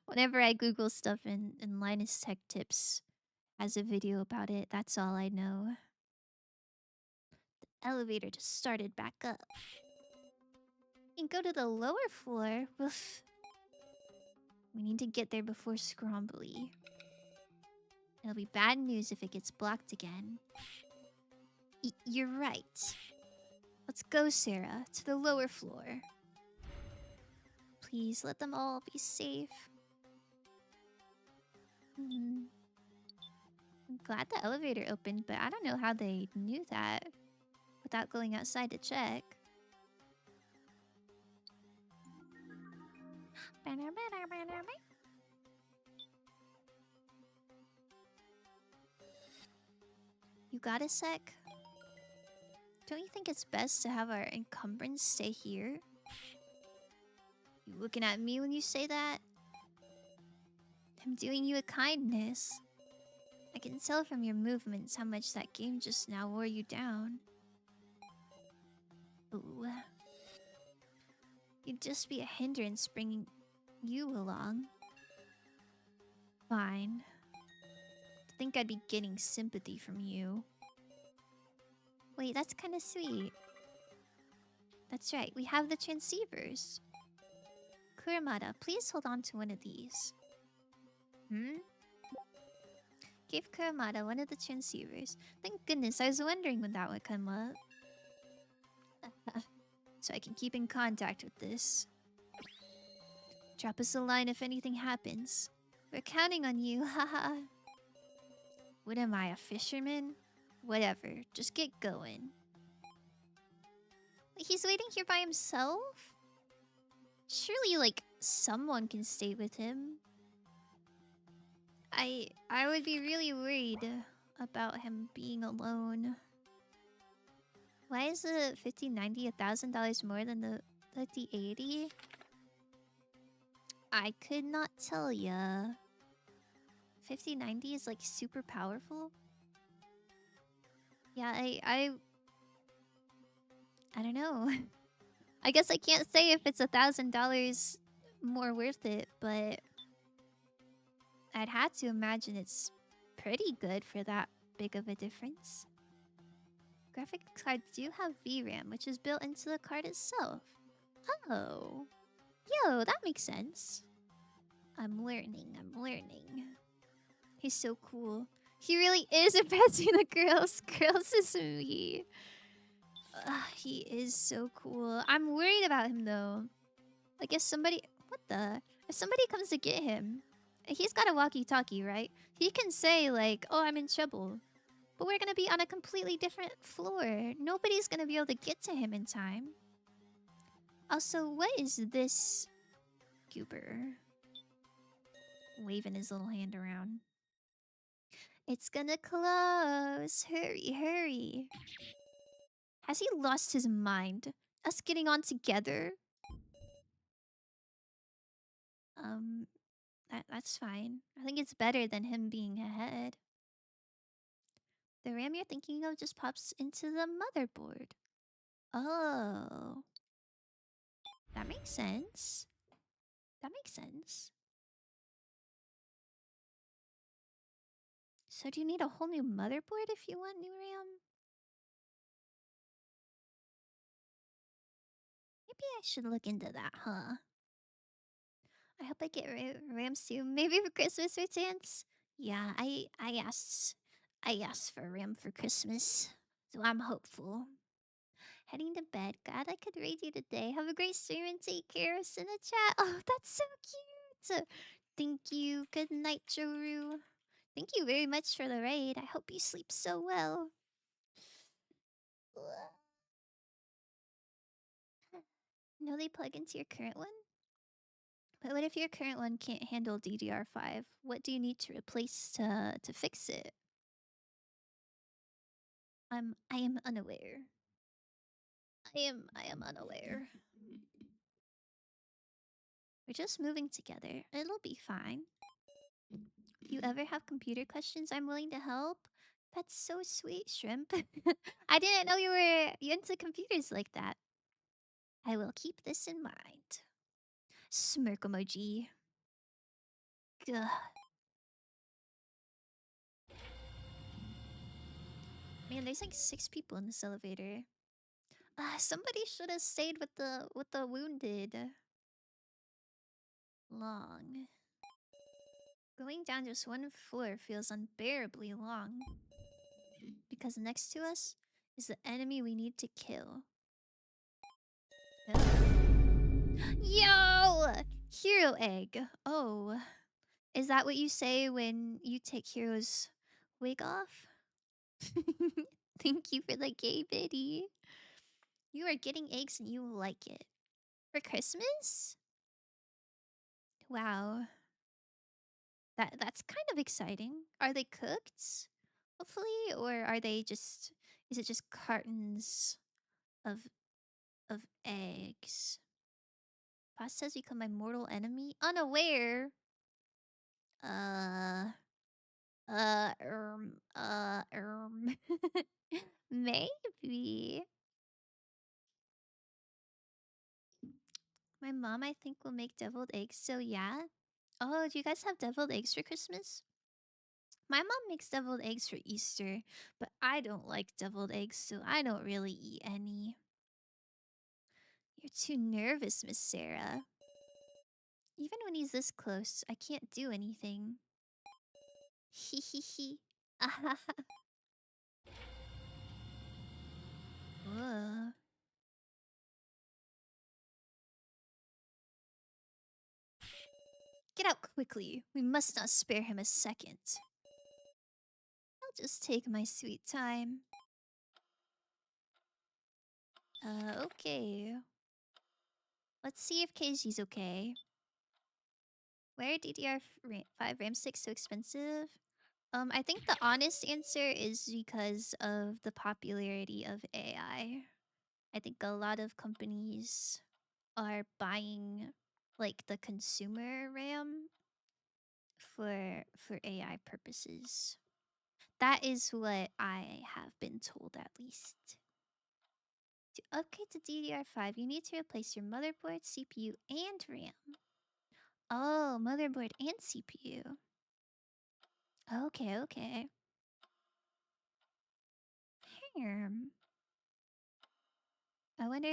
whenever I Google stuff in Linus Tech Tips has a video about it, that's all I know. Elevator just started back up. You can go to the lower floor. Woof. We need to get there before Scrombly. It'll be bad news if it gets blocked again. You're right. Let's go, Sarah, to the lower floor. Please let them all be safe. I'm glad the elevator opened, but I don't know how they knew that without going outside to check. You got a sec? Don't you think it's best to have our encumbrance stay here? You looking at me when you say that? I'm doing you a kindness. I can tell from your movements how much that game just now wore you down. Ooh. You'd just be a hindrance bringing you along. Fine. I think I'd be getting sympathy from you. Wait, that's kind of sweet. That's right, we have the transceivers. Kuramada, please hold on to one of these. Give Kuramada one of the transceivers. Thank goodness, I was wondering when that would come up. So I can keep in contact with this. Drop us a line if anything happens. We're counting on you, haha. What am I, a fisherman? Whatever, just get going. He's waiting here by himself? Surely, like, someone can stay with him. I would be really worried about him being alone. Why is the 5090 $1,000 more than the 5080? I could not tell ya. 5090 is like super powerful. Yeah, I don't know. I guess I can't say if it's $1,000 more worth it, but I'd have to imagine it's pretty good for that big of a difference. Graphics cards do have VRAM, which is built into the card itself. Oh. Yo, that makes sense. I'm learning. He's so cool. He really is impressing the girls. Girls is me. He is so cool. I'm worried about him though. Like if somebody... What the... If somebody comes to get him... He's got a walkie-talkie, right? He can say like, oh, I'm in trouble. But we're gonna be on a completely different floor. Nobody's gonna be able to get to him in time. Also, what is this goober? Waving his little hand around. It's gonna close. Hurry, hurry. Has he lost his mind? Us getting on together? That's fine. I think it's better than him being ahead. The RAM you're thinking of just pops into the motherboard. Oh, that makes sense. That makes sense. So do you need a whole new motherboard if you want new RAM? Maybe I should look into that, huh? I hope I get RAM soon. Maybe for Christmas or Chance. Yeah, I asked for RAM for Christmas, so I'm hopeful. Heading to bed. Glad I could raid you today. Have a great stream and take care. Us in the chat. Oh, that's so cute. Thank you. Good night, Joru. Thank you very much for the raid. I hope you sleep so well. No, they plug into your current one? But what if your current one can't handle DDR5? What do you need to replace to fix it? I am unaware. I am unaware. We're just moving together. It'll be fine. If you ever have computer questions, I'm willing to help. That's so sweet, Shrimp. I didn't know you were into computers like that. I will keep this in mind. Smirk emoji. Gah. Man, there's like 6 people in this elevator. Somebody should have stayed with the wounded. Long. Going down just one floor feels unbearably long. Because next to us is the enemy we need to kill. Yo! Hero egg. Oh. Is that what you say when you take Hero's wig off? Thank you for the gay biddy. You are getting eggs and you like it. For Christmas? Wow. That's kind of exciting. Are they cooked? Hopefully, or are they just is it just cartons of of eggs? Pasta's become my mortal enemy? Unaware. Uh uh um uh um maybe. My mom I think will make deviled eggs, so yeah. Oh, do you guys have deviled eggs for Christmas? My mom makes deviled eggs for Easter, but I don't like deviled eggs, so I don't really eat any. You're too nervous, Miss Sarah. Even when he's this close, I can't do anything. Hee hee hee. Ugh. Get out quickly. We must not spare him a second. I'll just take my sweet time. Okay. Let's see if KG's okay. Why are DDR5 RAM 6 so expensive? I think the honest answer is because of the popularity of AI. I think a lot of companies are buying like the consumer RAM for AI purposes. That is what I have been told at least. To upgrade to DDR5, you need to replace your motherboard, CPU, and RAM. Oh, motherboard and CPU. Okay, okay. I wonder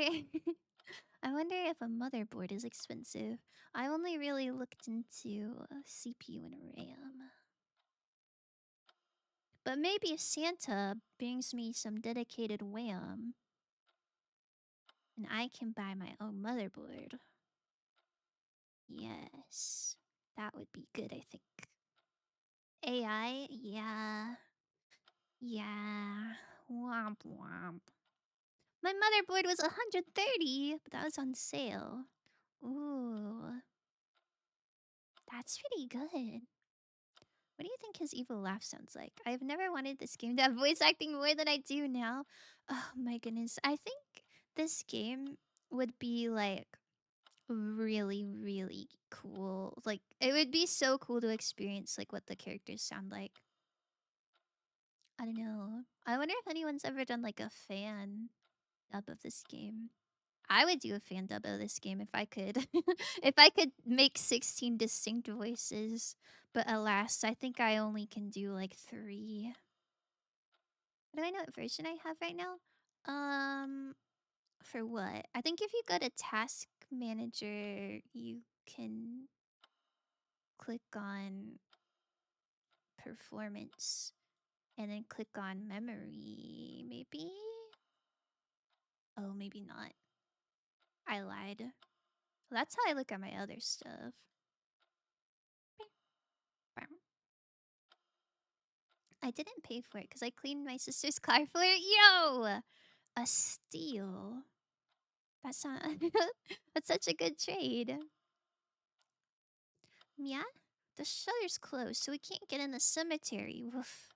I wonder if a motherboard is expensive. I only really looked into CPU and RAM. But maybe if Santa brings me some dedicated RAM, and I can buy my own motherboard. Yes. That would be good, I think. AI? Yeah. Yeah. Womp womp. My motherboard was 130, but that was on sale. Ooh. That's pretty good. What do you think his evil laugh sounds like? I've never wanted this game to have voice acting more than I do now. Oh my goodness. I think this game would be like really, really cool. Like, it would be so cool to experience, like, what the characters sound like. I don't know. I wonder if anyone's ever done, like, a fan dub of this game. I would do a fan dub of this game if I could. If I could make 16 distinct voices. But alas, I think I only can do, like, 3. Do I know what version I have right now? Um, for what? I think if you go to Task Manager, you can click on Performance and then click on Memory, maybe? Oh, maybe not. I lied. That's how I look at my other stuff. I didn't pay for it because I cleaned my sister's car for it. Yo! A steal. That's not. That's such a good trade. Yeah? The shutter's closed, so we can't get in the cemetery. Woof.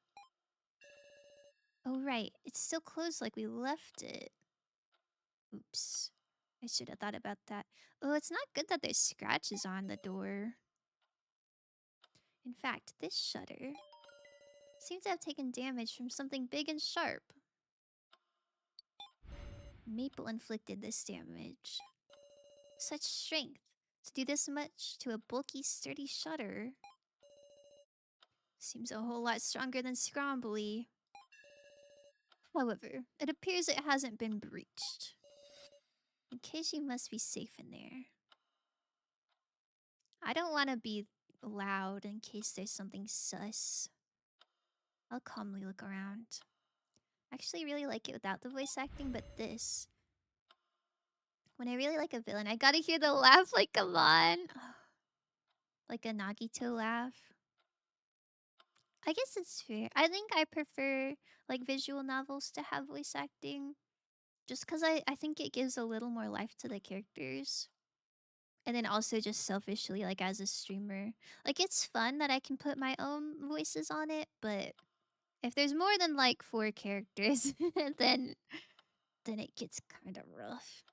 Oh, right. It's still closed like we left it. Oops. I should have thought about that. Oh, it's not good that there's scratches on the door. In fact, this shutter seems to have taken damage from something big and sharp. Maple inflicted this damage. Such strength to do this much to a bulky, sturdy shutter. Seems a whole lot stronger than Scrombly. However, it appears it hasn't been breached. In case you must be safe in there. I don't want to be loud in case there's something sus. I'll calmly look around. I actually really like it without the voice acting, but this. When I really like a villain, I gotta hear the laugh, like, come on. Like a Nagito laugh. I guess it's fair. I think I prefer, like, visual novels to have voice acting. Just because I think it gives a little more life to the characters. And then also just selfishly, like, as a streamer. Like, it's fun that I can put my own voices on it, but if there's more than, like, 4 characters, then it gets kind of rough.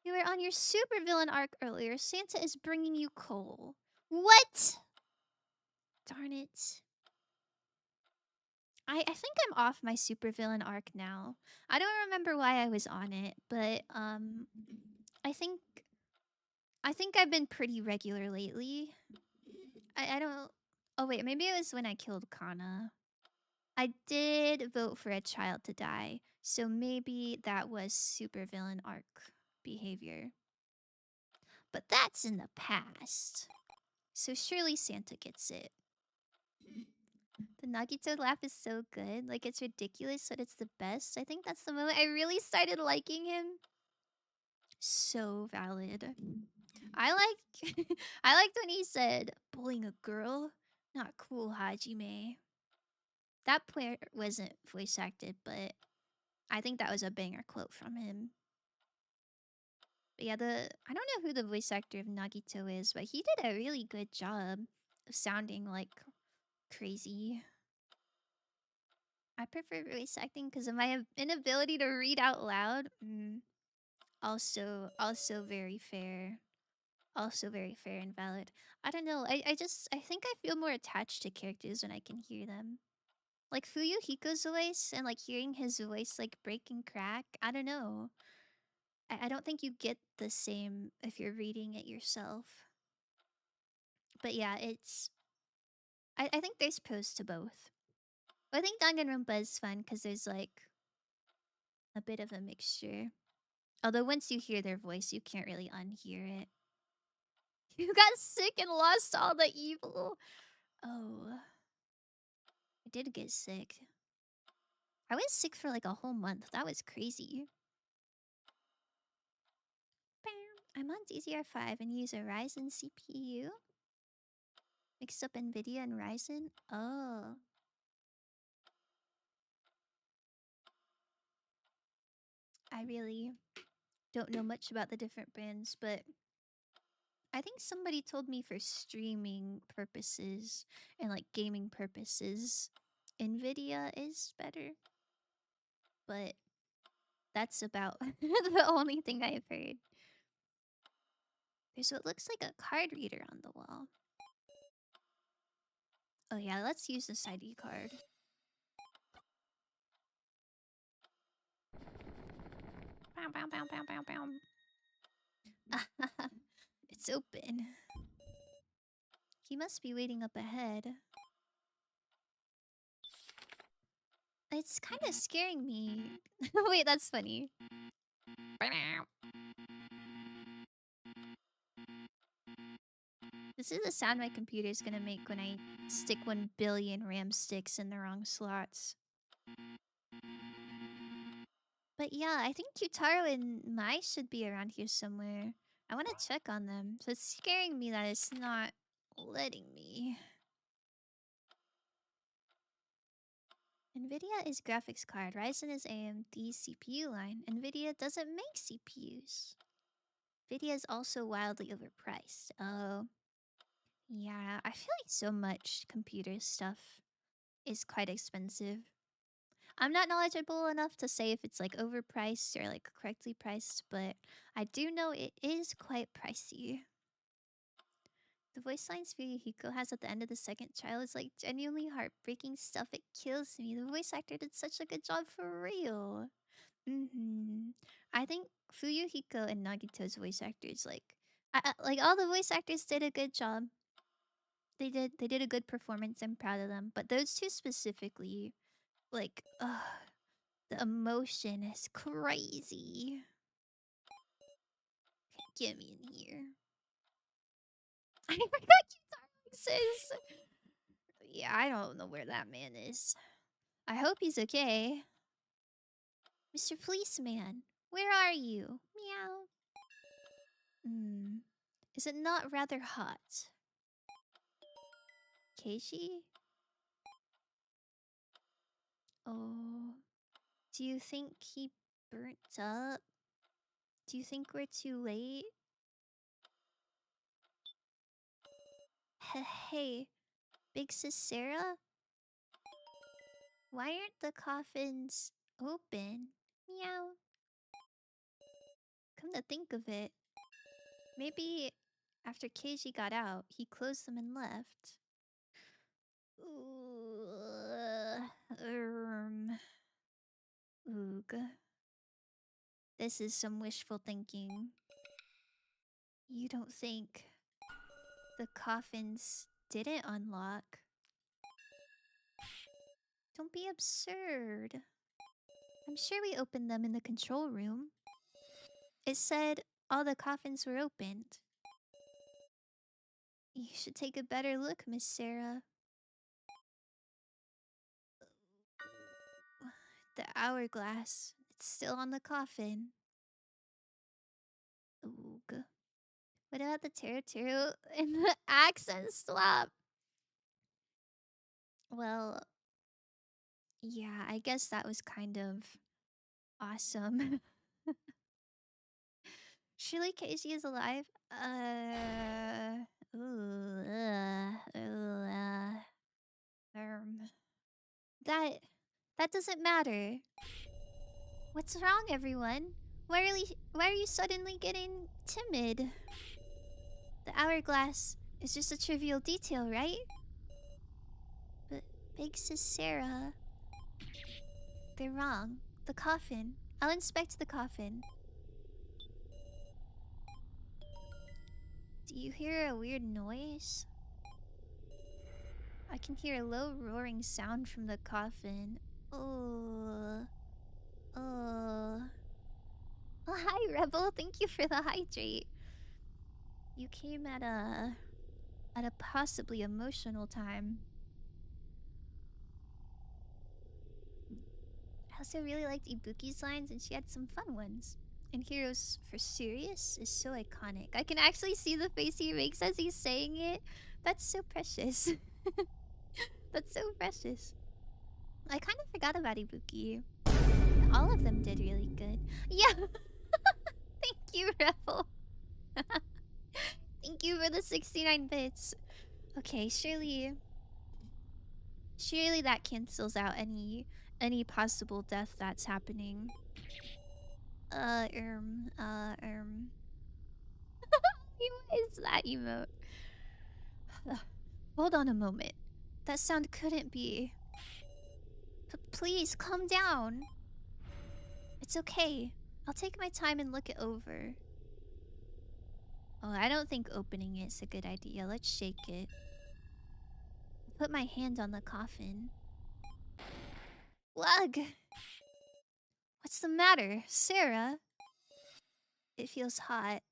You were on your supervillain arc earlier. Santa is bringing you coal. What? Darn it. I think I'm off my supervillain arc now. I don't remember why I was on it, but I think I've been pretty regular lately. I don't. Oh wait, maybe it was when I killed Kana. I did vote for a child to die, so maybe that was supervillain arc behavior. But that's in the past. So surely Santa gets it. The Nagito laugh is so good. Like, it's ridiculous, but it's the best. I think that's the moment I really started liking him. So valid. I like I liked when he said, bullying a girl? Not cool, Hajime. That part wasn't voice acted, but I think that was a banger quote from him. But yeah, I don't know who the voice actor of Nagito is, but he did a really good job of sounding like crazy. I prefer voice acting because of my inability to read out loud. Also very fair. Also very fair and valid. I don't know. I think I feel more attached to characters when I can hear them. Like Fuyuhiko's voice and like hearing his voice like break and crack. I don't know. I don't think you get the same if you're reading it yourself. But yeah, I think there's pros to both. I think Danganronpa is fun because there's like a bit of a mixture. Although once you hear their voice, you can't really unhear it. You got sick and lost all the evil. Oh, I did get sick. I was sick for like a whole month. That was crazy. I'm on DDR5 and use a Ryzen CPU. Mixed up NVIDIA and Ryzen. Oh. I really don't know much about the different brands, but I think somebody told me for streaming purposes and like gaming purposes, NVIDIA is better. But that's about the only thing I've heard. There's what looks like a card reader on the wall. Oh yeah, let's use this ID card. Bow, bow, bow, bow, bow, bow. It's open. He must be waiting up ahead. It's kind of scaring me. Wait, that's funny. This is the sound my computer's gonna make when I stick 1 billion RAM sticks in the wrong slots. But yeah, I think Qtaro and Mai should be around here somewhere. I want to check on them. So it's scaring me that it's not letting me. NVIDIA is graphics card. Ryzen is AMD CPU line. NVIDIA doesn't make CPUs. NVIDIA is also wildly overpriced. Oh. Yeah, I feel like so much computer stuff is quite expensive. I'm not knowledgeable enough to say if it's like overpriced or like correctly priced, but I do know it is quite pricey. The voice lines Fuyuhiko has at the end of the second trial is like genuinely heartbreaking stuff. It kills me. The voice actor did such a good job for real. I think Fuyuhiko and Nagito's voice actors like all the voice actors did a good job. They did a good performance. I'm proud of them. But those two specifically, like, the emotion is crazy. Get me in here. I forgot Qtaro exists. Yeah, I don't know where that man is. I hope he's okay. Mr. Policeman, where are you? Meow. Is it not rather hot? Keishi? Oh. Do you think he burnt up? Do you think we're too late? Hey, Big Sis Sarah? Why aren't the coffins open? Meow. Come to think of it, maybe after Keiji got out, he closed them and left. Oog. This is some wishful thinking. You don't think the coffins didn't unlock? Don't be absurd. I'm sure we opened them in the control room. It said all the coffins were opened. You should take a better look, Miss Sarah. The hourglass. It's still on the coffin. Oog. What about the Teru and the accent swap? Well, yeah, I guess that was kind of awesome. Surely Keishi is alive? Ooh, that doesn't matter. What's wrong, everyone? Why are you suddenly getting timid? The hourglass is just a trivial detail, right? But Big Sis Sarah, they're wrong. The coffin. I'll inspect the coffin. Do you hear a weird noise? I can hear a low roaring sound from the coffin. Oh. Oh. Oh, hi, Rebel. Thank you for the hydrate. You came at a possibly emotional time. I also really liked Ibuki's lines, and she had some fun ones. And Heroes for Serious is so iconic. I can actually see the face he makes as he's saying it. That's so precious. That's so precious. I kind of forgot about Ibuki. All of them did really good. Yeah. Thank you, Rebel. Thank you for the 69 bits. Okay, surely that cancels out any possible death that's happening. What is that emote? Hold on a moment. That sound couldn't be. Please, calm down. It's okay. I'll take my time and look it over. Oh, I don't think opening it's a good idea. Let's shake it. I'll put my hand on the coffin. Lug! What's the matter, Sarah? It feels hot.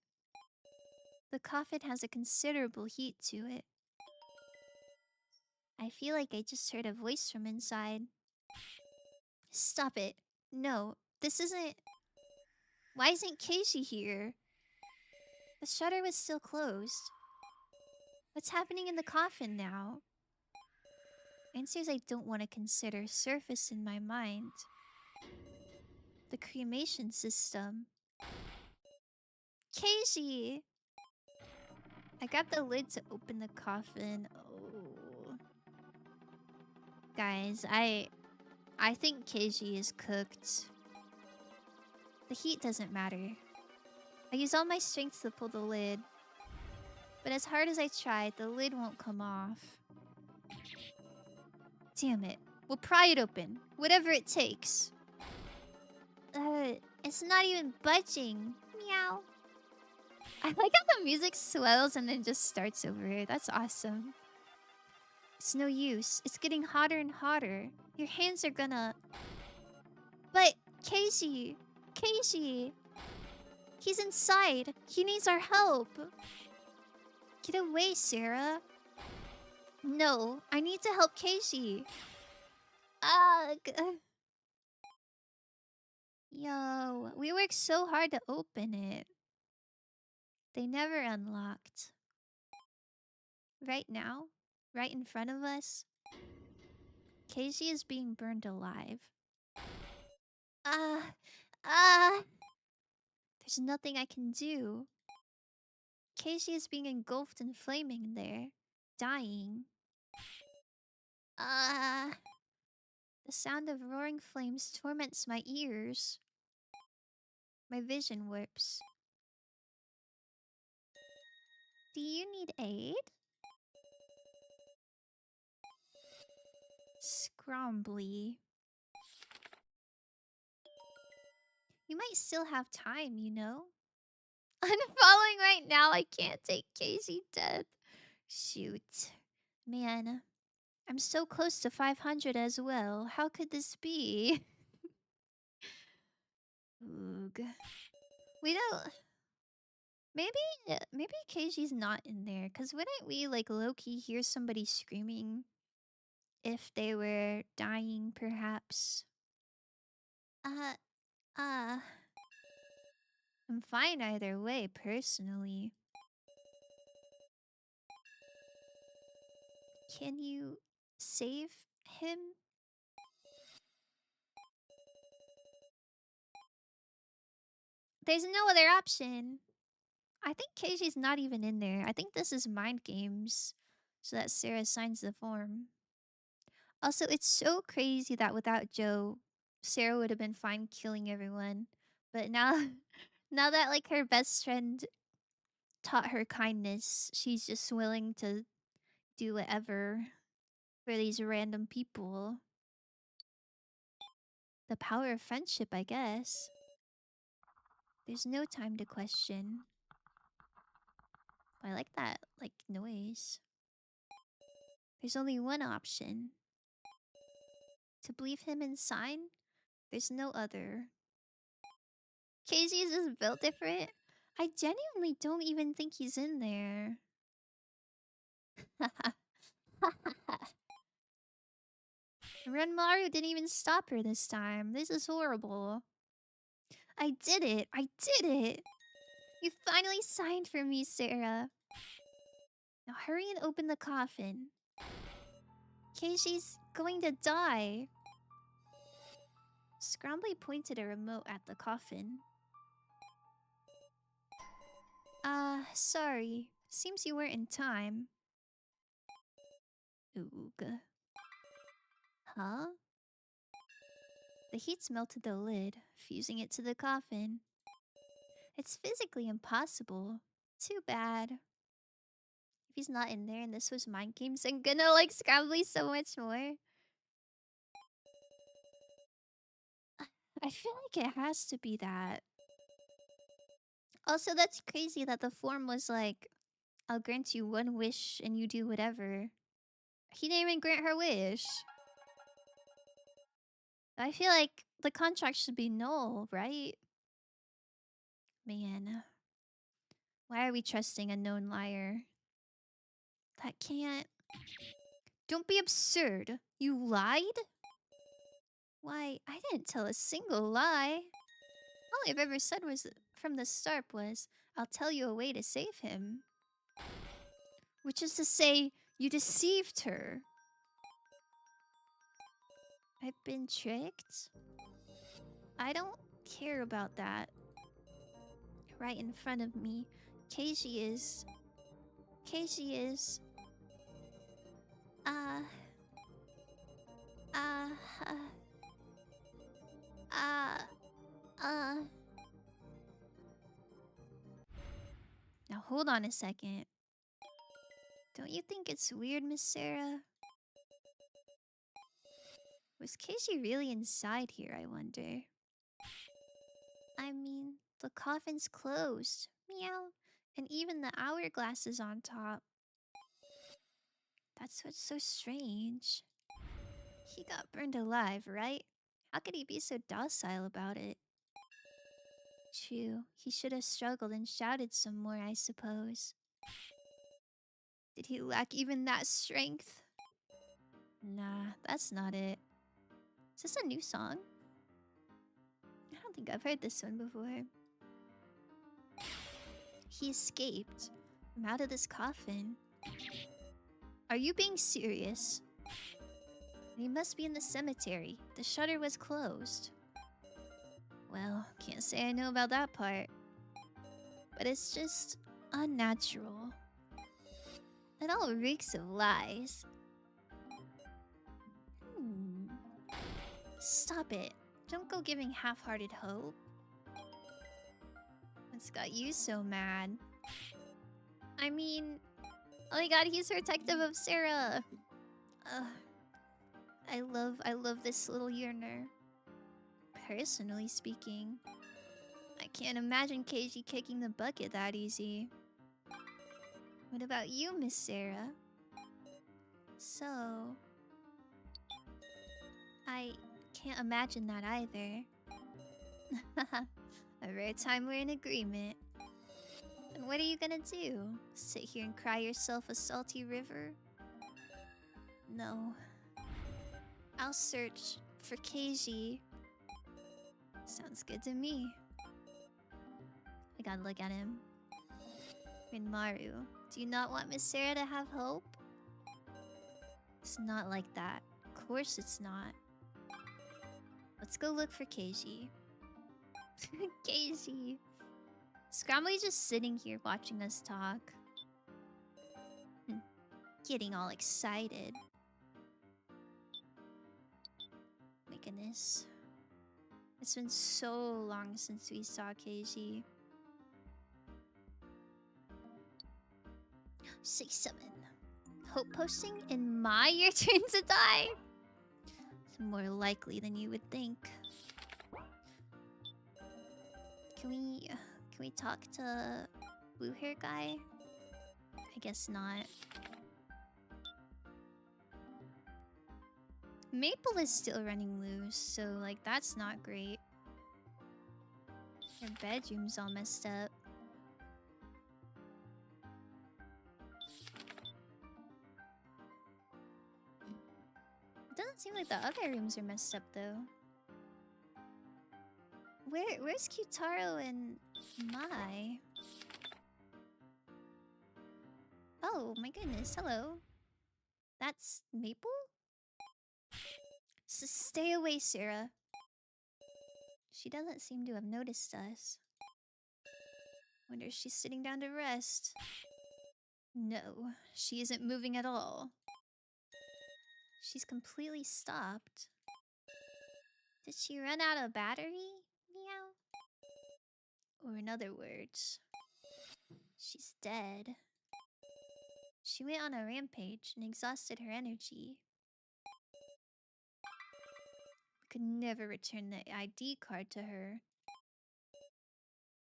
The coffin has a considerable heat to it. I feel like I just heard a voice from inside. Stop it. No, this isn't... Why isn't Keishi here? The shutter was still closed. What's happening in the coffin now? Answers I don't want to consider surface in my mind. The cremation system. Keishi! I grabbed the lid to open the coffin. Oh. Guys, I think Keishi is cooked. The heat doesn't matter. I use all my strength to pull the lid. But as hard as I try, the lid won't come off. Damn it. We'll pry it open. Whatever it takes. It's not even budging. Meow. I like how the music swells and then just starts over. That's awesome. It's no use. It's getting hotter and hotter. Your hands are gonna... But, Keishi! Keishi! He's inside. He needs our help. Get away, Sarah. No, I need to help Keishi. Ugh. Yo, we worked so hard to open it. They never unlocked. Right now, right in front of us, Keishi is being burned alive. There's nothing I can do. Keishi is being engulfed in flaming there, dying. The sound of roaring flames torments my ears. My vision warps. Do you need aid? Scrombly. You might still have time, you know? Unfollowing right now, I can't take Keishi death. Shoot. Man, I'm so close to 500 as well. How could this be? Oog. We don't... Maybe Keishi's not in there. Because wouldn't we, like, low-key hear somebody screaming if they were dying, perhaps? I'm fine either way, personally. Can you save him? There's no other option. I think Keishi's not even in there. I think this is mind games so that Sarah signs the form. Also, it's so crazy that without Joe, Sarah would have been fine killing everyone. But now, now that like her best friend taught her kindness, she's just willing to do whatever for these random people. The power of friendship, I guess. There's no time to question. I like that, like, noise. There's only one option. To believe him and sign? There's no other. Casey is just built different. I genuinely don't even think he's in there. Renmaru didn't even stop her this time. This is horrible. I did it! I did it! You finally signed for me, Sarah. Now hurry and open the coffin. Keishi's going to die. Scrombly pointed a remote at the coffin. Sorry. Seems you weren't in time. Oog. Huh? The heat's melted the lid, fusing it to the coffin. It's physically impossible. Too bad. If he's not in there and this was Mind Games, I'm gonna like Scrambly so much more. I feel like it has to be that. Also, that's crazy that the form was like, I'll grant you one wish and you do whatever. He didn't even grant her wish. I feel like the contract should be null, right? Man. Why are we trusting a known liar? That can't... Don't be absurd. You lied? Why, I didn't tell a single lie. All I've ever said was from the start was, I'll tell you a way to save him. Which is to say, you deceived her. I've been tricked? I don't care about that. Right in front of me, Keiji is... Keiji is... Uh... Uh... Uh... Uh... Now hold on a second. Don't you think it's weird, Miss Sarah? Was Keiji really inside here, I wonder? I mean, the coffin's closed. Meow. And even the hourglass is on top. That's what's so strange. He got burned alive, right? How could he be so docile about it? True, he should have struggled and shouted some more, I suppose. Did he lack even that strength? Nah, that's not it. Is this a new song? I don't think I've heard this one before. He escaped. I'm out of this coffin. Are you being serious? He must be in the cemetery. The shutter was closed. Well, can't say I know about that part. But it's just unnatural. It all reeks of lies. Stop it. Don't go giving half-hearted hope. What's got you so mad? I mean... Oh my god, he's protective of Sarah! I love this little yearner. Personally speaking, I can't imagine Keiji kicking the bucket that easy. What about you, Miss Sarah? So... I can't imagine that either. A rare time we're in agreement. And what are you gonna do? Sit here and cry yourself a salty river? No. I'll search for Keiji. Sounds good to me. I gotta look at him. Rinmaru, do you not want Miss Sarah to have hope? It's not like that. Of course it's not. Let's go look for Keiji. Keiji. Scrambly's just sitting here watching us talk. Getting all excited. My goodness. It's been so long since we saw Keiji. 6-7. Hope posting in my your turn to die? It's more likely than you would think. Can we talk to blue hair guy? I guess not. Maple is still running loose, so like that's not great. Her bedroom's all messed up. It doesn't seem like the other rooms are messed up though. Where's Kyutaro and Mai? Oh my goodness, hello. That's Maple? Stay away, Sarah. She doesn't seem to have noticed us. Wonder if she's sitting down to rest. No, she isn't moving at all. She's completely stopped. Did she run out of battery? Meow. Or in other words, She's dead. She went on a rampage and exhausted her energy. We could never return the ID card to her.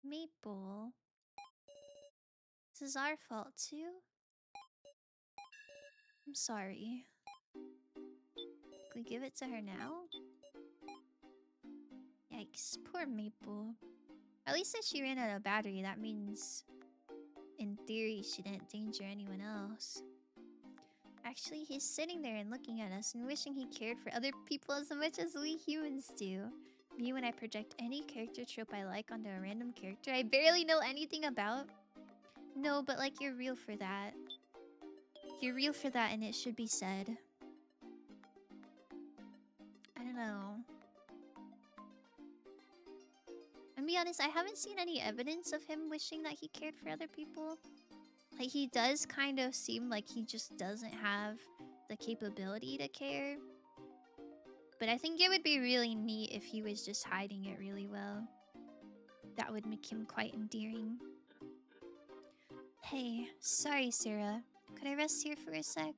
Maple. This is our fault too? I'm sorry. Can we give it to her now? Yikes, poor Maple. At least if she ran out of battery, that means, in theory, she didn't danger anyone else. Actually, he's sitting there and looking at us and wishing he cared for other people as much as we humans do. Me when I project any character trope I like onto a random character I barely know anything about. No, but like, you're real for that. You're real for that and it should be said. I don't know. And be honest, I haven't seen any evidence of him wishing that he cared for other people. Like, he does kind of seem like he just doesn't have the capability to care. But I think it would be really neat if he was just hiding it really well. That would make him quite endearing. Hey, sorry, Sarah. Could I rest here for a sec?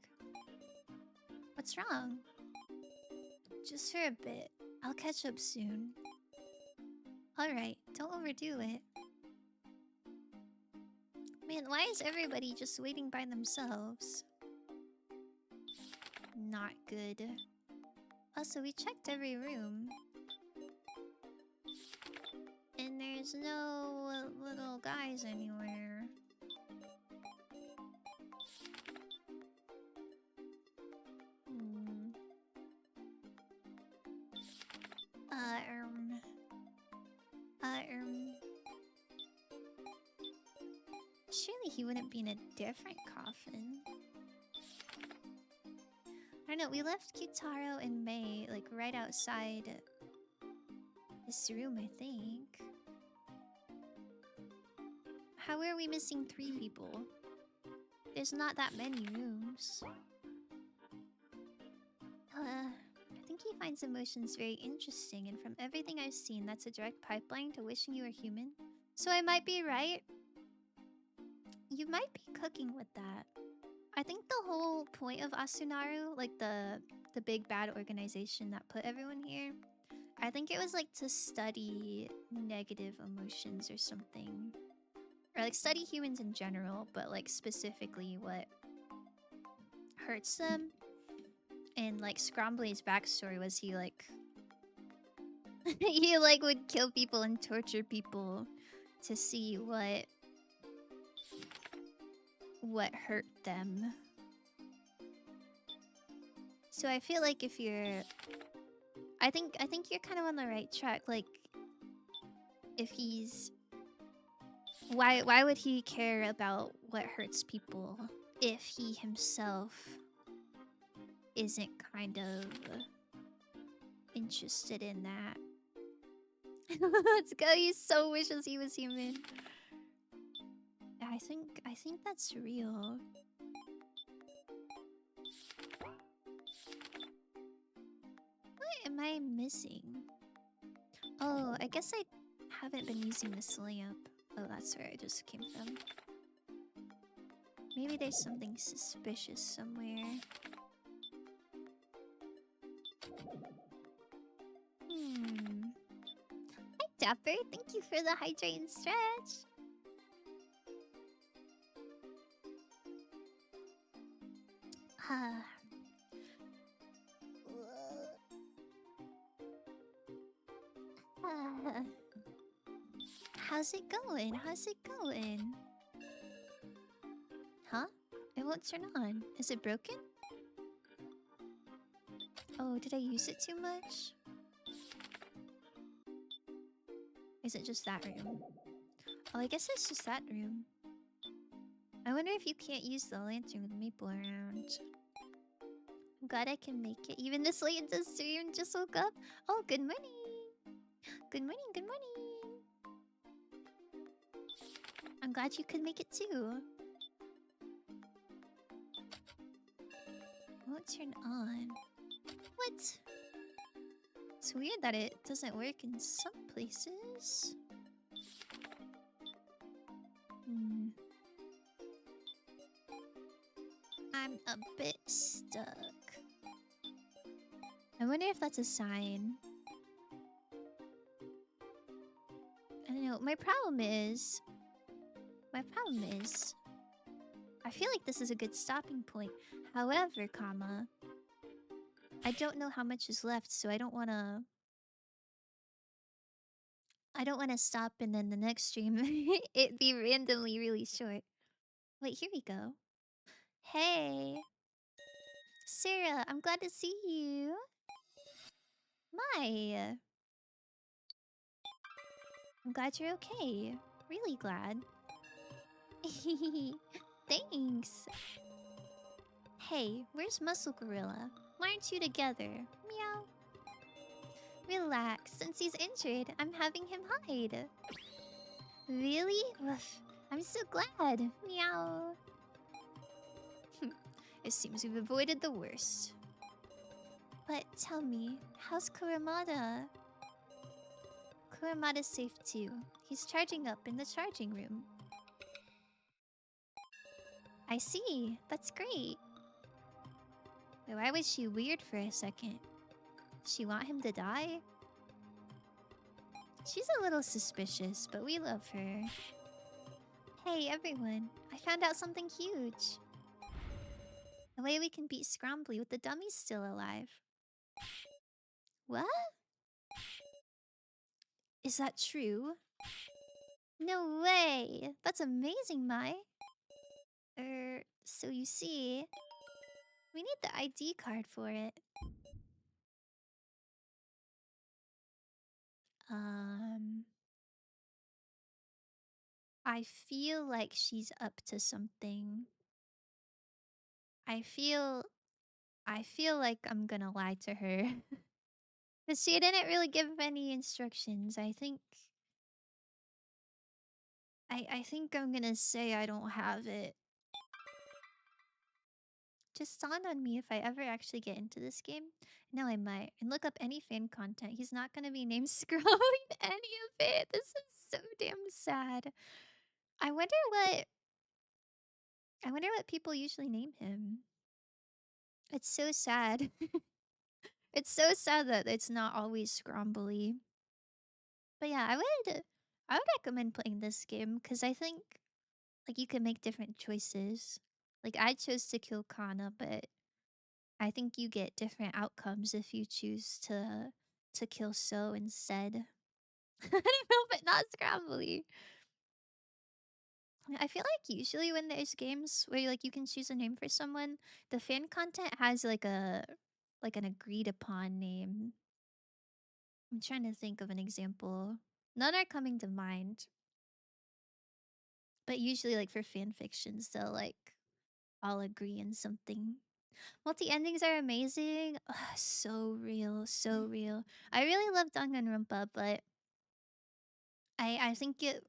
What's wrong? Just for a bit. I'll catch up soon. Alright, don't overdo it. Man, why is everybody just waiting by themselves? Not good. Also, we checked every room. And there's no little guys anywhere. Surely he wouldn't be in a different coffin. I don't know, we left Kitaro and Mei, like, right outside this room, I think. How are we missing 3 people? There's not that many rooms. I think he finds emotions very interesting, and from everything I've seen, that's a direct pipeline to wishing you were human. So I might be right. You might be cooking with that. I think the whole point of Asunaru, like the big bad organization that put everyone here, I think it was like to study negative emotions or something. Or like study humans in general, but like specifically what hurts them. And like Scrambly's backstory was he like he like would kill people and torture people to see what hurt them. So I feel like if you're I think you're kind of on the right track. Like, if he's why would he care about what hurts people if he himself isn't kind of interested in that? Let's go. He so wishes he was human. I think that's real. What am I missing? Oh, I guess I haven't been using this lamp. Oh, that's where I just came from. Maybe there's something suspicious somewhere. Hi, Dapper. Thank you for the hydrate and stretch. How's it going? How's it going? Huh? It won't turn on. Is it broken? Oh, did I use it too much? Is it just that room? Oh, I guess it's just that room. I wonder if you can't use the lantern with Maple around. I'm glad I can make it. Even this late into the stream, just woke up. Oh, good morning. Good morning, good morning. I'm glad you could make it too. It won't turn on. What? It's weird that it doesn't work in some places. I'm a bit stuck. I wonder if that's a sign. I don't know. My problem is, I feel like this is a good stopping point. However, comma, I don't know how much is left, so I don't wanna stop and then the next stream it be randomly really short. Wait, here we go. Hey, Sarah, I'm glad to see you. My, I'm glad you're okay. Really glad. Thanks. Hey, where's Muscle Gorilla? Why aren't you together? Meow. Relax, since he's injured, I'm having him hide. Really? Woof. I'm so glad. Meow. It seems we've avoided the worst. But tell me, how's Kuramada? Kuramada's safe too. He's charging up in the charging room. I see. That's great. Though why was she weird for a second? She want him to die? She's a little suspicious, but we love her. Hey everyone, I found out something huge. The way we can beat Scrombly with the dummies still alive. What? Is that true? No way! That's amazing, Mai. So you see, we need the ID card for it. Um, I feel like she's up to something. I feel I feel like I'm gonna lie to her. Cause she didn't really give any instructions. I think I'm gonna say I don't have it. Just dawned on me if I ever actually get into this game. No, I might. And look up any fan content. He's not gonna be named Scroll in any of it. This is so damn sad. I wonder what I wonder what people usually name him. It's so sad. It's so sad that it's not always Scrombly. But yeah, I would recommend playing this game because I think like you can make different choices. Like I chose to kill Kana, but I think you get different outcomes if you choose to kill So instead. I don't know, but not Scrambly. I feel like usually when there's games where like you can choose a name for someone, the fan content has like an agreed upon name. I'm trying to think of an example. None are coming to mind. But usually like for fan fictions, they'll like all agree on something. Multi endings are amazing. Ugh, so real, so real. I really love Danganronpa, but I think it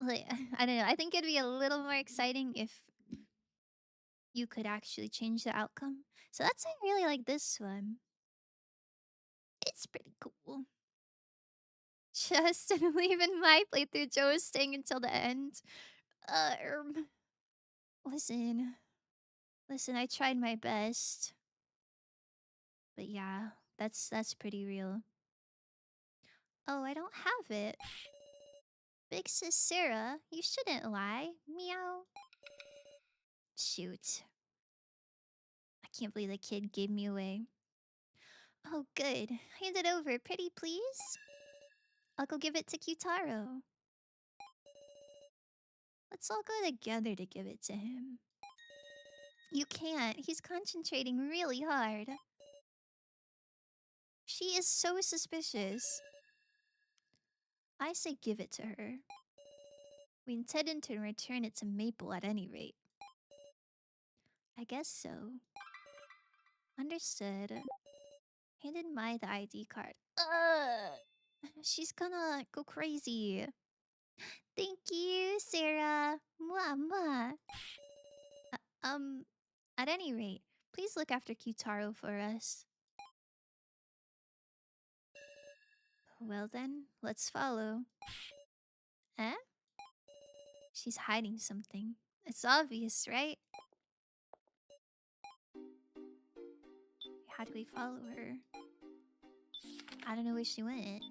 like I don't know. I think it'd be a little more exciting if you could actually change the outcome. So that's why I really like this one. It's pretty cool. Just leaving my playthrough, Joe is staying until the end. Uh, um, listen, listen. I tried my best, but yeah, that's pretty real. Oh, I don't have it. Big sis Sarah, you shouldn't lie. Meow. Shoot. I can't believe the kid gave me away. Oh, good. Hand it over, pretty please. I'll go give it to Kyutaro. Let's all go together to give it to him. You can't. He's concentrating really hard. She is so suspicious. I say give it to her. We intend to return it to Maple at any rate. I guess so. Understood. Handed Mai the ID card. She's gonna go crazy. Thank you, Sarah. Mwah, mwah. Um, at any rate, please look after Kyutaro for us. Well then, let's follow. Eh? She's hiding something. It's obvious, right? How do we follow her? I don't know where she went.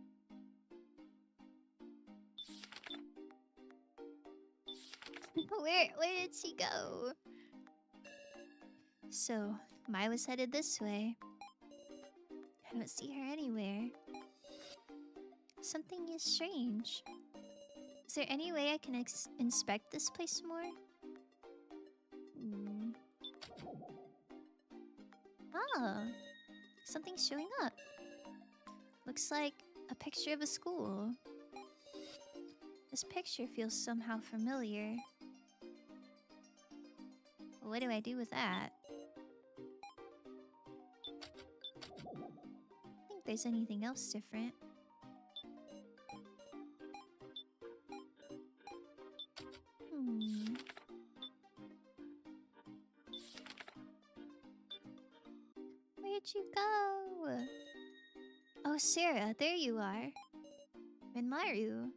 Where did she go? So, Mai was headed this way. I don't see her anywhere. Something is strange. Is there any way I can inspect this place more? Oh, something's showing up. Looks like a picture of a school. This picture feels somehow familiar. What do I do with that? I think there's anything else different. Where'd you go? Oh, Sarah, there you are. Minmaru.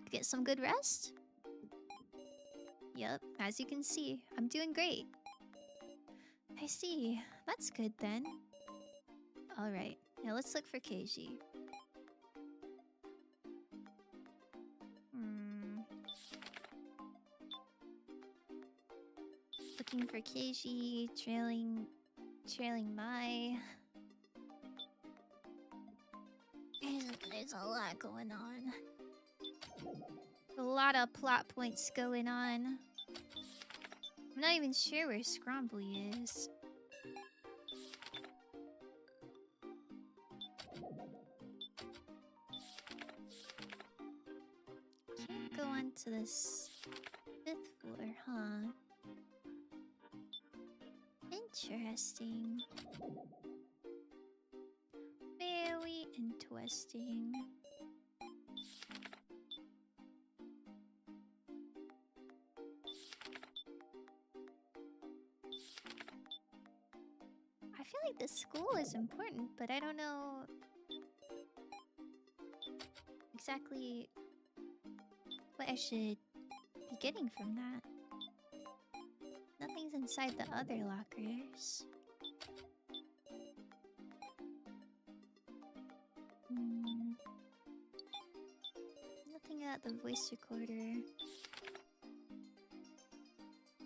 Get some good rest? Yep, as you can see, I'm doing great. I see. That's good then. Alright, now let's look for Keiji. Looking for Keiji, trailing Mai. There's a lot going on. A lot of plot points going on. I'm not even sure where Scrombly is. Can't go on to this 5th floor, huh? Interesting. Very interesting. I feel like this school is important, but I don't know exactly what I should be getting from that. Nothing's inside the other lockers. Nothing at the voice recorder.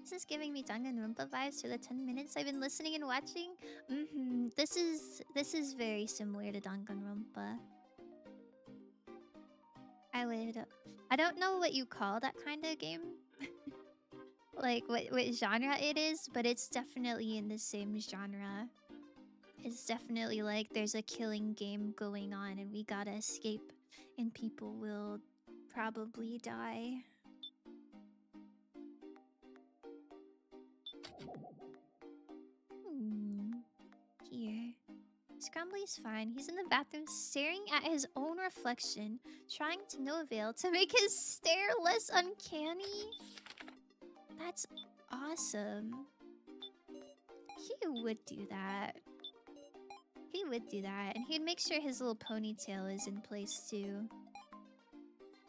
This is giving me Danganronpa vibes for the 10 minutes I've been listening and watching. This is very similar to Danganronpa. I don't know what you call that kind of game. Like what genre it is, but it's definitely in the same genre. It's definitely like there's a killing game going on and we gotta escape and people will probably die. Here. Scrumbly's fine. He's in the bathroom staring at his own reflection, trying to no avail to make his stare less uncanny. That's awesome. He would do that. He would do that. And he'd make sure his little ponytail is in place too.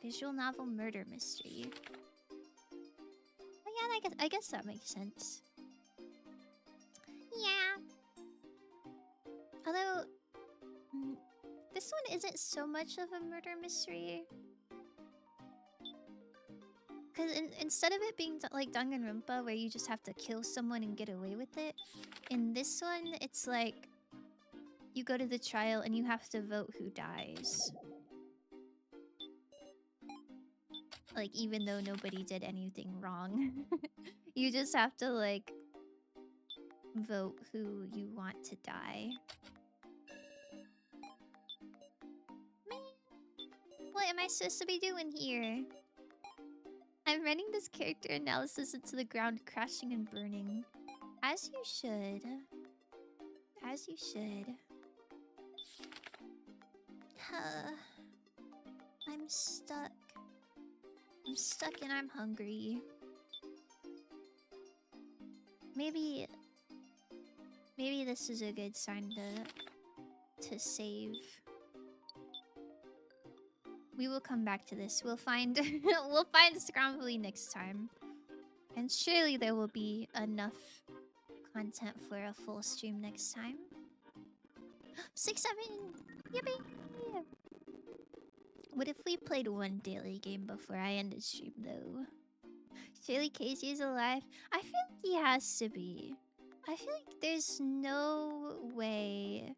Visual novel murder mystery. Oh yeah, I guess that makes sense. Yeah. Although, this one isn't so much of a murder mystery. Because instead of it being like Danganronpa, where you just have to kill someone and get away with it, in this one, it's like you go to the trial and you have to vote who dies. Like, even though nobody did anything wrong. You just have to, like, vote who you want to die. Man, what am I supposed to be doing here? I'm running this character analysis into the ground, crashing and burning. As you should. As you should. I'm stuck. I'm stuck and I'm hungry. Maybe this is a good sign to save. We will come back to this. We'll find we'll find Scrombly next time. And surely there will be enough content for a full stream next time. 6-7! Yippee! What if we played one daily game before I ended stream though? Shaylee Casey is alive? I feel like he has to be. I feel like there's no way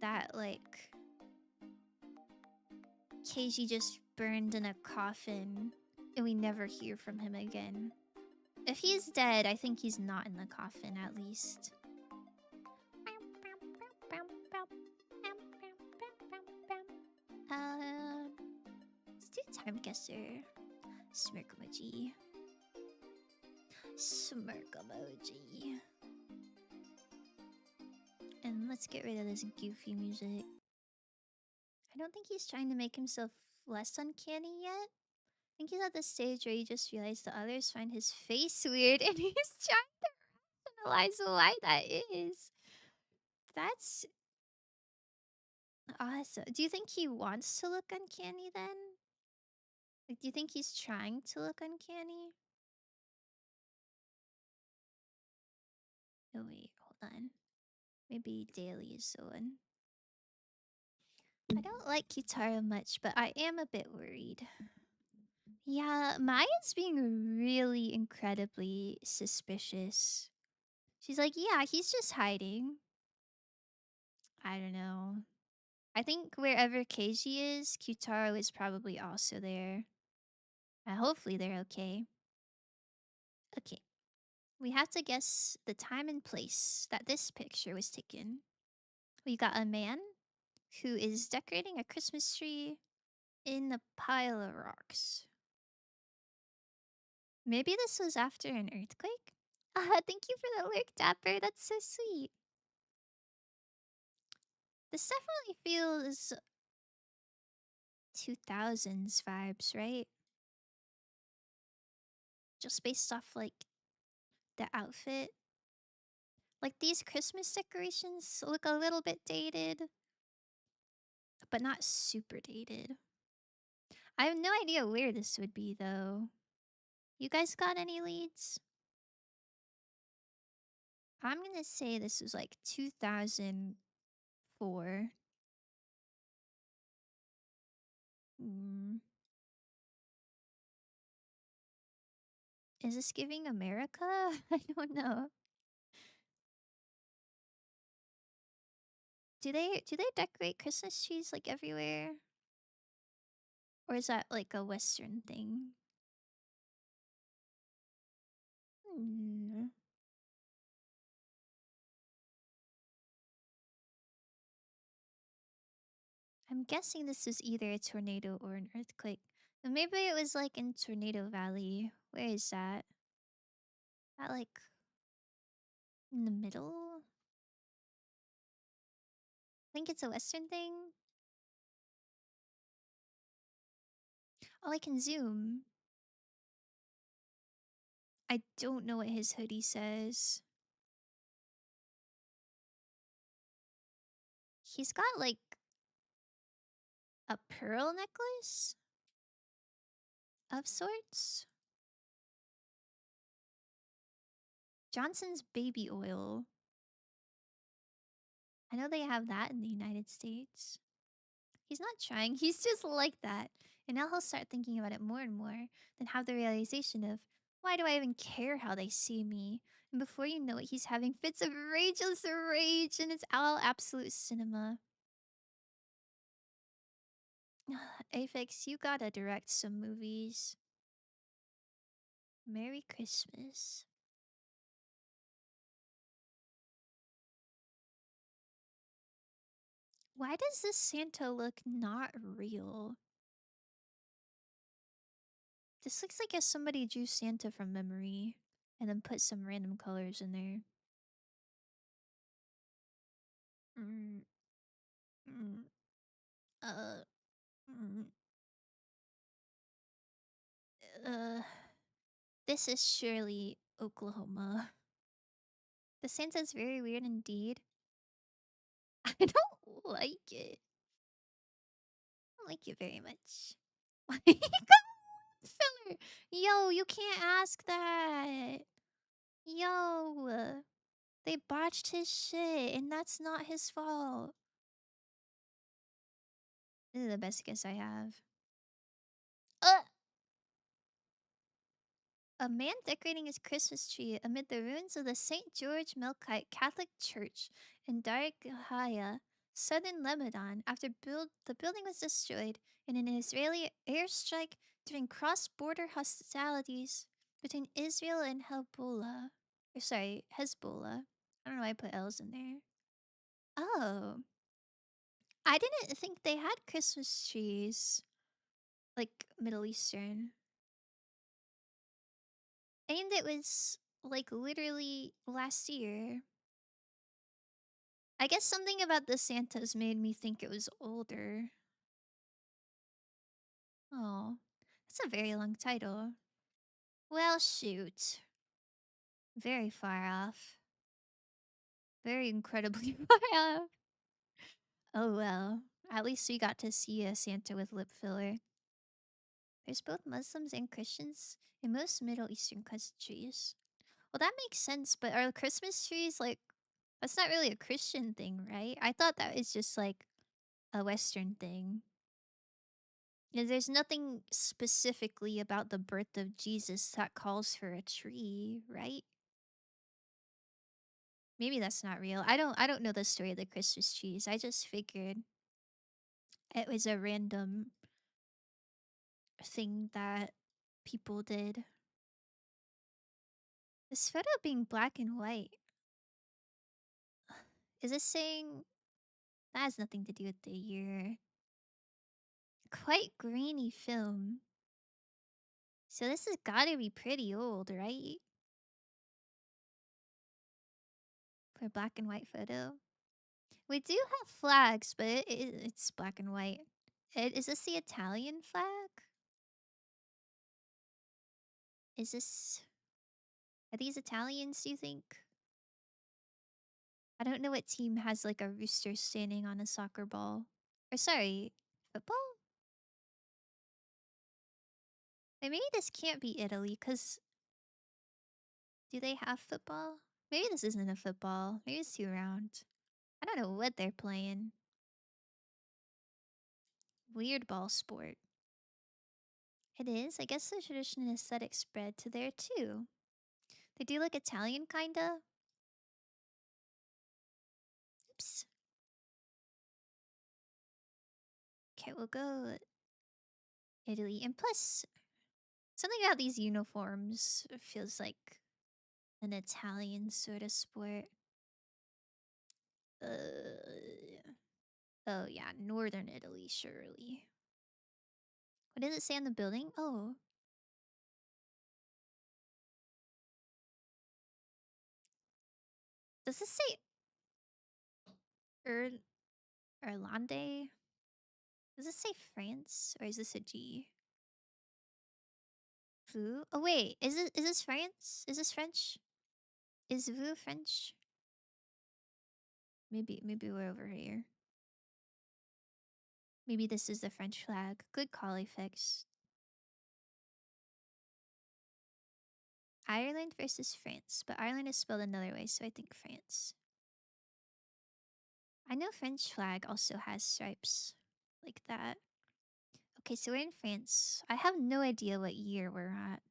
that like Casey just burned in a coffin and we never hear from him again. If he's dead, I think he's not in the coffin at least. Let's do time guesser. Smirk emoji. Smirk emoji. And let's get rid of this goofy music. I don't think he's trying to make himself less uncanny yet. I think he's at the stage where he just realized the others find his face weird and he's trying to rationalize why that is. That's awesome. Do you think he wants to look uncanny then? Like, do you think he's trying to look uncanny? Oh wait, hold on. Maybe Daily is the one. I don't like Kitara much, but I am a bit worried. Yeah, Maya's being really incredibly suspicious. She's like, yeah, he's just hiding. I don't know. I think wherever Keiji is, Kyutaro is probably also there. Hopefully they're okay. Okay. We have to guess the time and place that this picture was taken. We got a man who is decorating a Christmas tree in a pile of rocks. Maybe this was after an earthquake? Thank you for the lurk, Dapper. That's so sweet. This definitely feels 2000s vibes, right? Just based off, like, the outfit. Like, these Christmas decorations look a little bit dated, but not super dated. I have no idea where this would be, though. You guys got any leads? I'm gonna say this was like 2004. Is this giving America? I don't know. Do they decorate Christmas trees like everywhere? Or is that like a Western thing? Hmm. I'm guessing this was either a tornado or an earthquake. Or maybe it was like in Tornado Valley. Where is that? That like in the middle? I think it's a Western thing. Oh, I can zoom. I don't know what his hoodie says. He's got like a pearl necklace of sorts. Johnson's baby oil. I know they have that in the United States. He's not trying, he's just like that. And now he'll start thinking about it more and more, then have the realization of, why do I even care how they see me? And before you know it, he's having fits of rageless rage, and it's all absolute cinema. Aphex, you gotta direct some movies. Merry Christmas. Why does this Santa look not real? This looks like if somebody drew Santa from memory and then put some random colors in there. Mm, mm, uh, mm, uh, this is surely Oklahoma. The Santa's very weird indeed. I don't like it. I don't like it very much. Why you got filler? Yo, you can't ask that. Yo. They botched his shit, and that's not his fault. This is the best guess I have. Uh, a man decorating his Christmas tree amid the ruins of the St. George Melkite Catholic Church in Dargahaya, southern Lebanon, after the building was destroyed in an Israeli airstrike during cross-border hostilities between Israel and Hezbollah. Or sorry, Hezbollah. I don't know why I put L's in there. Oh, I didn't think they had Christmas trees like Middle Eastern. And it was like literally last year. I guess something about the Santas made me think it was older. Oh, that's a very long title. Well, shoot. Very far off. Very incredibly far off. Oh well. At least we got to see a Santa with lip filler. There's both Muslims and Christians in most Middle Eastern countries. Well, that makes sense, but are Christmas trees like that's not really a Christian thing, right? I thought that was just like a Western thing. Yeah, there's nothing specifically about the birth of Jesus that calls for a tree, right? Maybe that's not real. I don't know the story of the Christmas trees. I just figured it was a random thing that people did. This photo being black and white. Is this saying that has nothing to do with the year? Quite grainy film. So this has gotta be pretty old, right? For a black and white photo. We do have flags, but it's black and white. Is this the Italian flag? Is this... Are these Italians, do you think? I don't know what team has like a rooster standing on a soccer ball. Or sorry, football? Maybe this can't be Italy, because do they have football? Maybe this isn't a football. Maybe it's too round. I don't know what they're playing. Weird ball sport. It is. I guess the tradition and aesthetic spread to there too. They do look Italian, kinda. Oops. Okay, we'll go Italy. And plus, something about these uniforms feels like an Italian sort of sport. Oh yeah, northern Italy, surely. What does it say on the building? Oh, does this say er Irlande? Does this say France or is this a G? Vous? Oh wait, is this France? Is this French? Is vous French? Maybe we're over here. Maybe this is the French flag. Good call, Fix. Ireland versus France, but Ireland is spelled another way, so I think France. I know French flag also has stripes like that. Okay, so we're in France. I have no idea what year we're at.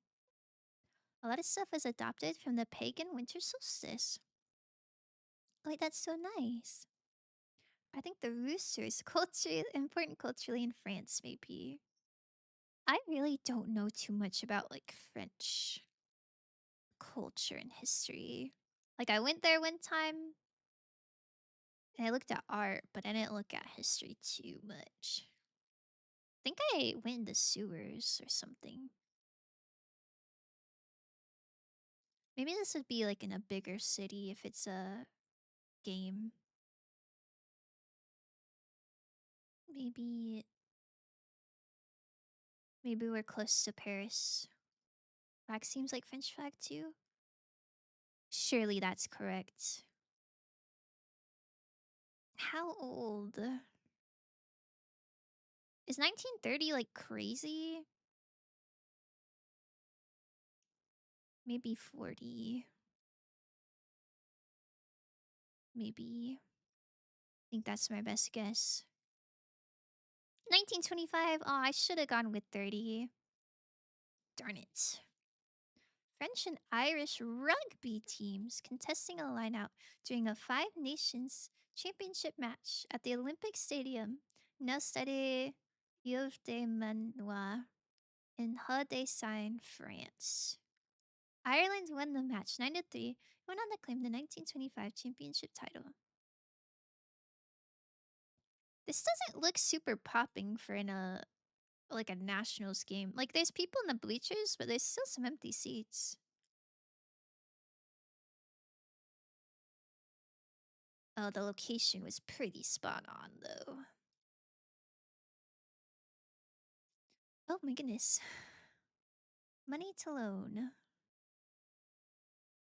A lot of stuff was adopted from the pagan winter solstice. Oh, wait, that's so nice. I think the rooster is important culturally in France, maybe. I really don't know too much about like French culture and history. Like I went there one time and I looked at art, but I didn't look at history too much. I think I went in the sewers or something. Maybe this would be like in a bigger city if it's a game. Maybe we're close to Paris. Flag seems like French flag too. Surely that's correct. How old? Is 1930 like crazy? Maybe 40. maybe. I think that's my best guess. 1925. Oh, I should have gone with 30. Darn it. French and Irish rugby teams contesting a lineout during a Five Nations Championship match at the Olympic Stadium in Stade Yves de Manoir in Hauts-de-Seine, France. Ireland won the match 9-3 and went on to claim the 1925 championship title. This doesn't look super popping for like a nationals game. Like there's people in the bleachers, but there's still some empty seats. Oh, the location was pretty spot on though. Oh my goodness. Money to loan.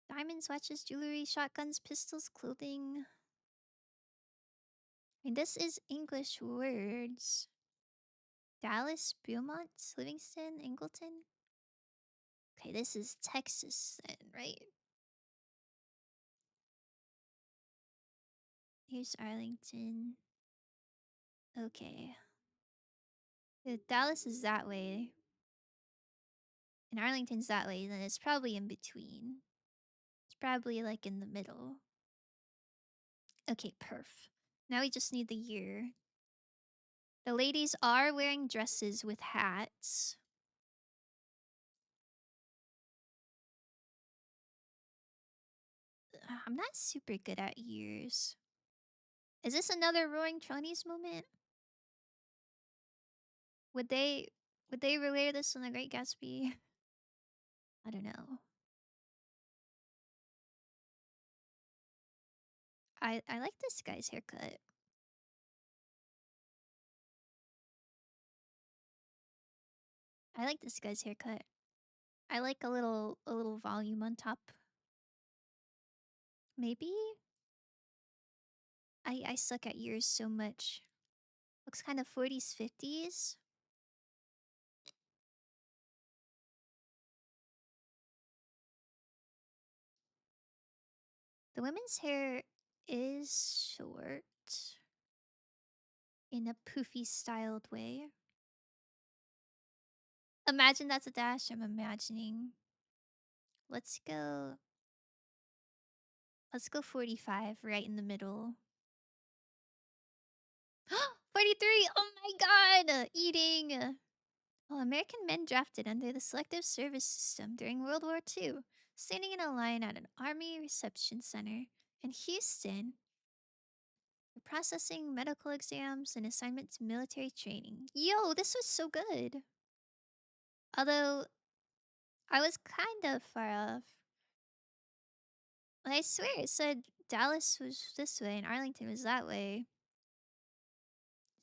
Diamonds, watches, jewelry, shotguns, pistols, clothing. I mean, this is English words. Dallas, Beaumont, Livingston, Angleton. Okay, this is Texas then, right? Here's Arlington. Okay. Dallas is that way. And Arlington's that way, then it's probably in between. It's probably like in the middle. Okay, perf. Now we just need the year. The ladies are wearing dresses with hats. I'm not super good at years. Is this another Roaring Twenties moment? Would they relay this on the Great Gatsby? I don't know. I like this guy's haircut. I like this guy's haircut. I like a little volume on top. Maybe? I suck at years so much. Looks kind of 40s, 50s. The women's hair is short in a poofy styled way. Imagine that's a dash. I'm imagining. Let's go. Let's go 45 right in the middle. 43! Oh my god! Eating! Oh, American men drafted under the Selective Service System during World War II, standing in a line at an Army reception center in Houston for processing medical exams and assignment to military training. Yo, this was so good! Although, I was kind of far off. I swear it said Dallas was this way and Arlington was that way.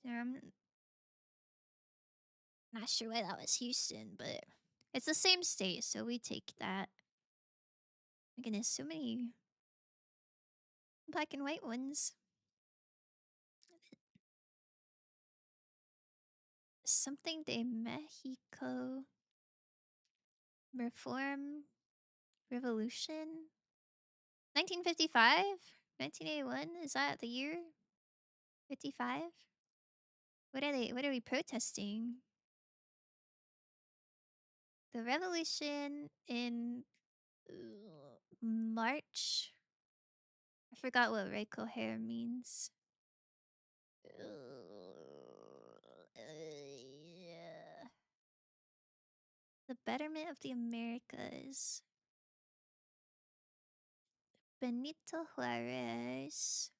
I'm not sure why that was Houston, but it's the same state, so we take that. My goodness, so many black and white ones. Something de Mexico. Reform. Revolution. 1955? 1981? Is that the year? 55? What are we protesting? The revolution in March. I forgot what Reiko hair means. Yeah. The betterment of the Americas. Benito Juarez.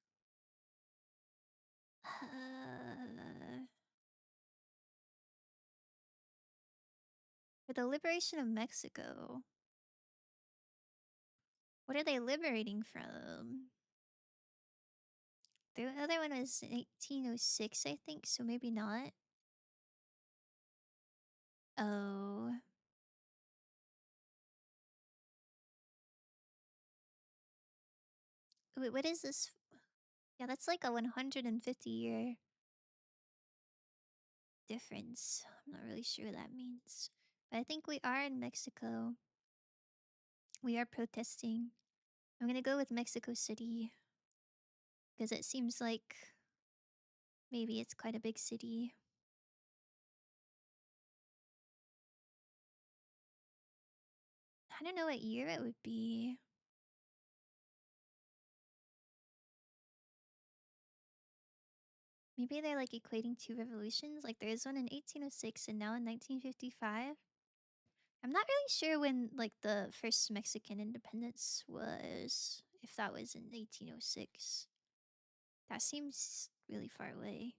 For the liberation of Mexico. What are they liberating from? The other one was 1806, I think, so maybe not. Oh. Wait, what is this? Yeah, that's like a 150-year difference. I'm not really sure what that means. But I think we are in Mexico. We are protesting. I'm gonna go with Mexico City. Because it seems like maybe it's quite a big city. I don't know what year it would be. Maybe they're like equating two revolutions. Like there's one in 1806 and now in 1955. I'm not really sure when like the first Mexican independence was. If that was in 1806. That seems really far away.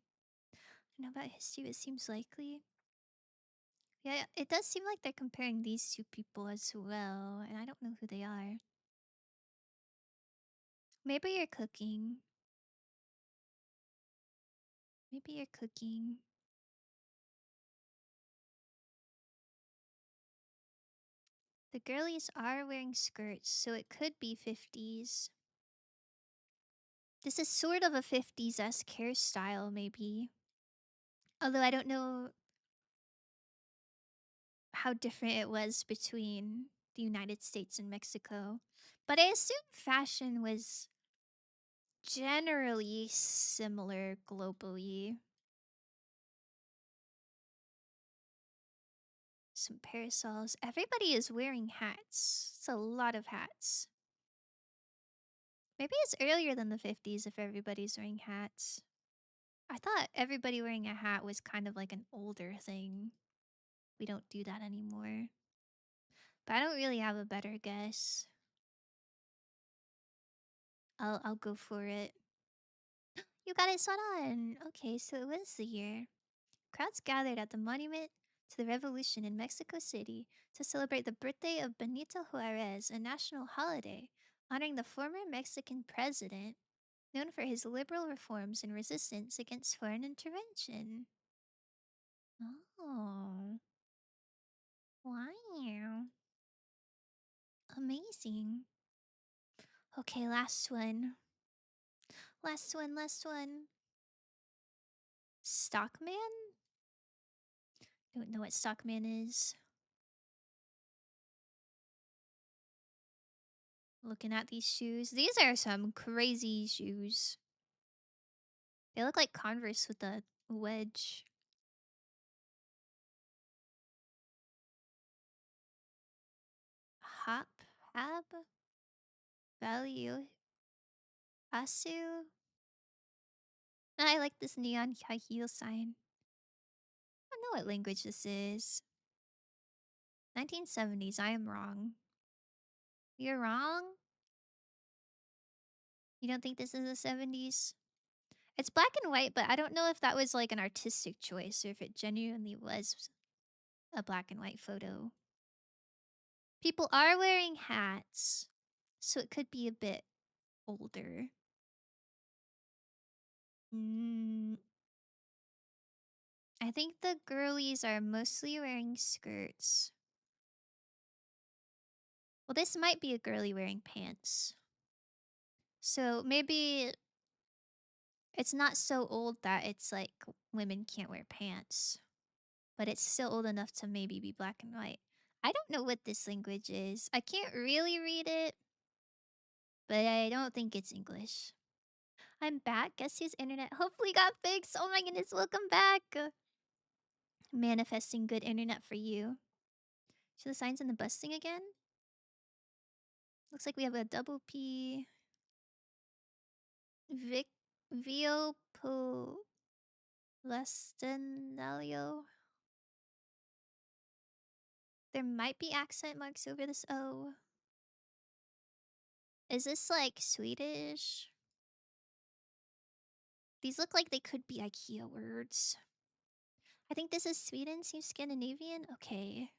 I don't know about history, but it seems likely. Yeah, it does seem like they're comparing these two people as well, and I don't know who they are. Maybe you're cooking. Maybe you're cooking. The girlies are wearing skirts, so it could be 50s. This is sort of a 50s-esque hairstyle, maybe. Although I don't know how different it was between the United States and Mexico. But I assume fashion was generally similar globally. Some parasols. Everybody is wearing hats. It's a lot of hats. Maybe it's earlier than the 50s if everybody's wearing hats. I thought everybody wearing a hat was kind of like an older thing. We don't do that anymore. But I don't really have a better guess. I'll go for it. You got it spot on. Okay, so it was the year. Crowds gathered at the monument to the revolution in Mexico City to celebrate the birthday of Benito Juarez, a national holiday honoring the former Mexican president known for his liberal reforms and resistance against foreign intervention. Oh, wow. Amazing. Okay, last one. Last one, last one. Stockman? Don't know what Stockman is. Looking at these shoes. These are some crazy shoes. They look like Converse with a wedge. Hop, Hab, Value, Asu. I like this neon high heel sign. I don't know what language this is. 1970s, I am wrong. You're wrong? You don't think this is the 70s? It's black and white, but I don't know if that was like an artistic choice or if it genuinely was a black and white photo. People are wearing hats, so it could be a bit older. Mm, I think the girlies are mostly wearing skirts. Well, this might be a girly wearing pants. So maybe it's not so old that it's like women can't wear pants, but it's still old enough to maybe be black and white. I don't know what this language is. I can't really read it, but I don't think it's English. I'm back. Guess whose internet hopefully got fixed? Oh my goodness, welcome back. Manifesting good internet for you. Show the signs in the bus thing again? Looks like we have a double P. Vic Viopolestinario. There might be accent marks over this O. Is this like Swedish? These look like they could be IKEA words. I think this is Sweden. Seems Scandinavian. Okay.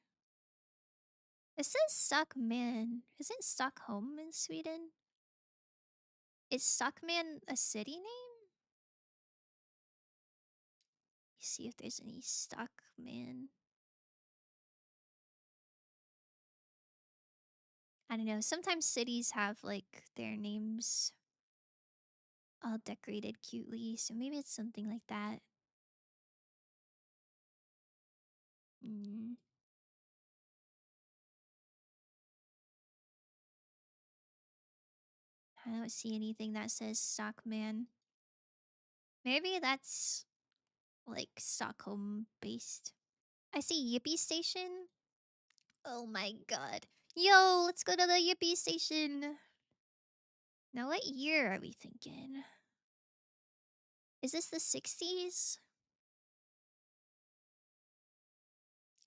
It says Stockman. Isn't Stockholm in Sweden? Is Stockman a city name? See if there's any Stockman. I don't know. Sometimes cities have like their names all decorated cutely, so maybe it's something like that. Mm. I don't see anything that says Stockman. Maybe that's like Stockholm based. I see Yippee Station. Oh my god. Yo, let's go to the Yippee Station. Now, what year are we thinking? Is this the 60s?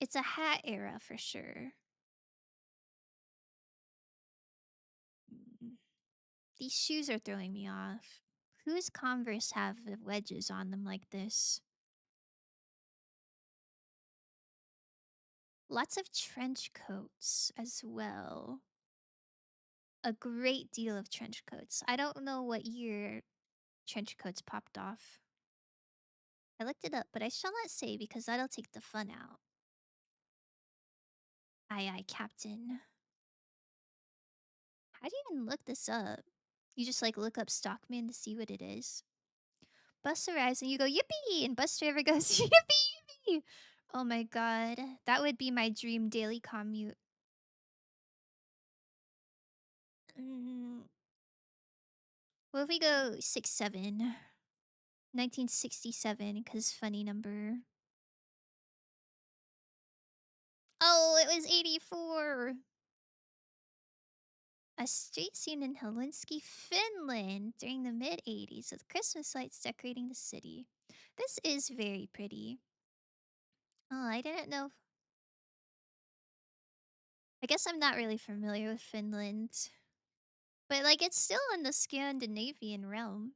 It's a hat era for sure. Mm. These shoes are throwing me off. Whose Converse have the wedges on them like this? Lots of trench coats as well. A great deal of trench coats. I don't know what year trench coats popped off. I looked it up, but I shall not say because that'll take the fun out. Aye, aye, Captain. How do you even look this up? You just like look up Stockman to see what it is. Bus arrives and you go, yippee! And bus driver goes, yippee, yippee! Oh my god. That would be my dream daily commute. Mm. What if we go 6-7? 1967, because funny number. Oh, it was 84. A street scene in Helsinki, Finland during the mid 80s with Christmas lights decorating the city. This is very pretty. Oh, I didn't know. I guess I'm not really familiar with Finland. But, like, it's still in the Scandinavian realm.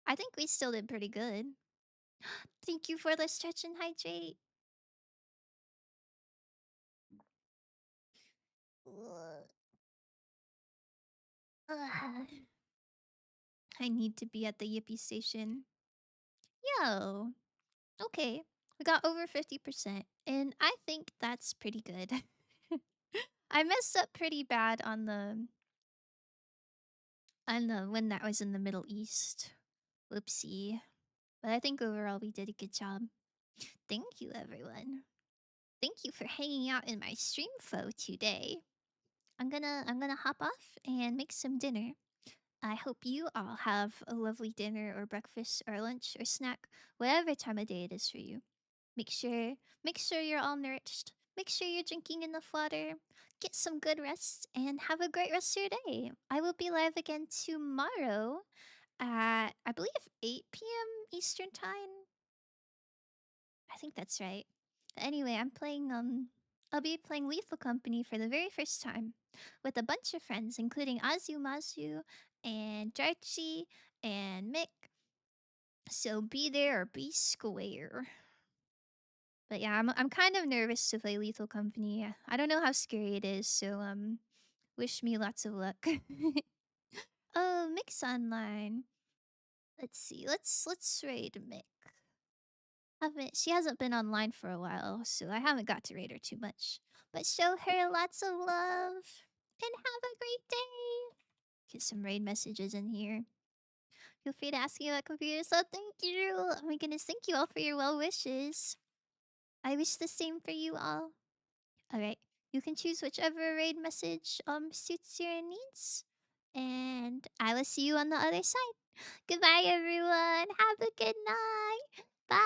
I think we still did pretty good. Thank you for the stretch and hydrate. Ugh. Ugh. I need to be at the Yippee station. Yo. Okay. We got over 50%. And I think that's pretty good. I messed up pretty bad on the when that was in the Middle East. Whoopsie. But I think overall we did a good job. Thank you, everyone. Thank you for hanging out in my stream fo today. I'm gonna hop off and make some dinner. I hope you all have a lovely dinner or breakfast or lunch or snack, whatever time of day it is for you. Make sure make sure you're all nourished. Make sure you're drinking enough water. Get some good rest and have a great rest of your day. I will be live again tomorrow at I believe 8 p.m. Eastern time. I think that's right. Anyway, I'll be playing Lethal Company for the very first time with a bunch of friends, including Azumazu and Jarchi and Mick. So be there or be square. But yeah, I'm kind of nervous to play Lethal Company. I don't know how scary it is, so wish me lots of luck. Oh, Mick's online. Let's see. Let's raid Mick. Haven't She hasn't been online for a while, so I haven't got to rate her too much. But show her lots of love and have a great day. Get some raid messages in here. Feel free to ask me about computers. So thank you. Oh my goodness, thank you all for your well wishes. I wish the same for you all. Alright. You can choose whichever raid message suits your needs. And I will see you on the other side. Goodbye everyone. Have a good night. Bye.